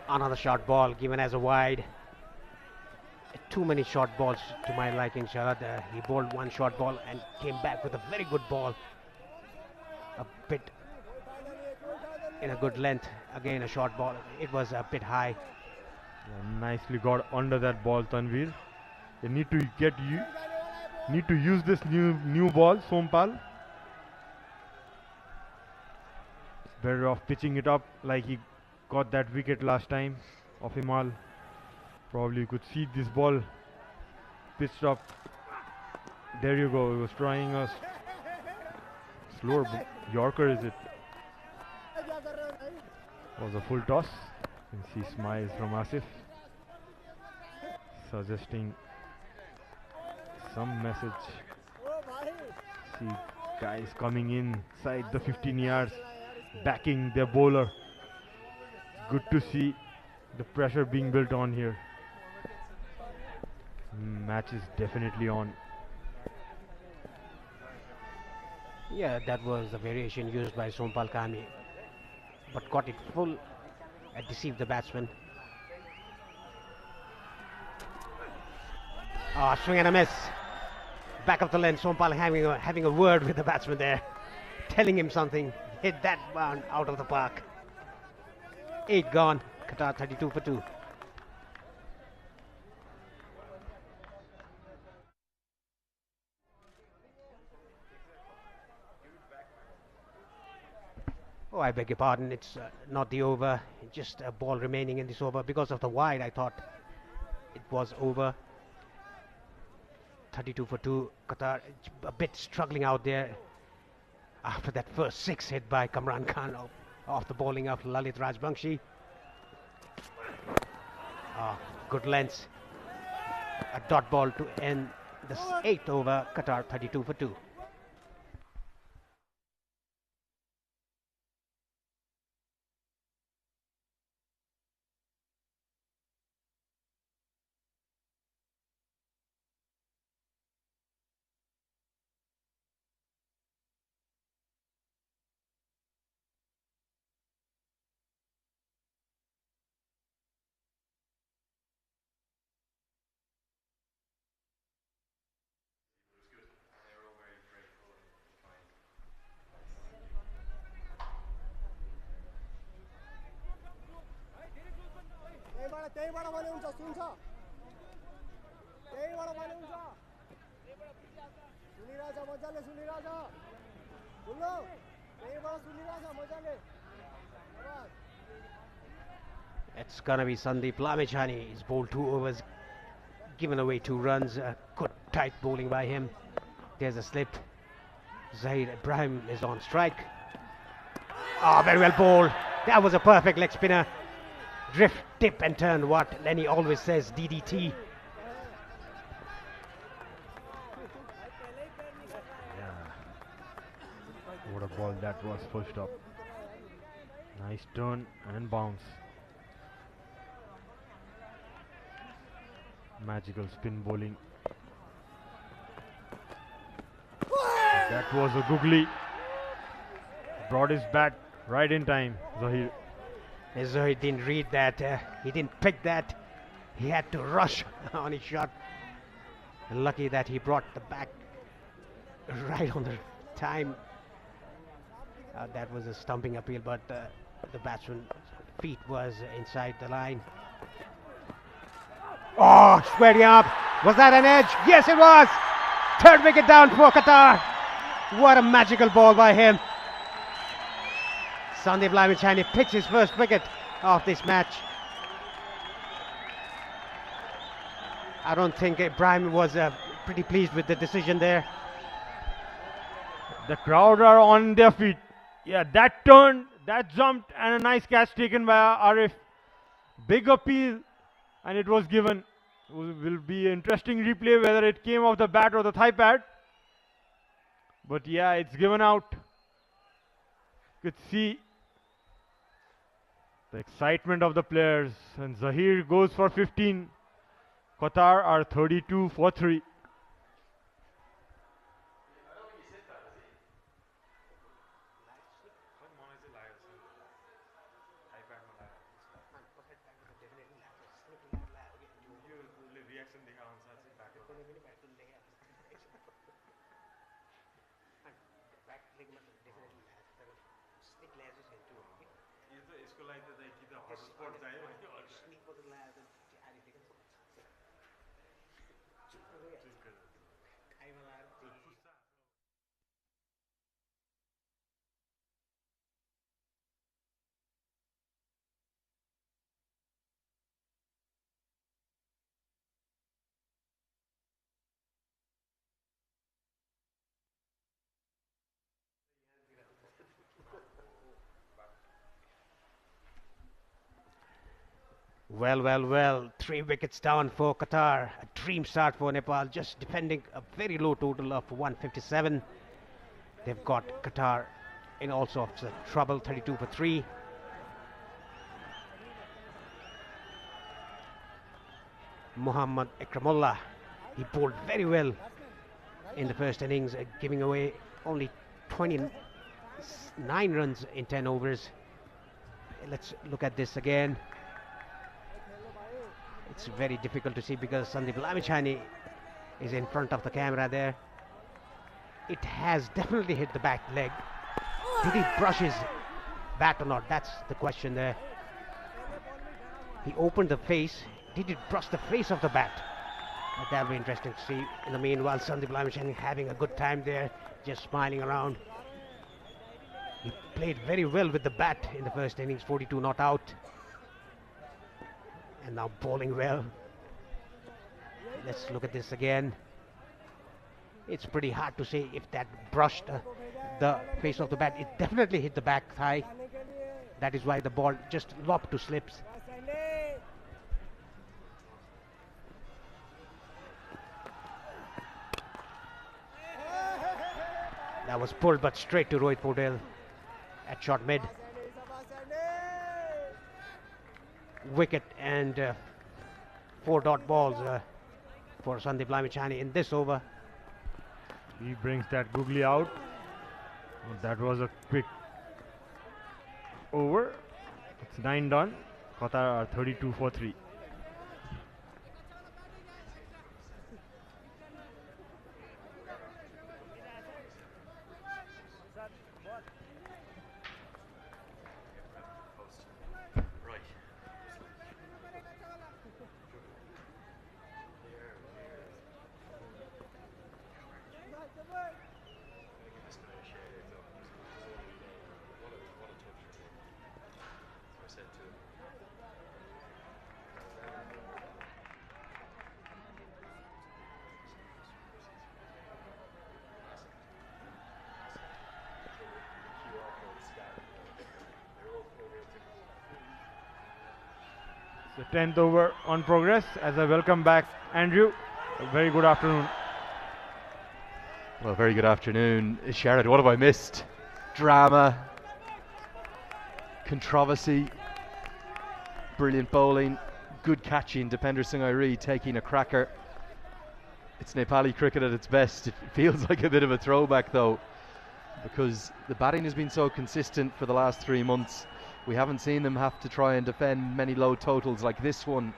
Another short ball given as a wide. Too many short balls to my liking, Sharad. He bowled one short ball and came back with a very good ball. A bit in a good length. Again a short ball. It was a bit high. Yeah, nicely got under that ball, Tanveer. They need to use this new ball, Sompal. Better off pitching it up like he got that wicket last time of Himal. Probably you could see this ball pitched up. There you go. He was trying a slower Yorker, is it? Was a full toss. You can see smiles from Asif, suggesting some message. See guys coming inside the 15 yards, backing their bowler. Good to see the pressure being built on here. Match is definitely on. Yeah, that was the variation used by Sompal Kami, but got it full and deceived the batsman. Swing and a miss. Back of the length, Sompal having a word with the batsman there, telling him something. Hit that one out of the park. 8 gone. Qatar 32 for 2. Oh, I beg your pardon. It's not the over. Just a ball remaining in this over. Because of the wide, I thought it was over. 32 for 2. Qatar a bit struggling out there after that first 6 hit by Kamran Khan off the bowling of Lalit Rajbangshi. Good lengths. A dot ball to end the 8th over. Qatar 32 for 2. It's gonna be Sandeep Lamechani. He's bowled 2 overs, given away 2 runs. Good tight bowling by him. There's a slip. Zahir Ibrahim is on strike. Ah, very well bowled. That was a perfect leg spinner. Drift, dip and turn, what Lenny always says, DDT. What a ball that was, pushed up. Nice turn and bounce. Magical spin bowling. That was a googly. Brought his bat right in time, Zahir. Zahir didn't read that. He didn't pick that. He had to rush on his shot. And lucky that he brought the bat right on the time. That was a stumping appeal, but the batsman's feet was inside the line. Oh, squaring up. Was that an edge? Yes, it was. 3rd wicket down for Qatar. What a magical ball by him. Sandeep Lamechani picks his 1st wicket of this match. I don't think Ibrahim was pretty pleased with the decision there. The crowd are on their feet. Yeah, that turned, that jumped, and a nice catch taken by Arif. Big appeal, and it was given. Will be an interesting replay whether it came off the bat or the thigh pad. But yeah, it's given out. You could see the excitement of the players, and Zahir goes for 15. Qatar are 32 for 3. Well. 3 wickets down for Qatar. A dream start for Nepal, just defending a very low total of 157. They've got Qatar in all sorts of trouble, 32 for 3. Muhammad Ikramullah, he bowled very well in the 1st innings, giving away only 29 runs in 10 overs. Let's look at this again. It's very difficult to see because Sandeep Lamechani is in front of the camera there. It has definitely hit the back leg. Did he brush his bat or not? That's the question there. He opened the face. Did it brush the face of the bat? That'll be interesting to see. In the meanwhile, Sandeep Lamechani having a good time there, just smiling around. He played very well with the bat in the 1st innings, 42 not out. And now bowling well. Let's look at this again. It's pretty hard to say if that brushed the face of the bat. It definitely hit the back thigh. That is why the ball just lopped to slips. That was pulled but straight to Rohit Paudel at short mid. Wicket and 4 dot balls for Sandeep Lamechani in this over. He brings that googly out. That was a quick over. It's 9 done. Qatar are 32 for 3. The 10th over on progress as I welcome back Andrew. A very good afternoon. Well, very good afternoon, Sharon. What have I missed? Drama, controversy, brilliant bowling, good catching. Dipender Singh taking a cracker. It's Nepali cricket at its best. It feels like a bit of a throwback though, because the batting has been so consistent for the last 3 months. We haven't seen them have to try and defend many low totals like this one.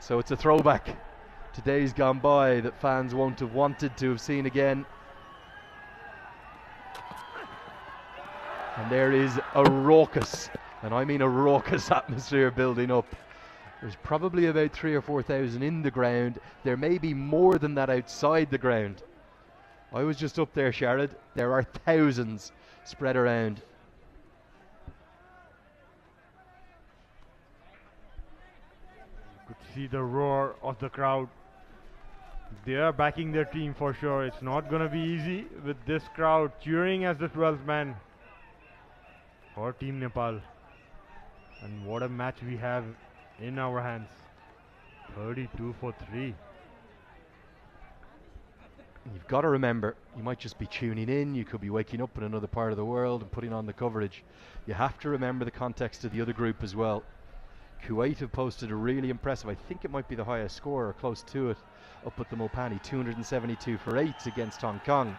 So it's a throwback to days gone by that fans won't have wanted to have seen again. And there is a raucous, and I mean a raucous atmosphere building up. There's probably about 3,000 or 4,000 in the ground. There may be more than that outside the ground. I was just up there, Sharad. There are thousands spread around. You could see the roar of the crowd. They are backing their team for sure. It's not going to be easy with this crowd cheering as the 12th man for Team Nepal. And what a match we have in our hands. 32 for 3. You've got to remember, you might just be tuning in, you could be waking up in another part of the world and putting on the coverage. You have to remember the context of the other group as well. Kuwait have posted a really impressive, I think it might be the highest score or close to it, up at the Mopani, 272 for 8 against Hong Kong.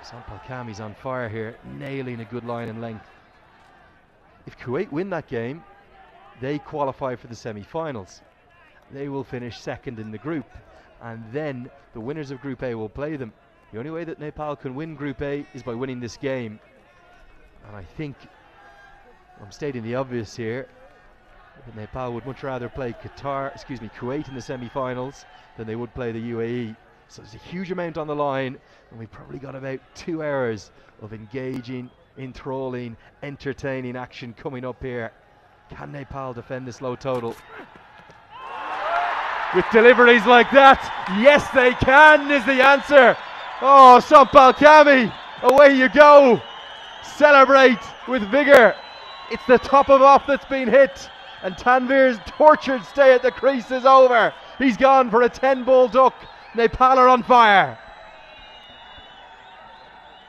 Sampal Kami's on fire here, nailing a good line and length. If Kuwait win that game, they qualify for the semi-finals. They will finish second in the group, and then the winners of Group A will play them. The only way that Nepal can win Group A is by winning this game. And I think, I'm stating the obvious here, that Nepal would much rather play Kuwait in the semi-finals than they would play the UAE. So there's a huge amount on the line, and we've probably got about 2 hours of engaging, enthralling, entertaining action coming up here. Can Nepal defend this low total? With deliveries like that, yes they can is the answer. Oh, Sampal Kami, away you go. Celebrate with vigour. It's the top of off that's been hit, and Tanvir's tortured stay at the crease is over. He's gone for a 10-ball duck. Nepal are on fire.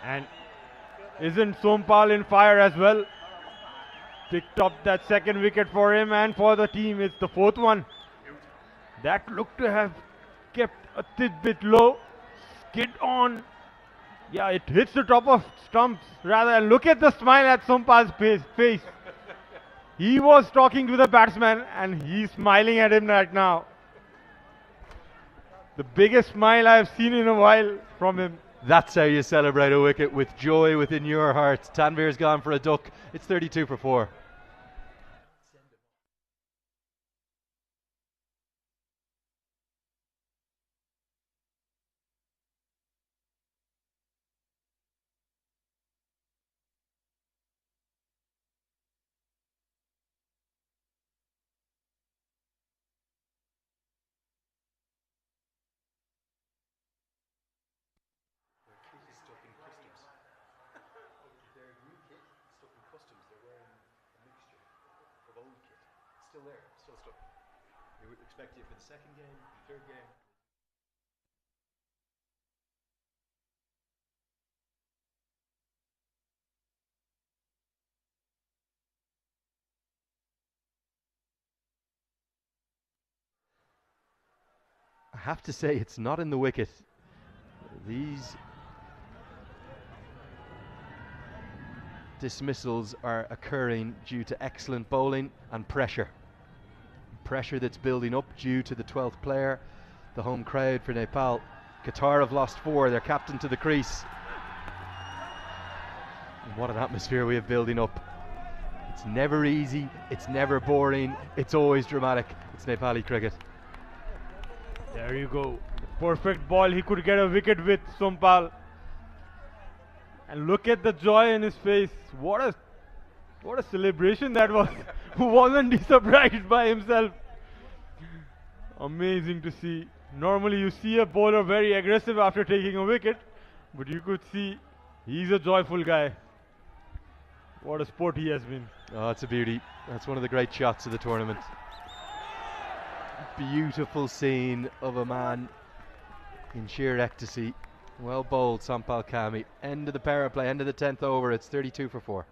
And isn't Sompal in fire as well? Picked up that second wicket for him and for the team. It's the 4th one. That looked to have kept a bit low. Skid on. Yeah, it hits the top of stumps rather. And look at the smile at Sompal's face. He was talking to the batsman and he's smiling at him right now. The biggest smile I've seen in a while from him. That's how you celebrate a wicket, with joy within your heart. Tanvir's gone for a duck. It's 32 for 4. Still stuck. We would expect you for the second game, third game. I have to say, it's not in the wicket. These dismissals are occurring due to excellent bowling and pressure. Pressure that's building up due to the 12th player, the home crowd for Nepal. Qatar have lost 4, their captain to the crease. And what an atmosphere we have building up. It's never easy, it's never boring, it's always dramatic. It's Nepali cricket. There you go. Perfect ball. He could get a wicket with Sompal. And look at the joy in his face. What a What a celebration that was. Who wasn't he surprised by himself? Amazing to see. Normally you see a bowler very aggressive after taking a wicket, but you could see he's a joyful guy. What a sport he has been. Oh, it's a beauty. That's one of the great shots of the tournament. Beautiful scene of a man in sheer ecstasy. Well bowled, Sampal Kami. End of the power play, end of the 10th over. It's 32 for 4.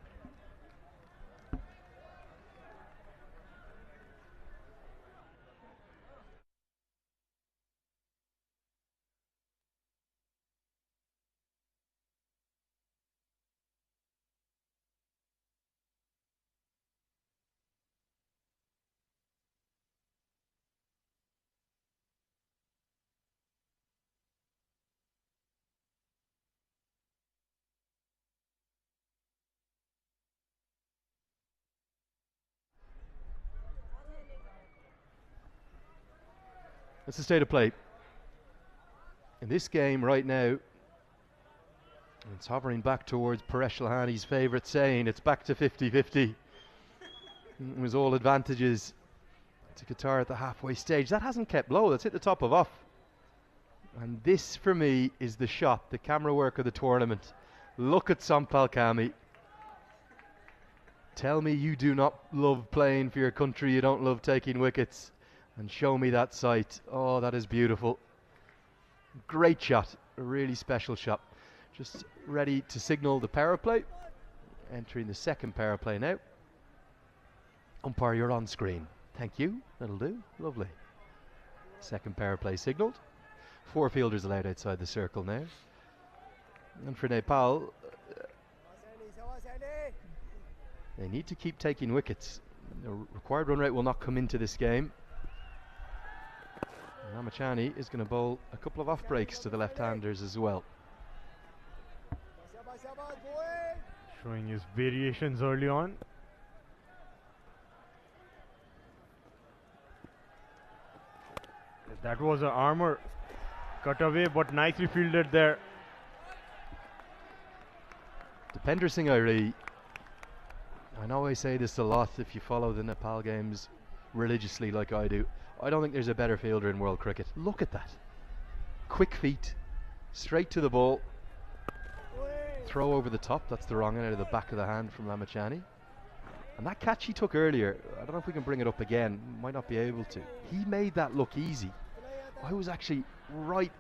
That's the state of play. In this game right now, it's hovering back towards Paresh Lahani's favourite saying, it's back to 50-50. It was all advantages to Qatar at the halfway stage. That hasn't kept low, that's hit the top of off. And this for me is the shot, the camera work of the tournament. Look at Sampal Kami. Tell me you do not love playing for your country, you don't love taking wickets. And show me that sight. Oh, that is beautiful. Great shot, a really special shot. Just ready to signal the power play. Entering the second power play now. Umpire, you're on screen. Thank you, that'll do, lovely. Second power play signalled. 4 fielders allowed outside the circle now. And for Nepal, they need to keep taking wickets. The required run rate will not come into this game. Ramachani is going to bowl a couple of off breaks to the left-handers as well. Showing his variations early on. That was an armour cut away, but nicely fielded there. Dipender Singh Airi, I know I say this a lot if you follow the Nepal games religiously like I do. I don't think there's a better fielder in world cricket. Look at that. Quick feet, straight to the ball. Throw over the top, that's the wrong end out of the back of the hand from Ramachani. And that catch he took earlier, I don't know if we can bring it up again, might not be able to. He made that look easy. I was actually right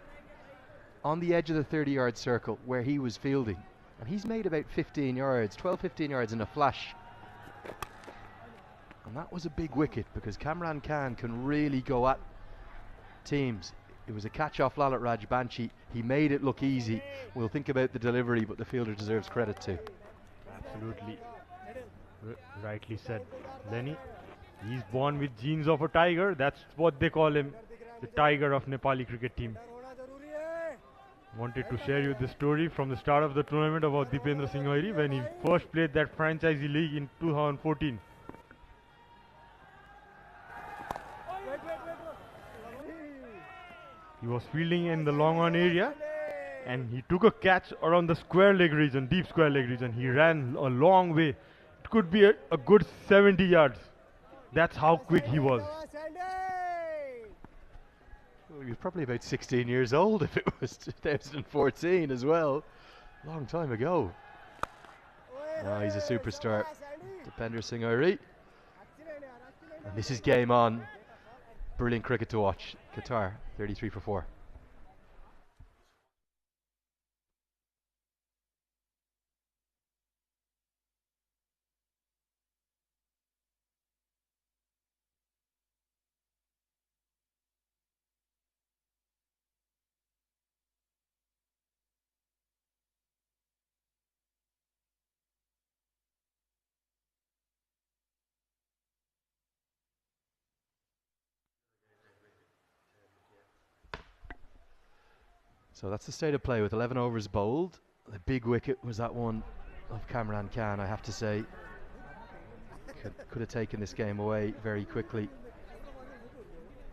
on the edge of the 30-yard circle where he was fielding. And he's made about 15 yards, 12, 15 yards in a flash. And that was a big wicket because Kamran Khan can really go at teams. It was a catch off Lalit Rajbanshi. He made it look easy. We'll think about the delivery, but the fielder deserves credit too. Absolutely. Rightly said, Lenny. He's born with genes of a tiger. That's what they call him, the tiger of Nepali cricket team. Wanted to share you the story from the start of the tournament about Dipender Singh Airi when he first played that franchisee league in 2014. He was fielding in the long on area and he took a catch around the square leg region, deep square leg region. He ran a long way. It could be a good 70 yards. That's how quick he was. Well, he was probably about 16 years old if it was 2014 as well. Long time ago. Oh, he's a superstar. Dipender Singh Airi. And this is game on. Brilliant cricket to watch. Qatar, 33 for 4. So that's the state of play with 11 overs bowled. The big wicket was that one of Kamran Khan, I have to say. Could have taken this game away very quickly.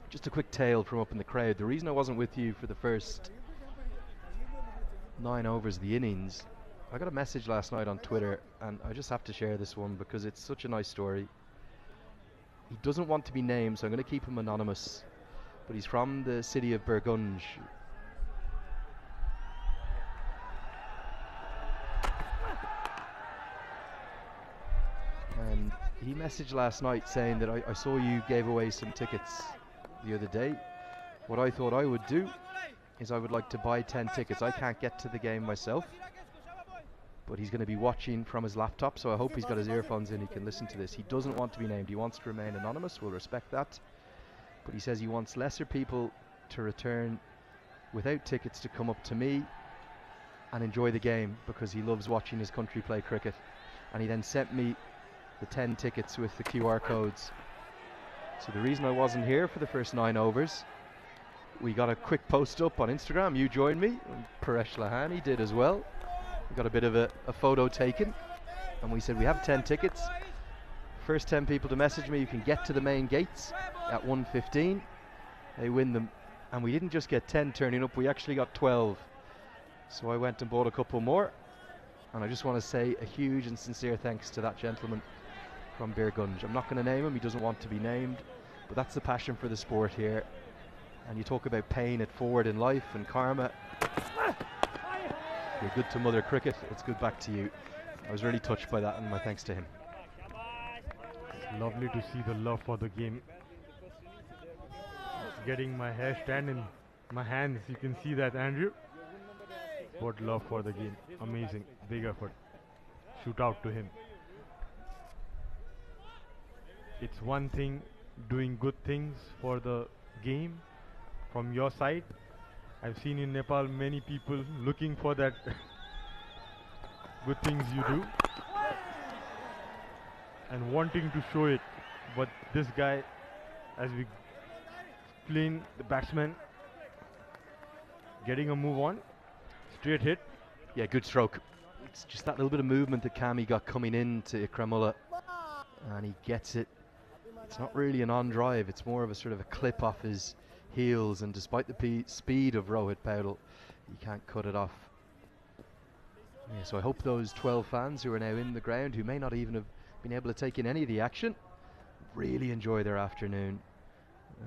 Just a quick tale from up in the crowd. The reason I wasn't with you for the first 9 overs of the innings I got a message last night on Twitter, and I just have to share this one because it's such a nice story. He doesn't want to be named, so I'm going to keep him anonymous. But he's from the city of Burgunj. And he messaged last night saying that I saw you gave away some tickets the other day. What I thought I would do is I would like to buy 10 tickets. I can't get to the game myself, but he's going to be watching from his laptop, so I hope he's got his earphones in, he can listen to this. He doesn't want to be named, he wants to remain anonymous, we'll respect that. But he says he wants lesser people to return without tickets to come up to me and enjoy the game because he loves watching his country play cricket. And he then sent me the 10 tickets with the QR codes. So the reason I wasn't here for the first 9 overs, we got a quick post up on Instagram. You joined me, and Paresh Lahani did as well. We got a bit of a photo taken, and we said we have 10 tickets. First 10 people to message me, you can get to the main gates at 1:15. They win them, and we didn't just get 10 turning up, we actually got 12. So I went and bought a couple more, and I just want to say a huge and sincere thanks to that gentleman from Burgunj. I'm not going to name him, he doesn't want to be named, but that's the passion for the sport here. And you talk about paying it forward in life and karma. You're good to Mother Cricket, it's good back to you. I was really touched by that, and my thanks to him. It's lovely to see the love for the game. Getting my hair stand in my hands, you can see that, Andrew. What love for the game, amazing, big effort. Shoot out to him. It's one thing doing good things for the game from your side. I've seen in Nepal many people looking for that good things you do and wanting to show it, but this guy, as we explain, the batsman getting a move on, straight hit. Yeah, good stroke. It's just that little bit of movement that Kami got coming into Ikramullah, and he gets it. It's not really an on drive, it's more of a sort of a clip off his heels, and despite the speed of Rohit Paudel, he can't cut it off. Yeah, so I hope those 12 fans who are now in the ground, who may not even have been able to take in any of the action, really enjoy their afternoon,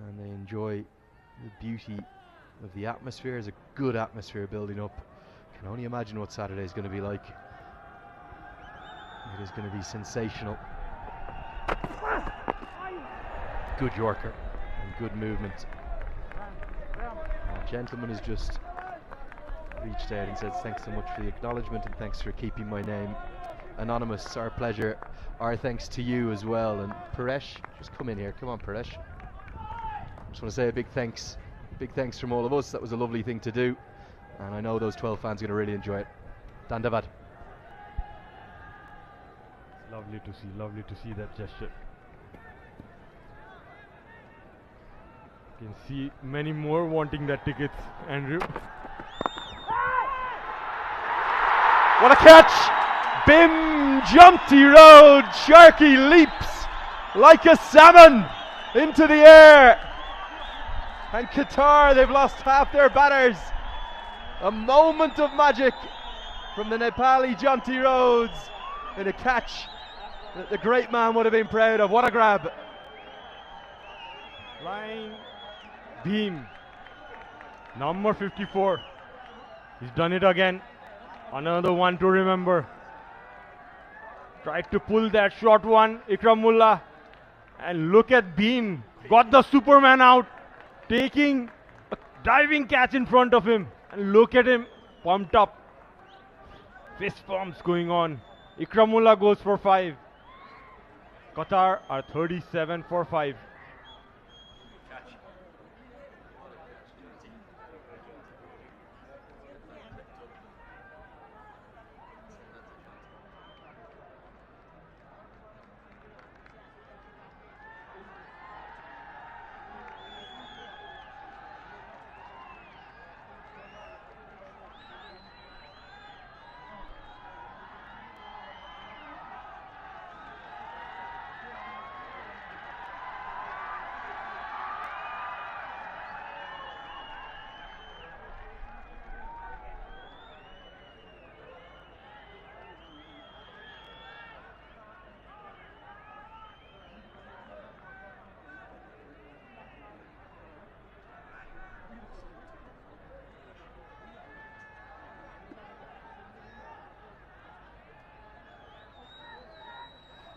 and they enjoy the beauty of the atmosphere. There's a good atmosphere building up. Can only imagine what Saturday is going to be like. It is going to be sensational. Good Yorker and good movement. The gentleman has just reached out and said thanks so much for the acknowledgement and thanks for keeping my name anonymous. Our pleasure. Our thanks to you as well. And Paresh, just come in here. Come on, Paresh. Just want to say a big thanks. Big thanks from all of us. That was a lovely thing to do. And I know those 12 fans are going to really enjoy it. Dandavad. Lovely to see that gesture. You can see many more wanting that tickets, Andrew. What a catch! Bim Jumpty Road. Sharky leaps like a salmon into the air. And Qatar, they've lost half their batters. A moment of magic from the Nepali Jaunty Rhodes in a catch that the great man would have been proud of. What a grab. Flying beam. Number 54. He's done it again. Another one to remember. Tried to pull that short one, Ikramullah. And look at Beam. Got the Superman out. Taking a diving catch in front of him. And look at him. Pumped up. Fist pumps going on. Ikramullah goes for 5. Qatar are 37 for 5.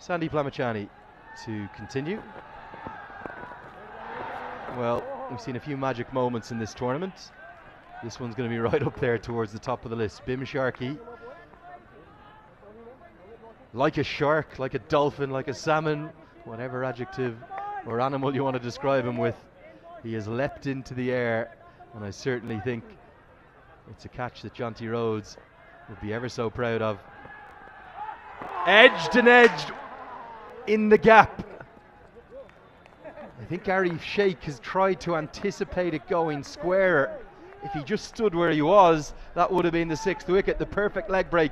Sandy Plamachani to continue. Well, we've seen a few magic moments in this tournament. This one's going to be right up there towards the top of the list. Bim Sharkey, like a shark, like a dolphin, like a salmon, whatever adjective or animal you want to describe him with, he has leapt into the air, and I certainly think it's a catch that Jonty Rhodes would be ever so proud of. Edged and edged in the gap. I think Arif Sheikh has tried to anticipate it going squarer. If he just stood where he was, that would have been the 6th wicket, the perfect leg break.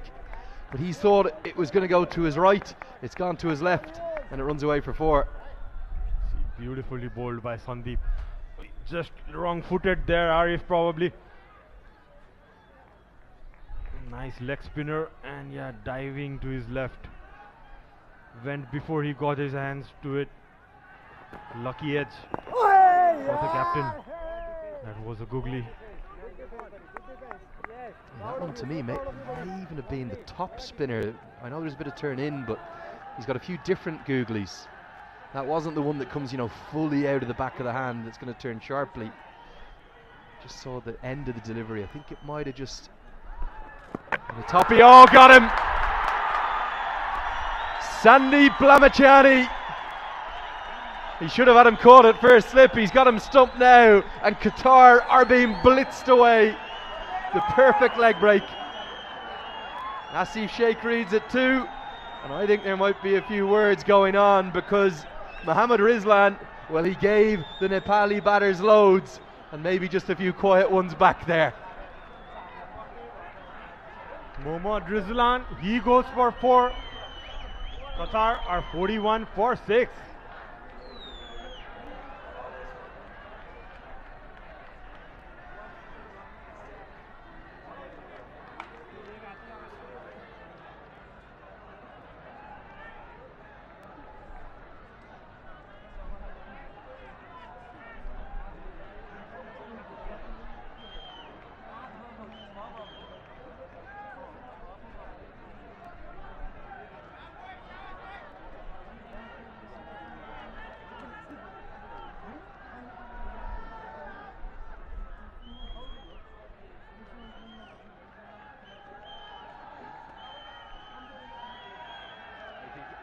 But he thought it was going to go to his right. It's gone to his left, and it runs away for 4. Beautifully bowled by Sandeep. Just wrong-footed there, Arif probably. Nice leg spinner, and yeah, diving to his left. Went before he got his hands to it. Lucky edge for the captain. That was a googly. That one to me may even have been the top spinner. I know there's a bit of turn in, but he's got a few different googlies. That wasn't the one that comes, fully out of the back of the hand that's going to turn sharply. Just saw the end of the delivery. I think it might have just... On the toppy, oh, got him! Sandy Plamachani. He should have had him caught at first slip. He's got him stumped now, and Qatar are being blitzed away. The perfect leg break. Asif Sheikh reads it too, and I think there might be a few words going on, because Mohammad Rizlan, well, he gave the Nepali batters loads, and maybe just a few quiet ones back there. Mohammad Rizlan, he goes for 4. Qatar are 41 for 6.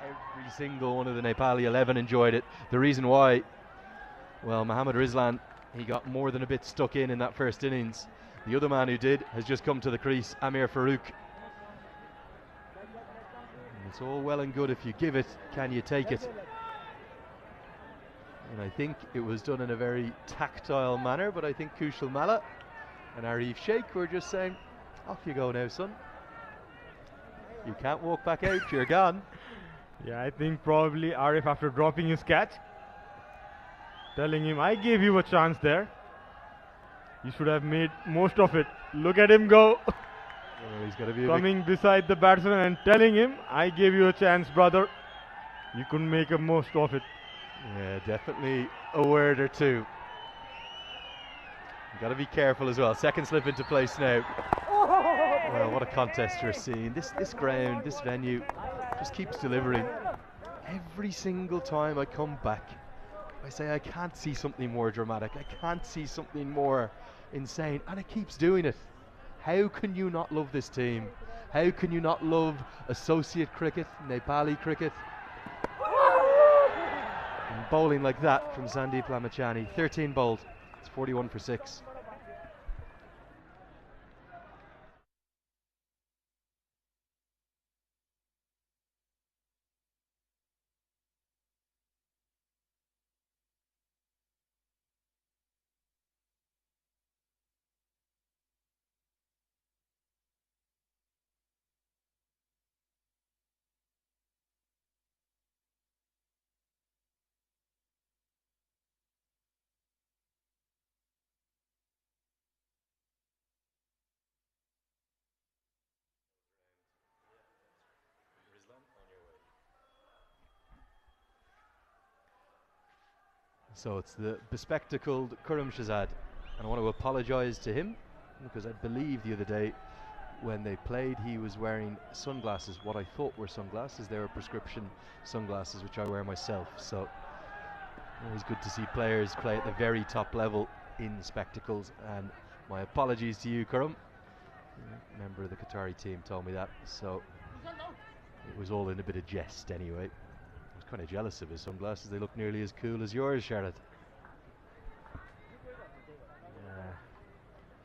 Every single one of the Nepali 11 enjoyed it. The reason why, well, Mohammad Rizlan, he got more than a bit stuck in that first innings. The other man who did has just come to the crease, Amir Farouk. And it's all well and good if you give it, can you take it? And I think it was done in a very tactile manner, but I think Kushal Malla and Arif Sheikh were just saying, off you go now, son. You can't walk back out, you're gone. Yeah, I think probably Arif, after dropping his catch, telling him, I gave you a chance there. You should have made most of it. Look at him go. Oh, he's got to be coming beside the batsman and telling him, I gave you a chance, brother. You couldn't make a most of it. Yeah, definitely a word or two. You've got to be careful as well. Second slip into place now. Well, what a contest we're seeing. This ground, this venue just keeps delivering. Every single time I come back, I say I can't see something more dramatic. I can't see something more insane, and it keeps doing it. How can you not love this team? How can you not love associate cricket, Nepali cricket? And bowling like that from Sandeep Plamachani. 13 bowled. It's 41 for 6. So it's the bespectacled Kuram Shazad, and I want to apologise to him, because I believe the other day when they played, he was wearing sunglasses, what I thought were sunglasses. They were prescription sunglasses, which I wear myself. So always good to see players play at the very top level in spectacles. And my apologies to you, Karam. A member of the Qatari team told me that, so it was all in a bit of jest anyway. I was kind of jealous of his sunglasses. They look nearly as cool as yours, Sharad.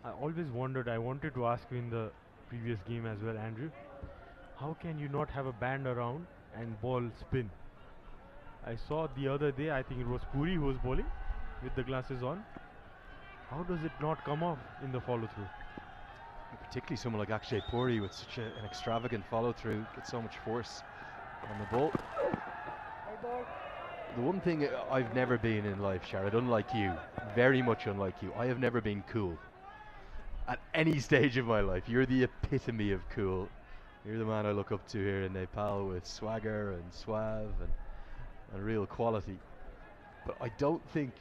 I always wondered, I wanted to ask you in the previous game as well, Andrew, how can you not have a band around and ball spin? I saw the other day, I think it was Puri who was bowling with the glasses on. How does it not come off in the follow through? Particularly someone like Akshay Puri with such an extravagant follow through, gets so much force on the ball. The one thing I've never been in life, Sharad, unlike you, very much unlike you, I have never been cool. At any stage of my life, you're the epitome of cool. You're the man I look up to here in Nepal, with swagger and suave and real quality. But I don't think,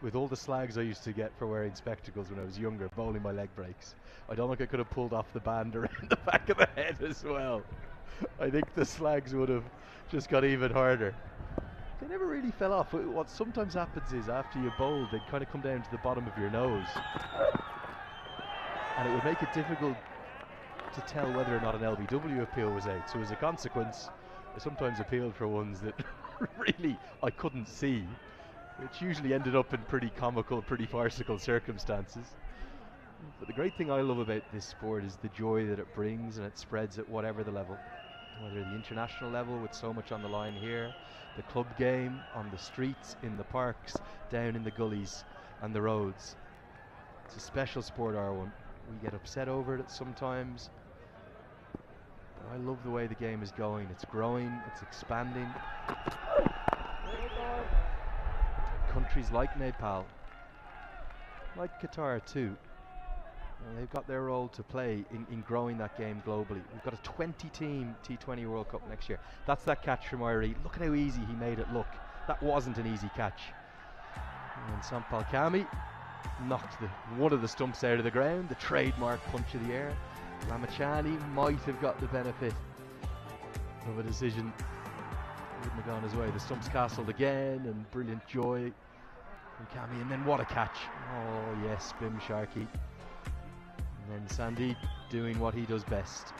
with all the slags I used to get for wearing spectacles when I was younger, bowling my leg breaks, I don't think I could have pulled off the band around the back of the head as well. I think the slags would have just got even harder. They never really fell off. What sometimes happens is after you bowl, they kind of come down to the bottom of your nose. And it would make it difficult to tell whether or not an LBW appeal was out. So as a consequence, I sometimes appealed for ones that really I couldn't see, which usually ended up in pretty comical, pretty farcical circumstances. But the great thing I love about this sport is the joy that it brings, and it spreads at whatever the level. Whether the international level with so much on the line here, the club game, on the streets, in the parks, down in the gullies and the roads. It's a special sport, R1. We get upset over it sometimes, but I love the way the game is going. It's growing, it's expanding. Countries like Nepal, like Qatar too, they've got their role to play in growing that game globally. We've got a 20-team T20 World Cup next year. That's that catch from Irie. Look at how easy he made it look. That wasn't an easy catch. And Sampal Kami knocked one of the stumps out of the ground, the trademark punch of the air. Ramachani might have got the benefit of a decision. Wouldn't have gone his way. The stumps castled again, and brilliant joy from Kami, and then what a catch. Oh yes, Bim Sharkey. And then Sandeep doing what he does best.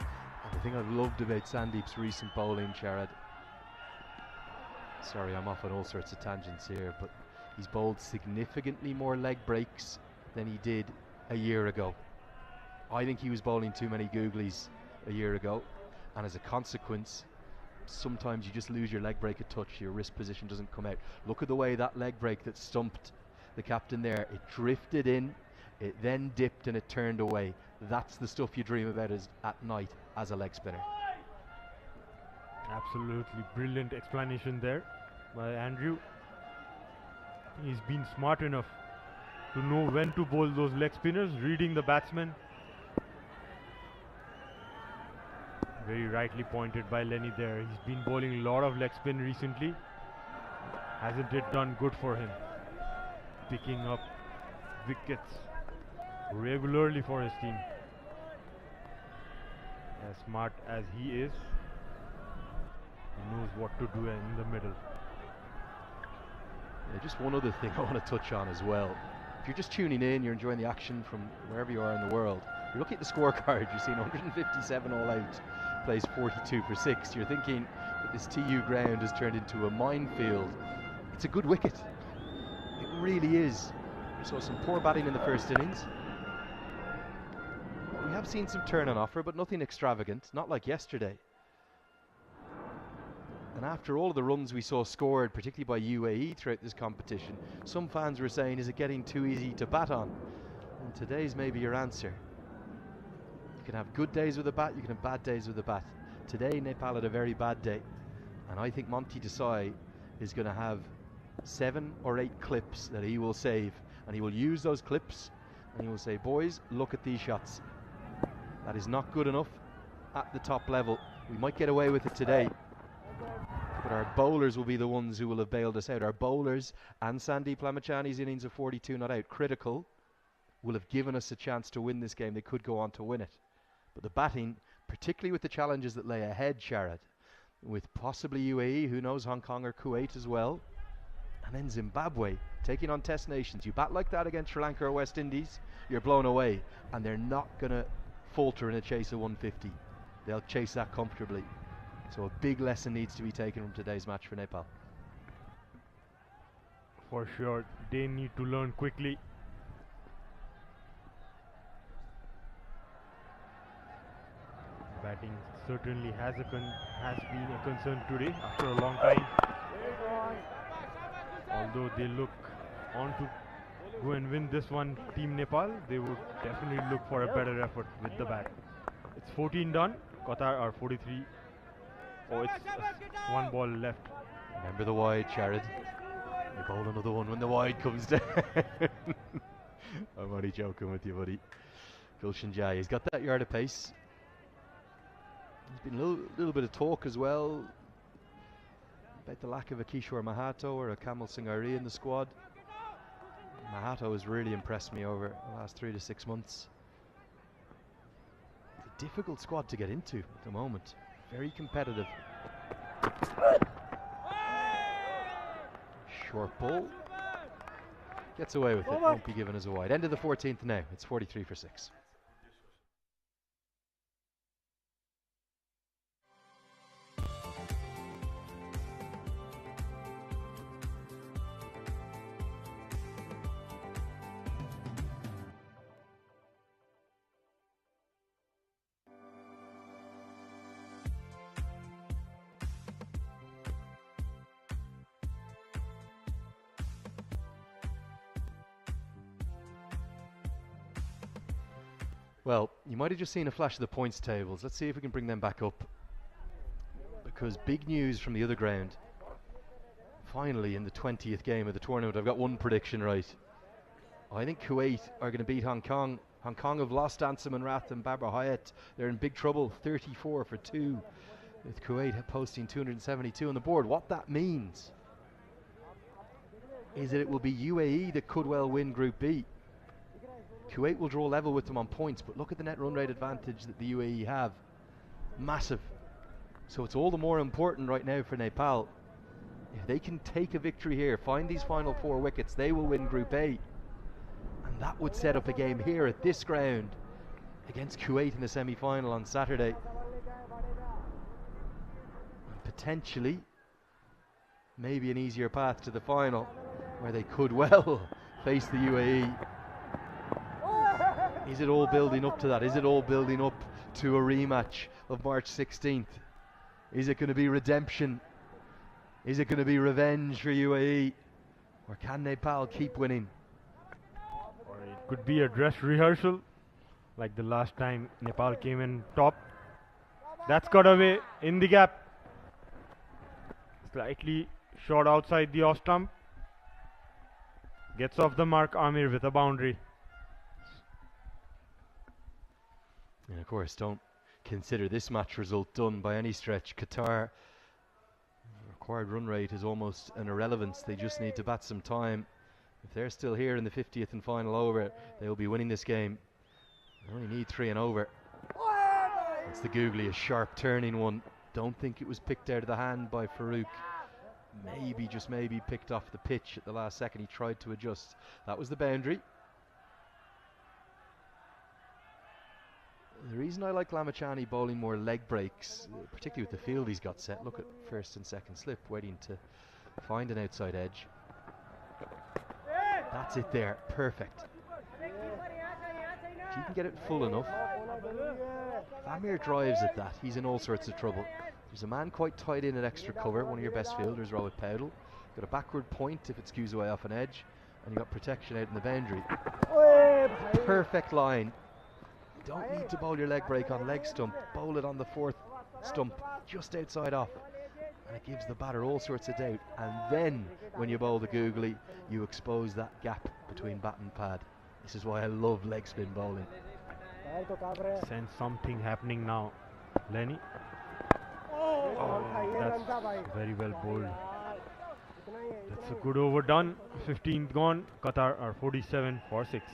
And the thing I've loved about Sandeep's recent bowling, Sharad, sorry I'm off on all sorts of tangents here, but he's bowled significantly more leg breaks than he did a year ago. I think he was bowling too many googlies a year ago, and as a consequence, sometimes you just lose your leg break a touch, your wrist position doesn't come out. Look at the way that leg break that stumped the captain there. It drifted in, it then dipped, and it turned away. That's the stuff you dream about at night as a leg spinner. Absolutely brilliant explanation there by Andrew. He's been smart enough to know when to bowl those leg spinners, reading the batsman. Very rightly pointed by Lenny there. He's been bowling a lot of leg spin recently. Hasn't it done good for him? Picking up wickets regularly for his team. As smart as he is, he knows what to do in the middle. Just one other thing I want to touch on as well. If you're just tuning in, you're enjoying the action from wherever you are in the world, you're looking at the scorecard, you're seeing 157 all out, plays 42 for 6. You're thinking that this TU ground has turned into a minefield. It's a good wicket. It really is. We saw some poor batting in the first innings. We have seen some turn on offer, but nothing extravagant, not like yesterday. And after all of the runs we saw scored, particularly by UAE throughout this competition, some fans were saying, is it getting too easy to bat on? And today's maybe your answer. You can have good days with a bat, you can have bad days with a bat. Today Nepal had a very bad day, and I think Monty Desai is going to have 7 or 8 clips that he will save, and he will use those clips and he will say, boys, look at these shots. That is not good enough at the top level. We might get away with it today, but our bowlers will be the ones who will have bailed us out. Our bowlers and Sandeep Lamachani's innings of 42 not out, critical, will have given us a chance to win this game. They could go on to win it. But the batting, particularly with the challenges that lay ahead, Sharad, with possibly UAE, who knows, Hong Kong or Kuwait as well, and then Zimbabwe taking on test nations. You bat like that against Sri Lanka or West Indies, you're blown away, and they're not going to falter in a chase of 150. They'll chase that comfortably. So a big lesson needs to be taken from today's match for Nepal. For sure, they need to learn quickly. Batting certainly has been a concern today after a long time. Although they look on to go and win this one, Team Nepal, they would definitely look for a better effort with the bat. It's 14 done. Qatar are 43. Oh, it's one ball left. Remember the wide, Sharad. You bowl another one when the wide comes down. I'm only joking with you, buddy. Gulshan Jai, he's got that yard of pace. There's been a little bit of talk as well about the lack of a Kishore Mahato or a Kamal Singari in the squad. Mahato has really impressed me over the last 3 to 6 months. It's a difficult squad to get into at the moment. Very competitive. Short ball. Gets away with it. Won't be given as a wide. End of the 14th now. It's 43 for 6. Well, you might have just seen a flash of the points tables. Let's see if we can bring them back up. Because big news from the other ground. Finally, in the 20th game of the tournament, I've got one prediction right. I think Kuwait are going to beat Hong Kong. Hong Kong have lost Ansam and Rath and Barbara Hyatt. They're in big trouble, 34 for 2. With Kuwait posting 272 on the board. What that means is that it will be UAE that could well win Group B. Kuwait will draw level with them on points, but look at the net run rate advantage that the UAE have. Massive. So it's all the more important right now for Nepal. If they can take a victory here, find these final 4 wickets, they will win Group A. And that would set up a game here at this ground against Kuwait in the semi-final on Saturday. And potentially, maybe an easier path to the final, where they could well face the UAE. Is it all building up to that? Is it all building up to a rematch of March 16th? Is it going to be redemption? Is it going to be revenge for UAE? Or can Nepal keep winning? Or it could be a dress rehearsal, like the last time Nepal came in top. That's cut away in the gap. Slightly short outside the off stump. Gets off the mark, Amir with a boundary. And of course, don't consider this match result done by any stretch. Qatar, required run rate is almost an irrelevance. They just need to bat some time. If they're still here in the 50th and final over, they will be winning this game. They only need 3 and over. It's the googly, a sharp turning one. Don't think it was picked out of the hand by Farouk. Maybe, just maybe, picked off the pitch at the last second. He tried to adjust. That was the boundary. The reason I like Lamachani bowling more leg breaks, particularly with the field he's got set, look at first and second slip, waiting to find an outside edge. That's it there, perfect. If you can get it full enough, if Amir drives at that, he's in all sorts of trouble. There's a man quite tight in at extra cover, one of your best fielders, Rohit Powdell. Got a backward point if it skews away off an edge, and you got protection out in the boundary. Perfect line. Don't need to bowl your leg break on leg stump. Bowl it on the 4th stump, just outside off. And it gives the batter all sorts of doubt. And then, when you bowl the googly, you expose that gap between bat and pad. This is why I love leg spin bowling. Sense something happening now, Lenny. Oh, that's very well bowled. That's a good over done. 15 gone. Qatar are 47 for 6.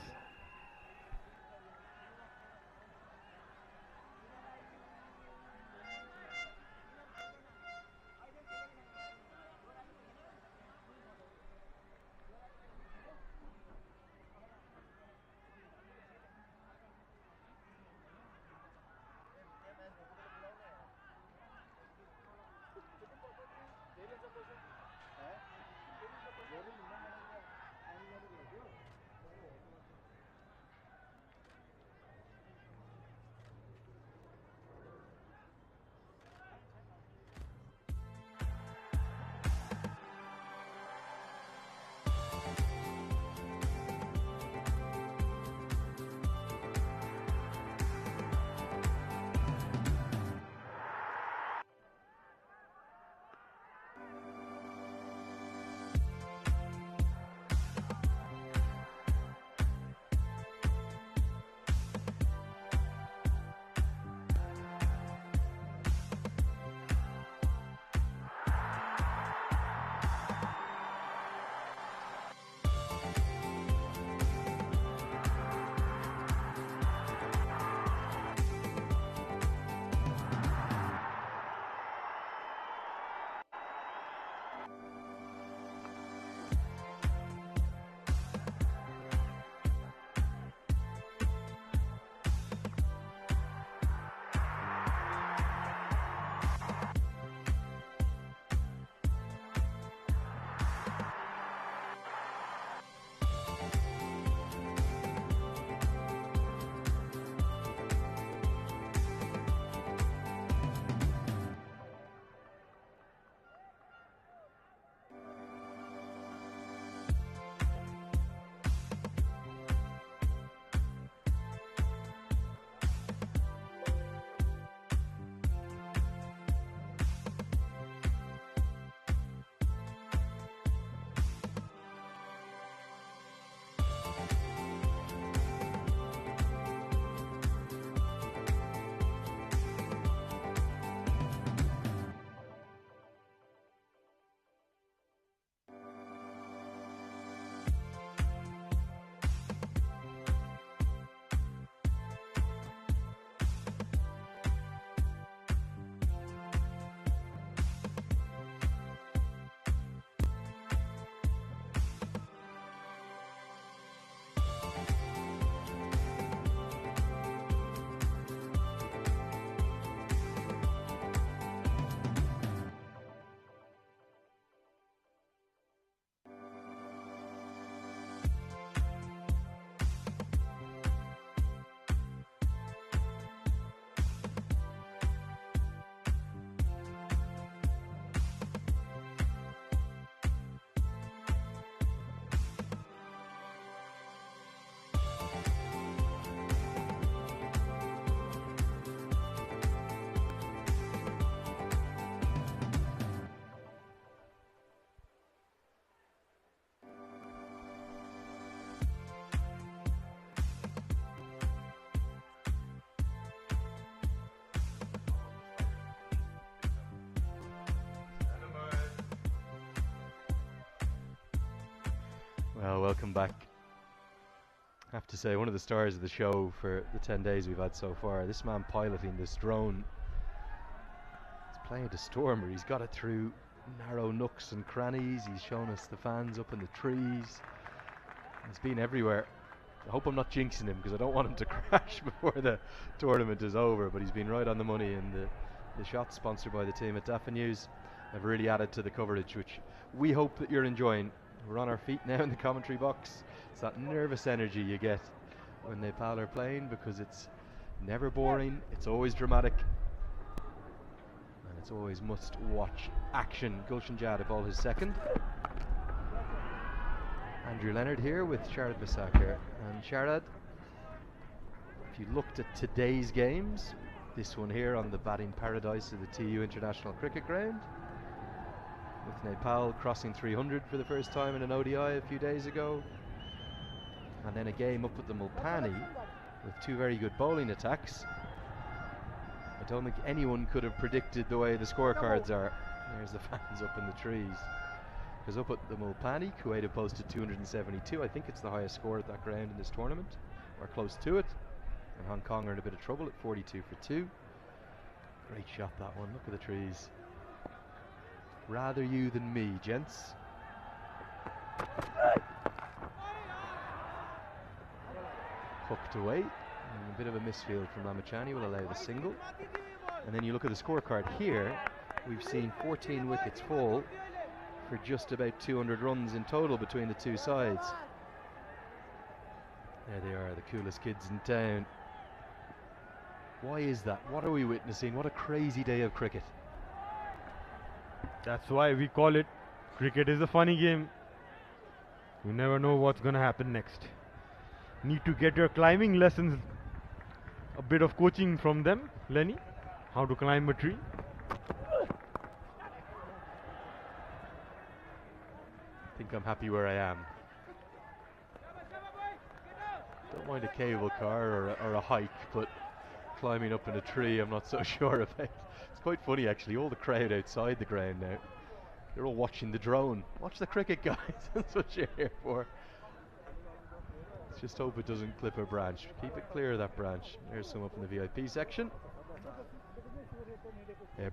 Well, welcome back. I have to say, one of the stars of the show for the 10 days we've had so far, this man piloting this drone. He's playing the Stormer. He's got it through narrow nooks and crannies. He's shown us the fans up in the trees. He's been everywhere. I hope I'm not jinxing him because I don't want him to crash before the tournament is over, but he's been right on the money, and the shots sponsored by the team at Dafa News have really added to the coverage, which we hope that you're enjoying. We're on our feet now in the commentary box. It's that nervous energy you get when Nepal are playing, because it's never boring, it's always dramatic, and it's always must-watch action. Gulshan Jadabal, his second. Andrew Leonard here with Sharad Basakar. And Sharad, if you looked at today's games, this one here on the batting paradise of the TU International Cricket Ground, with Nepal crossing 300 for the first time in an ODI a few days ago, and then a game up at the Mulpani with two very good bowling attacks. I don't think anyone could have predicted the way the scorecards are. There's the fans up in the trees. Because up at the Mulpani, Kuwait have posted 272. I think it's the highest score at that ground in this tournament, or close to it. And Hong Kong are in a bit of trouble at 42 for 2. Great shot, that one. Look at the trees. Rather you than me, gents. Hooked away. And a bit of a misfield from Ramachani will allow the single. And then you look at the scorecard here. We've seen 14 wickets fall for just about 200 runs in total between the two sides. There they are, the coolest kids in town. Why is that? What are we witnessing? What a crazy day of cricket. That's why we call it cricket is a funny game. You never know what's gonna happen next. Need to get your climbing lessons, a bit of coaching from them, Lenny. How to climb a tree. I think I'm happy where I am. Don't mind a cable car or a hike, but climbing up in a tree I'm not so sure about. It's quite funny actually, all the crowd outside the ground now, they're all watching the drone. Watch the cricket, guys. That's what you're here for. Let's just hope it doesn't clip a branch. Keep it clear of that branch. There's some up in the VIP section.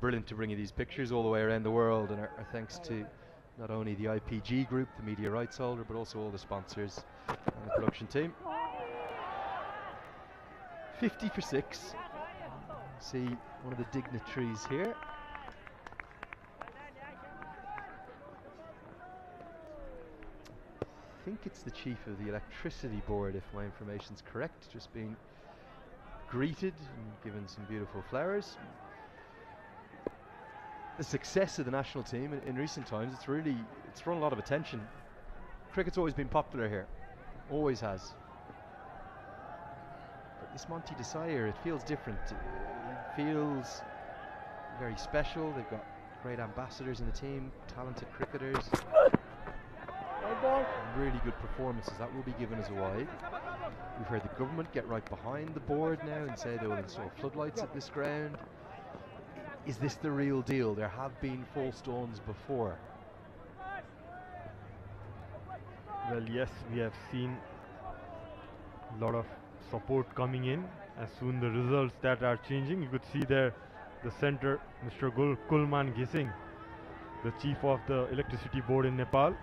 Brilliant to bring you these pictures all the way around the world, and our thanks to not only the IPG group, the media rights holder, but also all the sponsors and the production team. 50 for 6. See one of the dignitaries here. I think it's the chief of the electricity board, if my information's correct, just being greeted and given some beautiful flowers. The success of the national team in recent times, it's drawn a lot of attention. Cricket's always been popular here, always has. But this Monty Desire, it feels different. It feels very special. They've got great ambassadors in the team, talented cricketers, and really good performances. That will be given as a wide. We've heard the government get right behind the board now and say they will install floodlights at this ground. Is this the real deal? There have been false dawns before. Well, yes, we have seen a lot of support coming in. As soon the results that are changing, you could see there the center, Mr. Kulman Gising, the chief of the electricity board in Nepal.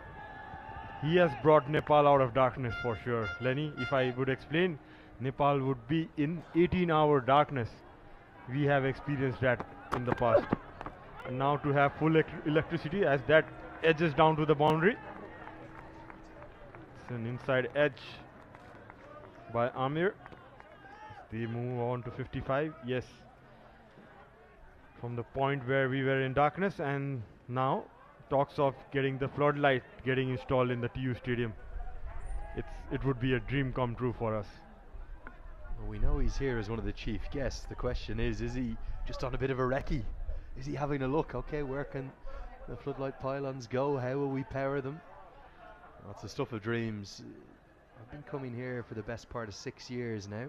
He has brought Nepal out of darkness for sure. Lenny, if I would explain, Nepal would be in 18-hour darkness. We have experienced that in the past. And now to have full electricity as that edges down to the boundary. It's an inside edge by Amir. They move on to 55. Yes. From the point where we were in darkness, and now talks of getting the floodlight getting installed in the TU stadium. It would be a dream come true for us. Well, we know he's here as one of the chief guests. The question is he just on a bit of a recce? Is he having a look? Okay, where can the floodlight pylons go? How will we power them? Well, it's the stuff of dreams. I've been coming here for the best part of 6 years now.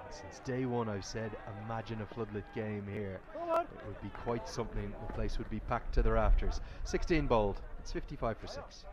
Since day one I've said, imagine a floodlit game here. it would be quite something. The place would be packed to the rafters. 16 bowled. It's 55 for 6.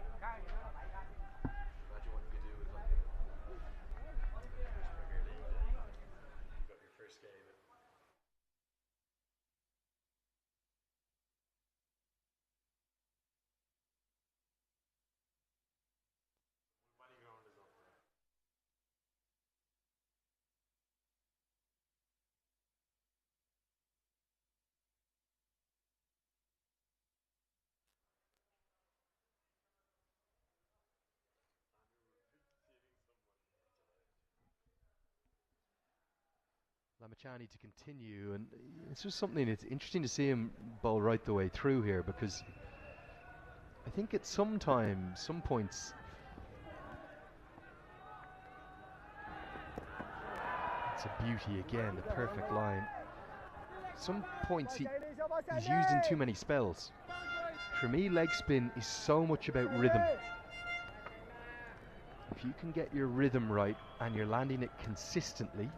Lamachani to continue, and it's just something. It's interesting to see him bowl right the way through here, because I think at some points, it's a beauty again, the perfect line. Some points he's used in too many spells. For me, leg spin is so much about rhythm. If you can get your rhythm right and you're landing it consistently,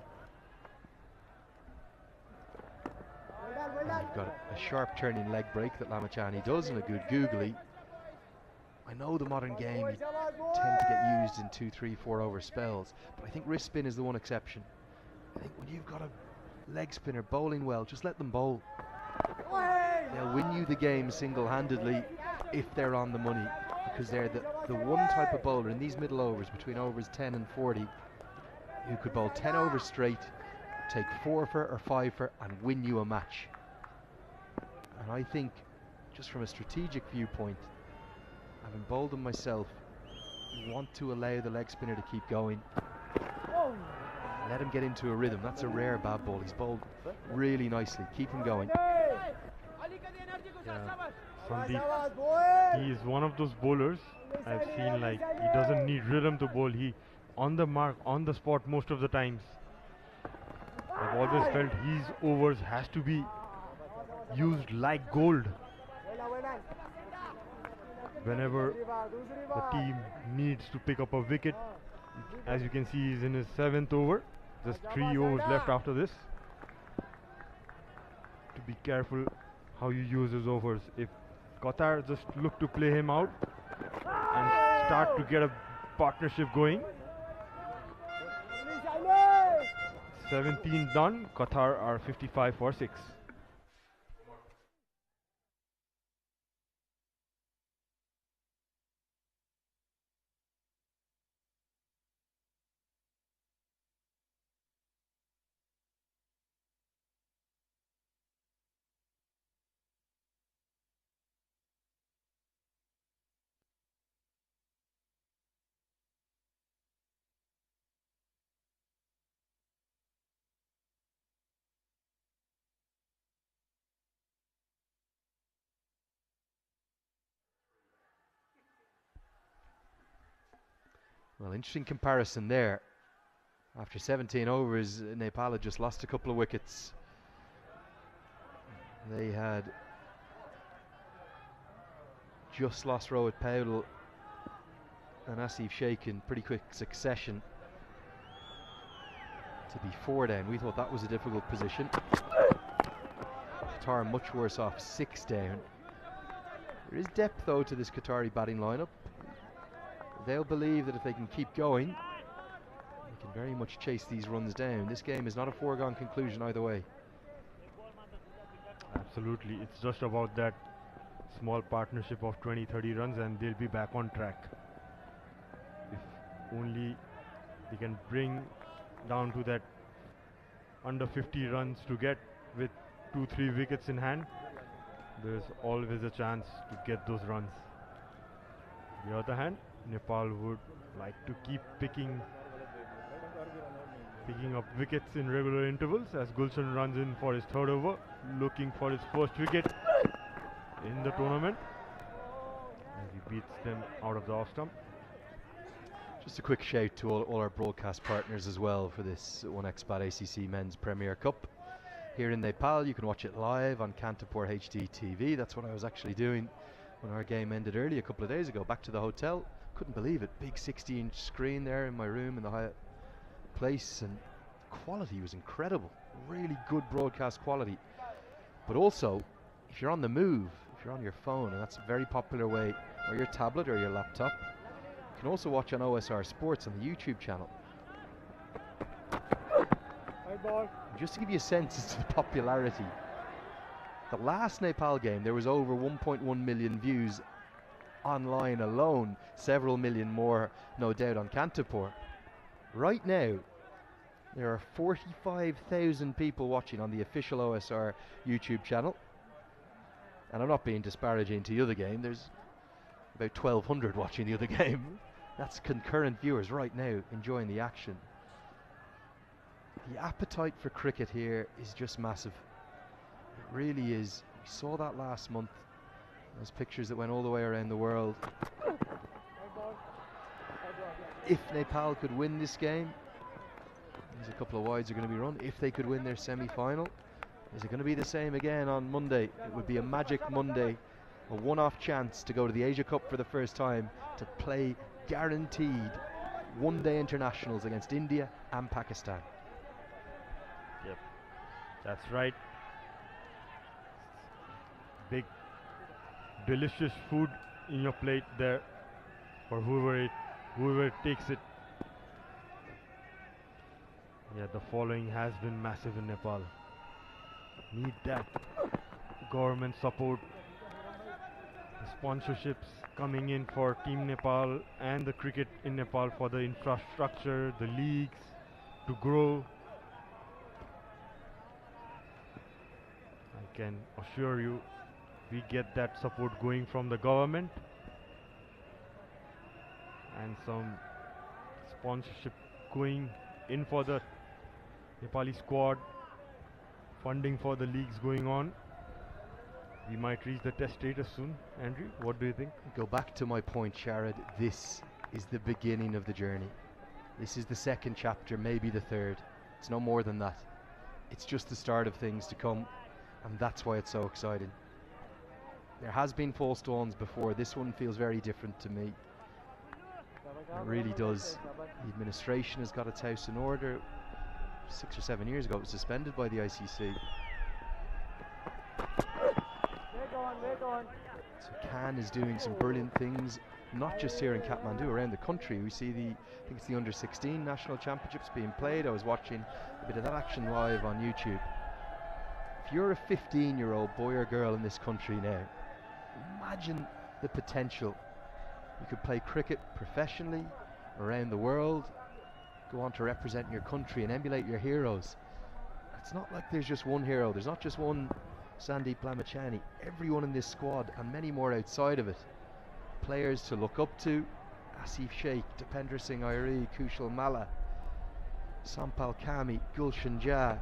and you've got a sharp turning leg break that Lamachani does, and a good googly. I know the modern game, you tend to get used in 2, 3, 4 over spells, but I think wrist spin is the one exception. I think when you've got a leg spinner bowling well, just let them bowl. They'll win you the game single-handedly if they're on the money, because they're the one type of bowler in these middle overs, between overs 10 and 40, who could bowl 10 overs straight, take 4 for or 5 for, and win you a match. And I think, just from a strategic viewpoint, having bowled them myself, you want to allow the leg spinner to keep going. Let him get into a rhythm. That's a rare bad ball. He's bowled really nicely. Keep him going. Yeah, Sandeep, he is one of those bowlers I've seen, like, he doesn't need rhythm to bowl. He on the mark, on the spot most of the times. I've always felt his overs has to be used like gold. Whenever the team needs to pick up a wicket, as you can see, he's in his 7th over. Just 3 overs left after this. To be careful how you use his overs. If Qatar just look to play him out and start to get a partnership going. 17 done. Qatar are 55 for 6. Well, interesting comparison there. After 17 overs, Nepal had just lost a couple of wickets. They had just lost Rohit Paudel and Asif Sheikh in pretty quick succession to be 4 down. We thought that was a difficult position. Qatar much worse off, 6 down. There is depth though to this Qatari batting lineup. They'll believe that if they can keep going, they can very much chase these runs down. This game is not a foregone conclusion either way. Absolutely, it's just about that small partnership of 20-30 runs and they'll be back on track. If only they can bring down to that under 50 runs to get with 2-3 wickets in hand, there's always a chance to get those runs. On the other hand, Nepal would like to keep picking up wickets in regular intervals as Gulshan runs in for his 3rd over, looking for his 1st wicket in the tournament as he beats them out of the off stump. Just a quick shout to all our broadcast partners as well for this 1xBat ACC Men's Premier Cup. Here in Nepal, you can watch it live on Kantapur HD TV. That's what I was actually doing when our game ended early a couple of days ago. Back to the hotel, couldn't believe it. Big 60-inch screen there in my room in the Hyatt Place, and the quality was incredible. Really good broadcast quality. But also, if you're on the move, if you're on your phone, and that's a very popular way, or your tablet or your laptop, you can also watch on OSR Sports on the YouTube channel. Just to give you a sense as to the popularity, the last Nepal game, there was over 1.1 million views online alone, several million more, no doubt, on Kantapur. Right now, there are 45,000 people watching on the official OSR YouTube channel. And I'm not being disparaging to the other game, there's about 1,200 watching the other game. That's concurrent viewers right now enjoying the action. The appetite for cricket here is just massive. It really is. We saw that last month. Those pictures that went all the way around the world. If Nepal could win this game, there's a couple of wides are going to be run. If they could win their semi-final, is it going to be the same again on Monday? It would be a magic Monday, a one-off chance to go to the Asia Cup for the first time, to play guaranteed one-day internationals against India and Pakistan. Yep, that's right. Big, delicious food in your plate there for whoever takes it. Yeah, the following has been massive in Nepal. Need that government support, the sponsorships coming in for Team Nepal and the cricket in Nepal for the infrastructure, the leagues to grow. I can assure you we get that support going from the government and some sponsorship going in for the Nepali squad, funding for the leagues going on. We might reach the test status soon. Andrew, what do you think? Go back to my point, Sharad. This is the beginning of the journey. This is the second chapter, maybe the third. It's no more than that. It's just the start of things to come, and that's why it's so exciting. There has been false dawns before. This one feels very different to me. It really does. The administration has got its house in order. 6 or 7 years ago, it was suspended by the ICC. So Khan is doing some brilliant things, not just here in Kathmandu, around the country. We see I think it's the under-16 national championships being played. I was watching a bit of that action live on YouTube. If you're a 15-year-old boy or girl in this country now, imagine the potential. You could play cricket professionally around the world, go on to represent your country and emulate your heroes. It's not like there's just one hero. There's not just one Sandeep Lamachani. Everyone in this squad and many more outside of it. Players to look up to: Asif Sheikh, Dipendra Singh Airi, Kushal Malla, Sampal Kami, Gulshan Jha.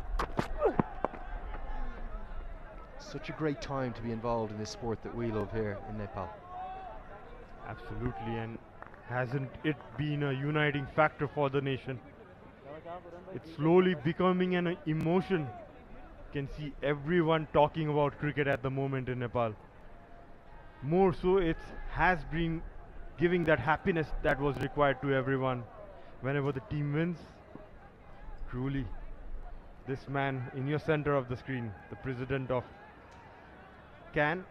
Such a great time to be involved in this sport that we love here in Nepal. Absolutely, and hasn't it been a uniting factor for the nation? It's slowly becoming an emotion. You can see everyone talking about cricket at the moment in Nepal. More so, it has been giving that happiness that was required to everyone whenever the team wins. Truly, this man in your center of the screen, the president of CAN,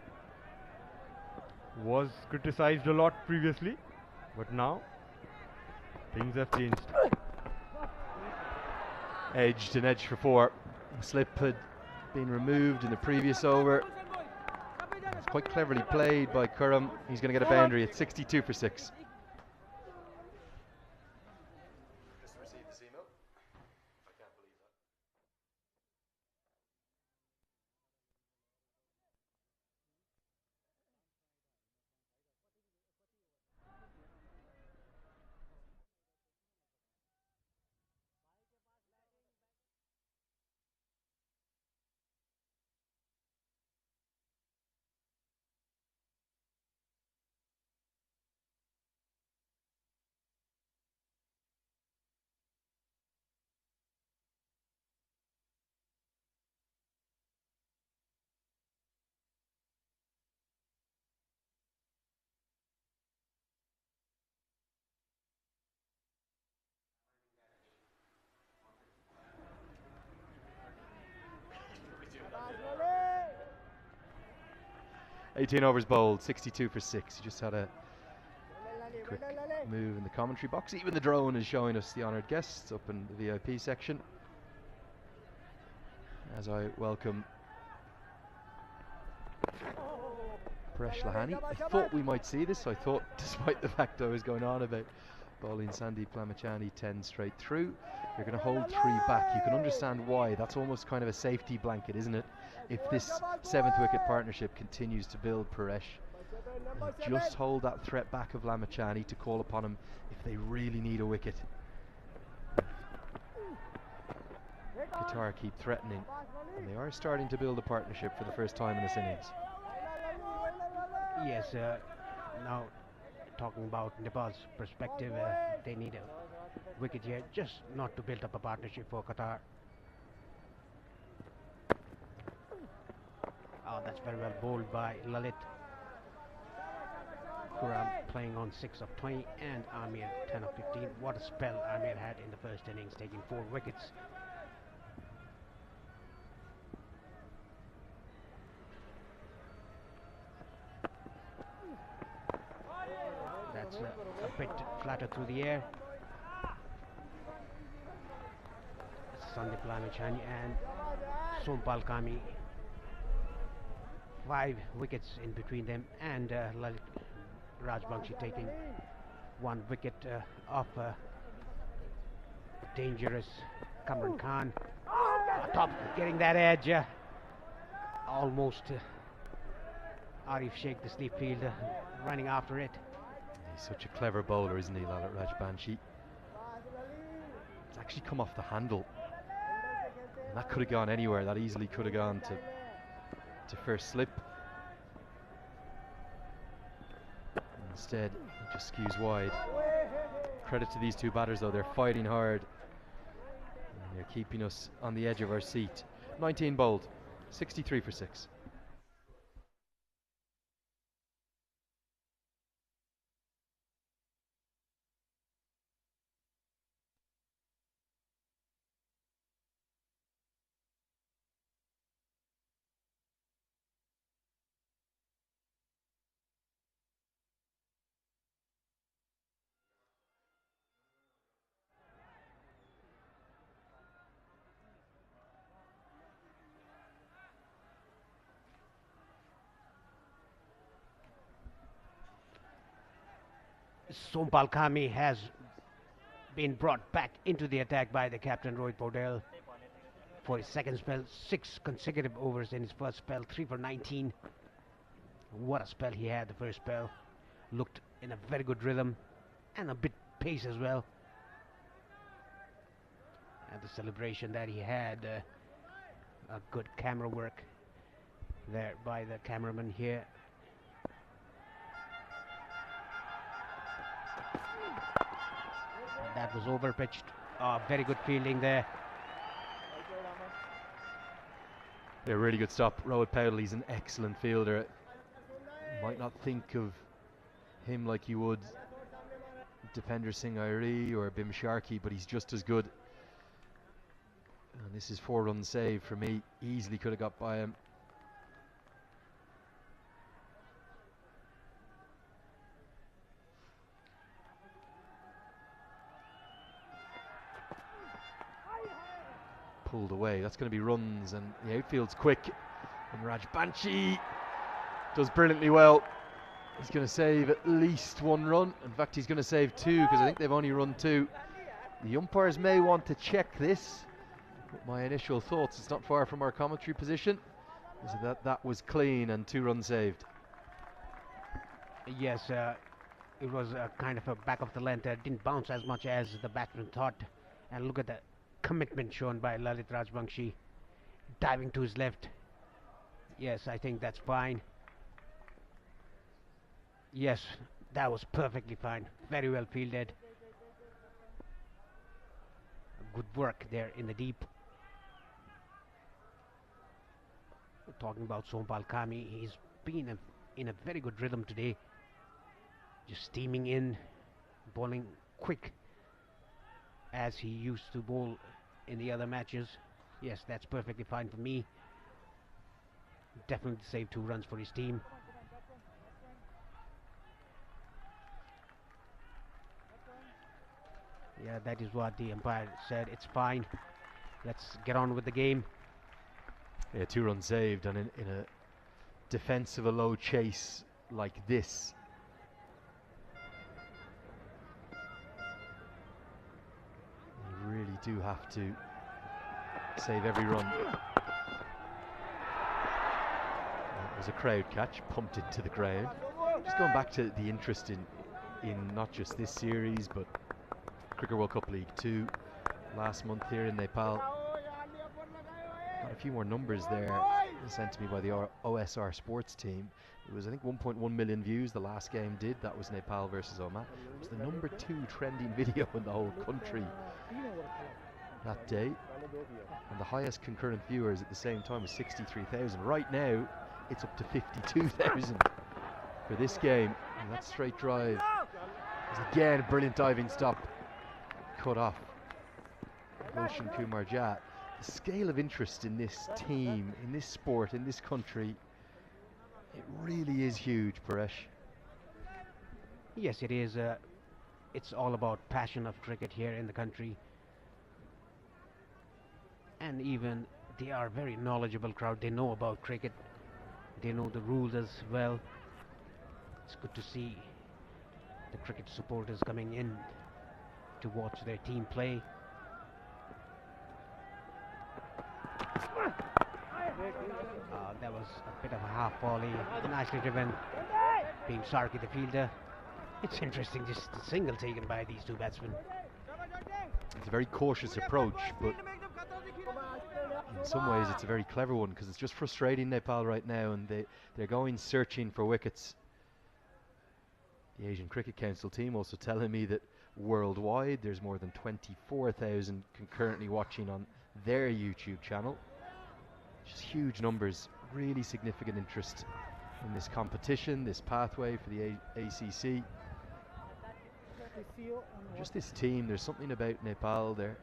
was criticized a lot previously, but now things have changed. Edged and edged for 4. The slip had been removed in the previous over. It's quite cleverly played by Kurram. He's going to get a boundary at 62 for 6. 18 overs bowled, 62 for 6. He just had a quick move in the commentary box. Even the drone is showing us the honoured guests up in the VIP section. As I welcome Paresh Lahani. I thought we might see this. I thought, despite the fact I was going on about bowling Sandeep Lamachani 10 straight through, you're going to hold 3 back. You can understand why. That's almost kind of a safety blanket, isn't it? If this 7th wicket partnership continues to build, Paresh, just hold that threat back of Lamachani to call upon him if they really need a wicket. Qatar keep threatening, and they are starting to build a partnership for the first time in this innings. Yes, now talking about Nepal's perspective, they need a wicket here just not to build up a partnership for Qatar. Oh, that's very well bowled by Lalit. Khurram playing on 6 of 20 and Amir 10 of 15. What a spell Amir had in the first innings, taking 4 wickets. That's a bit flatter through the air. Sandeep Lamachani and Sompal Kami. 5 wickets in between them, and Lalit Rajbangshi taking 1 wicket off dangerous Kamran Khan. Top, getting that edge. Almost Arif Sheikh, the sleep fielder, running after it. He's such a clever bowler, isn't he, Lalit Rajbangshi? It's actually come off the handle. And that could have gone anywhere. That easily could have gone to first slip. Instead, it just skews wide. Credit to these 2 batters, though. They're fighting hard. And they're keeping us on the edge of our seat. 19 bowled, 63 for 6. Sompal Kami has been brought back into the attack by the captain Rohit Paudel for his second spell. 6 consecutive overs in his first spell, 3 for 19. What a spell he had the first spell. Looked in a very good rhythm and a bit pace as well. And the celebration that he had, a good camera work there by the cameraman here. That was over pitched. Very good fielding there. Yeah, really good stop. Rohit Paudel, he's an excellent fielder. You might not think of him like you would Dipender Singh Airi or Bim Sharkey, but he's just as good. And this is 4-run save for me. Easily could have got by him. Pulled away. That's going to be runs, and the outfield's quick. And Rajbangshi does brilliantly well. He's going to save at least 1 run. In fact, he's going to save 2 because I think they've only run 2. The umpires may want to check this. But my initial thoughts, it's not far from our commentary position, is that was clean and 2 runs saved. Yes, it was kind of a back of the length. Didn't bounce as much as the batsman thought. And look at the commitment shown by Lalit Rajbangshi, diving to his left. Yes, I think that's fine. Yes, that was perfectly fine. Very well fielded. Good work there in the deep. Talking about Sompal Kami, he's been in a very good rhythm today. Just steaming in, bowling quick as he used to bowl in the other matches. Yes, that's perfectly fine for me. Definitely saved 2 runs for his team. Yeah, that is what the umpire said. It's fine. Let's get on with the game. Yeah, 2 runs saved, and in a defensive a low chase like this, you really do have to save every run. That was a crowd catch, pumped into the ground. Just going back to the interest in not just this series, but Cricket World Cup League 2 last month here in Nepal. Got a few more numbers there sent to me by the OSR sports team. It was, I think, 1.1 million views the last game did. That was Nepal versus Oman. It was the number 2 trending video in the whole country that day. And the highest concurrent viewers at the same time was 63,000. Right now, it's up to 52,000 for this game. And that straight drive is again a brilliant diving stop. Cut off Gulshan Kumar Jha. The scale of interest in this team, in this sport, in this country, it really is huge, Paresh. Yes, it is. It's all about passion of cricket here in the country. And even they are a very knowledgeable crowd. They know about cricket. They know the rules as well. It's good to see the cricket supporters coming in to watch their team play. That was a bit of a half volley, nicely driven, being Sarki the fielder. It's interesting, just the single taken by these 2 batsmen. It's a very cautious approach, but in some ways it's a very clever one, because it's just frustrating Nepal right now, and they're going searching for wickets. The Asian Cricket Council team also telling me that worldwide there's more than 24,000 concurrently watching on their YouTube channel. Just huge numbers, really significant interest in this competition, this pathway for the ACC. Just this team, there's something about Nepal there.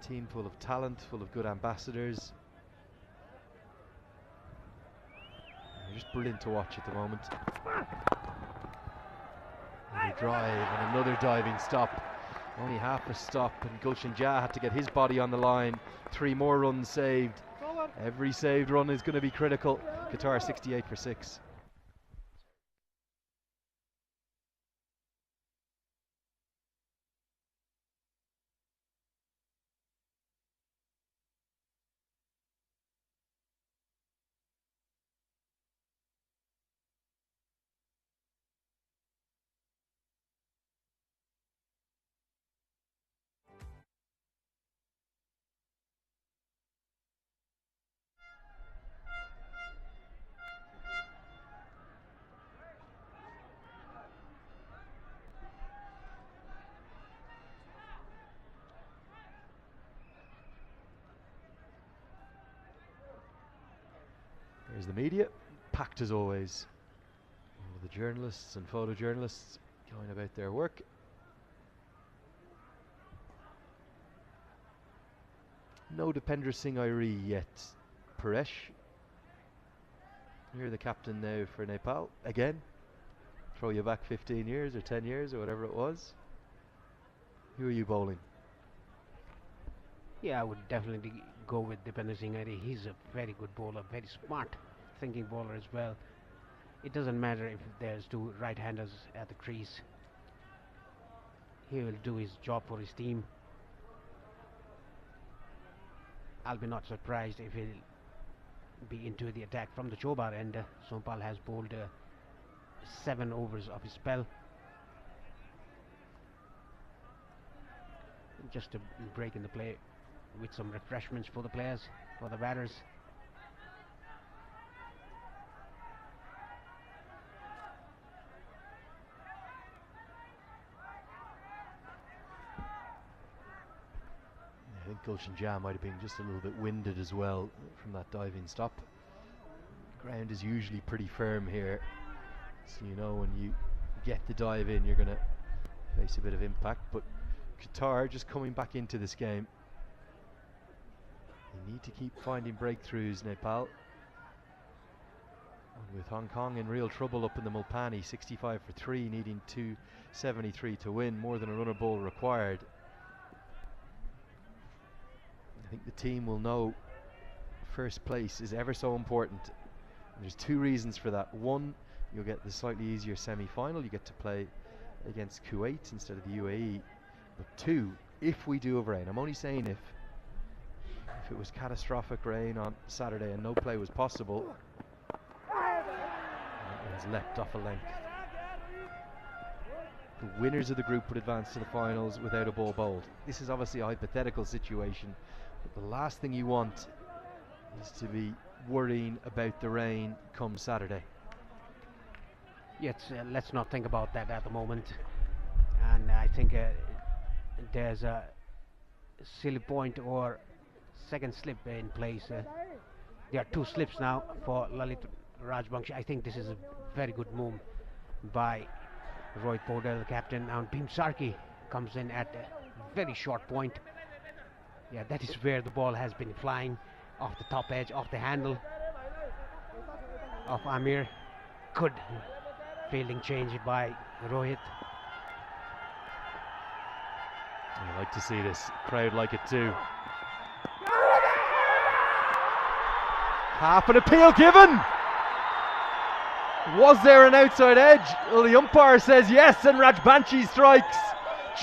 A team full of talent, full of good ambassadors. They're just brilliant to watch at the moment. And a drive and another diving stop. Only half a stop, and Gulshan Jha had to get his body on the line. 3 more runs saved. Every saved run is going to be critical. Qatar 68 for 6. There's the media, packed as always. All of the journalists and photojournalists going about their work. No Dipendra Singh Airi yet, Paresh. You're the captain now for Nepal. Again, throw you back 15 years or 10 years or whatever it was. Who are you bowling? Yeah, I would definitely go with Dipendra Singh Airi. He's a very good bowler, very smart thinking bowler as well. It doesn't matter if there's 2 right-handers at the crease. He will do his job for his team. I'll be not surprised if he'll be into the attack from the Chobar end. Sompal has bowled 7 overs of his spell. Just a break in the play with some refreshments for the players, for the batters. I think Gulshan Jha might have been just a little bit winded as well from that diving stop. The ground is usually pretty firm here, so you know when you get the dive in you're going to face a bit of impact. But Qatar just coming back into this game. They need to keep finding breakthroughs, Nepal. And with Hong Kong in real trouble up in the Mulpani, 65 for 3, needing 273 to win, more than a runner ball required. I think the team will know first place is ever so important. And there's two reasons for that. One, you'll get the slightly easier semi-final. You get to play against Kuwait instead of the UAE. But two, if we do have rain, I'm only saying if it was catastrophic rain on Saturday and no play was possible, that one's leapt off a length. The winners of the group would advance to the finals without a ball bowled. This is obviously a hypothetical situation, but the last thing you want is to be worrying about the rain come Saturday. Yes, let's not think about that at the moment. And I think there's a silly point or second slip in place. There are two slips now for Lalit Rajbanshi. I think this is a very good move by Rohit Paudel, the captain. And Bhim Sarki comes in at a very short point. Yeah, that is where the ball has been flying, off the top edge, off the handle of Amir. Good fielding change by Rohit. I like to see this. Crowd like it too. Half an appeal given. Was there an outside edge? Well, the umpire says yes, and Rajbanshi strikes.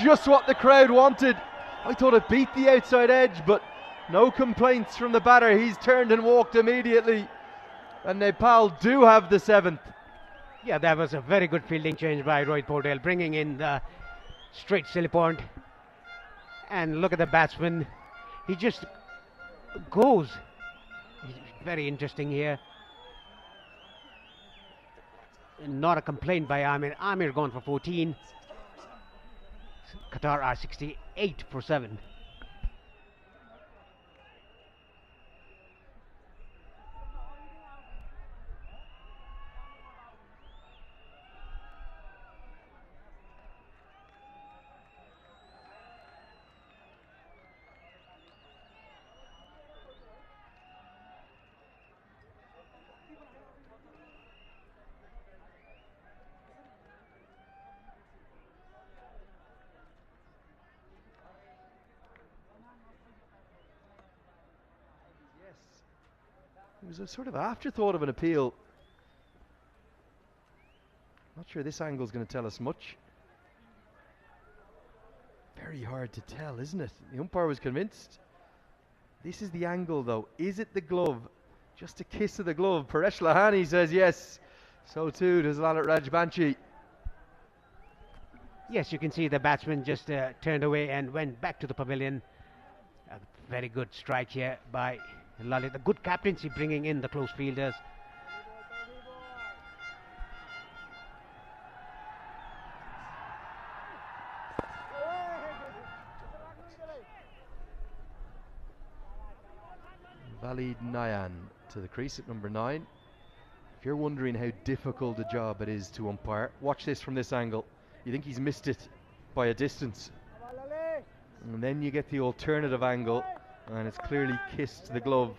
Just what the crowd wanted. I thought it beat the outside edge, but no complaints from the batter. He's turned and walked immediately. And Nepal do have the 7th. Yeah, that was a very good fielding change by Rohit Paudel, bringing in the straight silly point. And look at the batsman. He just goes. Very interesting here. Not a complaint by Amir. Amir gone for 14. Qatar are 68 for 7. It was a sort of afterthought of an appeal. Not sure this angle is going to tell us much. Very hard to tell, isn't it? The umpire was convinced. This is the angle, though. Is it the glove? Just a kiss of the glove. Paresh Lahani says yes. So too does Lalit Rajbanshi. Yes, you can see the batsman just turned away and went back to the pavilion. A very good strike here by Lalit. A good captaincy, bringing in the close fielders. Valid Nayan to the crease at number 9. If you're wondering how difficult a job it is to umpire, watch this from this angle. You think he's missed it by a distance, and then you get the alternative angle and it's clearly kissed the glove.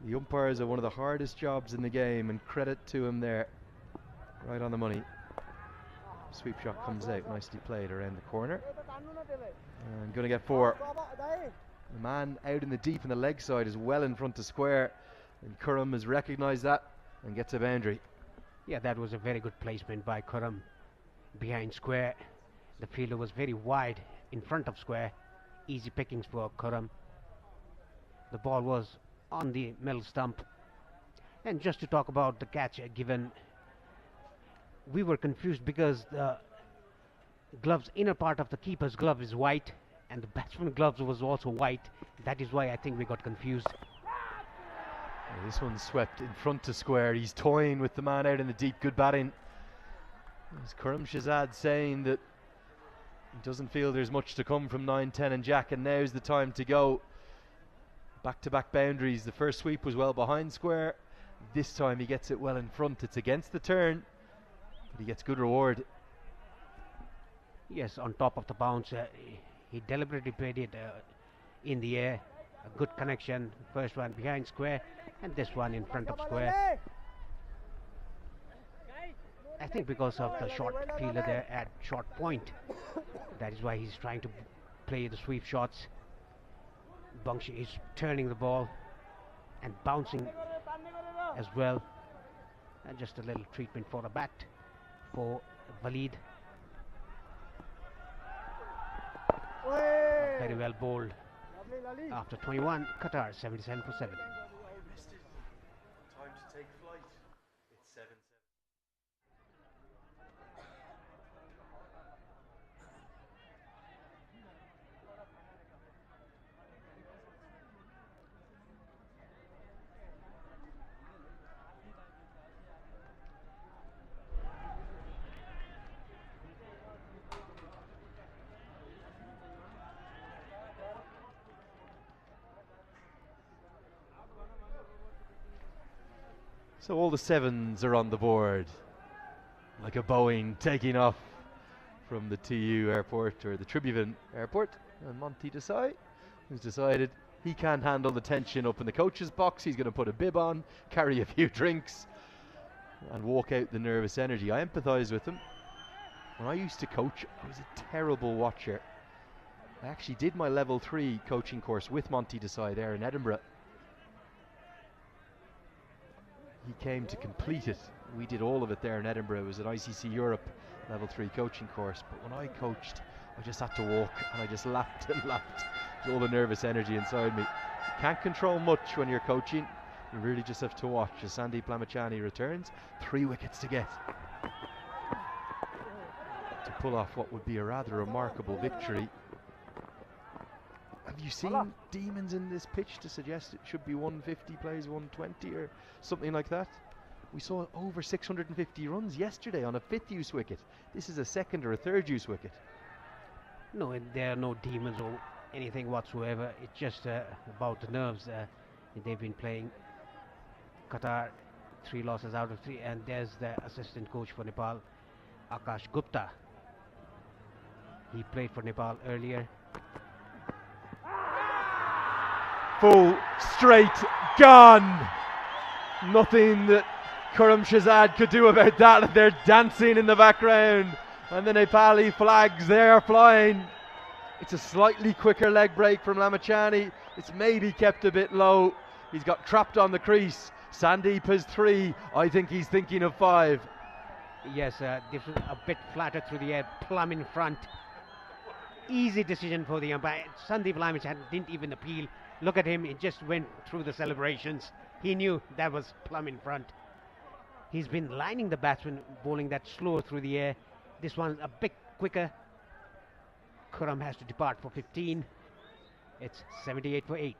The umpires are one of the hardest jobs in the game, and credit to him there. Right on the money. Sweep shot comes out, nicely played around the corner, and going to get 4. The man out in the deep in the leg side is well in front of square, and Khurram has recognised that and gets a boundary. Yeah, that was a very good placement by Khurram behind square. The fielder was very wide in front of square. Easy pickings for Khurram. The ball was on the middle stump. And just to talk about the catch given, we were confused because the gloves, inner part of the keeper's glove is white, and the batsman's gloves was also white. That is why I think we got confused. This one's swept in front to square. He's toying with the man out in the deep. Good batting. There's Khurram Shahzad saying that he doesn't feel there's much to come from 9, 10 and Jack, and now's the time to go. Back-to-back boundaries. The first sweep was well behind square. This time he gets it well in front. It's against the turn, but he gets good reward. Yes, on top of the bounce. He deliberately played it in the air. A good connection. First one behind square, and this one in front of square. I think because of the short fielder there at short point, that is why he's trying to play the sweep shots. Bangshi is turning the ball and bouncing as well, and just a little treatment for the bat for Walid. Very well bowled. After 21, Qatar 77 for 7. Missed it. Time to take flight. It's 7-7. So all the sevens are on the board, like a Boeing taking off from the TU airport or the Tribhuvan airport. And Monty Desai has decided he can't handle the tension up in the coach's box. He's going to put a bib on, carry a few drinks, and walk out the nervous energy. I empathise with him. When I used to coach, I was a terrible watcher. I actually did my level 3 coaching course with Monty Desai there in Edinburgh. He came to complete it. We did all of it there in Edinburgh. It was an ICC Europe level 3 coaching course. But when I coached, I just had to walk and I just lapped and lapped with all the nervous energy inside me. You can't control much when you're coaching. You really just have to watch as Sandeep Lamachani returns. 3 wickets to get to pull off what would be a rather remarkable victory. Have you seen demons in this pitch to suggest it should be 150 plays 120 or something like that? We saw over 650 runs yesterday on a 5th use wicket. This is a 2nd or a 3rd use wicket. No, there are no demons or anything whatsoever. It's just about the nerves. They've been playing. Qatar 3 losses out of 3, and there's the assistant coach for Nepal, Akash Gupta. He played for Nepal earlier. Full straight gone. Nothing that Khurram Shahzad could do about that. They're dancing in the background, and the Nepali flags, they are flying. It's a slightly quicker leg break from Lamachani. It's maybe kept a bit low. He's got trapped on the crease. Sandeep has 3. I think he's thinking of 5. Yes, this was a bit flatter through the air, plumb in front. Easy decision for the umpire. Sandeep Lamachani didn't even appeal. Look at him, he just went through the celebrations. He knew that was plumb in front. He's been lining the batsman, bowling that slower through the air. This one's a bit quicker. Khurram has to depart for 15. It's 78 for 8.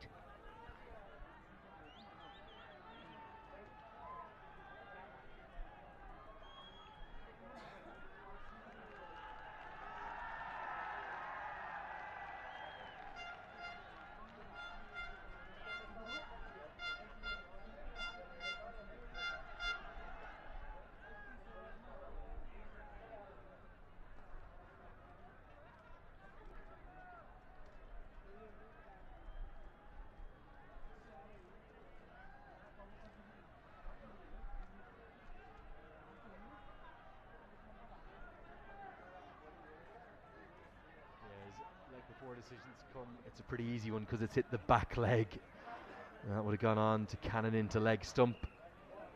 Before decisions come, it's a pretty easy one because it's hit the back leg. And that would have gone on to cannon into leg stump.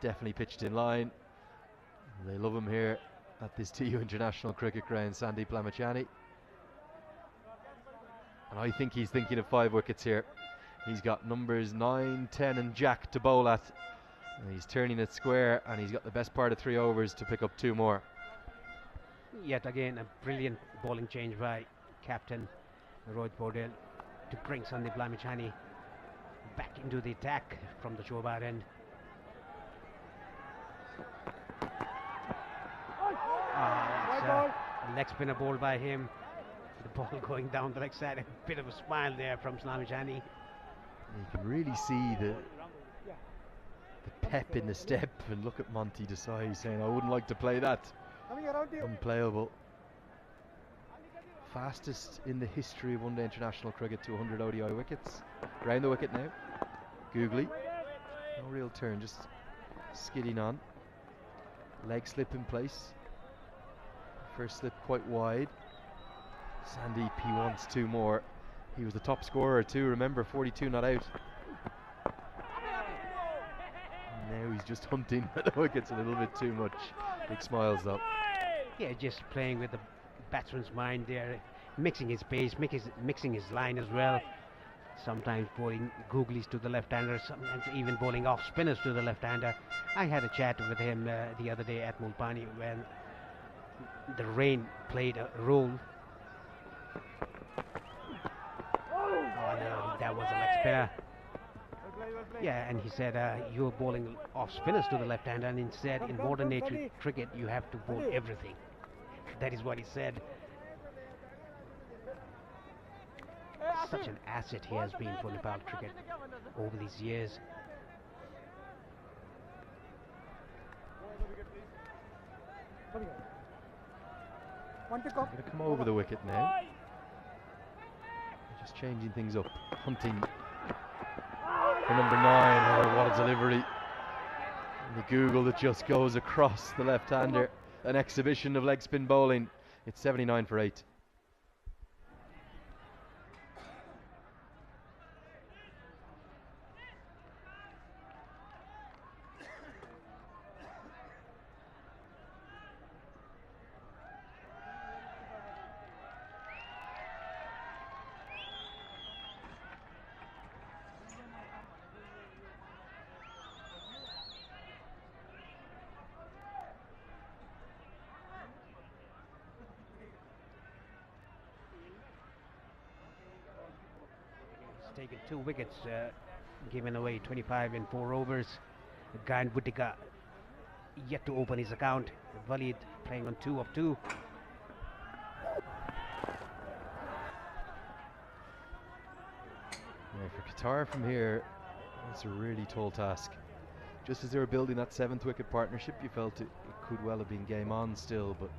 Definitely pitched in line. They love him here at this TU International Cricket Ground, Sandeep Lamachani. And I think he's thinking of 5 wickets here. He's got numbers 9, 10 and Jack to bowl at. And he's turning it square, and he's got the best part of 3 overs to pick up 2 more. Yet again, a brilliant bowling change by captain Rohit Paudel to bring Sandeep Lamachani back into the attack from the shoulder end. A leg spinner bowled by him. The ball going down the leg side. A bit of a smile there from Lamachani. You can really see the pep in the step, and look at Monty Desai saying, I wouldn't like to play that. Unplayable. fastest in the history of one-day international cricket to 100 ODI wickets. Round the wicket now. Googly. No real turn, just skidding on. Leg slip in place. First slip quite wide. Sandeep, he wants two more. He was the top scorer too, remember, 42 not out. Now he's just hunting at the wickets a little bit too much. Big smiles though. Yeah, just playing with the batsman's mind there, mixing his pace, mixing his line as well. Sometimes bowling googlies to the left-hander, sometimes even bowling off spinners to the left-hander. I had a chat with him the other day at Mulpani when the rain played a role. Oh no, that was a leg spinner. Yeah, and he said you're bowling off spinners to the left-hander, and instead in modern nature cricket you have to bowl everything. That is what he said. Such an asset he has been for Nepal cricket over these years. Going to come over the wicket now. Just changing things up. Hunting for number 9. Oh, what a delivery. And the Google that just goes across the left-hander. An exhibition of leg spin bowling. It's 79 for 8. Taken 2 wickets, given away 25 in 4 overs. Gayan Buttika yet to open his account. Walid playing on 2 of 2. Yeah, for Qatar from here, it's a really tall task. Just as they were building that 7th wicket partnership, you felt it could well have been game on still, but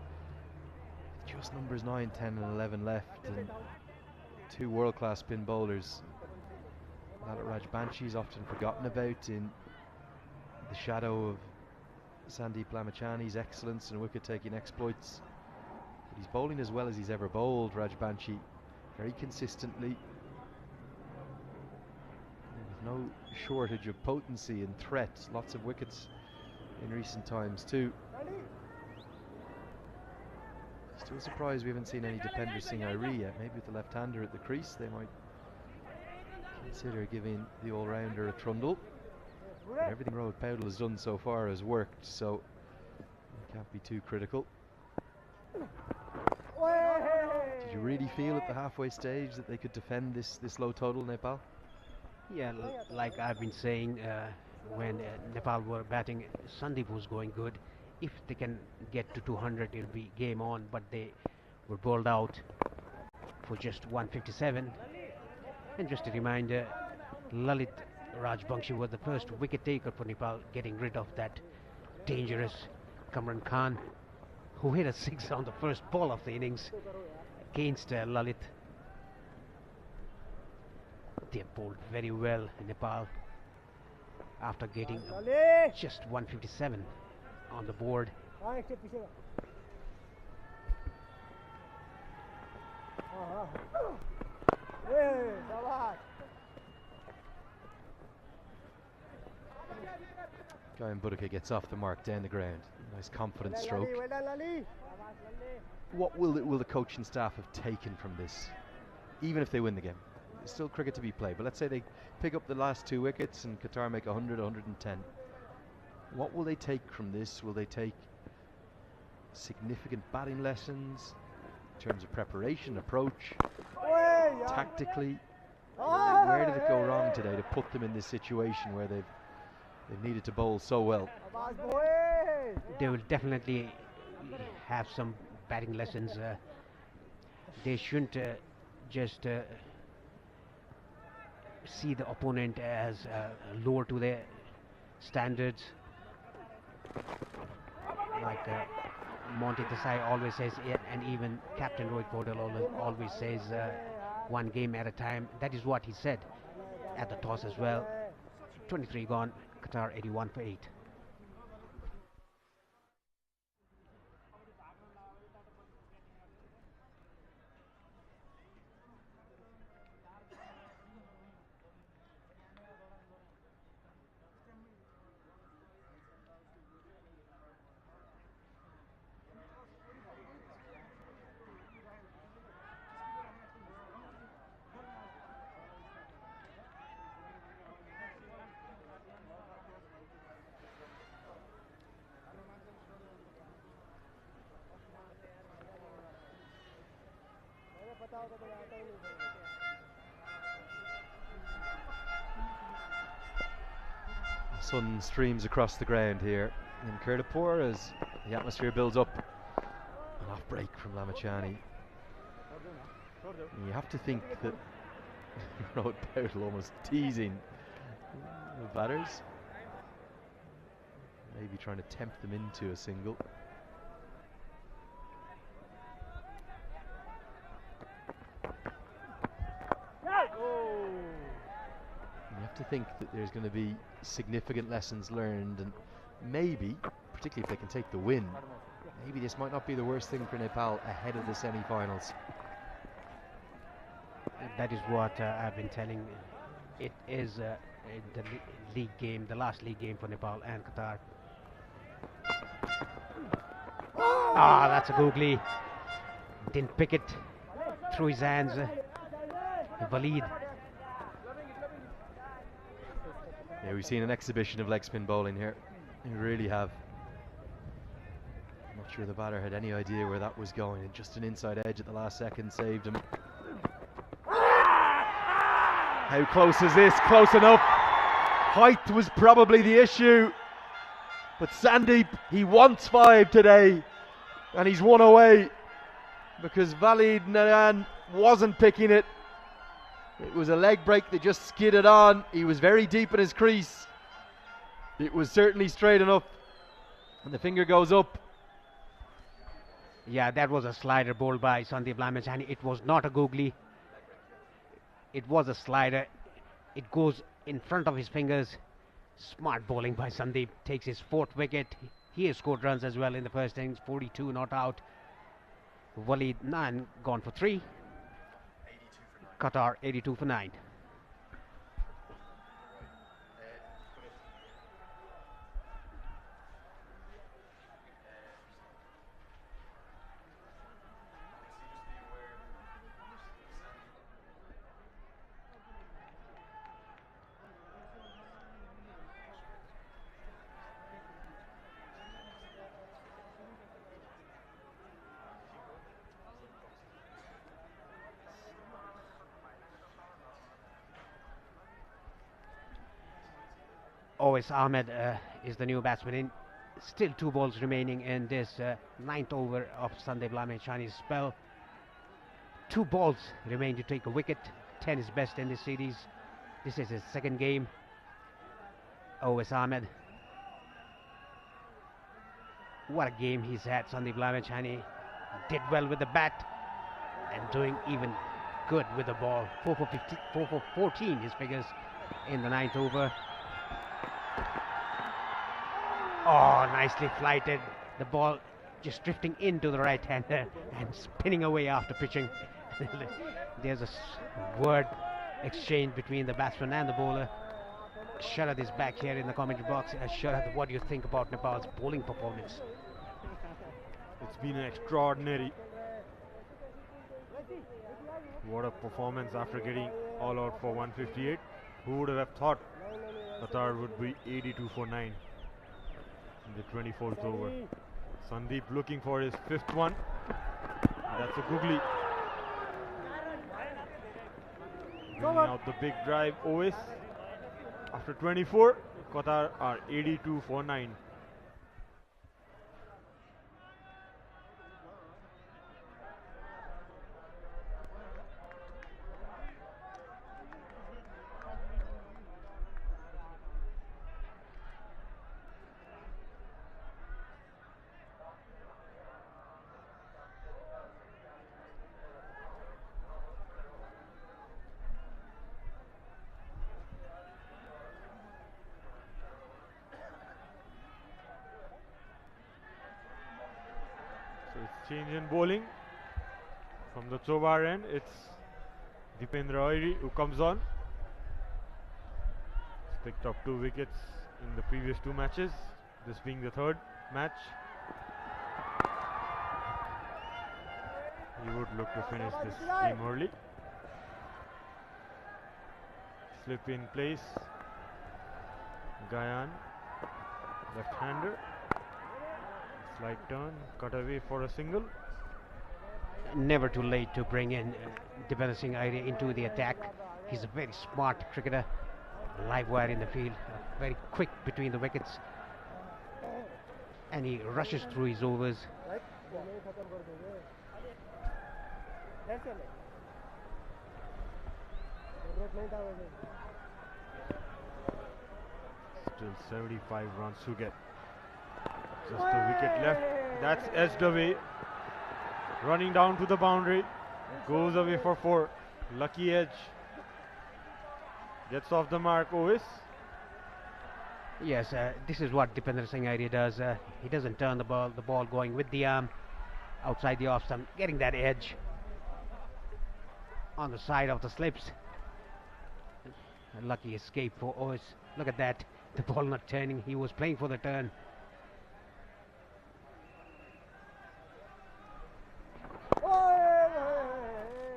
just numbers 9, 10 and 11 left, and 2 world-class spin bowlers. Lalit Rajbanshi is often forgotten about in the shadow of Sandeep Lamachani's excellence and wicket-taking exploits. But he's bowling as well as he's ever bowled, Rajbanshi, very consistently, with no shortage of potency and threat. Lots of wickets in recent times too. Still surprised we haven't seen any Dipender Singh Airi yet. Maybe with the left-hander at the crease they might consider giving the all-rounder a trundle. But everything Rohit Paudel has done so far has worked, so you can't be too critical. Did you really feel at the halfway stage that they could defend this low total, Nepal? Yeah, like I've been saying, when Nepal were batting, Sandeep was going good. If they can get to 200, it'll be game on, but they were bowled out for just 157. And just a reminder, Lalit Rajbanshi was the first wicket taker for Nepal, getting rid of that dangerous Kamran Khan, who hit a 6 on the first ball of the innings against Lalit. They bowled very well in Nepal after getting just 157 on the board. Gayan Buttika gets off the mark down the ground. Nice confident stroke. What will the coaching staff have taken from this, even if they win the game? There's still cricket to be played, but let's say they pick up the last 2 wickets and Qatar make 100, 110. What will they take from this? Will they take significant batting lessons in terms of preparation, approach, tactically? Where did it go wrong today to put them in this situation where they've needed to bowl so well? They will definitely have some batting lessons. They shouldn't just see the opponent as lower to their standards. Like Monty Desai always says, and even Captain Rohit Patel always says one game at a time. That is what he said at the toss as well. 23 gone, Qatar 81 for 8. The sun streams across the ground here in Kirtapur as the atmosphere builds up. An off break from Lamachani. You have to think that Rohit Patel almost teasing the batters, maybe trying to tempt them into a single. You have to think that there's going to be significant lessons learned, and maybe, particularly if they can take the win, maybe this might not be the worst thing for Nepal ahead of the semi-finals. That is what I've been telling. It is the league game, the last league game for Nepal and Qatar. Ah, that's a googly. Didn't pick it through his hands. Walid. Yeah, we've seen an exhibition of leg spin bowling here. We really have. I'm not sure the batter had any idea where that was going, and just an inside edge at the last second saved him. How close is this? Close enough. Height was probably the issue, but Sandeep, he wants 5 today, and he's 1 away because Walid Naran wasn't picking it. It was a leg break that just skidded on. He was very deep in his crease. It was certainly straight enough, and the finger goes up. Yeah, that was a slider bowled by Sandeep Lamachani. It was not a googly. It was a slider. It goes in front of his fingers. Smart bowling by Sandeep. Takes his 4th wicket. He has scored runs as well in the first innings. 42 not out. Walid Naran gone for 3. Qatar 82 for 9. Owais Ahmed is the new batsman in. Still 2 balls remaining in this 9th over of Sandeep Lamachani's spell. 2 balls remain to take a wicket. 10 is best in this series. This is his 2nd game. Owais Ahmed. What a game he's had. Sandeep Lamachani did well with the bat and doing even good with the ball. 4 for 14 his figures in the 9th over. Oh, nicely flighted. The ball just drifting into the right-hander and spinning away after pitching. There's a word exchange between the batsman and the bowler. Sharad is back here in the commentary box. Sharad, what do you think about Nepal's bowling performance? It's been extraordinary. What a performance after getting all out for 158. Who would have thought Qatar would be 82 for 9 in the 24th over. Sandeep looking for his 5th one. That's a googly. Bringing out the big drive. Owais after 24. Qatar are 82 for 9. Change in bowling. From the Chobar end, it's Dipendra Oiri who comes on. He's picked up 2 wickets in the previous 2 matches, this being the 3rd match. He would look to finish this game early. Slip in place. Gayan, left-hander. Slight turn, cut away for a single. Never too late to bring in Dipendra Singh Aire into the attack. He's a very smart cricketer, live wire in the field, very quick between the wickets, and he rushes through his overs. Still 75 runs to get. Just a wicket left. That's edged away. Running down to the boundary. Goes away for 4. Lucky edge. Gets off the mark, Ois. Yes, this is what Dipendra Singh Aire does. He doesn't turn the ball going with the arm outside the off stump, getting that edge on the side of the slips. A lucky escape for Ois. Look at that, the ball not turning. He was playing for the turn.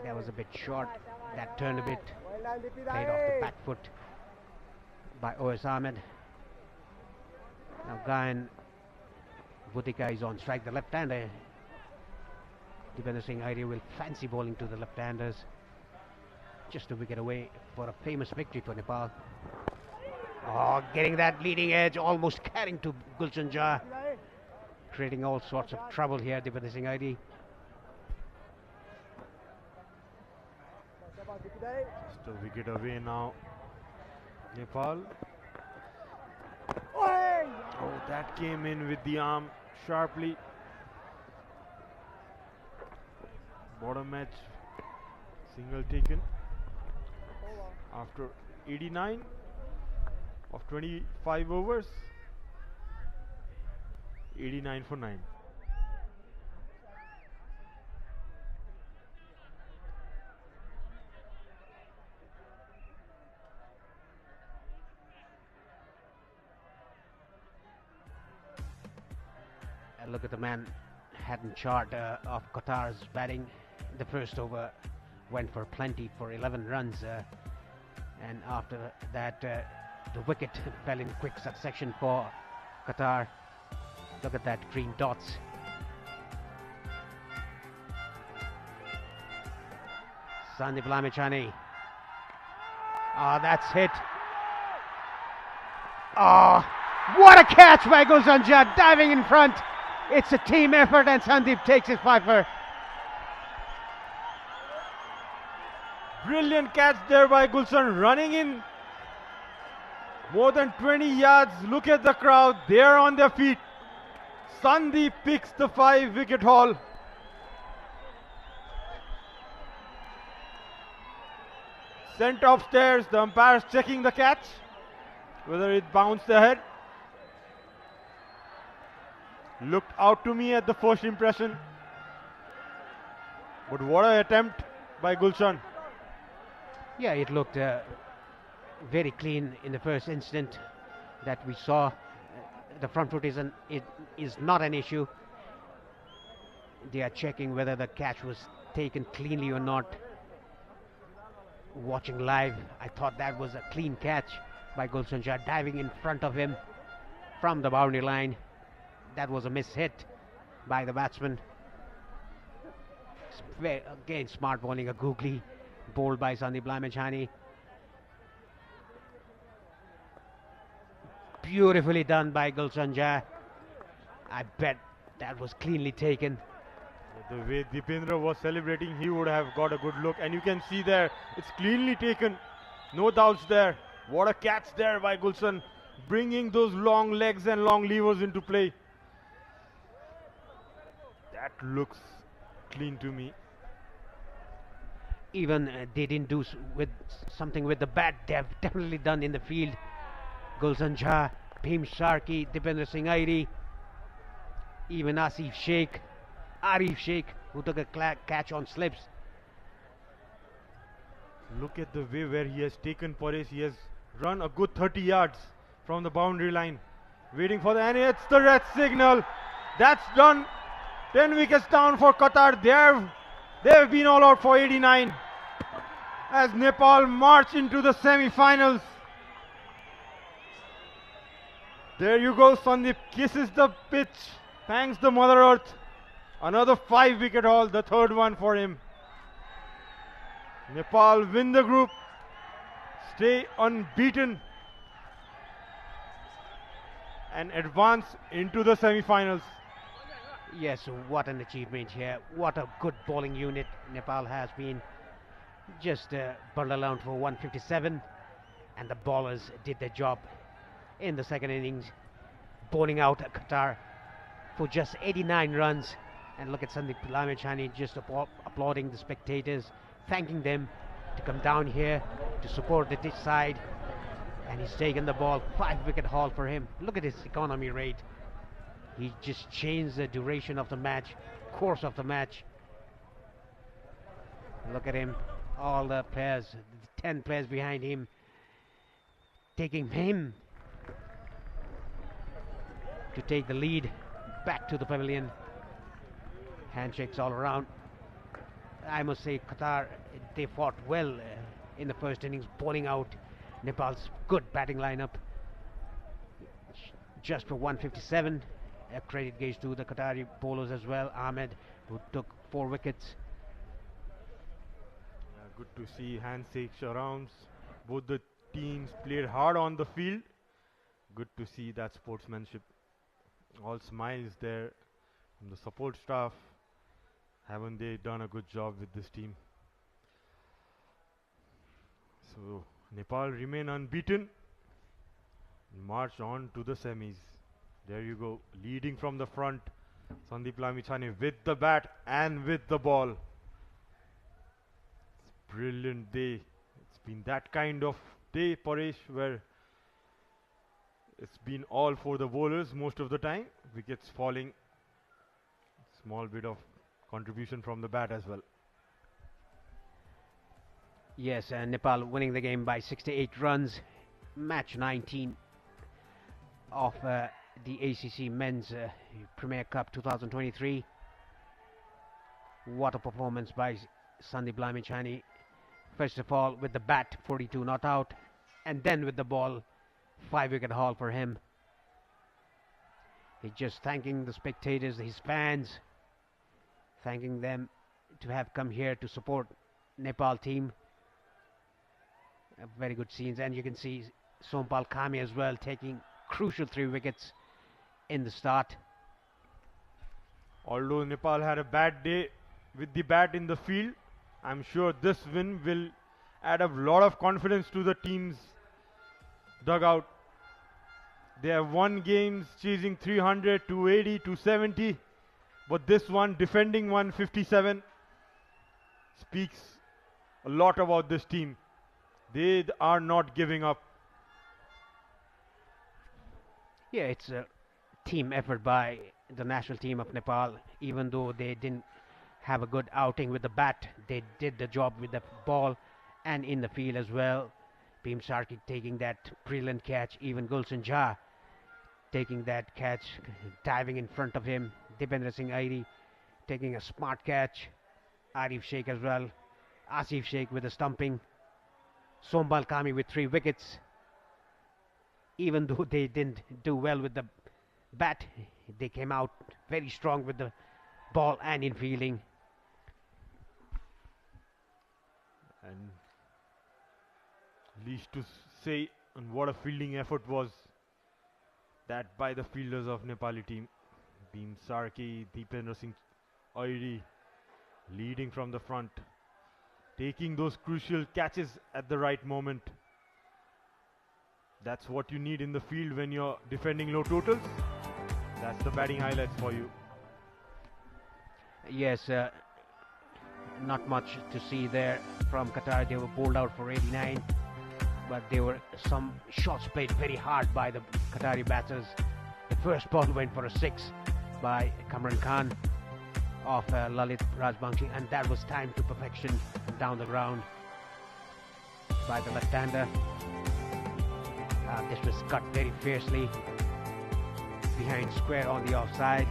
That was a bit short. That turned a bit. Played off the back foot by Ois Ahmed. Now Gayan Bhutika is on strike, the left-hander. Dipendra Singh Aire will fancy bowling to the left-handers. Just a wicket away for a famous victory for Nepal. Oh, getting that leading edge, almost carrying to Gulshan Jha. Creating all sorts of trouble here, Dipendra Singh Aire. Just a wicket away now. Nepal. Oh, that came in with the arm sharply. Bottom edge. Single taken. After 89 of 25 overs. 89 for 9. Look at the Manhattan chart of Qatar's batting. The first over went for plenty for 11 runs, and after that the wicket fell in quick succession for Qatar. Look at that, green dots. Sandeep Lamechani. Oh, that's hit. Oh, what a catch by Gulshan Jha, diving in front. It's a team effort and Sandeep takes his fifer. Brilliant catch there by Gulshan, running in more than 20 yards. Look at the crowd, they are on their feet. Sandeep picks the 5-wicket haul. Sent upstairs, the umpires checking the catch, whether it bounced ahead. Looked out to me at the first impression. But what an attempt by Gulshan. Yeah, it looked very clean in the first instant that we saw. The front foot is not an issue. They are checking whether the catch was taken cleanly or not. Watching live, I thought that was a clean catch by Gulshan Jha, diving in front of him from the boundary line. That was a miss hit by the batsman. Again, smart bowling, a googly bowled by Sandeep Lamechani. Beautifully done by Gulshan Jha. I bet that was cleanly taken. The way Dipendra was celebrating, he would have got a good look, and you can see there, it's cleanly taken. No doubts there. What a catch there by Gulshan, bringing those long legs and long levers into play. That looks clean to me. Even they didn't do with something with the bat. They've definitely done in the field. Gulshan Jha, Bhim Sharkey, Dipendra Singh Aire, even Asif Sheikh. Arif Sheikh, who took a catch on slips. Look at the way where he has taken Paresh. He has run a good 30 yards from the boundary line. Waiting for the and it's the red signal. That's done. 10 wickets down for Qatar. They've been all out for 89 as Nepal march into the semi-finals. There you go, Sandeep kisses the pitch, thanks the Mother Earth. Another 5-wicket haul, the third one for him. Nepal win the group, stay unbeaten and advance into the semi-finals. Yes, what an achievement here. What a good bowling unit Nepal has been. Just bundled around for 157, and the bowlers did their job in the second innings, bowling out Qatar for just 89 runs. And look at Sandeep Lamechani just applauding the spectators, thanking them to come down here to support the ditch side. And he's taken the ball, 5-wicket haul for him. Look at his economy rate. He just changed the duration of the match, course of the match. Look at him, all the players, 10 players behind him, taking him to take the lead back to the pavilion. Handshakes all around. I must say Qatar, they fought well in the first innings, bowling out Nepal's good batting lineup. Just for 157. Credit goes to the Qatari bowlers as well. Ahmed, who took 4 wickets. Good to see handshakes around. Both the teams played hard on the field. Good to see that sportsmanship. All smiles there from the support staff. Haven't they done a good job with this team? So Nepal remain unbeaten. March on to the semis. There you go, leading from the front, Sandeep Lamechani with the bat and with the ball. It's a brilliant day. It's been that kind of day, Paresh, where it's been all for the bowlers most of the time. Wickets falling. Small bit of contribution from the bat as well. Yes, Nepal winning the game by 68 runs. Match 19 of the ACC Men's Premier Cup 2023. What a performance by Sandeep Lamechani. First of all, with the bat, 42 not out, and then with the ball, 5-wicket haul for him. He's just thanking the spectators, his fans, thanking them to have come here to support Nepal team. Very good scenes, and you can see Sompal Kami as well taking crucial 3 wickets in the start. Although Nepal had a bad day with the bat in the field, I'm sure this win will add a lot of confidence to the team's dugout. They have won games chasing 300, 280, 270, but this one defending 157 speaks a lot about this team. They are not giving up. Yeah, it's a team effort by the national team of Nepal. Even though they didn't have a good outing with the bat, they did the job with the ball and in the field as well. Bhim Sarki taking that brilliant catch, even Gulshan Jha taking that catch, diving in front of him. Dipendra Singh Airi taking a smart catch. Arif Sheikh as well. Asif Sheikh with a stumping. Sombal Kami with 3 wickets. Even though they didn't do well with the bat, they came out very strong with the ball and in fielding. And least to say on what a fielding effort was that by the fielders of Nepali team. Bhim Sarki, Dipendra Singh Airi leading from the front, taking those crucial catches at the right moment. That's what you need in the field when you're defending low totals. That's the batting highlights for you. Yes, not much to see there from Qatar. They were bowled out for 89, but there were some shots played very hard by the Qatari batters. The first ball went for a 6 by Kamran Khan of Lalit Rajbangshi, and that was timed to perfection down the ground by the left-hander. This was cut very fiercely behind square on the offside.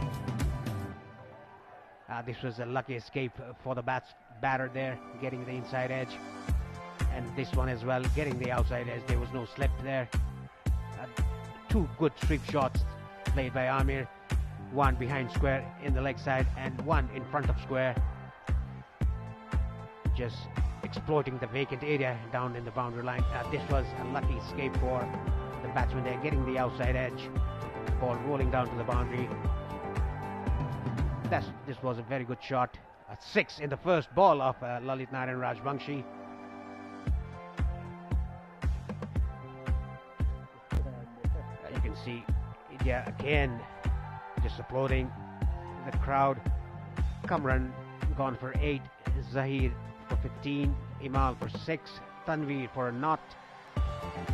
This was a lucky escape for the batter there, getting the inside edge, and this one as well, getting the outside edge. There was no slip there. Two good sweep shots played by Amir, one behind square in the leg side and one in front of square, just exploiting the vacant area down in the boundary line. This was a lucky escape for the batsman there, getting the outside edge, ball rolling down to the boundary. This was a very good shot. A 6 in the first ball of Lalit Narayan Rajbangshi. You can see India again just applauding the crowd. Kamran gone for 8, Zahir for 15, Imal for 6, Tanveer for a not,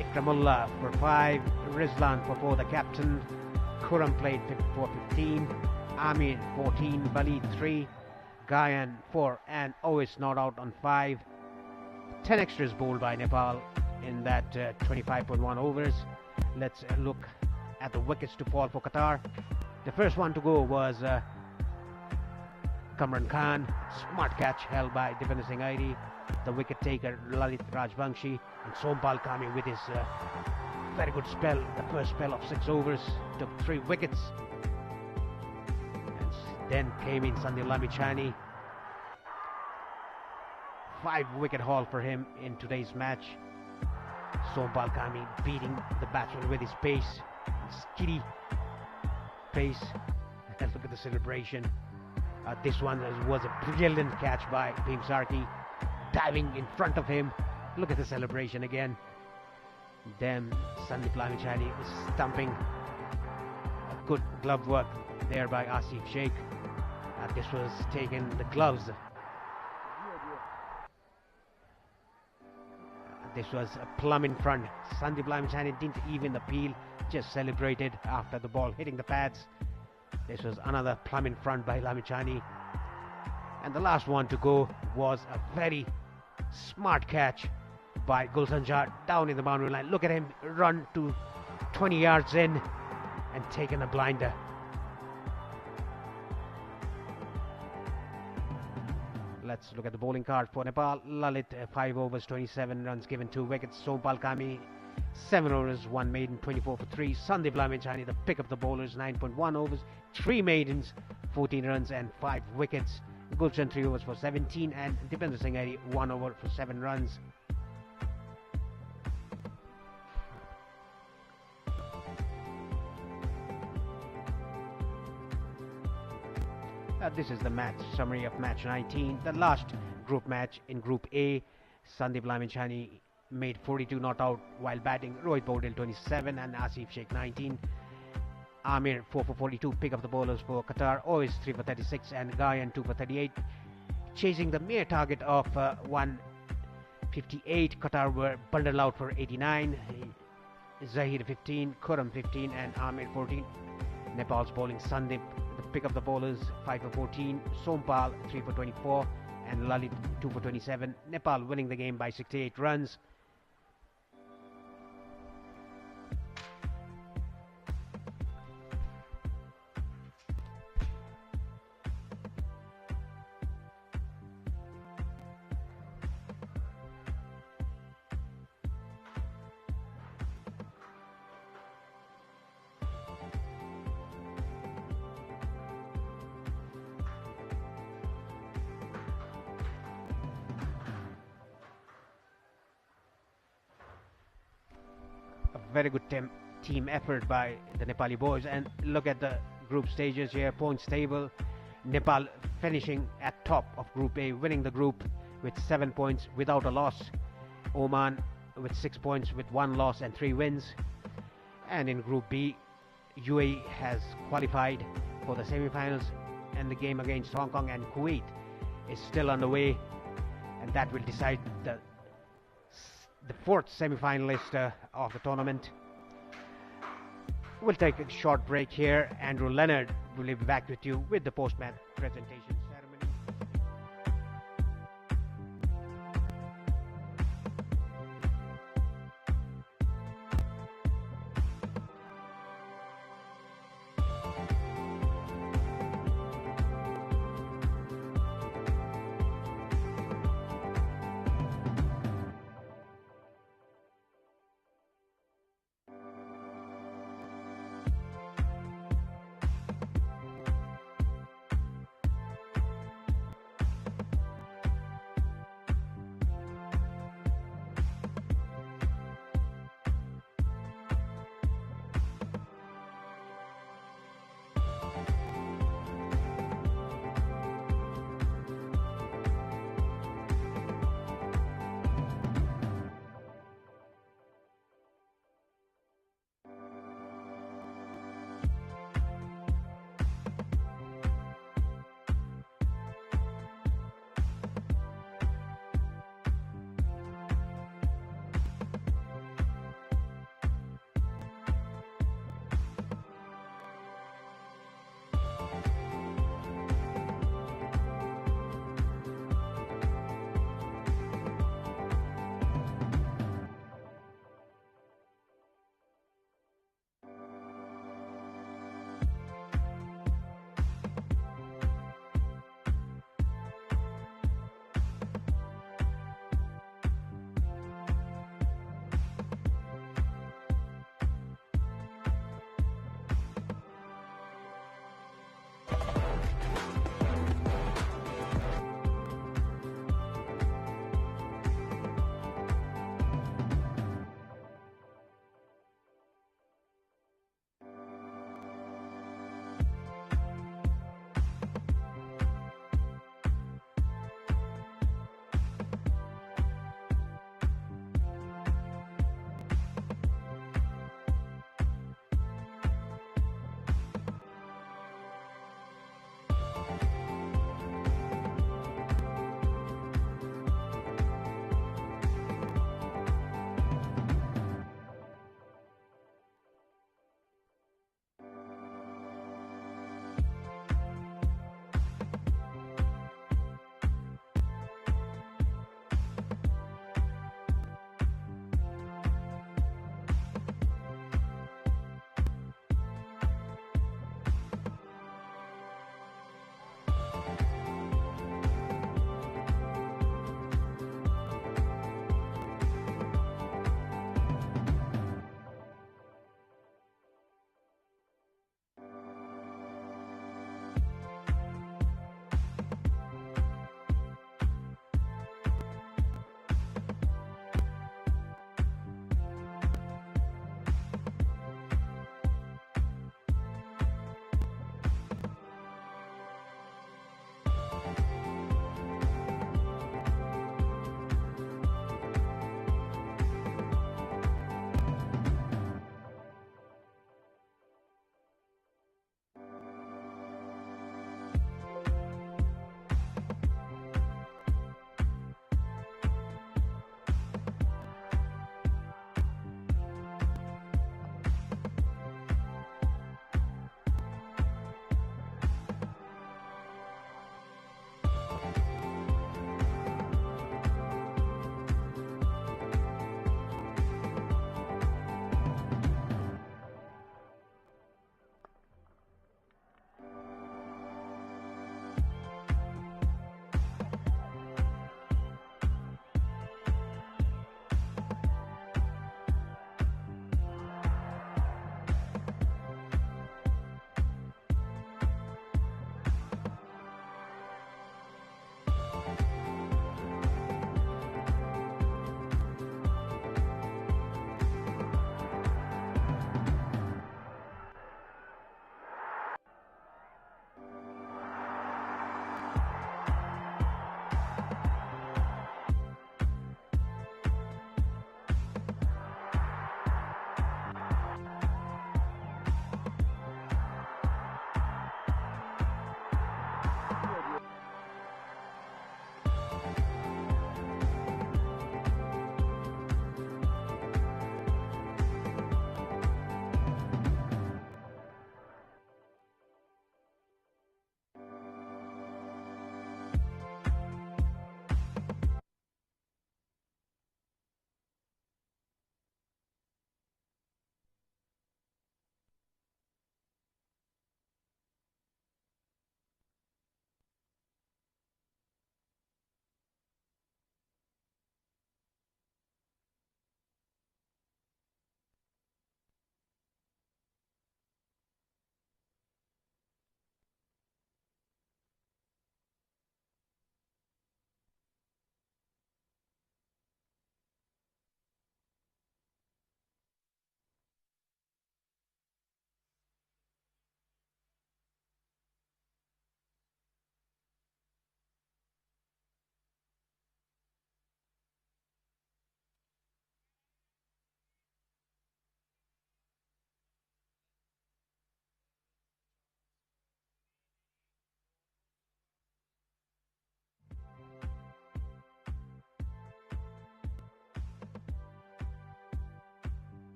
Ikramullah for 5, Rizlan for 4, the captain, Khurram played for 15, Amir 14, Bali 3, Gayan 4, and Ois not out on 5. 10 extras bowled by Nepal in that 25.1 overs. Let's look at the wickets to fall for Qatar. The first one to go was Kamran Khan. Smart catch held by Dipen Singh Airi. The wicket taker Lalit Rajbangshi, and Sompal coming with his very good spell. The first spell of 6 overs, took 3 wickets. And then came in Sandeep Lamichhane. 5-wicket haul for him in today's match. Sompal Kami beating the batsman with his pace, skiddy pace. And look at the celebration. This one was a brilliant catch by Bhim Sarki, diving in front of him. Look at the celebration again. Then Sandeep Lamichhane is stumping. A good glove work there by Asif Sheikh. This was taken the gloves. This was a plum in front. Sandeep Lamichhane didn't even appeal, just celebrated after the ball hitting the pads. This was another plum in front by Lamichhane. And the last one to go was a very smart catch by Gulshan Shah down in the boundary line. Look at him run to 20 yards in and taken a blinder. Let's look at the bowling card for Nepal. Lalit 5 overs, 27 runs given, 2 wickets. Sompal Kami 7 overs, 1 maiden, 24 for 3. Sandeep Lamichhane, the pick of the bowlers, 9.1 overs, 3 maidens, 14 runs and 5 wickets. Gulshan 3 overs for 17, and Dipen Singh Airi 1 over for 7 runs. This is the match summary of match 19, the last group match in Group A. Sandeep Lamichhane made 42 not out while batting. Rohit Paudel 27 and Asif Sheikh 19. Amir 4 for 42, pick up the bowlers for Qatar. Ois 3 for 36 and Gayan 2 for 38. Chasing the mere target of 158, Qatar were bundled out for 89. Zahir 15, Khurram 15 and Amir 14. Nepal's bowling Sandeep, the pick of the bowlers, 5 for 14. Sompal 3 for 24 and Lalit 2 for 27. Nepal winning the game by 68 runs. Very good team effort by the Nepali boys. And look at the group stages here, points table. Nepal finishing at top of Group A, winning the group with 7 points without a loss. Oman with 6 points with 1 loss and 3 wins. And in Group B, UAE has qualified for the semi-finals, and the game against Hong Kong and Kuwait is still underway, and that will decide the 4th semi-finalist of the tournament. We'll take a short break here. Andrew Leonard will be back with you with the post-match presentation.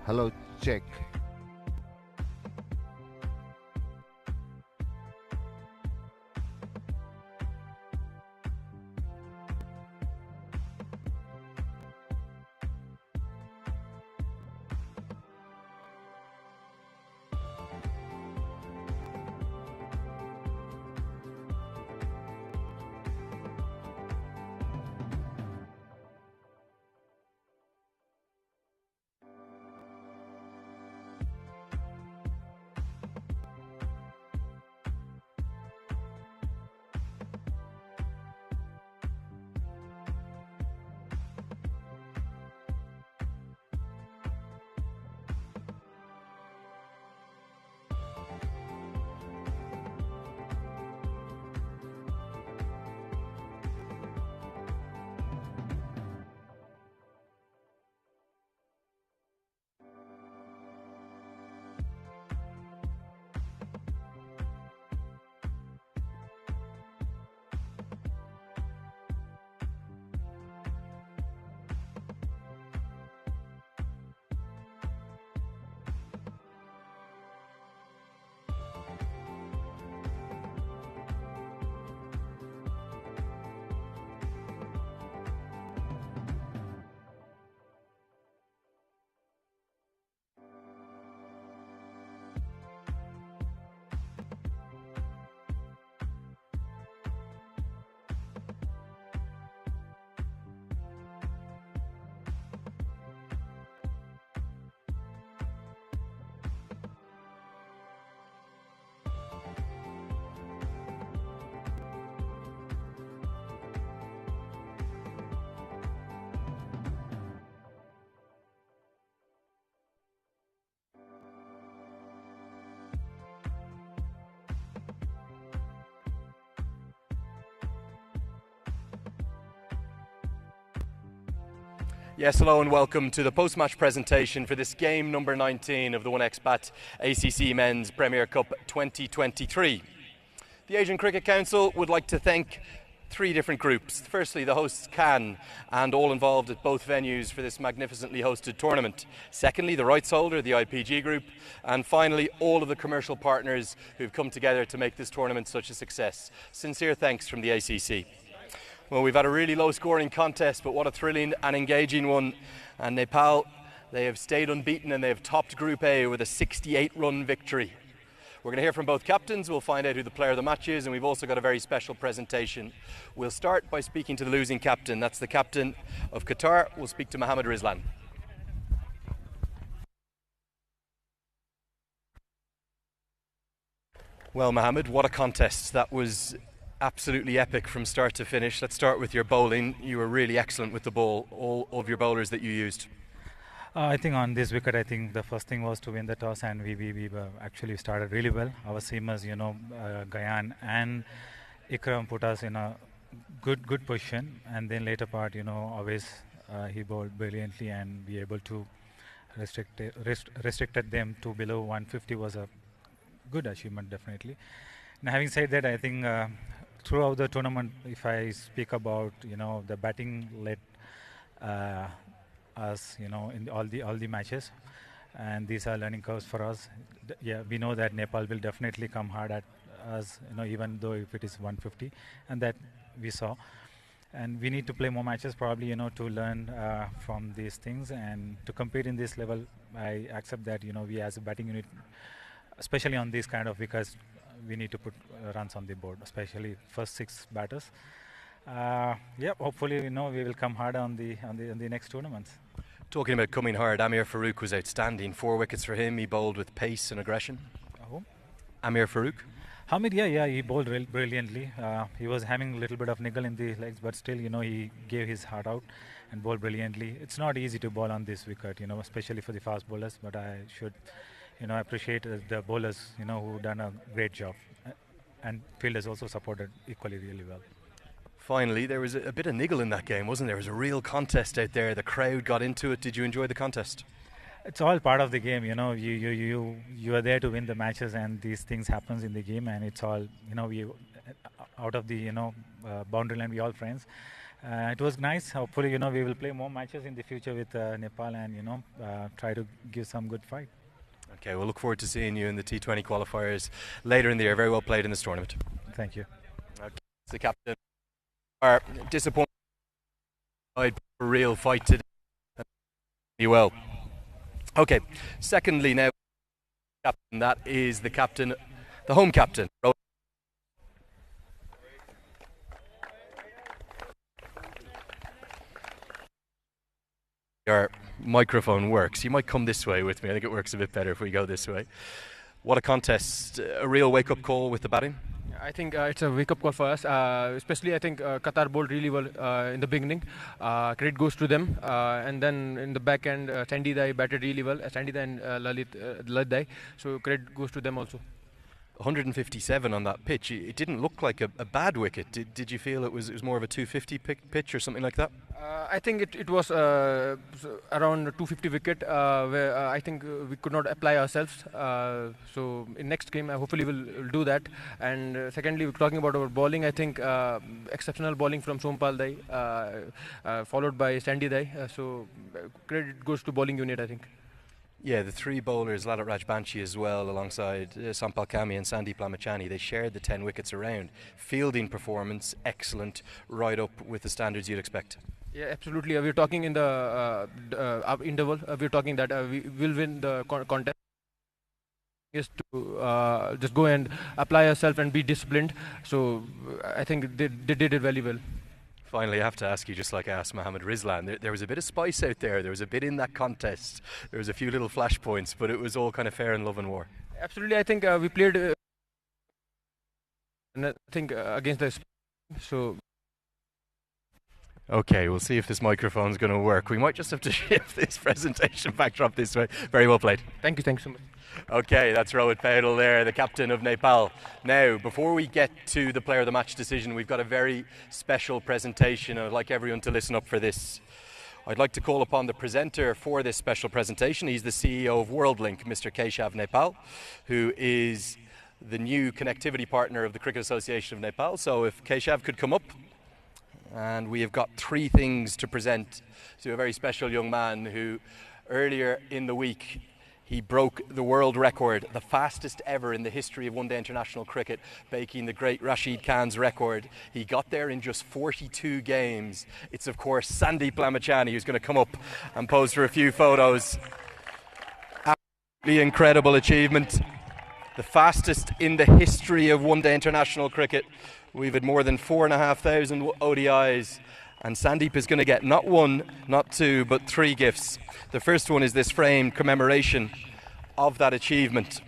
Hello, check. Yes, hello and welcome to the post-match presentation for this game number 19 of the 1xBet ACC Men's Premier Cup 2023. The Asian Cricket Council would like to thank three different groups. Firstly, the hosts CAN and all involved at both venues for this magnificently hosted tournament. Secondly, the rights holder, the IPG Group. And finally, all of the commercial partners who've come together to make this tournament such a success. Sincere thanks from the ACC. Well, we've had a really low-scoring contest, but what a thrilling and engaging one. And Nepal, they have stayed unbeaten and they have topped Group A with a 68-run victory. We're going to hear from both captains. We'll find out who the player of the match is, and we've also got a very special presentation. We'll start by speaking to the losing captain. That's the captain of Qatar. We'll speak to Mohammed Rizlan. Well, Mohammed, what a contest. That was absolutely epic from start to finish. Let's start with your bowling. You were really excellent with the ball, all of your bowlers that you used. I think on this wicket, I think the first thing was to win the toss, and we actually started really well. Our seamers, Gayan and Ikram put us in a good position, and then later part, always he bowled brilliantly, and we able to restricted them to below 150 was a good achievement, definitely. Now, having said that, I think throughout the tournament, if I speak about the batting led us in all the matches, and these are learning curves for us. We know that Nepal will definitely come hard at us, even though if it is 150, and that we saw. And we need to play more matches, probably, to learn from these things and to compete in this level. I accept that we as a batting unit, especially on these kind of wickets, we need to put runs on the board, especially first 6 batters. Hopefully, we will come hard on the next tournaments. Talking about coming hard, Amir Farooq was outstanding. 4 wickets for him. He bowled with pace and aggression. Amir Farooq. Hamid, he bowled brilliantly. He was having a little bit of niggle in the legs, but still, he gave his heart out and bowled brilliantly. It's not easy to bowl on this wicket, especially for the fast bowlers, but I should appreciate the bowlers, who done a great job. And fielders also supported equally really well. Finally, there was a bit of niggle in that game, wasn't there? There was a real contest out there. The crowd got into it. Did you enjoy the contest? It's all part of the game, you are there to win the matches, and these things happens in the game, and it's all, we out of the, boundary line, we all friends. It was nice. Hopefully, we will play more matches in the future with Nepal and, try to give some good fight. Okay, we'll look forward to seeing you in the T20 qualifiers later in the year. Very well played in this tournament. Thank you. Okay, the captain. Are disappointed. A real fight today. Well. Okay, secondly now, captain, that is the captain, the home captain. Your microphone works. You might come this way with me. I think it works a bit better if we go this way. What a contest. A real wake-up call with the batting. I think it's a wake-up call for us. Especially, I think Qatar bowled really well in the beginning. Credit goes to them. And then in the back end, Sandy Dai batted really well. Sandy Dai and Lalit Dai. So credit goes to them also. 157 on that pitch. It didn't look like a bad wicket. Did you feel it was more of a 250 pitch or something like that? I think it was around 250 wicket where I think we could not apply ourselves. So in next game, hopefully we'll do that. And secondly, we're talking about our bowling. I think exceptional bowling from Sompal Dai, followed by Sandy Dai. So credit goes to bowling unit, I think. Yeah, the three bowlers, Lalit Rajbanshi as well, alongside Sampal Kami and Sandeep Lamachani, they shared the 10 wickets around. Fielding performance, excellent, right up with the standards you'd expect. Yeah, absolutely. We're talking in the interval. We're talking that we will win the contest. Is to just go and apply ourselves and be disciplined. So I think they did it very well. Finally, I have to ask you, just like I asked Mohammed Rizlan, there was a bit of spice out there. There was a bit in that contest. There was a few little flashpoints, but it was all kind of fair in love and war. Absolutely. I think we played I think against the so. Okay, we'll see if this microphone's going to work. We might just have to shift this presentation backdrop this way. Very well played. Thank you so much. Okay, that's Rohit Paudel there, the captain of Nepal. Now, before we get to the player of the match decision, we've got a very special presentation. I'd like everyone to listen up for this. I'd like to call upon the presenter for this special presentation. He's the CEO of WorldLink, Mr. Keshav Nepal, who is the new connectivity partner of the Cricket Association of Nepal. So if Keshav could come up. And we have got three things to present to a very special young man who earlier in the week he broke the world record, the fastest ever in the history of one-day international cricket, breaking the great Rashid Khan's record. He got there in just 42 games. It's of course Sandeep Lamachani who's going to come up and pose for a few photos. Absolutely incredible achievement. The fastest in the history of one-day international cricket. We've had more than 4,500 ODIs, and Sandeep is going to get not one, not two, but three gifts. The first one is this framed commemoration of that achievement.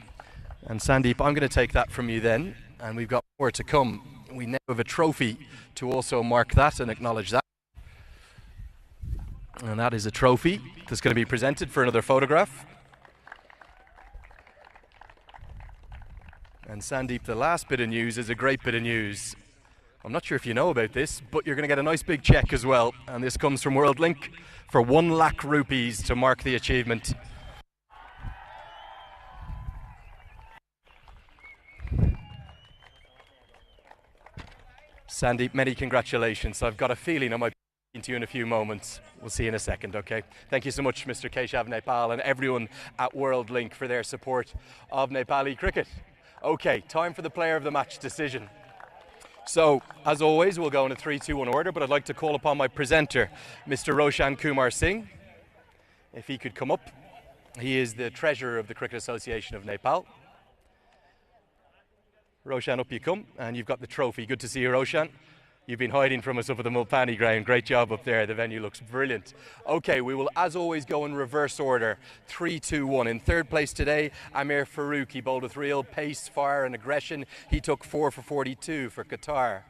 And Sandeep, I'm going to take that from you then, and we've got more to come. We now have a trophy to also mark that and acknowledge that. And that is a trophy that's going to be presented for another photograph. And Sandeep, the last bit of news is a great bit of news. I'm not sure if you know about this, but you're going to get a nice big check as well. And this comes from WorldLink for 1 lakh rupees to mark the achievement. Sandeep, many congratulations. I've got a feeling I might be to you in a few moments. We'll see you in a second, okay? Thank you so much, Mr. Keshav Nepal, and everyone at WorldLink for their support of Nepali cricket. Okay, time for the player of the match decision. So, as always, we'll go in a 3-2-1 order, but I'd like to call upon my presenter, Mr. Roshan Kumar Singh. If he could come up. He is the treasurer of the Cricket Association of Nepal. Roshan, up you come, and you've got the trophy. Good to see you, Roshan. You've been hiding from us up at the Mulpani ground. Great job up there. The venue looks brilliant. Okay, we will, as always, go in reverse order. 3-2-1. In third place today, Amir Farooq. He bowled with real pace, fire and aggression. He took 4 for 42 for Qatar.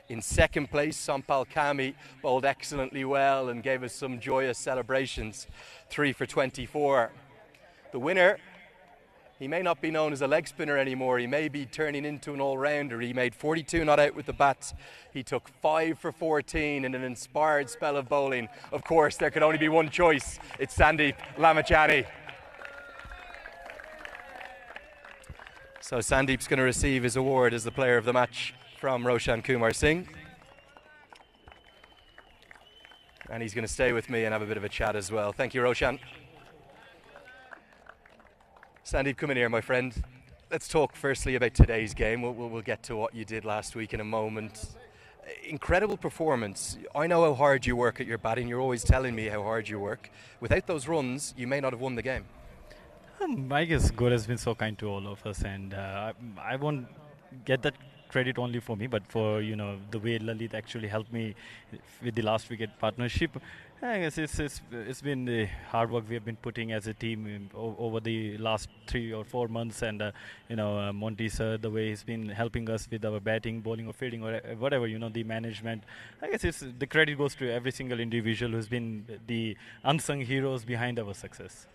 In second place, Sampal Kami bowled excellently well and gave us some joyous celebrations. 3 for 24. The winner, he may not be known as a leg spinner anymore. He may be turning into an all-rounder. He made 42 not out with the bat. He took 5 for 14 in an inspired spell of bowling. Of course, there could only be one choice. It's Sandeep Lamachani. So Sandeep's going to receive his award as the player of the match from Roshan Kumar Singh. And he's going to stay with me and have a bit of a chat as well. Thank you, Roshan. Sandeep, come in here, my friend. Let's talk firstly about today's game. We'll get to what you did last week in a moment. Incredible performance. I know how hard you work at your batting. You're always telling me how hard you work. Without those runs, you may not have won the game. I guess God has been so kind to all of us, and I won't get that credit only for me, but for the way Lalit actually helped me with the last wicket partnership. I guess it's been the hard work we have been putting as a team over the last 3 or 4 months, and Monty sir, the way he's been helping us with our batting, bowling, or fielding, or whatever, the management. I guess the credit goes to every single individual who's been the unsung heroes behind our success.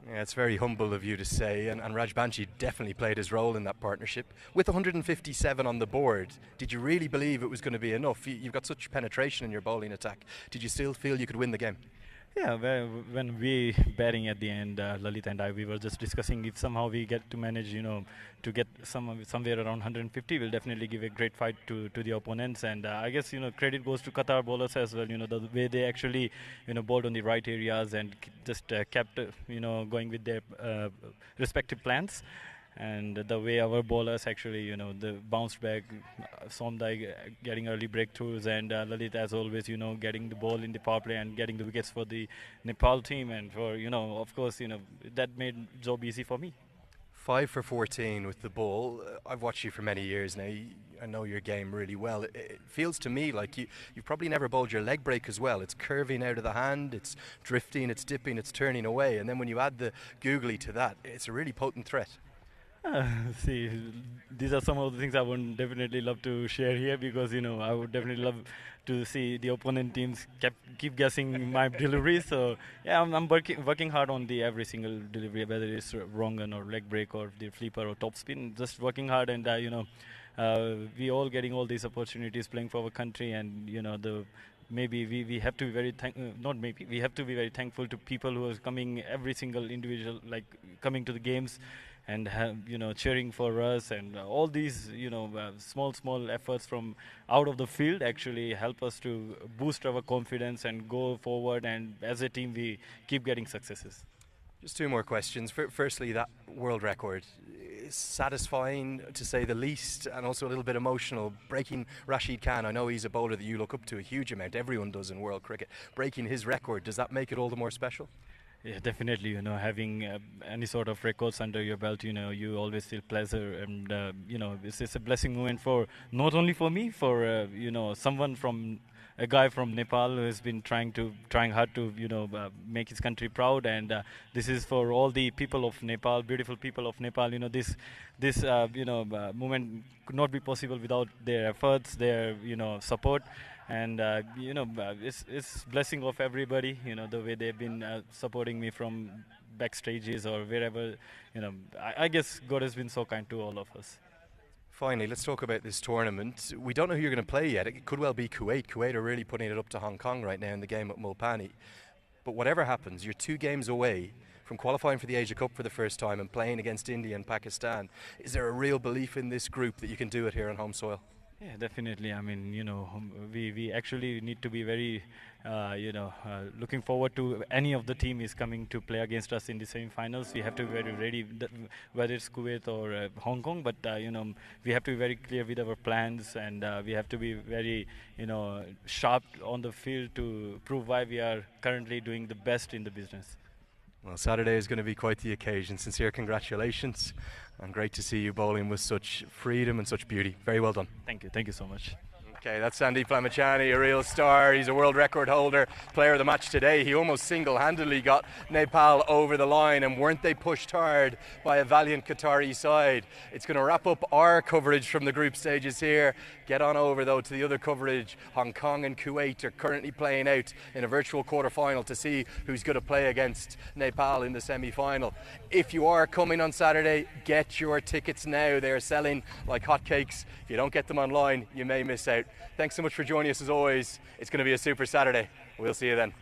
Yeah, it's very humble of you to say, and Raj Banchi definitely played his role in that partnership. With 157 on the board, did you really believe it was going to be enough? You've got such penetration in your bowling attack. Did you still feel you could win the game? Yeah, when we batting at the end, Lalit and I, we were just discussing if somehow we get to manage, to get somewhere around 150, we'll definitely give a great fight to the opponents. And I guess, credit goes to Qatar bowlers as well, the way they actually, bowled on the right areas and just kept, going with their respective plans. And the way our bowlers actually, the bounce back, Somdai getting early breakthroughs, and Lalit, as always, getting the ball in the power play and getting the wickets for the Nepal team, and for, of course, that made job easy for me. 5 for 14 with the ball. I've watched you for many years now. I know your game really well. It feels to me like you've probably never bowled your leg break as well. It's curving out of the hand, it's drifting, it's dipping, it's turning away, and then when you add the googly to that, it's a really potent threat. See, these are some of the things I would definitely love to share here, because I would definitely love to see the opponent teams keep guessing my deliveries. So yeah, I'm working hard on the every single delivery, whether it's wrong gun or leg break or the flipper or top spin. Just working hard, and we all getting all these opportunities playing for our country, and maybe we have to be very we have to be very thankful to people who are coming, every single individual, like coming to the games and cheering for us, and all these small efforts from out of the field actually help us to boost our confidence and go forward, and as a team we keep getting successes. Just 2 more questions. Firstly, that world record is satisfying to say the least, and also a little bit emotional. Breaking Rashid Khan, I know he's a bowler that you look up to a huge amount, everyone does in world cricket. Breaking his record, does that make it all the more special? Yeah, definitely. Having any sort of records under your belt, you always feel pleasure, and it's a blessing moment for not only for me, for someone from a guy from Nepal who has been trying hard to make his country proud, and this is for all the people of Nepal, beautiful people of Nepal. This moment could not be possible without their efforts, their support. And it's blessing of everybody, the way they've been supporting me from backstages or wherever. I guess God has been so kind to all of us. Finally, let's talk about this tournament. We don't know who you're going to play yet. It could well be Kuwait. Kuwait are really putting it up to Hong Kong right now in the game at Mulpani. But whatever happens, you're 2 games away from qualifying for the Asia Cup for the first time and playing against India and Pakistan. Is there a real belief in this group that you can do it here on home soil? Yeah, definitely. I mean, we actually need to be very, looking forward to any of the team is coming to play against us in the semi-finals. We have to be very ready, whether it's Kuwait or Hong Kong. But we have to be very clear with our plans, and we have to be very, sharp on the field to prove why we are currently doing the best in the business. Well, Saturday is going to be quite the occasion. Sincere congratulations, and great to see you bowling with such freedom and such beauty. Very well done. Thank you so much. Okay, that's Sandeep Lamachani, a real star. He's a world record holder, player of the match today. He almost single-handedly got Nepal over the line, and weren't they pushed hard by a valiant Qatari side. It's going to wrap up our coverage from the group stages here. Get on over, though, to the other coverage. Hong Kong and Kuwait are currently playing out in a virtual quarter-final to see who's going to play against Nepal in the semi-final. If you are coming on Saturday, get your tickets now. They're selling like hotcakes. If you don't get them online, you may miss out. Thanks so much for joining us as always. It's going to be a super Saturday. We'll see you then.